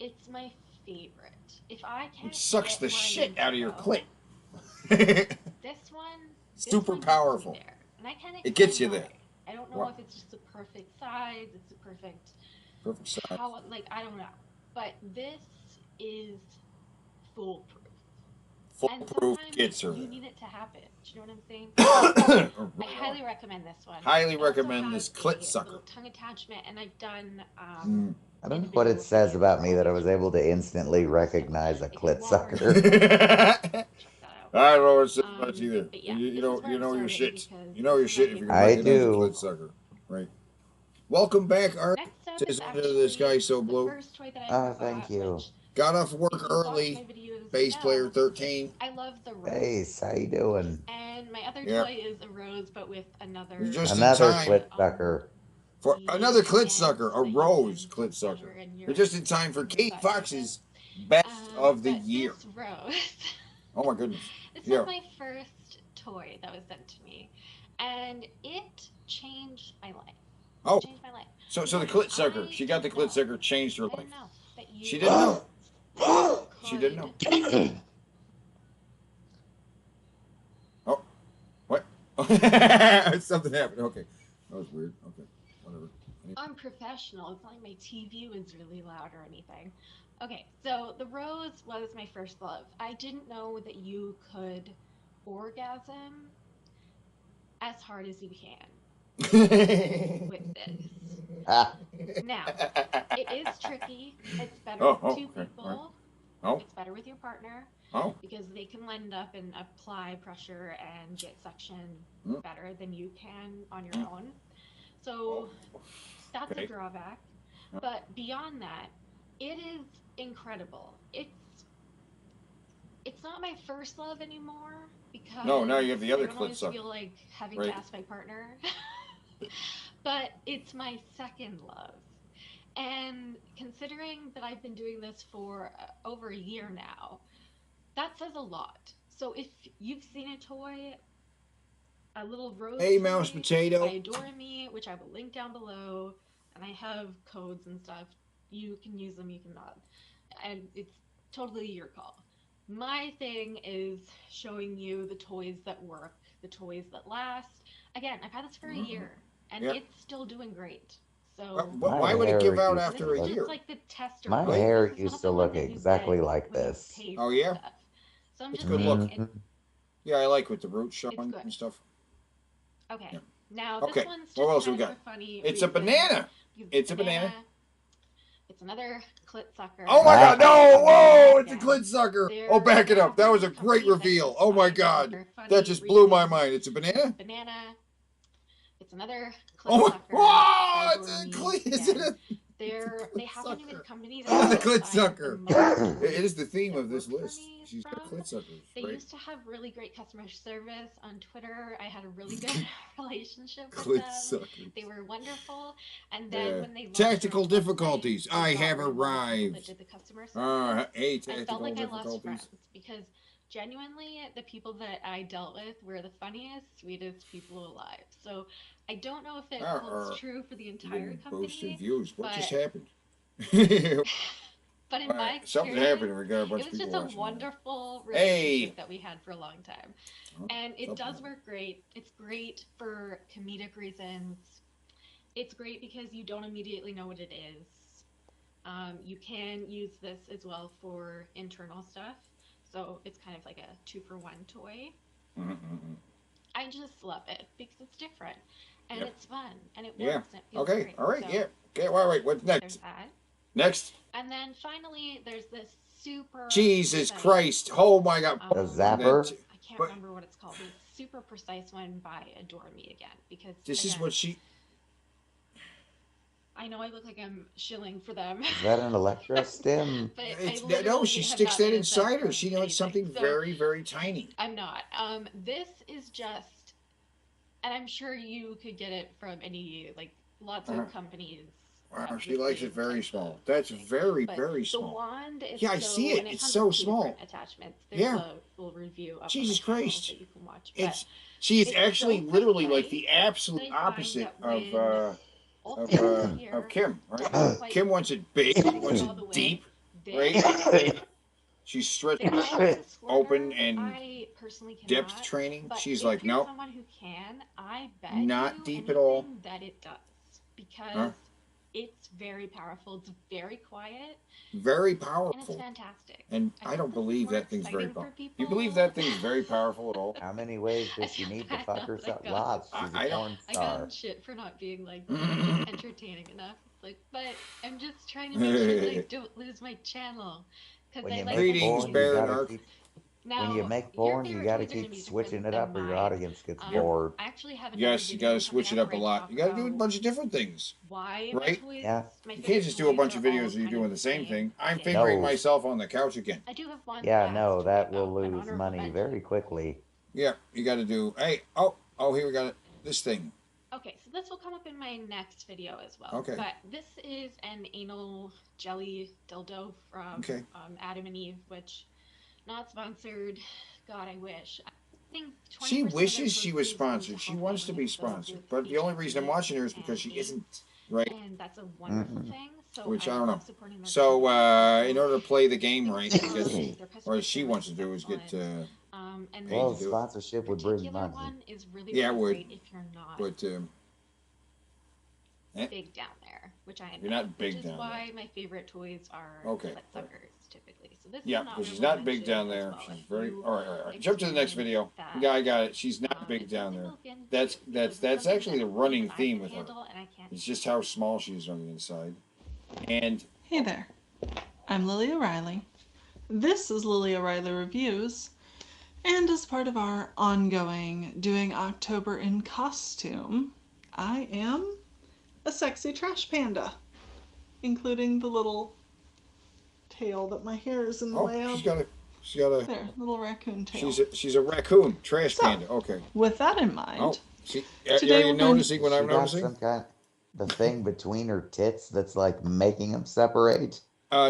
Speaker 6: it's my favorite. If I can.
Speaker 1: It sucks the shit out of your clit.
Speaker 6: This one.
Speaker 1: Super powerful.
Speaker 6: And I kind of.
Speaker 1: It gets you there.
Speaker 6: I don't know if it's just the perfect size. It's the perfect
Speaker 1: size.
Speaker 6: How I don't know. But this is foolproof.
Speaker 1: Foolproof gets her.
Speaker 6: You need it to happen. Do you know what I'm saying? I highly recommend this one.
Speaker 1: Highly recommend this clit sucker.
Speaker 6: Tongue attachment, and I've done.
Speaker 2: I don't know what it says about me that I was able to instantly recognize a clit sucker.
Speaker 1: I don't know what it says about you either. You know your shit. You know your shit if you're gonna recognize a clit sucker. Right. Welcome back, Art. Says under the sky so blue.
Speaker 2: Oh, thank you.
Speaker 1: Got off work early. Bass player 13.
Speaker 6: I love the rose.
Speaker 2: Hey, how you doing?
Speaker 6: And my other toy is a rose, but with another.
Speaker 2: Another clit sucker.
Speaker 1: For another clit sucker, a rose clit sucker. You're just in time for Kate Fox's best of the year.
Speaker 6: This rose.
Speaker 1: Oh my goodness.
Speaker 6: This was my first toy that was sent to me, and it changed my life.
Speaker 1: Oh.
Speaker 6: It changed my life.
Speaker 1: So the clit sucker. She got the clit sucker, changed her life. She didn't know. She didn't know. Oh, what? Something happened. Okay, that was weird. Okay, whatever.
Speaker 6: I'm professional. It's not like my TV was really loud or anything. Okay, so the rose was my first love. I didn't know that you could orgasm as hard as you can with this. Now, it is tricky. It's better with 2 people. It's better with your partner because they can lend up and apply pressure and get suction better than you can on your own. So that's a drawback. But beyond that, it is incredible. It's not my first love anymore because
Speaker 1: No, now you have the other
Speaker 6: I don't
Speaker 1: clit
Speaker 6: always
Speaker 1: sucker.
Speaker 6: feel like having
Speaker 1: Right.
Speaker 6: to ask my partner. But it's my second love. And considering that I've been doing this for over a year now, that says a lot. So if you've seen a toy, a little rose
Speaker 1: Hey,
Speaker 6: toy
Speaker 1: Mouse Potato.
Speaker 6: by Adore Me, which I will link down below, and I have codes and stuff. You can use them, you cannot. And it's totally your call. My thing is showing you the toys that work, the toys that last. Again, I've had this for a year, and
Speaker 1: Yep.
Speaker 6: it's still doing great. So,
Speaker 1: But why would it give out
Speaker 2: used
Speaker 1: after
Speaker 2: to
Speaker 1: a
Speaker 2: look-
Speaker 6: this
Speaker 1: year?
Speaker 6: is like the tester.
Speaker 2: My
Speaker 6: one.
Speaker 2: hair
Speaker 6: This is
Speaker 2: used
Speaker 6: not
Speaker 2: to
Speaker 6: the one
Speaker 2: look
Speaker 6: that you
Speaker 2: exactly
Speaker 6: get
Speaker 2: like
Speaker 6: when you
Speaker 2: this.
Speaker 6: pay
Speaker 1: Oh
Speaker 6: for
Speaker 1: yeah.
Speaker 6: stuff. So I'm
Speaker 1: It's
Speaker 6: just
Speaker 1: good
Speaker 6: saying
Speaker 1: look. Yeah, I like with the roots showing
Speaker 6: it's good.
Speaker 1: and stuff.
Speaker 6: Okay.
Speaker 1: Yeah.
Speaker 6: Now
Speaker 1: Okay.
Speaker 6: this one's just
Speaker 1: What else
Speaker 6: kind
Speaker 1: we
Speaker 6: of
Speaker 1: got?
Speaker 6: a funny
Speaker 1: It's a
Speaker 6: reason.
Speaker 1: banana.
Speaker 6: Because
Speaker 1: It's a banana.
Speaker 6: It's another clit sucker.
Speaker 1: Oh my God! No! Whoa! It's a
Speaker 6: Again,
Speaker 1: clit sucker.
Speaker 6: they're-
Speaker 1: Oh, back it
Speaker 6: they're
Speaker 1: up. That was a
Speaker 6: companies
Speaker 1: great
Speaker 6: that
Speaker 1: reveal.
Speaker 6: just
Speaker 1: Oh my
Speaker 6: find
Speaker 1: God!
Speaker 6: for funny
Speaker 1: That just blew my
Speaker 6: reasons.
Speaker 1: mind. It's a banana.
Speaker 6: Banana. It's another clit
Speaker 1: Oh my!
Speaker 6: sucker.
Speaker 1: Whoa!
Speaker 6: by
Speaker 1: It's a
Speaker 6: Adore Me
Speaker 1: clit. Is it
Speaker 6: again.
Speaker 1: a?
Speaker 6: They haven't even come to me that
Speaker 1: Another
Speaker 6: I
Speaker 1: clit
Speaker 6: find
Speaker 1: sucker.
Speaker 6: the most
Speaker 1: It is the theme
Speaker 6: that
Speaker 1: of this
Speaker 6: work for
Speaker 1: list.
Speaker 6: me
Speaker 1: She's got
Speaker 6: from.
Speaker 1: clit suckers,
Speaker 6: They
Speaker 1: right?
Speaker 6: used to have really great customer service on Twitter. I had a really good relationship with
Speaker 1: Clit
Speaker 6: them.
Speaker 1: suckers.
Speaker 6: They were wonderful. And then when they launched
Speaker 1: Tactical
Speaker 6: their own website,
Speaker 1: difficulties.
Speaker 6: they
Speaker 1: I
Speaker 6: got
Speaker 1: have
Speaker 6: rid of all the people
Speaker 1: arrived.
Speaker 6: that did the customer service.
Speaker 1: Hey,
Speaker 6: I felt
Speaker 1: tactical
Speaker 6: like I lost
Speaker 1: difficulties.
Speaker 6: friends because genuinely the people that I dealt with were the funniest, sweetest people alive. So I don't know if it holds true for the entire
Speaker 1: Boosted
Speaker 6: company,
Speaker 1: views. What just
Speaker 6: but
Speaker 1: happened?
Speaker 6: but in my experience,
Speaker 1: Something happened. We got a bunch
Speaker 6: it
Speaker 1: of
Speaker 6: was just
Speaker 1: people
Speaker 6: a
Speaker 1: watching.
Speaker 6: wonderful
Speaker 1: Hey!
Speaker 6: relationship that we had for a long time.
Speaker 1: Oh,
Speaker 6: And it
Speaker 1: something
Speaker 6: does work great. It's great for comedic reasons. It's great because you don't immediately know what it is. You can use this as well for internal stuff. So it's kind of like a 2-for-1 toy. I just love it because it's different and it's fun and it works and it feels
Speaker 1: Okay.
Speaker 6: great.
Speaker 1: All right.
Speaker 6: So
Speaker 1: Yeah. Okay. Wait. What's
Speaker 6: there's
Speaker 1: next?
Speaker 6: that.
Speaker 1: Next.
Speaker 6: And then finally, there's this super.
Speaker 1: Jesus
Speaker 6: precise,
Speaker 1: Christ! Oh my God!
Speaker 2: The zapper.
Speaker 6: I can't remember what it's called. It's super precise one by Adore Me again because
Speaker 1: This
Speaker 6: again,
Speaker 1: is what she.
Speaker 6: I know I look like I'm shilling for them.
Speaker 2: Is that an electro stim?
Speaker 6: But
Speaker 1: It's,
Speaker 6: I
Speaker 1: no,
Speaker 6: literally
Speaker 1: she
Speaker 6: have
Speaker 1: sticks
Speaker 6: not
Speaker 1: that
Speaker 6: made a set
Speaker 1: inside her.
Speaker 6: from
Speaker 1: She knows
Speaker 6: anything.
Speaker 1: something
Speaker 6: So,
Speaker 1: very, very tiny.
Speaker 6: I'm not. This is just, and I'm sure you could get it from any lots of companies.
Speaker 1: Wow, she likes it very small. That's very, very small.
Speaker 6: The wand is
Speaker 1: Yeah, I see it.
Speaker 6: and
Speaker 1: It's
Speaker 6: comes
Speaker 1: so
Speaker 6: with 2
Speaker 1: small.
Speaker 6: different attachments. There's
Speaker 1: Yeah.
Speaker 6: a little review up
Speaker 1: Jesus
Speaker 6: on my channel
Speaker 1: Christ.
Speaker 6: that you can watch.
Speaker 1: She's
Speaker 6: it's
Speaker 1: actually
Speaker 6: so
Speaker 1: literally
Speaker 6: precise
Speaker 1: like the absolute
Speaker 6: that I find
Speaker 1: opposite
Speaker 6: that
Speaker 1: of Kim, right? Kim wants it big, wants it deep, right? She's stretching open and
Speaker 6: I personally cannot,
Speaker 1: depth training.
Speaker 6: but
Speaker 1: She's
Speaker 6: if
Speaker 1: like,
Speaker 6: you're
Speaker 1: nope,
Speaker 6: someone who can, I bet
Speaker 1: not
Speaker 6: you
Speaker 1: deep at all.
Speaker 6: that it does because it's very powerful. It's very quiet.
Speaker 1: Very
Speaker 6: And it's
Speaker 1: powerful.
Speaker 6: fantastic.
Speaker 1: And I don't believe that thing's very powerful. You believe that thing's very powerful at all?
Speaker 2: How many ways does she need to fuck herself? Lots. She's a porn
Speaker 6: I got
Speaker 2: star.
Speaker 6: in shit for not being entertaining enough. It's like, but I'm just trying to make sure that I don't lose my channel.
Speaker 2: When you
Speaker 6: like
Speaker 2: make porn, you gotta
Speaker 1: Ark.
Speaker 2: keep.
Speaker 6: Now,
Speaker 2: When you make porn, you gotta keep switching it up, or your audience gets bored.
Speaker 6: I actually have
Speaker 1: Yes, you gotta switch it up a lot. You gotta do a bunch of different things.
Speaker 6: Why
Speaker 1: right?
Speaker 2: Yeah.
Speaker 1: You can't just do a bunch of videos where you're doing the same thing. I'm fingering myself on the couch again.
Speaker 6: I do have one.
Speaker 2: Yeah, no, that will lose money very quickly.
Speaker 1: Yeah, you gotta do. Hey, here we got it. This thing.
Speaker 6: Okay, so this will come up in my next video as well.
Speaker 1: Okay.
Speaker 6: But this is an anal jelly dildo from Adam and Eve, which not sponsored. God, I wish. I think
Speaker 1: She wishes she was sponsored. She wants to be sponsored, but the only reason I'm watching her is because she isn't, right?
Speaker 6: And that's a wonderful thing. So
Speaker 1: Which I don't know.
Speaker 6: supporting their
Speaker 1: So
Speaker 6: company.
Speaker 1: in order to play the game right, because what she wants to do is get
Speaker 6: and
Speaker 2: Well,
Speaker 6: this
Speaker 2: sponsorship would bring
Speaker 6: particular
Speaker 2: money.
Speaker 6: one is really,
Speaker 1: Yeah, it
Speaker 6: really
Speaker 1: would.
Speaker 6: great if you're not
Speaker 1: But
Speaker 6: big down there, which I am.
Speaker 1: You're not big
Speaker 6: which
Speaker 1: down
Speaker 6: is why my favorite toys are
Speaker 1: Okay.
Speaker 6: clit suckers typically. So this
Speaker 1: yeah,
Speaker 6: is not
Speaker 1: but she's
Speaker 6: really
Speaker 1: not big
Speaker 6: mentioned
Speaker 1: down
Speaker 6: as
Speaker 1: there.
Speaker 6: well.
Speaker 1: She's
Speaker 6: If
Speaker 1: very.
Speaker 6: you
Speaker 1: All right. Jump to the next video.
Speaker 6: experience
Speaker 1: Yeah, I got it. She's not big
Speaker 6: it's
Speaker 1: down
Speaker 6: something
Speaker 1: there.
Speaker 6: to look into
Speaker 1: That's
Speaker 6: because
Speaker 1: that's
Speaker 6: something
Speaker 1: actually the
Speaker 6: that
Speaker 1: running
Speaker 6: even I
Speaker 1: theme
Speaker 6: can
Speaker 1: with her.
Speaker 6: handle and I can't
Speaker 1: It's just how small she is on the inside. And
Speaker 10: Hey there, I'm Lily O'Reilly. This is Lily O'Reilly Reviews, and as part of our ongoing Doing October in Costume, I am a sexy trash panda, including the little tail that my hair is in the way of.
Speaker 1: She's got a
Speaker 10: little raccoon tail.
Speaker 1: She's a raccoon, trash panda. Okay.
Speaker 10: With that in mind,
Speaker 1: are you
Speaker 10: today
Speaker 1: noticing what I'm
Speaker 2: She got
Speaker 1: noticing?
Speaker 2: some kind the thing between her tits that's like making them separate.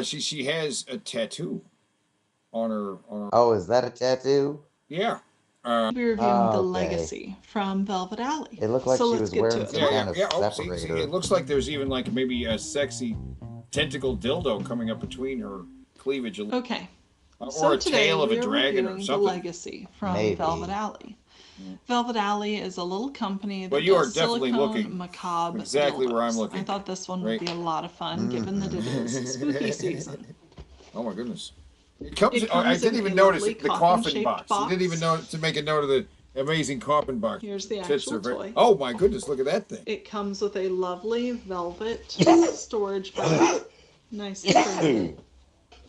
Speaker 1: She has a tattoo on her.
Speaker 2: Oh, is that a tattoo?
Speaker 1: Yeah.
Speaker 10: we'll be reviewing The
Speaker 2: okay.
Speaker 10: Legacy from Velvet Alley.
Speaker 2: It looked like
Speaker 10: so
Speaker 2: she
Speaker 10: let's
Speaker 2: was
Speaker 10: get
Speaker 2: wearing
Speaker 10: to
Speaker 2: some
Speaker 10: it.
Speaker 2: kind of
Speaker 1: Oh,
Speaker 2: separator.
Speaker 1: see, it looks like there's even like maybe a sexy tentacle dildo coming up between her cleavage.
Speaker 10: Okay.
Speaker 1: Or a tail of a dragon or
Speaker 10: The
Speaker 1: something.
Speaker 10: Legacy from Velvet Alley. Velvet Alley is a little company that
Speaker 1: you are
Speaker 10: does
Speaker 1: definitely
Speaker 10: silicone
Speaker 1: looking
Speaker 10: macabre
Speaker 1: exactly
Speaker 10: dildos.
Speaker 1: where I'm looking.
Speaker 10: I thought this one would be a lot of fun, given that it is spooky season.
Speaker 1: Oh my goodness! It comes I didn't even notice the coffin box. You didn't even know to make a note of the amazing coffin box.
Speaker 10: Here's the actual toy.
Speaker 1: Oh my goodness! Look at that thing.
Speaker 10: It comes with a lovely velvet storage bag. Nice and pretty.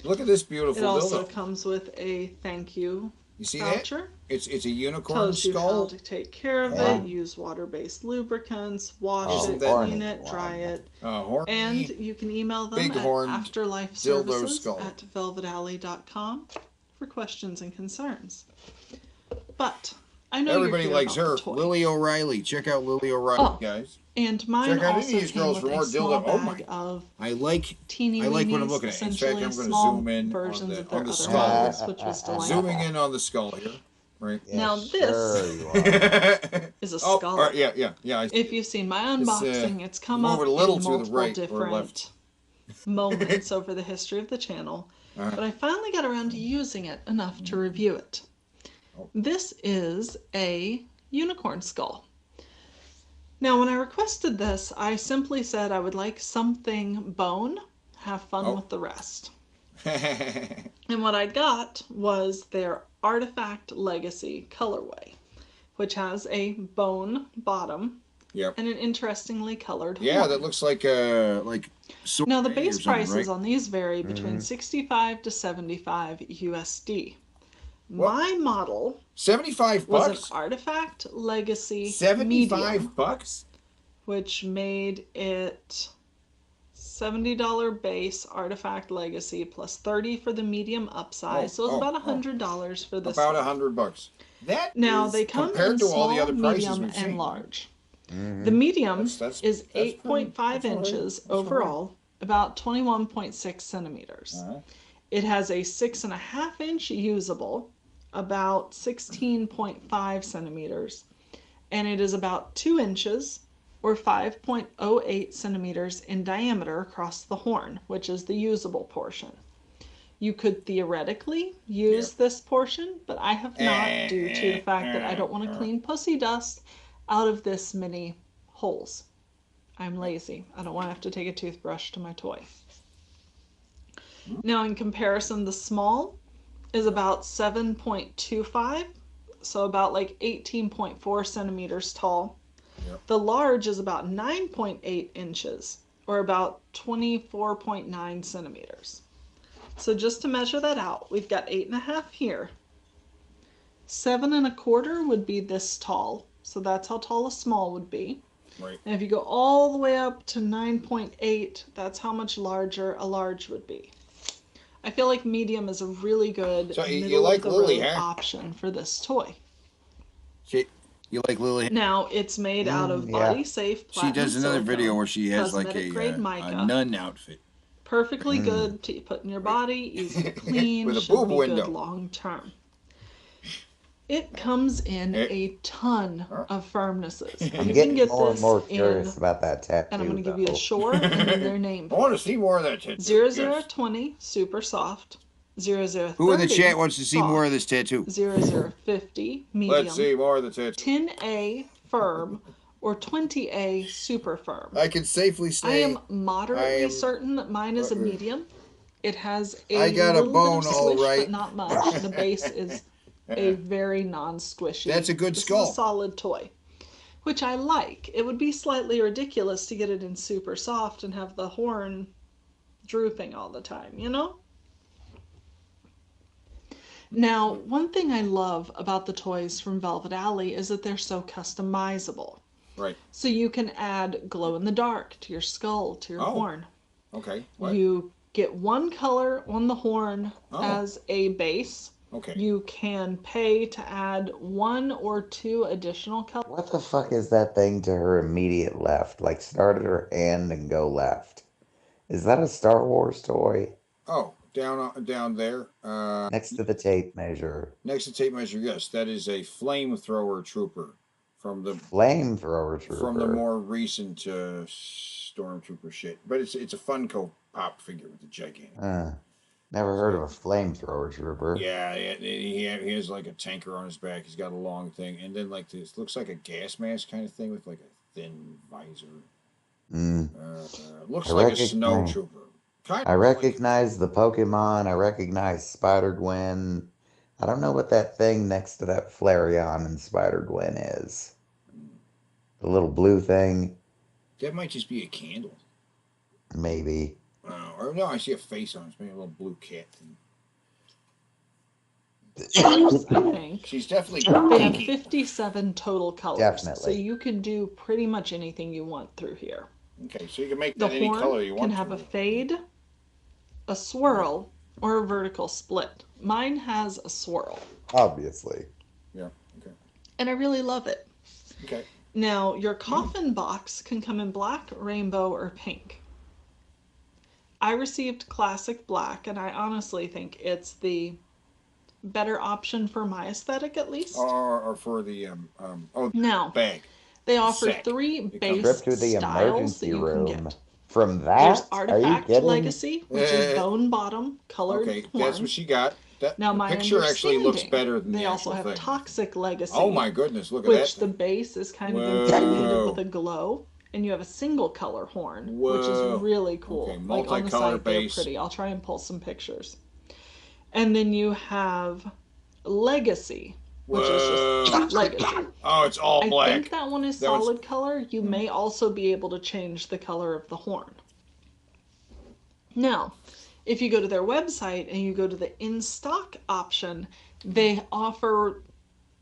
Speaker 1: Look at this beautiful
Speaker 10: It also
Speaker 1: dildo.
Speaker 10: comes with a thank you
Speaker 1: see
Speaker 10: voucher.
Speaker 1: that? It's a unicorn
Speaker 10: Tells you
Speaker 1: skull.
Speaker 10: how to take care of it, use water-based lubricants, wash it, clean it, dry it. And you can email them at afterlifeservices@velvetalley.com for questions and concerns. But I know
Speaker 1: everybody
Speaker 10: you're
Speaker 1: likes her.
Speaker 10: toy.
Speaker 1: Lily O'Reilly. Check out Lily O'Reilly, guys.
Speaker 10: And mine
Speaker 1: Check out
Speaker 10: also
Speaker 1: any of these
Speaker 10: came
Speaker 1: girls
Speaker 10: with
Speaker 1: for more
Speaker 10: a small
Speaker 1: dildo. Oh
Speaker 10: bag
Speaker 1: my!
Speaker 10: of
Speaker 1: I like
Speaker 10: teeny
Speaker 1: what I'm
Speaker 10: weenies,
Speaker 1: looking at. In fact, I'm going to
Speaker 10: small
Speaker 1: zoom in
Speaker 10: versions
Speaker 1: on
Speaker 10: of their
Speaker 1: the
Speaker 10: other
Speaker 1: skull.
Speaker 10: models, which was delightful.
Speaker 1: Zooming in on the skull here. Right.
Speaker 10: Now this is a skull.
Speaker 1: Yeah.
Speaker 10: If you've seen my unboxing, it's come up
Speaker 1: a little
Speaker 10: in
Speaker 1: to
Speaker 10: multiple
Speaker 1: the right or
Speaker 10: different
Speaker 1: left.
Speaker 10: moments over the history of the channel, but I finally got around to using it enough to review it. This is a unicorn skull. Now, when I requested this, I simply said I would like something bone, have fun with the rest. And what I got was their Artifact Legacy colorway, which has a bone bottom and an interestingly colored horn.
Speaker 1: that looks like
Speaker 10: now the base prices on these vary between 65 to 75 USD. My model
Speaker 1: $75
Speaker 10: was an Artifact Legacy
Speaker 1: $75
Speaker 10: medium, which made it $70 base Artifact Legacy plus $30 for the medium upsize. So it's about $100 for this.
Speaker 1: About $100. That
Speaker 10: now
Speaker 1: is,
Speaker 10: they come
Speaker 1: compared
Speaker 10: in
Speaker 1: to
Speaker 10: small,
Speaker 1: all the other prices
Speaker 10: medium,
Speaker 1: we've seen.
Speaker 10: and large. The medium is 8.5 inches overall, about 21.6 centimeters. It has a 6.5 inch usable, about 16.5 centimeters, and it is about 2 inches or 5.08 centimeters in diameter across the horn, which is the usable portion. You could theoretically use this portion, but I have not, due to the fact that I don't want to clean pussy dust out of this many holes. I'm lazy. I don't want to have to take a toothbrush to my toy. Now, in comparison, the small is about 7.25, so about like 18.4 centimeters tall. The large is about 9.8 inches, or about 24.9 centimeters. So just to measure that out, we've got 8.5 here. 7.25 would be this tall, so that's how tall a small would be.
Speaker 1: Right.
Speaker 10: And if you go all the way up to 9.8, that's how much larger a large would be. I feel like medium is a really good middle-of-the-road option for this toy.
Speaker 1: You like Lily?
Speaker 10: Now, it's made out of body-safe platinum
Speaker 1: She does another
Speaker 10: silicone,
Speaker 1: video where she has like
Speaker 10: cosmetic-grade
Speaker 1: a
Speaker 10: mica.
Speaker 1: nun outfit.
Speaker 10: Perfectly good to put in your body, easy to clean,
Speaker 1: With a
Speaker 10: should
Speaker 1: boob
Speaker 10: be
Speaker 1: window.
Speaker 10: good long-term. It comes in a ton of firmnesses.
Speaker 2: I'm
Speaker 10: You
Speaker 2: getting
Speaker 10: can get
Speaker 2: more and
Speaker 10: this
Speaker 2: more curious
Speaker 10: in,
Speaker 2: about that tattoo.
Speaker 10: and I'm going to give you a short and then their name.
Speaker 1: I want to see more of that tattoo.
Speaker 10: 0020, super soft. 0030,
Speaker 1: Who in the chat wants to see
Speaker 10: soft.
Speaker 1: more of this tattoo?
Speaker 10: 0050, medium.
Speaker 1: Let's see more of the tattoo.
Speaker 10: 10A, firm, or 20A, super firm.
Speaker 1: I can safely say
Speaker 10: I am moderately certain that mine is a medium. It has a
Speaker 1: I got a
Speaker 10: little
Speaker 1: bone,
Speaker 10: bit of
Speaker 1: all
Speaker 10: squish,
Speaker 1: right.
Speaker 10: but not much. The base is a very non-squishy.
Speaker 1: That's a good
Speaker 10: this
Speaker 1: skull.
Speaker 10: Is a solid toy, which I like. It would be slightly ridiculous to get it in super soft and have the horn drooping all the time, you know? Now, one thing I love about the toys from Velvet Alley is that they're so customizable.
Speaker 1: Right.
Speaker 10: So you can add glow-in-the-dark to your skull, to your horn.
Speaker 1: Okay.
Speaker 10: You get one color on the horn as a base,
Speaker 1: Okay.
Speaker 10: You can pay to add 1 or 2 additional colors.
Speaker 2: What the fuck is that thing to her immediate left? Like start at her hand and go left. Is that a Star Wars toy?
Speaker 1: Oh, down there.
Speaker 2: Next to the tape measure.
Speaker 1: Next to tape measure, yes, that is a flamethrower trooper from the
Speaker 2: flamethrower trooper
Speaker 1: from the more recent stormtrooper shit. But it's a Funko Pop figure with the gigantic.
Speaker 2: Never heard of a flamethrower trooper.
Speaker 1: Yeah, he has like a tanker on his back. He's got a long thing, and then like this looks like a gas mask kind of thing with like a thin visor. Looks like a snow trooper.
Speaker 2: I recognize the Pokemon. I recognize Spider-Gwen. I don't know what that thing next to that Flareon and Spider-Gwen is. The little blue thing.
Speaker 1: That might just be a candle.
Speaker 2: Maybe.
Speaker 1: Or no, I see a face on it. It's maybe a little blue cat thing. She's definitely
Speaker 10: They have 57 total colors.
Speaker 2: Definitely.
Speaker 10: So you can do pretty much anything you want through here.
Speaker 1: Okay, so you can make that any color you want.
Speaker 10: The horn can have a fade, a swirl, or a vertical split. Mine has a swirl.
Speaker 2: Obviously.
Speaker 1: Yeah, okay.
Speaker 10: And I really love it.
Speaker 1: Okay.
Speaker 10: Now, your coffin box can come in black, rainbow, or pink. I received classic black, and I honestly think it's the better option for my aesthetic, at least.
Speaker 1: Or for the
Speaker 10: now,
Speaker 1: bag.
Speaker 10: They offer 3 base
Speaker 2: to the
Speaker 10: styles that you can
Speaker 2: room.
Speaker 10: get.
Speaker 2: From that,
Speaker 10: There's Artifact Legacy, which is bone bottom colored horn.
Speaker 1: That's what she got.
Speaker 10: Now,
Speaker 1: the
Speaker 10: my
Speaker 1: picture actually looks better than
Speaker 10: they
Speaker 1: the
Speaker 10: also have
Speaker 1: thing.
Speaker 10: Toxic Legacy.
Speaker 1: Oh my goodness, look at that.
Speaker 10: Which the base is kind of illuminated with a glow, and you have a single color horn, which is really cool.
Speaker 1: Okay,
Speaker 10: like on the side,
Speaker 1: base.
Speaker 10: they're pretty. I'll try and pull some pictures. And then you have Legacy, which is just Legacy.
Speaker 1: Oh, it's all black.
Speaker 10: I think that one is solid color. You may also be able to change the color of the horn. Now, if you go to their website and you go to the in-stock option, they offer,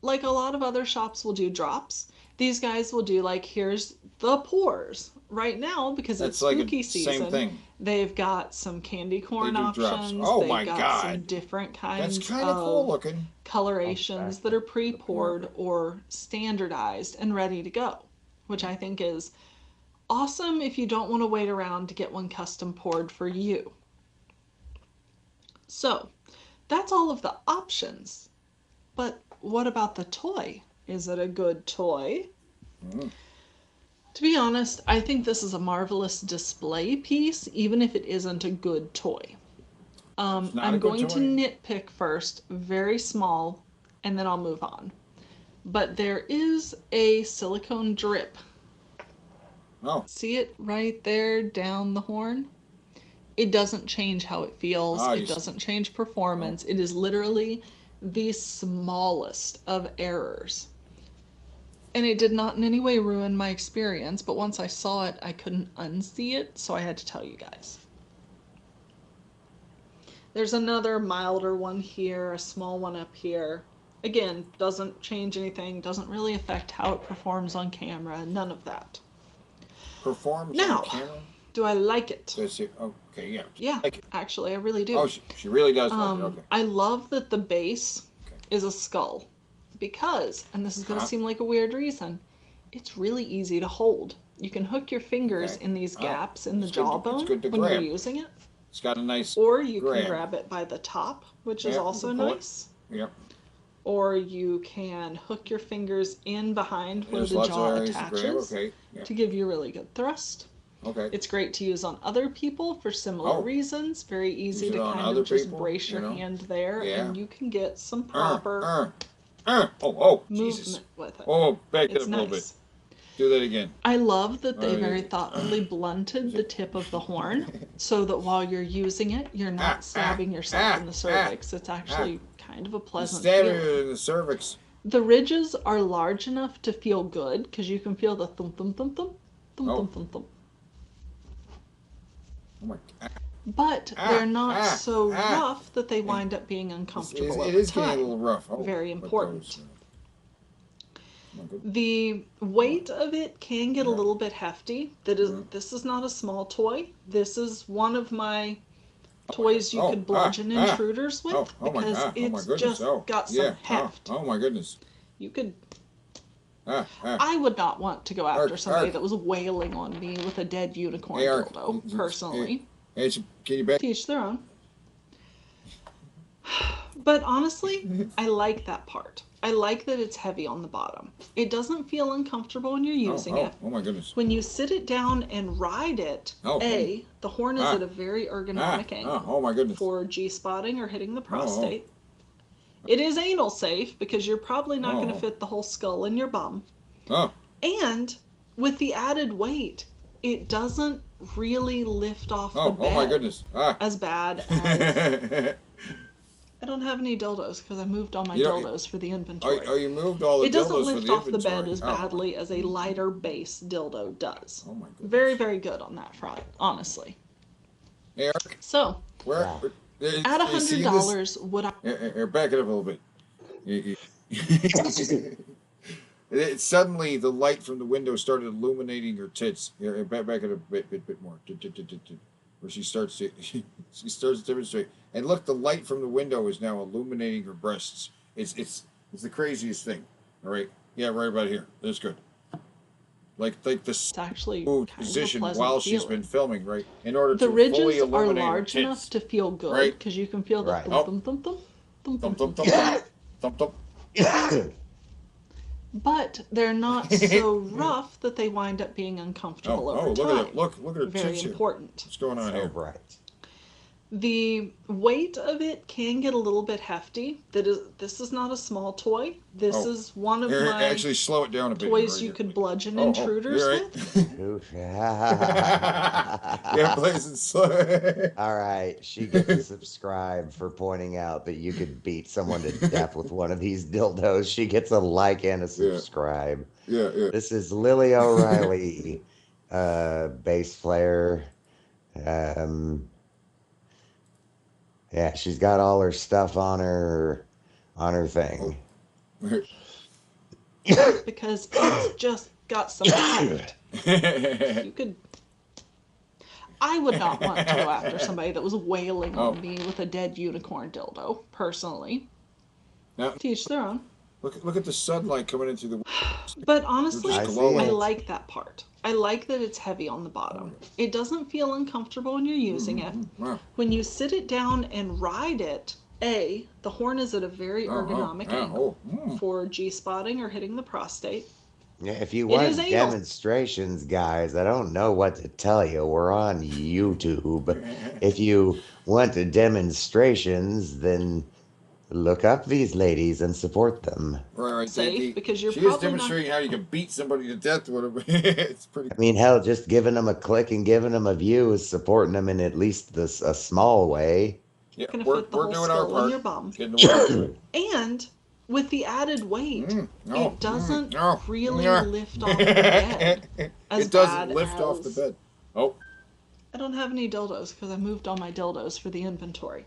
Speaker 10: like a lot of other shops will do drops. These guys will do like, here's the pours. Right now, because it's spooky season,
Speaker 1: same thing.
Speaker 10: They've got some candy corn options.
Speaker 1: Oh
Speaker 10: they've
Speaker 1: my
Speaker 10: got
Speaker 1: God.
Speaker 10: some different kinds
Speaker 1: That's kind of cool looking.
Speaker 10: Colorations that are pre-poured or standardized and ready to go, which I think is awesome if you don't want to wait around to get one custom poured for you. So that's all of the options. But what about the toy? Is it a good toy? To be honest, I think this is a marvelous display piece, even if it isn't a good toy. I'm going to nitpick first, very small, and then I'll move on. But there is a silicone drip.
Speaker 1: Oh.
Speaker 10: See it right there down the horn? It doesn't change how it feels. It doesn't change performance. It is literally the smallest of errors. And it did not in any way ruin my experience, but once I saw it, I couldn't unsee it, so I had to tell you guys. There's another milder one here, a small one up here. Again, doesn't change anything, doesn't really affect how it performs on camera, none of that.
Speaker 1: Performs
Speaker 10: now,
Speaker 1: on camera?
Speaker 10: Do I like it?
Speaker 1: Okay, yeah.
Speaker 10: Yeah,
Speaker 1: like it.
Speaker 10: Actually, I really do.
Speaker 1: Oh, she really does like it, okay.
Speaker 10: I love that the base is a skull. Because, and this is going to seem like a weird reason, it's really easy to hold. You can hook your fingers in these gaps in the jawbone when you're using it.
Speaker 1: It's got a nice
Speaker 10: Or you can grab it by the top, which is also nice.
Speaker 1: Yep.
Speaker 10: Or you can hook your fingers in behind where the jaw attaches to give you really good thrust.
Speaker 1: Okay.
Speaker 10: It's great to use on other people for similar reasons. Very easy to kind of just brace your hand there, and you can get some proper movement
Speaker 1: Jesus.
Speaker 10: with it.
Speaker 1: Oh, back it
Speaker 10: It's
Speaker 1: up a little bit.
Speaker 10: nice.
Speaker 1: Do that again.
Speaker 10: I love that they very thoughtfully blunted the tip of the horn so that while you're using it, you're not stabbing yourself in the cervix. It's actually kind of a pleasant
Speaker 1: Stabbing
Speaker 10: feeling.
Speaker 1: in the cervix.
Speaker 10: The ridges are large enough to feel good because you can feel the thump, thump, thump, thump, thump, thump, thump, thump.
Speaker 1: Oh my God.
Speaker 10: But they're not so rough that they wind up being uncomfortable
Speaker 1: It
Speaker 10: over
Speaker 1: is
Speaker 10: time.
Speaker 1: getting a little rough.
Speaker 10: Very important. The weight of it can get a little bit hefty. This is not a small toy. This is one of my toys you could bludgeon intruders with because it's just got some heft.
Speaker 1: Oh my goodness.
Speaker 10: You could. I would not want to go after somebody that was wailing on me with a dead unicorn dildo, personally.
Speaker 1: Hey, can you back?
Speaker 10: Teach their own. But honestly, I like that part. I like that it's heavy on the bottom. It doesn't feel uncomfortable when you're using it.
Speaker 1: Oh my goodness.
Speaker 10: When you sit it down and ride it, the horn is at a very ergonomic angle.
Speaker 1: Oh my goodness.
Speaker 10: For G-spotting or hitting the prostate. It is anal safe because you're probably not going to fit the whole skull in your bum. And with the added weight, it doesn't really lift off the bed.
Speaker 1: Oh my goodness.
Speaker 10: As bad as... I don't have any dildos because I moved all my dildos for the inventory.
Speaker 1: Oh, you moved all the dildos for the inventory.
Speaker 10: It doesn't lift off the bed as badly as a lighter base dildo does.
Speaker 1: Oh my goodness.
Speaker 10: Very, very good on that front, honestly.
Speaker 1: Hey, Ark.
Speaker 10: So, at $100, would I...
Speaker 1: Back it up a little bit. Suddenly, the light from the window started illuminating her tits. Back it up a bit more. Where she starts to demonstrate. And look, the light from the window is now illuminating her breasts. It's the craziest thing. All right, yeah, right about here. That's good. Like this
Speaker 10: actually
Speaker 1: position while she's been filming, right? In order
Speaker 10: the
Speaker 1: to
Speaker 10: ridges
Speaker 1: fully illuminate
Speaker 10: are large
Speaker 1: her tits,
Speaker 10: enough to feel good because you can feel the thump thump thump thump thump thump thump. But they're not so rough that they wind up being uncomfortable over time.
Speaker 1: Look at it! Look at her
Speaker 10: Very
Speaker 1: tits here.
Speaker 10: important.
Speaker 1: What's going on here?
Speaker 2: Right.
Speaker 10: The weight of it can get a little bit hefty. This is not a small toy. This is one of my
Speaker 1: actually slow it down a bit.
Speaker 10: Toys you could bludgeon intruders with.
Speaker 1: Yeah, please slow.
Speaker 2: All right, she gets to subscribe for pointing out that you could beat someone to death with one of these dildos. She gets a like and a subscribe.
Speaker 1: Yeah.
Speaker 2: This is Lily O'Reilly, bass player. Yeah, she's got all her stuff on her thing.
Speaker 10: Because it's just got some heft. You could... I would not want to go after somebody that was wailing on me with a dead unicorn dildo, personally.
Speaker 1: Now,
Speaker 10: Teach their own.
Speaker 1: Look at the sunlight coming in through the...
Speaker 10: But honestly, I like that part. I like that it's heavy on the bottom. It doesn't feel uncomfortable when you're using it. When you sit it down and ride it, the horn is at a very ergonomic angle for G-spotting or hitting the prostate.
Speaker 2: Yeah, if you want demonstrations, guys, I don't know what to tell you. We're on YouTube. If you want demonstrations, then look up these ladies and support them.
Speaker 1: Right.
Speaker 10: Safe, because you're
Speaker 1: she
Speaker 10: probably
Speaker 1: is demonstrating how you can beat somebody to death. It's pretty.
Speaker 2: I mean, hell, just giving them a click and giving them a view is supporting them in at least a small way.
Speaker 1: Yeah,
Speaker 10: we're
Speaker 1: doing our part.
Speaker 10: In your bum. And with the added weight, it doesn't really lift off the bed.
Speaker 1: It doesn't lift off the bed.
Speaker 10: I don't have any dildos because I moved all my dildos for the inventory.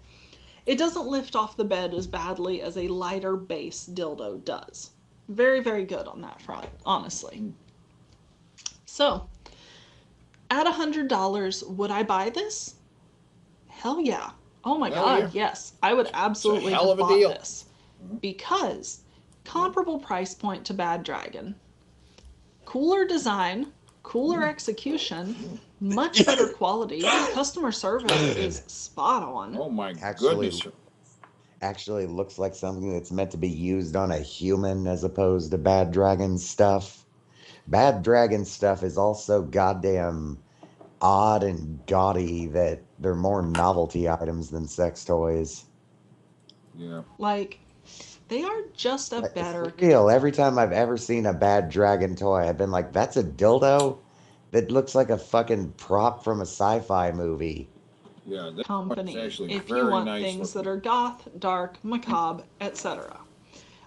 Speaker 10: It doesn't lift off the bed as badly as a lighter base dildo does. Very, very good on that front, honestly. So, at $100, would I buy this? Hell yeah. Oh my God, yes. I would absolutely have bought this. Because comparable price point to Bad Dragon. Cooler design, cooler execution, much better quality. Customer service is spot on.
Speaker 1: Oh my goodness.
Speaker 2: Actually looks like something that's meant to be used on a human as opposed to Bad Dragon stuff. Bad Dragon stuff is also goddamn odd and gaudy that they're more novelty items than sex toys.
Speaker 1: Yeah.
Speaker 10: Like, they are just a better...
Speaker 2: For real, every time I've ever seen a Bad Dragon toy, I've been like, that's a dildo? That looks like a fucking prop from a sci-fi movie.
Speaker 1: Yeah,
Speaker 10: company if you want things that are goth, dark, macabre, etc.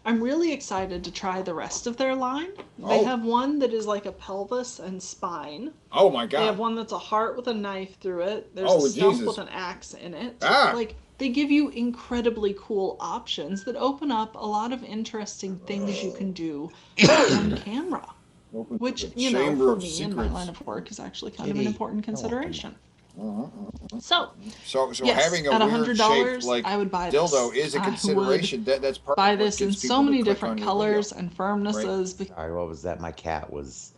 Speaker 10: I'm really excited to try the rest of their line. They have one that is like a pelvis and spine.
Speaker 1: Oh my God.
Speaker 10: They have one that's a heart with a knife through it. There's a stump with an axe in it. Like, they give you incredibly cool options that open up a lot of interesting things you can do on camera. Which, you know, for me in my line of work is actually kind of an important consideration. So yes,
Speaker 1: having a
Speaker 10: at
Speaker 1: weird shaped
Speaker 10: $100,
Speaker 1: like
Speaker 10: I would buy
Speaker 1: dildo
Speaker 10: this.
Speaker 1: is a
Speaker 10: I
Speaker 1: consideration. That's part
Speaker 10: buy
Speaker 1: of what
Speaker 10: this in
Speaker 1: gets
Speaker 10: so
Speaker 1: people to
Speaker 10: many
Speaker 1: click
Speaker 10: different
Speaker 1: on your
Speaker 10: colors
Speaker 1: video.
Speaker 10: and firmnesses.
Speaker 2: Sorry, what was that? My cat was.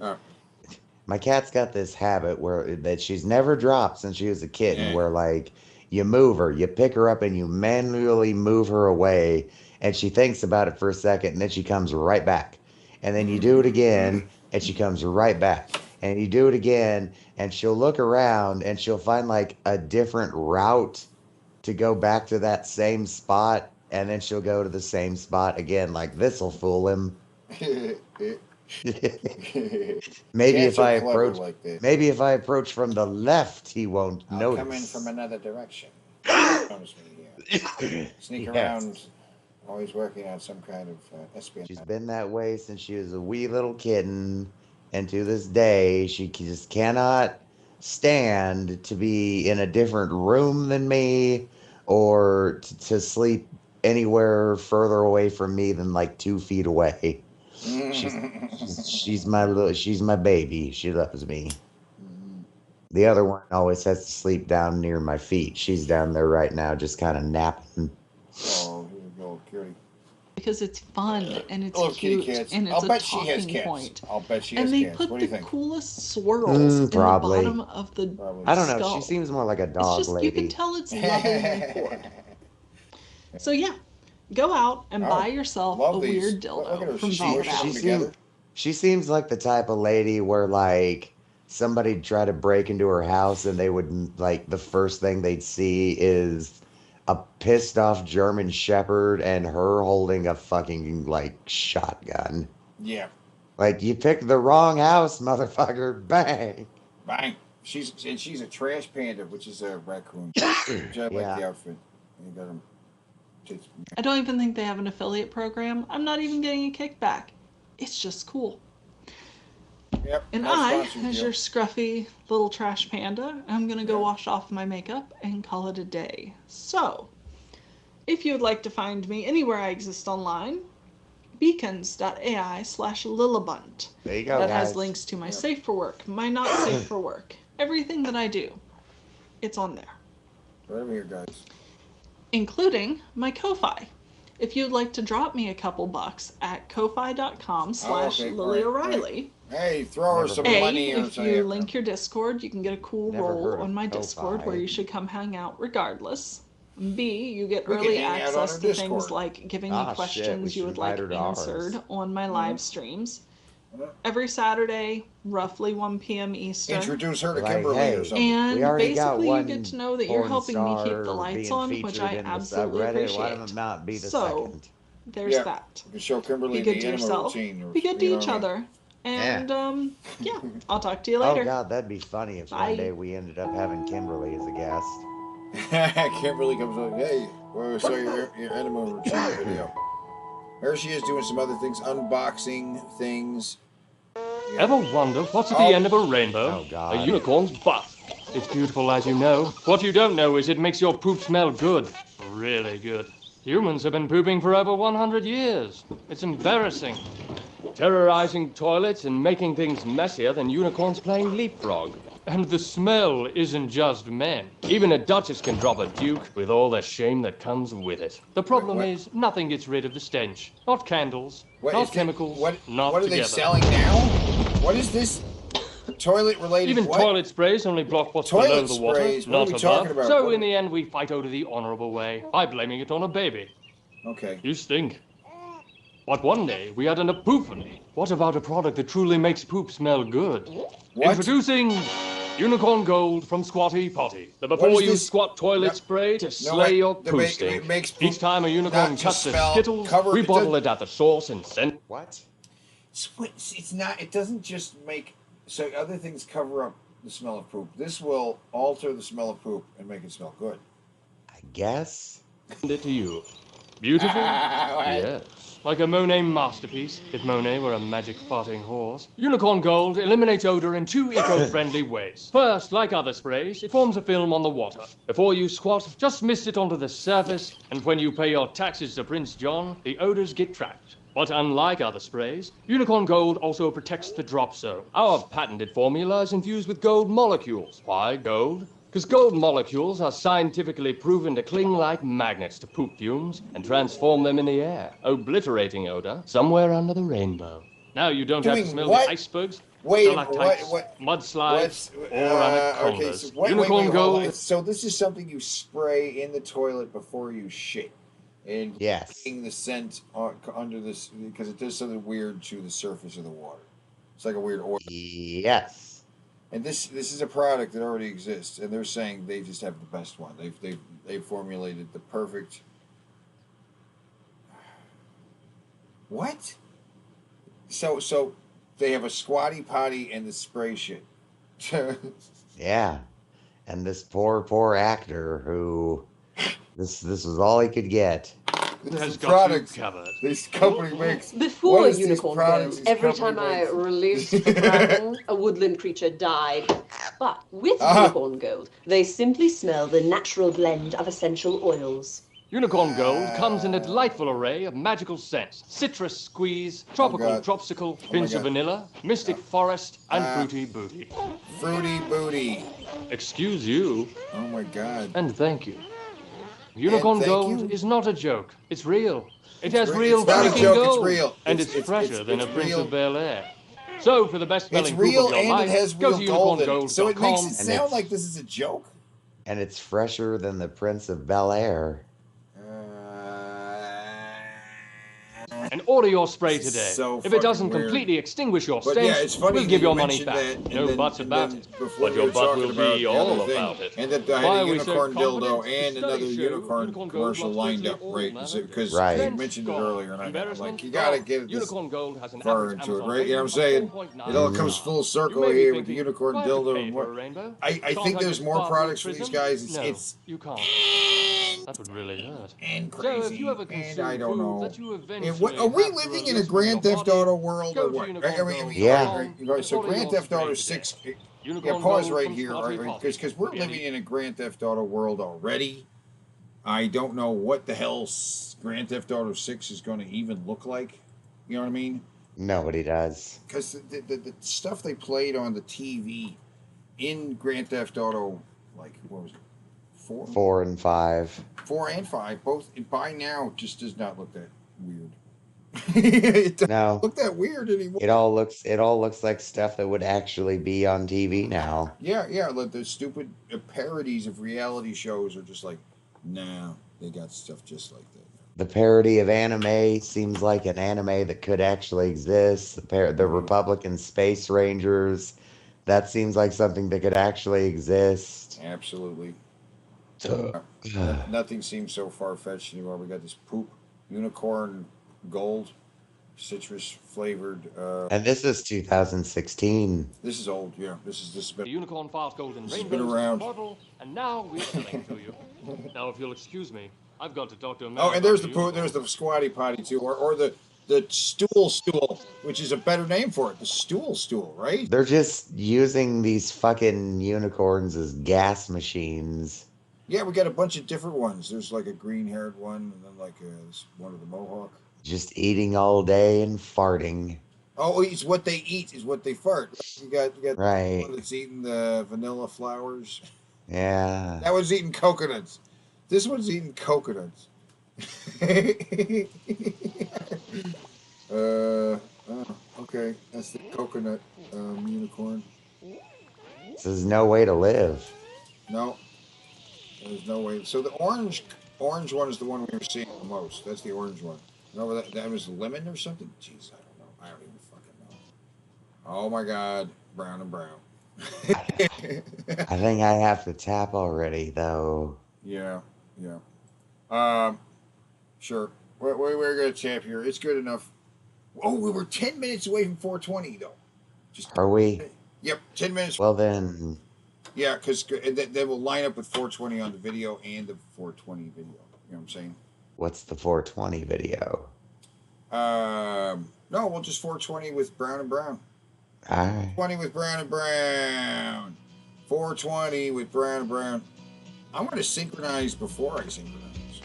Speaker 2: My cat's got this habit that she's never dropped since she was a kitten, where like you move her, you pick her up, and you manually move her away, and she thinks about it for a second, and then she comes right back, and then you do it again, and she comes right back, and you do it again, and she'll look around, and she'll find like a different route to go back to that same spot, and then she'll go to the same spot again. Like this'll fool him. Maybe
Speaker 1: Cats
Speaker 2: if I
Speaker 1: are clever
Speaker 2: approach,
Speaker 1: like this.
Speaker 2: maybe if I approach from the left, he won't
Speaker 1: I'll
Speaker 2: notice.
Speaker 1: come in from another direction. Notice me here. Sneak around, always working on some kind of espionage.
Speaker 2: She's been that way since she was a wee little kitten, and to this day, she just cannot stand to be in a different room than me, or to sleep anywhere further away from me than like 2 feet away. She's my baby. She loves me. The other one always has to sleep down near my feet. She's down there right now, just kind of napping.
Speaker 1: Oh, here we go, cutie.
Speaker 10: Because it's fun and it's
Speaker 1: kitty
Speaker 10: cute
Speaker 1: cats.
Speaker 10: and it's
Speaker 1: I'll
Speaker 10: a
Speaker 1: bet she has
Speaker 10: talking
Speaker 1: cats.
Speaker 10: point.
Speaker 1: I'll bet she
Speaker 10: And
Speaker 1: has
Speaker 10: they
Speaker 1: cats.
Speaker 10: put
Speaker 1: What do you
Speaker 10: the
Speaker 1: think?
Speaker 10: coolest swirls in
Speaker 2: Probably.
Speaker 10: the bottom of the
Speaker 2: I don't know.
Speaker 10: skull.
Speaker 2: She seems more like a dog
Speaker 10: It's just
Speaker 2: lady.
Speaker 10: you can tell it's loving and poured. So yeah, go out and buy yourself a weird dildo from Volleyball.
Speaker 2: She seems like the type of lady where like somebody'd try to break into her house and they would like the first thing they'd see is a pissed off German Shepherd and her holding a fucking like shotgun.
Speaker 1: Yeah.
Speaker 2: Like you picked the wrong house, motherfucker. Bang.
Speaker 1: Bang. She's a trash panda, which is a raccoon. Which I like the outfit. You got them.
Speaker 10: I don't even think they have an affiliate program. I'm not even getting a kickback. It's just cool.
Speaker 1: Yep.
Speaker 10: And I, as your scruffy little trash panda, I'm going to go wash off my makeup and call it a day. So, if you would like to find me anywhere I exist online, beacons.ai/Lilibunt.
Speaker 2: There you go,
Speaker 10: That
Speaker 2: guys.
Speaker 10: has links to my safe for work, my not safe for work, everything that I do. It's on there.
Speaker 1: Right over here, guys.
Speaker 10: Including my Ko-Fi. If you'd like to drop me a couple bucks at ko-fi.com/Lily O'Reilly.
Speaker 1: Hey, throw her some money or
Speaker 10: if
Speaker 1: something.
Speaker 10: you link your Discord, you can get a cool
Speaker 2: Never heard
Speaker 10: role
Speaker 2: of
Speaker 10: on my
Speaker 2: Ko-Fi.
Speaker 10: Discord where you should come hang out regardless. B, you get
Speaker 1: We can
Speaker 10: early
Speaker 1: hang out on
Speaker 10: access
Speaker 1: our
Speaker 10: to things
Speaker 1: Discord.
Speaker 10: like giving me
Speaker 2: Ah, shit, we
Speaker 10: questions
Speaker 2: should
Speaker 10: you would like
Speaker 2: invite her to ours.
Speaker 10: answered on my live streams. Every Saturday, roughly 1 p.m. Eastern.
Speaker 1: Introduce her to
Speaker 2: Like,
Speaker 1: Kimberly
Speaker 2: hey,
Speaker 1: or something.
Speaker 10: And
Speaker 2: we already got
Speaker 10: basically, you
Speaker 2: one
Speaker 10: get to know that you're
Speaker 2: porn
Speaker 10: helping me keep the
Speaker 2: star
Speaker 10: lights
Speaker 2: being
Speaker 10: on, which
Speaker 2: featured
Speaker 10: I
Speaker 2: in the
Speaker 10: absolutely
Speaker 2: subreddit.
Speaker 10: appreciate.
Speaker 2: Why don't not be the
Speaker 10: So,
Speaker 2: second?
Speaker 10: there's that.
Speaker 1: You can show Kimberly
Speaker 10: Be good
Speaker 1: the
Speaker 10: to
Speaker 1: animal
Speaker 10: yourself.
Speaker 1: routine. Or,
Speaker 10: Be good to
Speaker 1: you know
Speaker 10: each
Speaker 1: what I mean?
Speaker 10: other. And, yeah, I'll talk to you later.
Speaker 2: Oh god, that'd be funny if
Speaker 10: Bye.
Speaker 2: one day we ended up having Kimberly as a guest.
Speaker 1: Kimberly comes up, hey, well, saw your animal routine video. There she is doing some other things, unboxing things. Yeah.
Speaker 13: Ever wonder what's at the end of a rainbow?
Speaker 2: Oh, God.
Speaker 13: A unicorn's butt. It's beautiful, as you know. What you don't know is it makes your poop smell good. Really good. Humans have been pooping for over 100 years. It's embarrassing. Terrorizing toilets and making things messier than unicorns playing leapfrog. And the smell isn't just men. Even a duchess can drop a duke with all the shame that comes with it. The problem is nothing gets rid of the stench. Not candles, not chemicals, not
Speaker 1: What are
Speaker 13: together.
Speaker 1: they selling now? What is this? Toilet related
Speaker 13: Even
Speaker 1: what?
Speaker 13: toilet sprays only block what's
Speaker 1: Toilet
Speaker 13: below the water,
Speaker 1: sprays? What
Speaker 13: not
Speaker 1: are we
Speaker 13: above.
Speaker 1: talking about?
Speaker 13: So
Speaker 1: What-
Speaker 13: in the end, we fight over the honorable way by blaming it on a baby.
Speaker 1: Okay.
Speaker 13: You stink. But one day, we had an epiphany. What about a product that truly makes poop smell good?
Speaker 1: What?
Speaker 13: Introducing Unicorn Gold from Squatty Potty. The
Speaker 1: What
Speaker 13: before
Speaker 1: is
Speaker 13: you
Speaker 1: this?
Speaker 13: squat toilet spray to slay
Speaker 1: wait,
Speaker 13: your
Speaker 1: the
Speaker 13: poo
Speaker 1: ma-
Speaker 13: stink.
Speaker 1: it makes
Speaker 13: Each time a unicorn
Speaker 1: not
Speaker 13: cuts
Speaker 1: to
Speaker 13: the
Speaker 1: smell,
Speaker 13: skittles,
Speaker 1: cover-
Speaker 13: we
Speaker 1: it
Speaker 13: bottle
Speaker 1: does-
Speaker 13: it at the source and send...
Speaker 2: What?
Speaker 1: It's not. It doesn't just make. So other things cover up the smell of poop. This will alter the smell of poop and make it smell good.
Speaker 2: I guess.
Speaker 13: Send it to you. Beautiful? Yes. Like a Monet masterpiece, if Monet were a magic farting horse. Unicorn Gold eliminates odor in 2 eco-friendly ways. First, like other sprays, it forms a film on the water. Before you squat, just mist it onto the surface, and when you pay your taxes to Prince John, the odors get trapped. But unlike other sprays, Unicorn Gold also protects the drop zone. Our patented formula is infused with gold molecules. Why gold? Because gold molecules are scientifically proven to cling like magnets to poop fumes and transform them in the air, obliterating odor somewhere under the rainbow. Now you don't have to smell the icebergs, stalactites, mudslides, or anacondas.
Speaker 1: Okay, so
Speaker 13: Unicorn gold.
Speaker 1: So this is something you spray in the toilet before you shit. And getting the scent under this, because it does something weird to the surface of the water. It's like a weird oil.
Speaker 2: Yes.
Speaker 1: And this is a product that already exists, and they're saying they just have the best one. They've formulated the perfect. What? So they have a squatty potty and the spray shit.
Speaker 2: Yeah, and this poor actor who this was all he could get.
Speaker 13: Has got you covered.
Speaker 1: This company makes.
Speaker 3: Before Unicorn Gold, every time I released a dragon, a woodland creature died. But with Unicorn Gold, they simply smell the natural blend of essential oils.
Speaker 13: Unicorn Gold comes in a delightful array of magical scents. Citrus squeeze, tropical dropsicle, pinch of vanilla, mystic forest, and fruity booty.
Speaker 1: Fruity booty.
Speaker 13: Excuse you.
Speaker 1: Oh my God.
Speaker 13: And thank you. Unicorn Gold is not a joke. It's real. It has real
Speaker 1: not a
Speaker 13: freaking
Speaker 1: joke,
Speaker 13: gold.
Speaker 1: it's real.
Speaker 13: And it's fresher than a Prince of Bel-Air. So for the best
Speaker 1: It's
Speaker 13: smelling poop
Speaker 1: real
Speaker 13: of your
Speaker 1: and
Speaker 13: life,
Speaker 1: it has
Speaker 13: go
Speaker 1: real
Speaker 13: to
Speaker 1: gold in it.
Speaker 13: unicorngold.com.
Speaker 1: So it makes it sound like this is a joke.
Speaker 2: And it's fresher than the Prince of Bel-Air.
Speaker 13: And order your spray today.
Speaker 1: So
Speaker 13: if it doesn't
Speaker 1: fucking weird.
Speaker 13: completely extinguish your
Speaker 1: But
Speaker 13: stench,
Speaker 1: yeah, it's funny
Speaker 13: we'll give
Speaker 1: that you
Speaker 13: your money
Speaker 1: mentioned
Speaker 13: back.
Speaker 1: that,
Speaker 13: No
Speaker 1: then-
Speaker 13: buts about
Speaker 1: then
Speaker 13: it.
Speaker 1: before
Speaker 13: But
Speaker 1: we
Speaker 13: your
Speaker 1: were
Speaker 13: butt
Speaker 1: talking
Speaker 13: will
Speaker 1: about
Speaker 13: be
Speaker 1: the
Speaker 13: all
Speaker 1: other thing,
Speaker 13: about it.
Speaker 1: and that I
Speaker 13: Why
Speaker 1: had a
Speaker 13: we said
Speaker 1: unicorn dildo
Speaker 13: confidence,
Speaker 1: and
Speaker 13: the
Speaker 1: another
Speaker 13: studies show
Speaker 1: unicorn
Speaker 13: Unicorn Gold
Speaker 1: commercial
Speaker 13: blocks
Speaker 1: lined
Speaker 13: virtually
Speaker 1: up,
Speaker 13: all
Speaker 1: right?
Speaker 13: matter of
Speaker 1: Because
Speaker 2: Right.
Speaker 1: you mentioned it earlier, and I'm like,
Speaker 13: Embarrassment
Speaker 1: you gotta
Speaker 13: gone.
Speaker 1: get this.
Speaker 13: Unicorn Gold has an
Speaker 1: far
Speaker 13: average
Speaker 1: into it,
Speaker 13: Amazon
Speaker 1: right? You know what I'm
Speaker 13: rating
Speaker 1: saying?
Speaker 13: of 4.9
Speaker 1: It all comes full circle
Speaker 13: You may be
Speaker 1: here with the
Speaker 13: thinking,
Speaker 1: unicorn
Speaker 13: do I have to
Speaker 1: dildo.
Speaker 13: pay
Speaker 1: And
Speaker 13: for a
Speaker 1: what?
Speaker 13: rainbow?
Speaker 1: I
Speaker 13: Can't
Speaker 1: think there's
Speaker 13: just
Speaker 1: more
Speaker 13: buy
Speaker 1: products for
Speaker 13: these
Speaker 1: these
Speaker 13: prisms?
Speaker 1: guys.
Speaker 13: No,
Speaker 1: It's
Speaker 13: you can't. That would really hurt.
Speaker 1: and
Speaker 13: So if
Speaker 1: crazy,
Speaker 13: you ever
Speaker 1: and
Speaker 13: consume
Speaker 1: I don't
Speaker 13: food
Speaker 1: know.
Speaker 13: that you
Speaker 1: And
Speaker 13: eventually
Speaker 1: what, are we
Speaker 13: have to
Speaker 1: living in a
Speaker 13: release from
Speaker 1: Grand
Speaker 13: your
Speaker 1: Theft
Speaker 13: body,
Speaker 1: Auto world or
Speaker 13: go to
Speaker 1: what?
Speaker 13: unicorngold.com
Speaker 2: Yeah.
Speaker 13: and
Speaker 1: So
Speaker 13: order
Speaker 1: Grand
Speaker 13: your
Speaker 1: Theft
Speaker 13: spray
Speaker 1: Auto
Speaker 13: today.
Speaker 1: 6. Yeah,
Speaker 13: Unicorn
Speaker 1: pause
Speaker 13: Gold
Speaker 1: right
Speaker 13: from
Speaker 1: here,
Speaker 13: Spotty
Speaker 1: right?
Speaker 13: Poppy.
Speaker 1: Because we're living in a Grand Theft Auto world already. I don't know what the hell Grand Theft Auto 6 is going to even look like. You know what I mean?
Speaker 2: Nobody does.
Speaker 1: Because the stuff they played on the TV in Grand Theft Auto, like, what was it? 4?
Speaker 2: 4 and 5.
Speaker 1: 4 and 5, both by now just does not look that weird. It doesn't
Speaker 2: No.
Speaker 1: look that weird anymore.
Speaker 2: It all looks like stuff that would actually be on TV now.
Speaker 1: Yeah, like the stupid parodies of reality shows are just like, nah, they got stuff just like that.
Speaker 2: The parody of anime seems like an anime that could actually exist. The Republican Space Rangers, that seems like something that could actually exist.
Speaker 1: Absolutely. Nothing seems so far-fetched anymore. We got this poop, unicorn, gold, citrus flavored.
Speaker 2: And this is 2016.
Speaker 1: This is old, yeah. This has been.
Speaker 13: The unicorn files golden
Speaker 1: This has
Speaker 13: rainbows
Speaker 1: been
Speaker 13: in
Speaker 1: around.
Speaker 13: the bottle, and now we're selling to you. Now, if you'll excuse me, I've got to talk to a man.
Speaker 1: Oh, and there's the
Speaker 13: about
Speaker 1: poo. There's the squatty potty too, or the stool, which is a better name for it. The stool, right?
Speaker 2: They're just using these fucking unicorns as gas machines.
Speaker 1: Yeah, we got a bunch of different ones. There's like a green-haired one, and then like one of the mohawk.
Speaker 2: Just eating all day and farting.
Speaker 1: Oh, it's what they eat is what they fart. You got
Speaker 2: Right.
Speaker 1: one that's eating the vanilla flowers.
Speaker 2: Yeah.
Speaker 1: That one's eating coconuts. This one's eating coconuts. Okay, that's the coconut unicorn.
Speaker 2: This is no way to live.
Speaker 1: No, there's no way. So the orange one is the one we were seeing the most. That's the orange one. Remember that was lemon or something? Jeez, I don't know. I don't even fucking know. Oh my God, brown and brown.
Speaker 2: I think I have to tap already, though.
Speaker 1: Yeah. Sure. We're gonna tap here. It's good enough. Oh, we were 10 minutes away from 420 though.
Speaker 2: Are we?
Speaker 1: Yep, 10 minutes.
Speaker 2: Well then.
Speaker 1: Yeah, because they will line up with 420 on the video and the 420 video. You know what I'm saying?
Speaker 2: What's the 420 video?
Speaker 1: No, we'll just 420 with brown and brown.
Speaker 2: All right.
Speaker 1: 20 with brown and brown. 420 with brown and brown. I'm going to synchronize before I synchronize.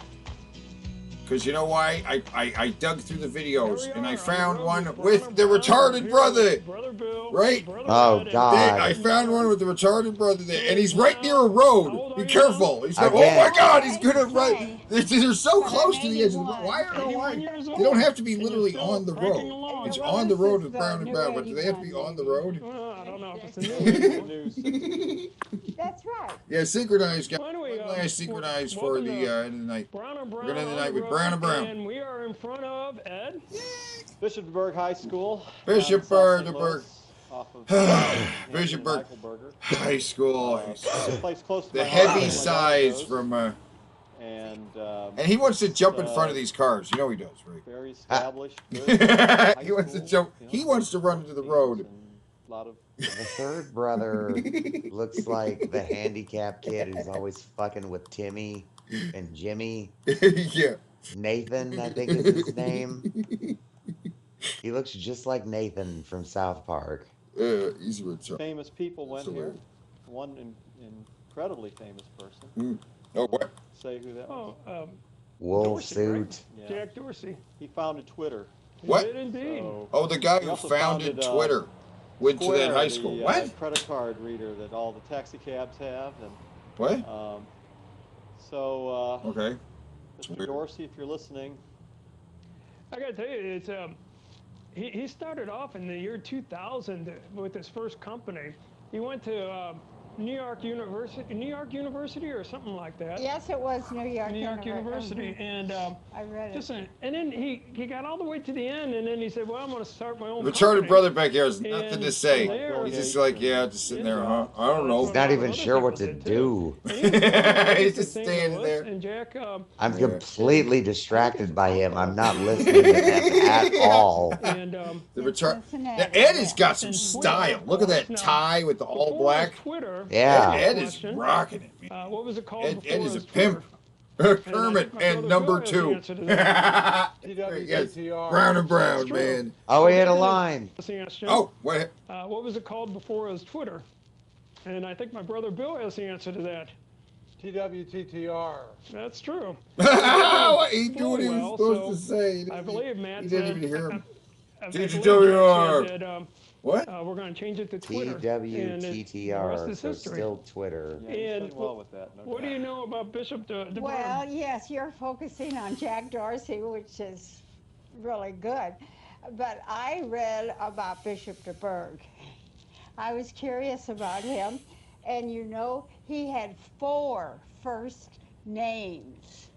Speaker 1: Because you know why? I dug through the videos and I found one with the retarded brother. Right?
Speaker 2: Oh God!
Speaker 1: I found one with the retarded brother there, and he's right near a road. Be careful. He's going, oh my God, he's gonna run. They're so close to the edge of the road. Why? I don't know why. They don't have to be literally on the road. It's on the road with Brown and Brown, but do they have to be on the road?
Speaker 21: I don't know if it's a new.
Speaker 9: That's right.
Speaker 1: Yeah, Synchronize, guys. One last Synchronize for the end of the night. We're gonna end the night with Brown and Brown.
Speaker 21: And we are in front of Ed.
Speaker 16: Bishopsburg High School.
Speaker 1: Bishopsburg.
Speaker 16: Bishopsburg
Speaker 1: High School.
Speaker 16: Place close to
Speaker 1: The heavy size from.
Speaker 16: And
Speaker 1: he wants to jump in front of these cars. You know he does, right?
Speaker 16: Very established.
Speaker 1: He wants to jump. He wants to run into the road.
Speaker 2: The third brother looks like the handicapped kid who's always fucking with Timmy and Jimmy.
Speaker 1: Yeah.
Speaker 2: Nathan, I think is his name. He looks just like Nathan from South Park.
Speaker 1: He's retarded.
Speaker 16: Famous people went here. One incredibly famous person.
Speaker 1: Oh, what?
Speaker 16: Say who that was.
Speaker 2: Wolf suit.
Speaker 16: Right? Yeah.
Speaker 21: Jack Dorsey.
Speaker 16: He founded Twitter.
Speaker 1: What?
Speaker 21: He did indeed.
Speaker 1: So, the guy who founded Twitter went to that high school. What?
Speaker 16: Credit card reader that all the taxi cabs have. And,
Speaker 1: what?
Speaker 16: Okay.
Speaker 1: It's
Speaker 16: Mr.
Speaker 1: weird.
Speaker 16: Dorsey, if you're listening.
Speaker 21: I gotta tell you, it's he started off in the year 2000 with his first company. He went to New York University or something like that.
Speaker 9: Yes, it was New York
Speaker 21: University. And
Speaker 9: I read it.
Speaker 21: And then he got all the way to the end, and then he said, well, I'm going to start my own
Speaker 1: Retarded
Speaker 21: company.
Speaker 1: brother back here has nothing
Speaker 21: And
Speaker 1: to say.
Speaker 21: there-
Speaker 1: He's just like, yeah, just sitting there, huh? I don't know.
Speaker 2: He's not even sure what to do.
Speaker 1: He's just standing there.
Speaker 21: And Jack,
Speaker 2: I'm completely distracted by him. I'm not listening to him at all.
Speaker 21: And
Speaker 1: the retard. Now, Ed has got some style. Look at that tie with the all black.
Speaker 21: Twitter.
Speaker 2: Yeah.
Speaker 1: Ed is rocking it, man.
Speaker 21: What was it called?
Speaker 1: Ed
Speaker 21: before
Speaker 1: is
Speaker 21: it
Speaker 1: a
Speaker 21: was
Speaker 1: pimp. Kermit and number 2. Yes, Brown and Brown, man.
Speaker 2: Oh, he had a line.
Speaker 1: Oh, what?
Speaker 21: What was it called before it was Twitter? And I think my brother Bill has the answer to that.
Speaker 18: TWTTR.
Speaker 21: That's true.
Speaker 1: He knew what he was supposed to say.
Speaker 21: I believe Matt.
Speaker 1: He didn't even hear him.
Speaker 21: TWTR.
Speaker 1: What?
Speaker 21: We're going to change it to Twitter.
Speaker 2: TWTTR, so still Twitter.
Speaker 21: And what do you know about Bishop DeBarn?
Speaker 9: Well, yes, you're focusing on Jack Dorsey, which is really good. But I read about Bishop DeBerg. I was curious about him. And you know, he had 4 first names,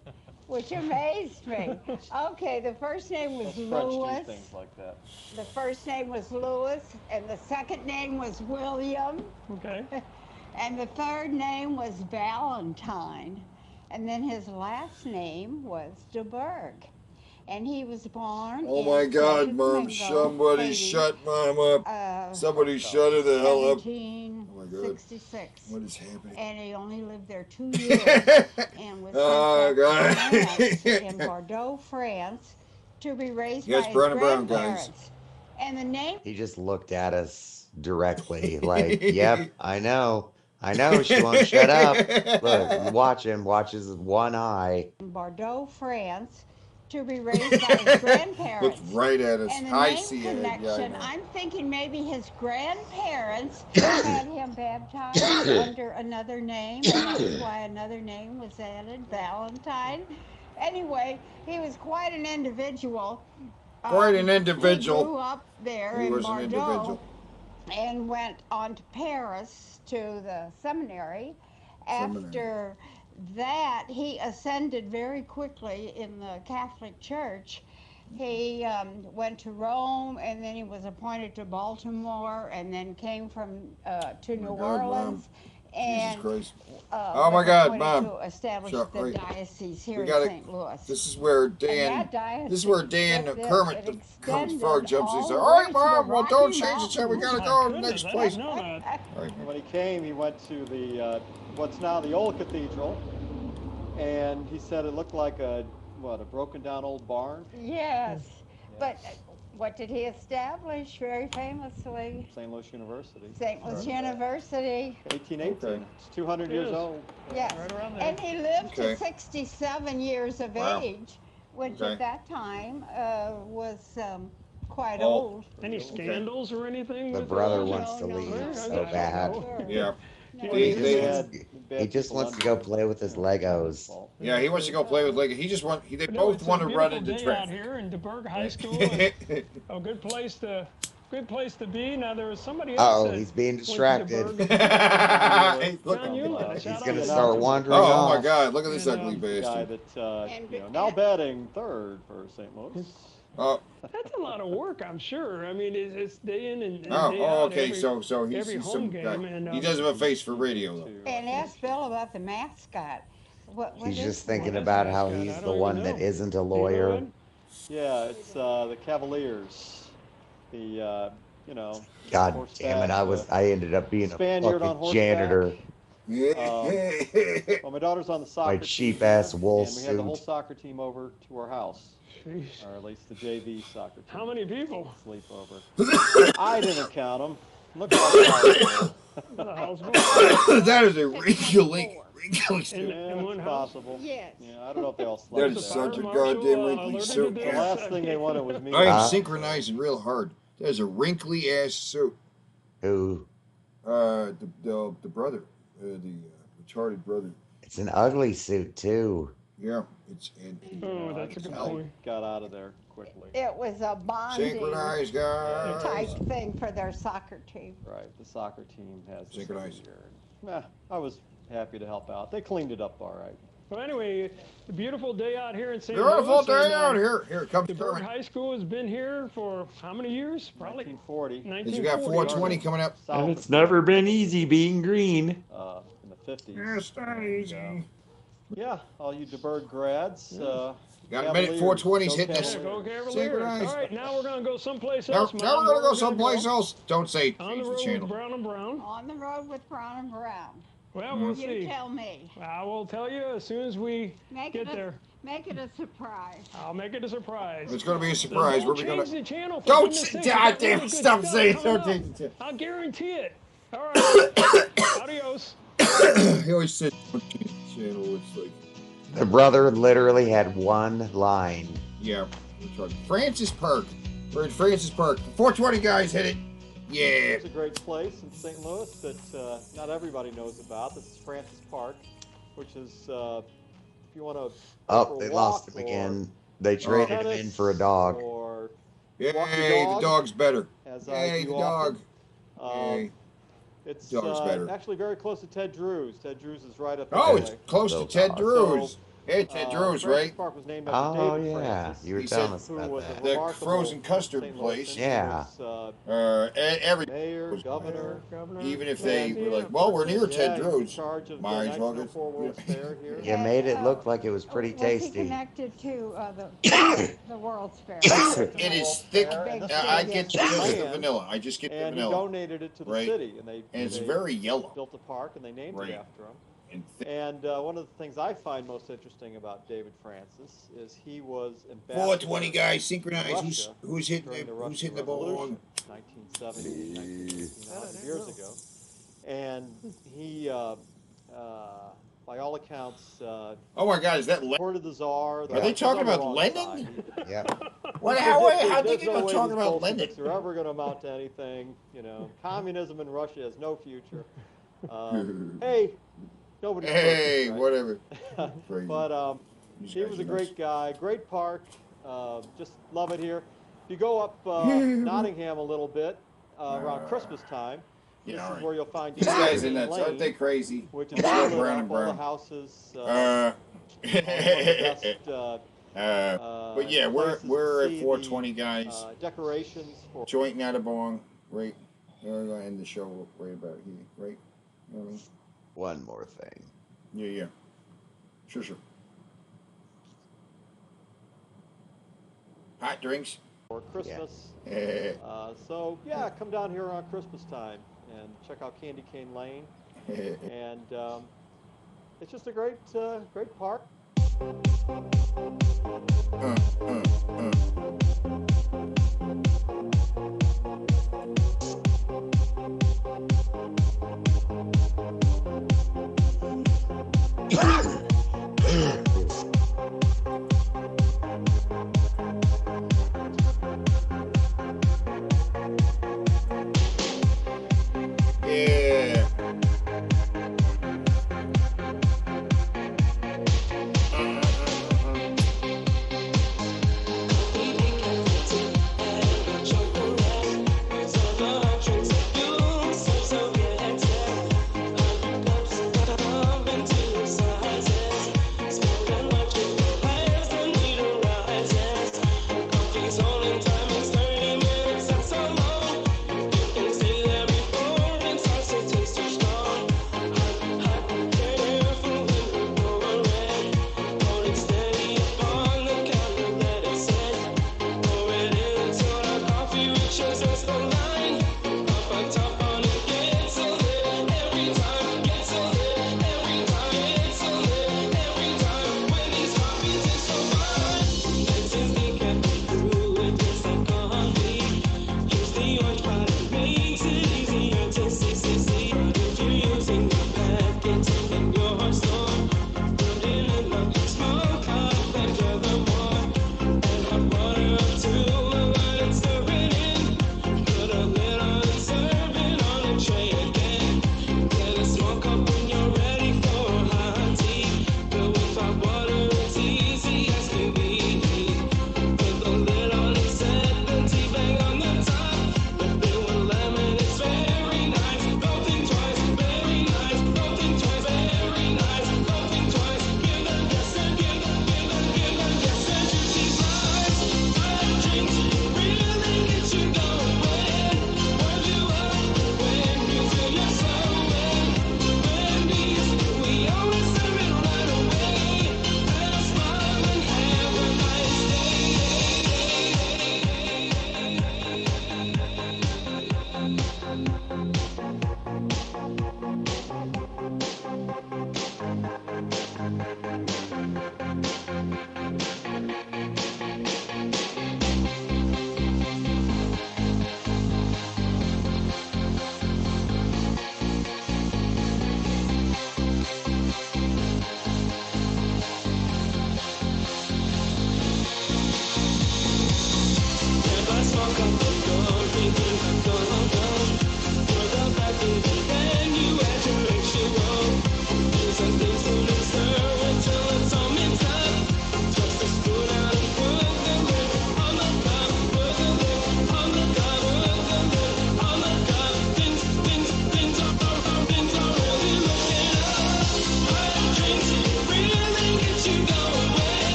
Speaker 9: which amazed me. Okay, the first name was Louis.
Speaker 16: Things like that.
Speaker 9: The first name was Louis, and the second name was William.
Speaker 21: Okay.
Speaker 9: And the third name was Valentine. And then his last name was DeBerg. And he was born
Speaker 1: Oh my God, Mom. Somebody shut Mom up. Somebody shut her the hell up.
Speaker 9: 1766.
Speaker 1: What is happening?
Speaker 9: And he only lived there 2 years. And was sent in Bordeaux, France, to be raised by his grandparents. And the name...
Speaker 2: He just looked at us directly like, yep, I know. I know, she won't shut up. Look, watch him, watches one eye.
Speaker 9: In Bordeaux, France, to be raised by his grandparents.
Speaker 1: Looks right at us.
Speaker 9: And the
Speaker 1: I
Speaker 9: name
Speaker 1: see it.
Speaker 9: connection,
Speaker 1: Yeah,
Speaker 9: I'm thinking maybe his grandparents had him baptized under another name, and that's why another name was added, Valentine. Anyway, he was quite an individual.
Speaker 1: Quite an individual.
Speaker 9: He grew up there in
Speaker 1: was an
Speaker 9: Bordeaux
Speaker 1: individual.
Speaker 9: and went on to Paris to the seminary. After that, he ascended very quickly in the Catholic Church. He went to Rome, and then he was appointed to Baltimore, and then came from to New Orleans. And
Speaker 1: oh my God, Mom!
Speaker 9: to establish the diocese here in St. Louis.
Speaker 1: This is where Dan. This is where Dan Kermit comes frog jumps. He says, "All right, Mom. Well, don't change the time. We gotta go to the next place."
Speaker 16: When he came, he went to the what's now the old cathedral, and he said it looked like a broken down old barn.
Speaker 9: Yes, but what did he establish very famously?
Speaker 16: St. Louis University.
Speaker 9: St. Louis University.
Speaker 16: 1818. It's 200 years old.
Speaker 9: Yes, and he lived to 67 years of age which
Speaker 1: Okay.
Speaker 9: at that time was quite
Speaker 1: Oh.
Speaker 9: old.
Speaker 14: Any scandals or anything?
Speaker 2: The
Speaker 14: with
Speaker 2: brother
Speaker 14: it?
Speaker 2: wants to leave so bad.
Speaker 1: Yeah.
Speaker 2: He just wants to go play with his Legos.
Speaker 1: Yeah, he wants to go play with Lego. He just want. They both want to run into
Speaker 14: day out
Speaker 1: traffic.
Speaker 14: here in DeBerg High School. It's a good place to be. Now there was somebody else.
Speaker 2: Uh-oh,
Speaker 14: that
Speaker 2: he's being
Speaker 14: went to
Speaker 2: distracted.
Speaker 1: Hey, look.
Speaker 14: John Hewlett.
Speaker 2: He's going to start wandering
Speaker 1: Oh
Speaker 2: off.
Speaker 1: my God! Look at this ugly
Speaker 16: Guy
Speaker 1: bastard.
Speaker 16: that now batting third for St. Louis.
Speaker 1: Oh.
Speaker 14: That's a lot of work, I'm sure. I mean, it's day in and day
Speaker 1: Oh,
Speaker 14: out.
Speaker 1: okay.
Speaker 14: Every,
Speaker 1: So
Speaker 14: every
Speaker 1: he's
Speaker 14: home
Speaker 1: some
Speaker 14: game.
Speaker 1: guy.
Speaker 14: And,
Speaker 1: He does have a face for radio though.
Speaker 9: And ask Bill about the mascot. What
Speaker 2: He's
Speaker 9: is
Speaker 2: just
Speaker 9: the
Speaker 2: thinking
Speaker 9: mascot?
Speaker 2: about how he's the one that isn't a lawyer.
Speaker 16: Yeah, it's the Cavaliers. The
Speaker 2: God
Speaker 16: horseback,
Speaker 2: damn it! I ended up being a
Speaker 16: Spaniard on
Speaker 2: fucking
Speaker 16: horseback.
Speaker 2: janitor.
Speaker 16: Well, my daughter's on the soccer
Speaker 2: My cheap-ass wool
Speaker 16: and we had the whole
Speaker 2: suit.
Speaker 16: soccer team over to our house.
Speaker 14: Jeez.
Speaker 16: Or at least the JV soccer team.
Speaker 14: How many people?
Speaker 16: Sleep over. I didn't count them. Look like a house full.
Speaker 1: That is a wrinkly suit.
Speaker 16: Yeah, it's possible.
Speaker 9: Yes.
Speaker 16: Yeah, I don't know if they all slept
Speaker 1: That is
Speaker 16: there.
Speaker 1: such a goddamn wrinkly suit.
Speaker 16: The last thing they wanted was me.
Speaker 1: I am synchronizing real hard. That is a wrinkly ass suit.
Speaker 2: Who?
Speaker 1: The brother, the retarded brother.
Speaker 2: It's an ugly suit too.
Speaker 1: Yeah, it's.
Speaker 14: Oh, that's a good point.
Speaker 16: Got out of there quickly.
Speaker 9: It was a bonding
Speaker 1: Synchronize, guys.
Speaker 9: type thing for their soccer team.
Speaker 16: Right, the soccer team has this
Speaker 1: Synchronize.
Speaker 16: every year. I was happy to help out. They cleaned it up all right.
Speaker 14: Well, anyway, a beautiful day out here in St.
Speaker 1: Beautiful
Speaker 14: Louis.
Speaker 1: day out here. Here it comes.
Speaker 14: DeBerg High School has been here for how many years? Probably
Speaker 16: 1940.
Speaker 1: You got 420 coming up.
Speaker 2: And it's never been easy being green.
Speaker 16: In the 50s.
Speaker 1: Yeah, it's not easy.
Speaker 16: Yeah, all you DeBerg grads.
Speaker 1: Got a minute. 420's hitting us.
Speaker 14: Go Cavaliers.
Speaker 1: Synchronize.
Speaker 14: All right, now we're going to go someplace
Speaker 1: Now
Speaker 14: else.
Speaker 1: we're gonna go someplace else. Don't say
Speaker 14: On the
Speaker 1: change the
Speaker 14: road with
Speaker 1: channel.
Speaker 14: Brown and Brown.
Speaker 9: On the road with Brown and Brown.
Speaker 14: Well, we'll
Speaker 9: You
Speaker 14: see.
Speaker 9: tell me.
Speaker 14: I will tell you as soon as we get there.
Speaker 9: Make it a surprise.
Speaker 14: I'll make it a surprise.
Speaker 1: It's gonna be a surprise.
Speaker 14: Don't
Speaker 1: Where we gonna?
Speaker 14: change the channel. For
Speaker 1: Don't.
Speaker 14: goodness sake.
Speaker 1: God
Speaker 14: We've got
Speaker 1: damn!
Speaker 14: really good
Speaker 1: Stop
Speaker 14: stuff
Speaker 1: saying.
Speaker 14: coming
Speaker 1: Don't
Speaker 14: up.
Speaker 1: change the channel.
Speaker 14: I'll guarantee it. All right. Adios.
Speaker 1: He always said don't change the channel. It's like.
Speaker 2: The brother literally had one line.
Speaker 1: Yeah. Francis Park. We're in Francis Park. 420 guys hit it. Yeah.
Speaker 16: It's a great place in St. Louis that not everybody knows about. This is Francis Park, which is, if you want to.
Speaker 2: Oh, they lost him again. They traded him in for a dog.
Speaker 16: Or
Speaker 1: Yay,
Speaker 16: the
Speaker 1: the dog's better.
Speaker 16: As
Speaker 1: Yay,
Speaker 16: do
Speaker 1: the dog.
Speaker 16: often.
Speaker 1: Yay.
Speaker 16: It's
Speaker 1: Dog's better.
Speaker 16: actually very close to Ted Drew's. Ted Drew's is right up there.
Speaker 1: Oh, it's close to Ted Drew's. Hey, Ted Drew's,
Speaker 16: Francis
Speaker 1: right?
Speaker 16: Park was named after
Speaker 2: Oh,
Speaker 16: David
Speaker 2: yeah.
Speaker 16: Francis,
Speaker 2: You were
Speaker 1: He
Speaker 2: telling
Speaker 1: said
Speaker 2: us
Speaker 16: who
Speaker 2: about
Speaker 16: was a
Speaker 2: that.
Speaker 1: The
Speaker 16: remarkable
Speaker 1: frozen custard
Speaker 16: St.
Speaker 1: place.
Speaker 16: Louis
Speaker 2: Yeah.
Speaker 1: Every
Speaker 16: mayor, governor,
Speaker 1: even if they were like, well, we're near Ted
Speaker 16: he's in
Speaker 1: Drew's.
Speaker 16: charge of the
Speaker 1: Might as well
Speaker 16: 1904 World's Fair here.
Speaker 2: You made it look like it was pretty
Speaker 9: Was he
Speaker 2: tasty.
Speaker 9: connected to the World's Fair?
Speaker 1: It is thick.
Speaker 9: Big
Speaker 1: I
Speaker 9: thing,
Speaker 1: get
Speaker 9: yes.
Speaker 1: just the vanilla. I just get the
Speaker 16: And he
Speaker 1: vanilla.
Speaker 16: donated it to the
Speaker 1: Right.
Speaker 16: city, and
Speaker 1: it's
Speaker 16: they
Speaker 1: very yellow.
Speaker 16: built a park, and they named
Speaker 1: Right.
Speaker 16: it after him.
Speaker 1: And
Speaker 16: And one of the things I find most interesting about David Francis is he was ambassador
Speaker 1: 420 guys, synchronize.
Speaker 16: to
Speaker 1: Who's
Speaker 16: Russia
Speaker 1: hitting
Speaker 16: during
Speaker 1: the
Speaker 16: Russian
Speaker 1: who's hitting the ball?
Speaker 16: Revolution, 1970, 100 years ago. And he, by all accounts,
Speaker 1: Oh my God, is that Lenin?
Speaker 16: supported the Tsar.
Speaker 1: Are they talking about Lenin?
Speaker 2: Yeah.
Speaker 1: What?
Speaker 16: There's
Speaker 1: How
Speaker 16: no
Speaker 1: they
Speaker 16: way
Speaker 1: talking
Speaker 16: these
Speaker 1: about Lenin?
Speaker 16: Bolsheviks are ever going to amount to anything. You know, communism in Russia has no future. Hey, nobody.
Speaker 1: Hey,
Speaker 16: right?
Speaker 1: whatever. Crazy.
Speaker 16: But
Speaker 1: These
Speaker 16: he
Speaker 1: guys
Speaker 16: was a
Speaker 1: are
Speaker 16: great
Speaker 1: nuts.
Speaker 16: guy, great park. Just love it here. If you go up Nottingham a little bit around Christmas time,
Speaker 1: Yeah,
Speaker 16: this
Speaker 1: all
Speaker 16: is
Speaker 1: right.
Speaker 16: where you'll find
Speaker 1: These guys are
Speaker 16: Dean
Speaker 1: nuts.
Speaker 16: Lane,
Speaker 1: Aren't they crazy?
Speaker 16: which is all lit
Speaker 1: Brown
Speaker 16: up,
Speaker 1: and
Speaker 16: all the
Speaker 1: brown.
Speaker 16: houses.
Speaker 1: But yeah,
Speaker 16: places to
Speaker 1: we're
Speaker 16: see
Speaker 1: at
Speaker 16: the,
Speaker 1: 420 guys.
Speaker 16: Decorations for
Speaker 1: Joint not a bong. Right. We're gonna end the show right about here. Right. You know what I mean?
Speaker 2: One more thing.
Speaker 1: Yeah, yeah. Sure. Hot drinks.
Speaker 16: for Christmas.
Speaker 1: Yeah.
Speaker 16: So yeah, come down here around Christmas time and check out Candy Cane Lane. And it's just a great park.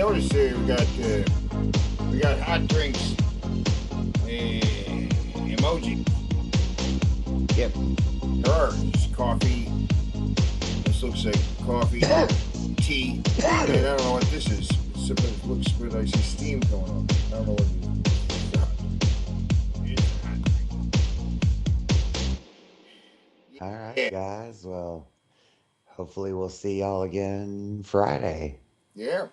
Speaker 1: notice here we got hot drinks and emoji.
Speaker 2: Yep.
Speaker 1: There are just coffee. This looks like coffee, tea. And I don't know what this is. It looks weird. I see steam going on. I don't know what it is.
Speaker 2: All right, guys. Well, hopefully we'll see y'all again Friday.
Speaker 1: Yeah.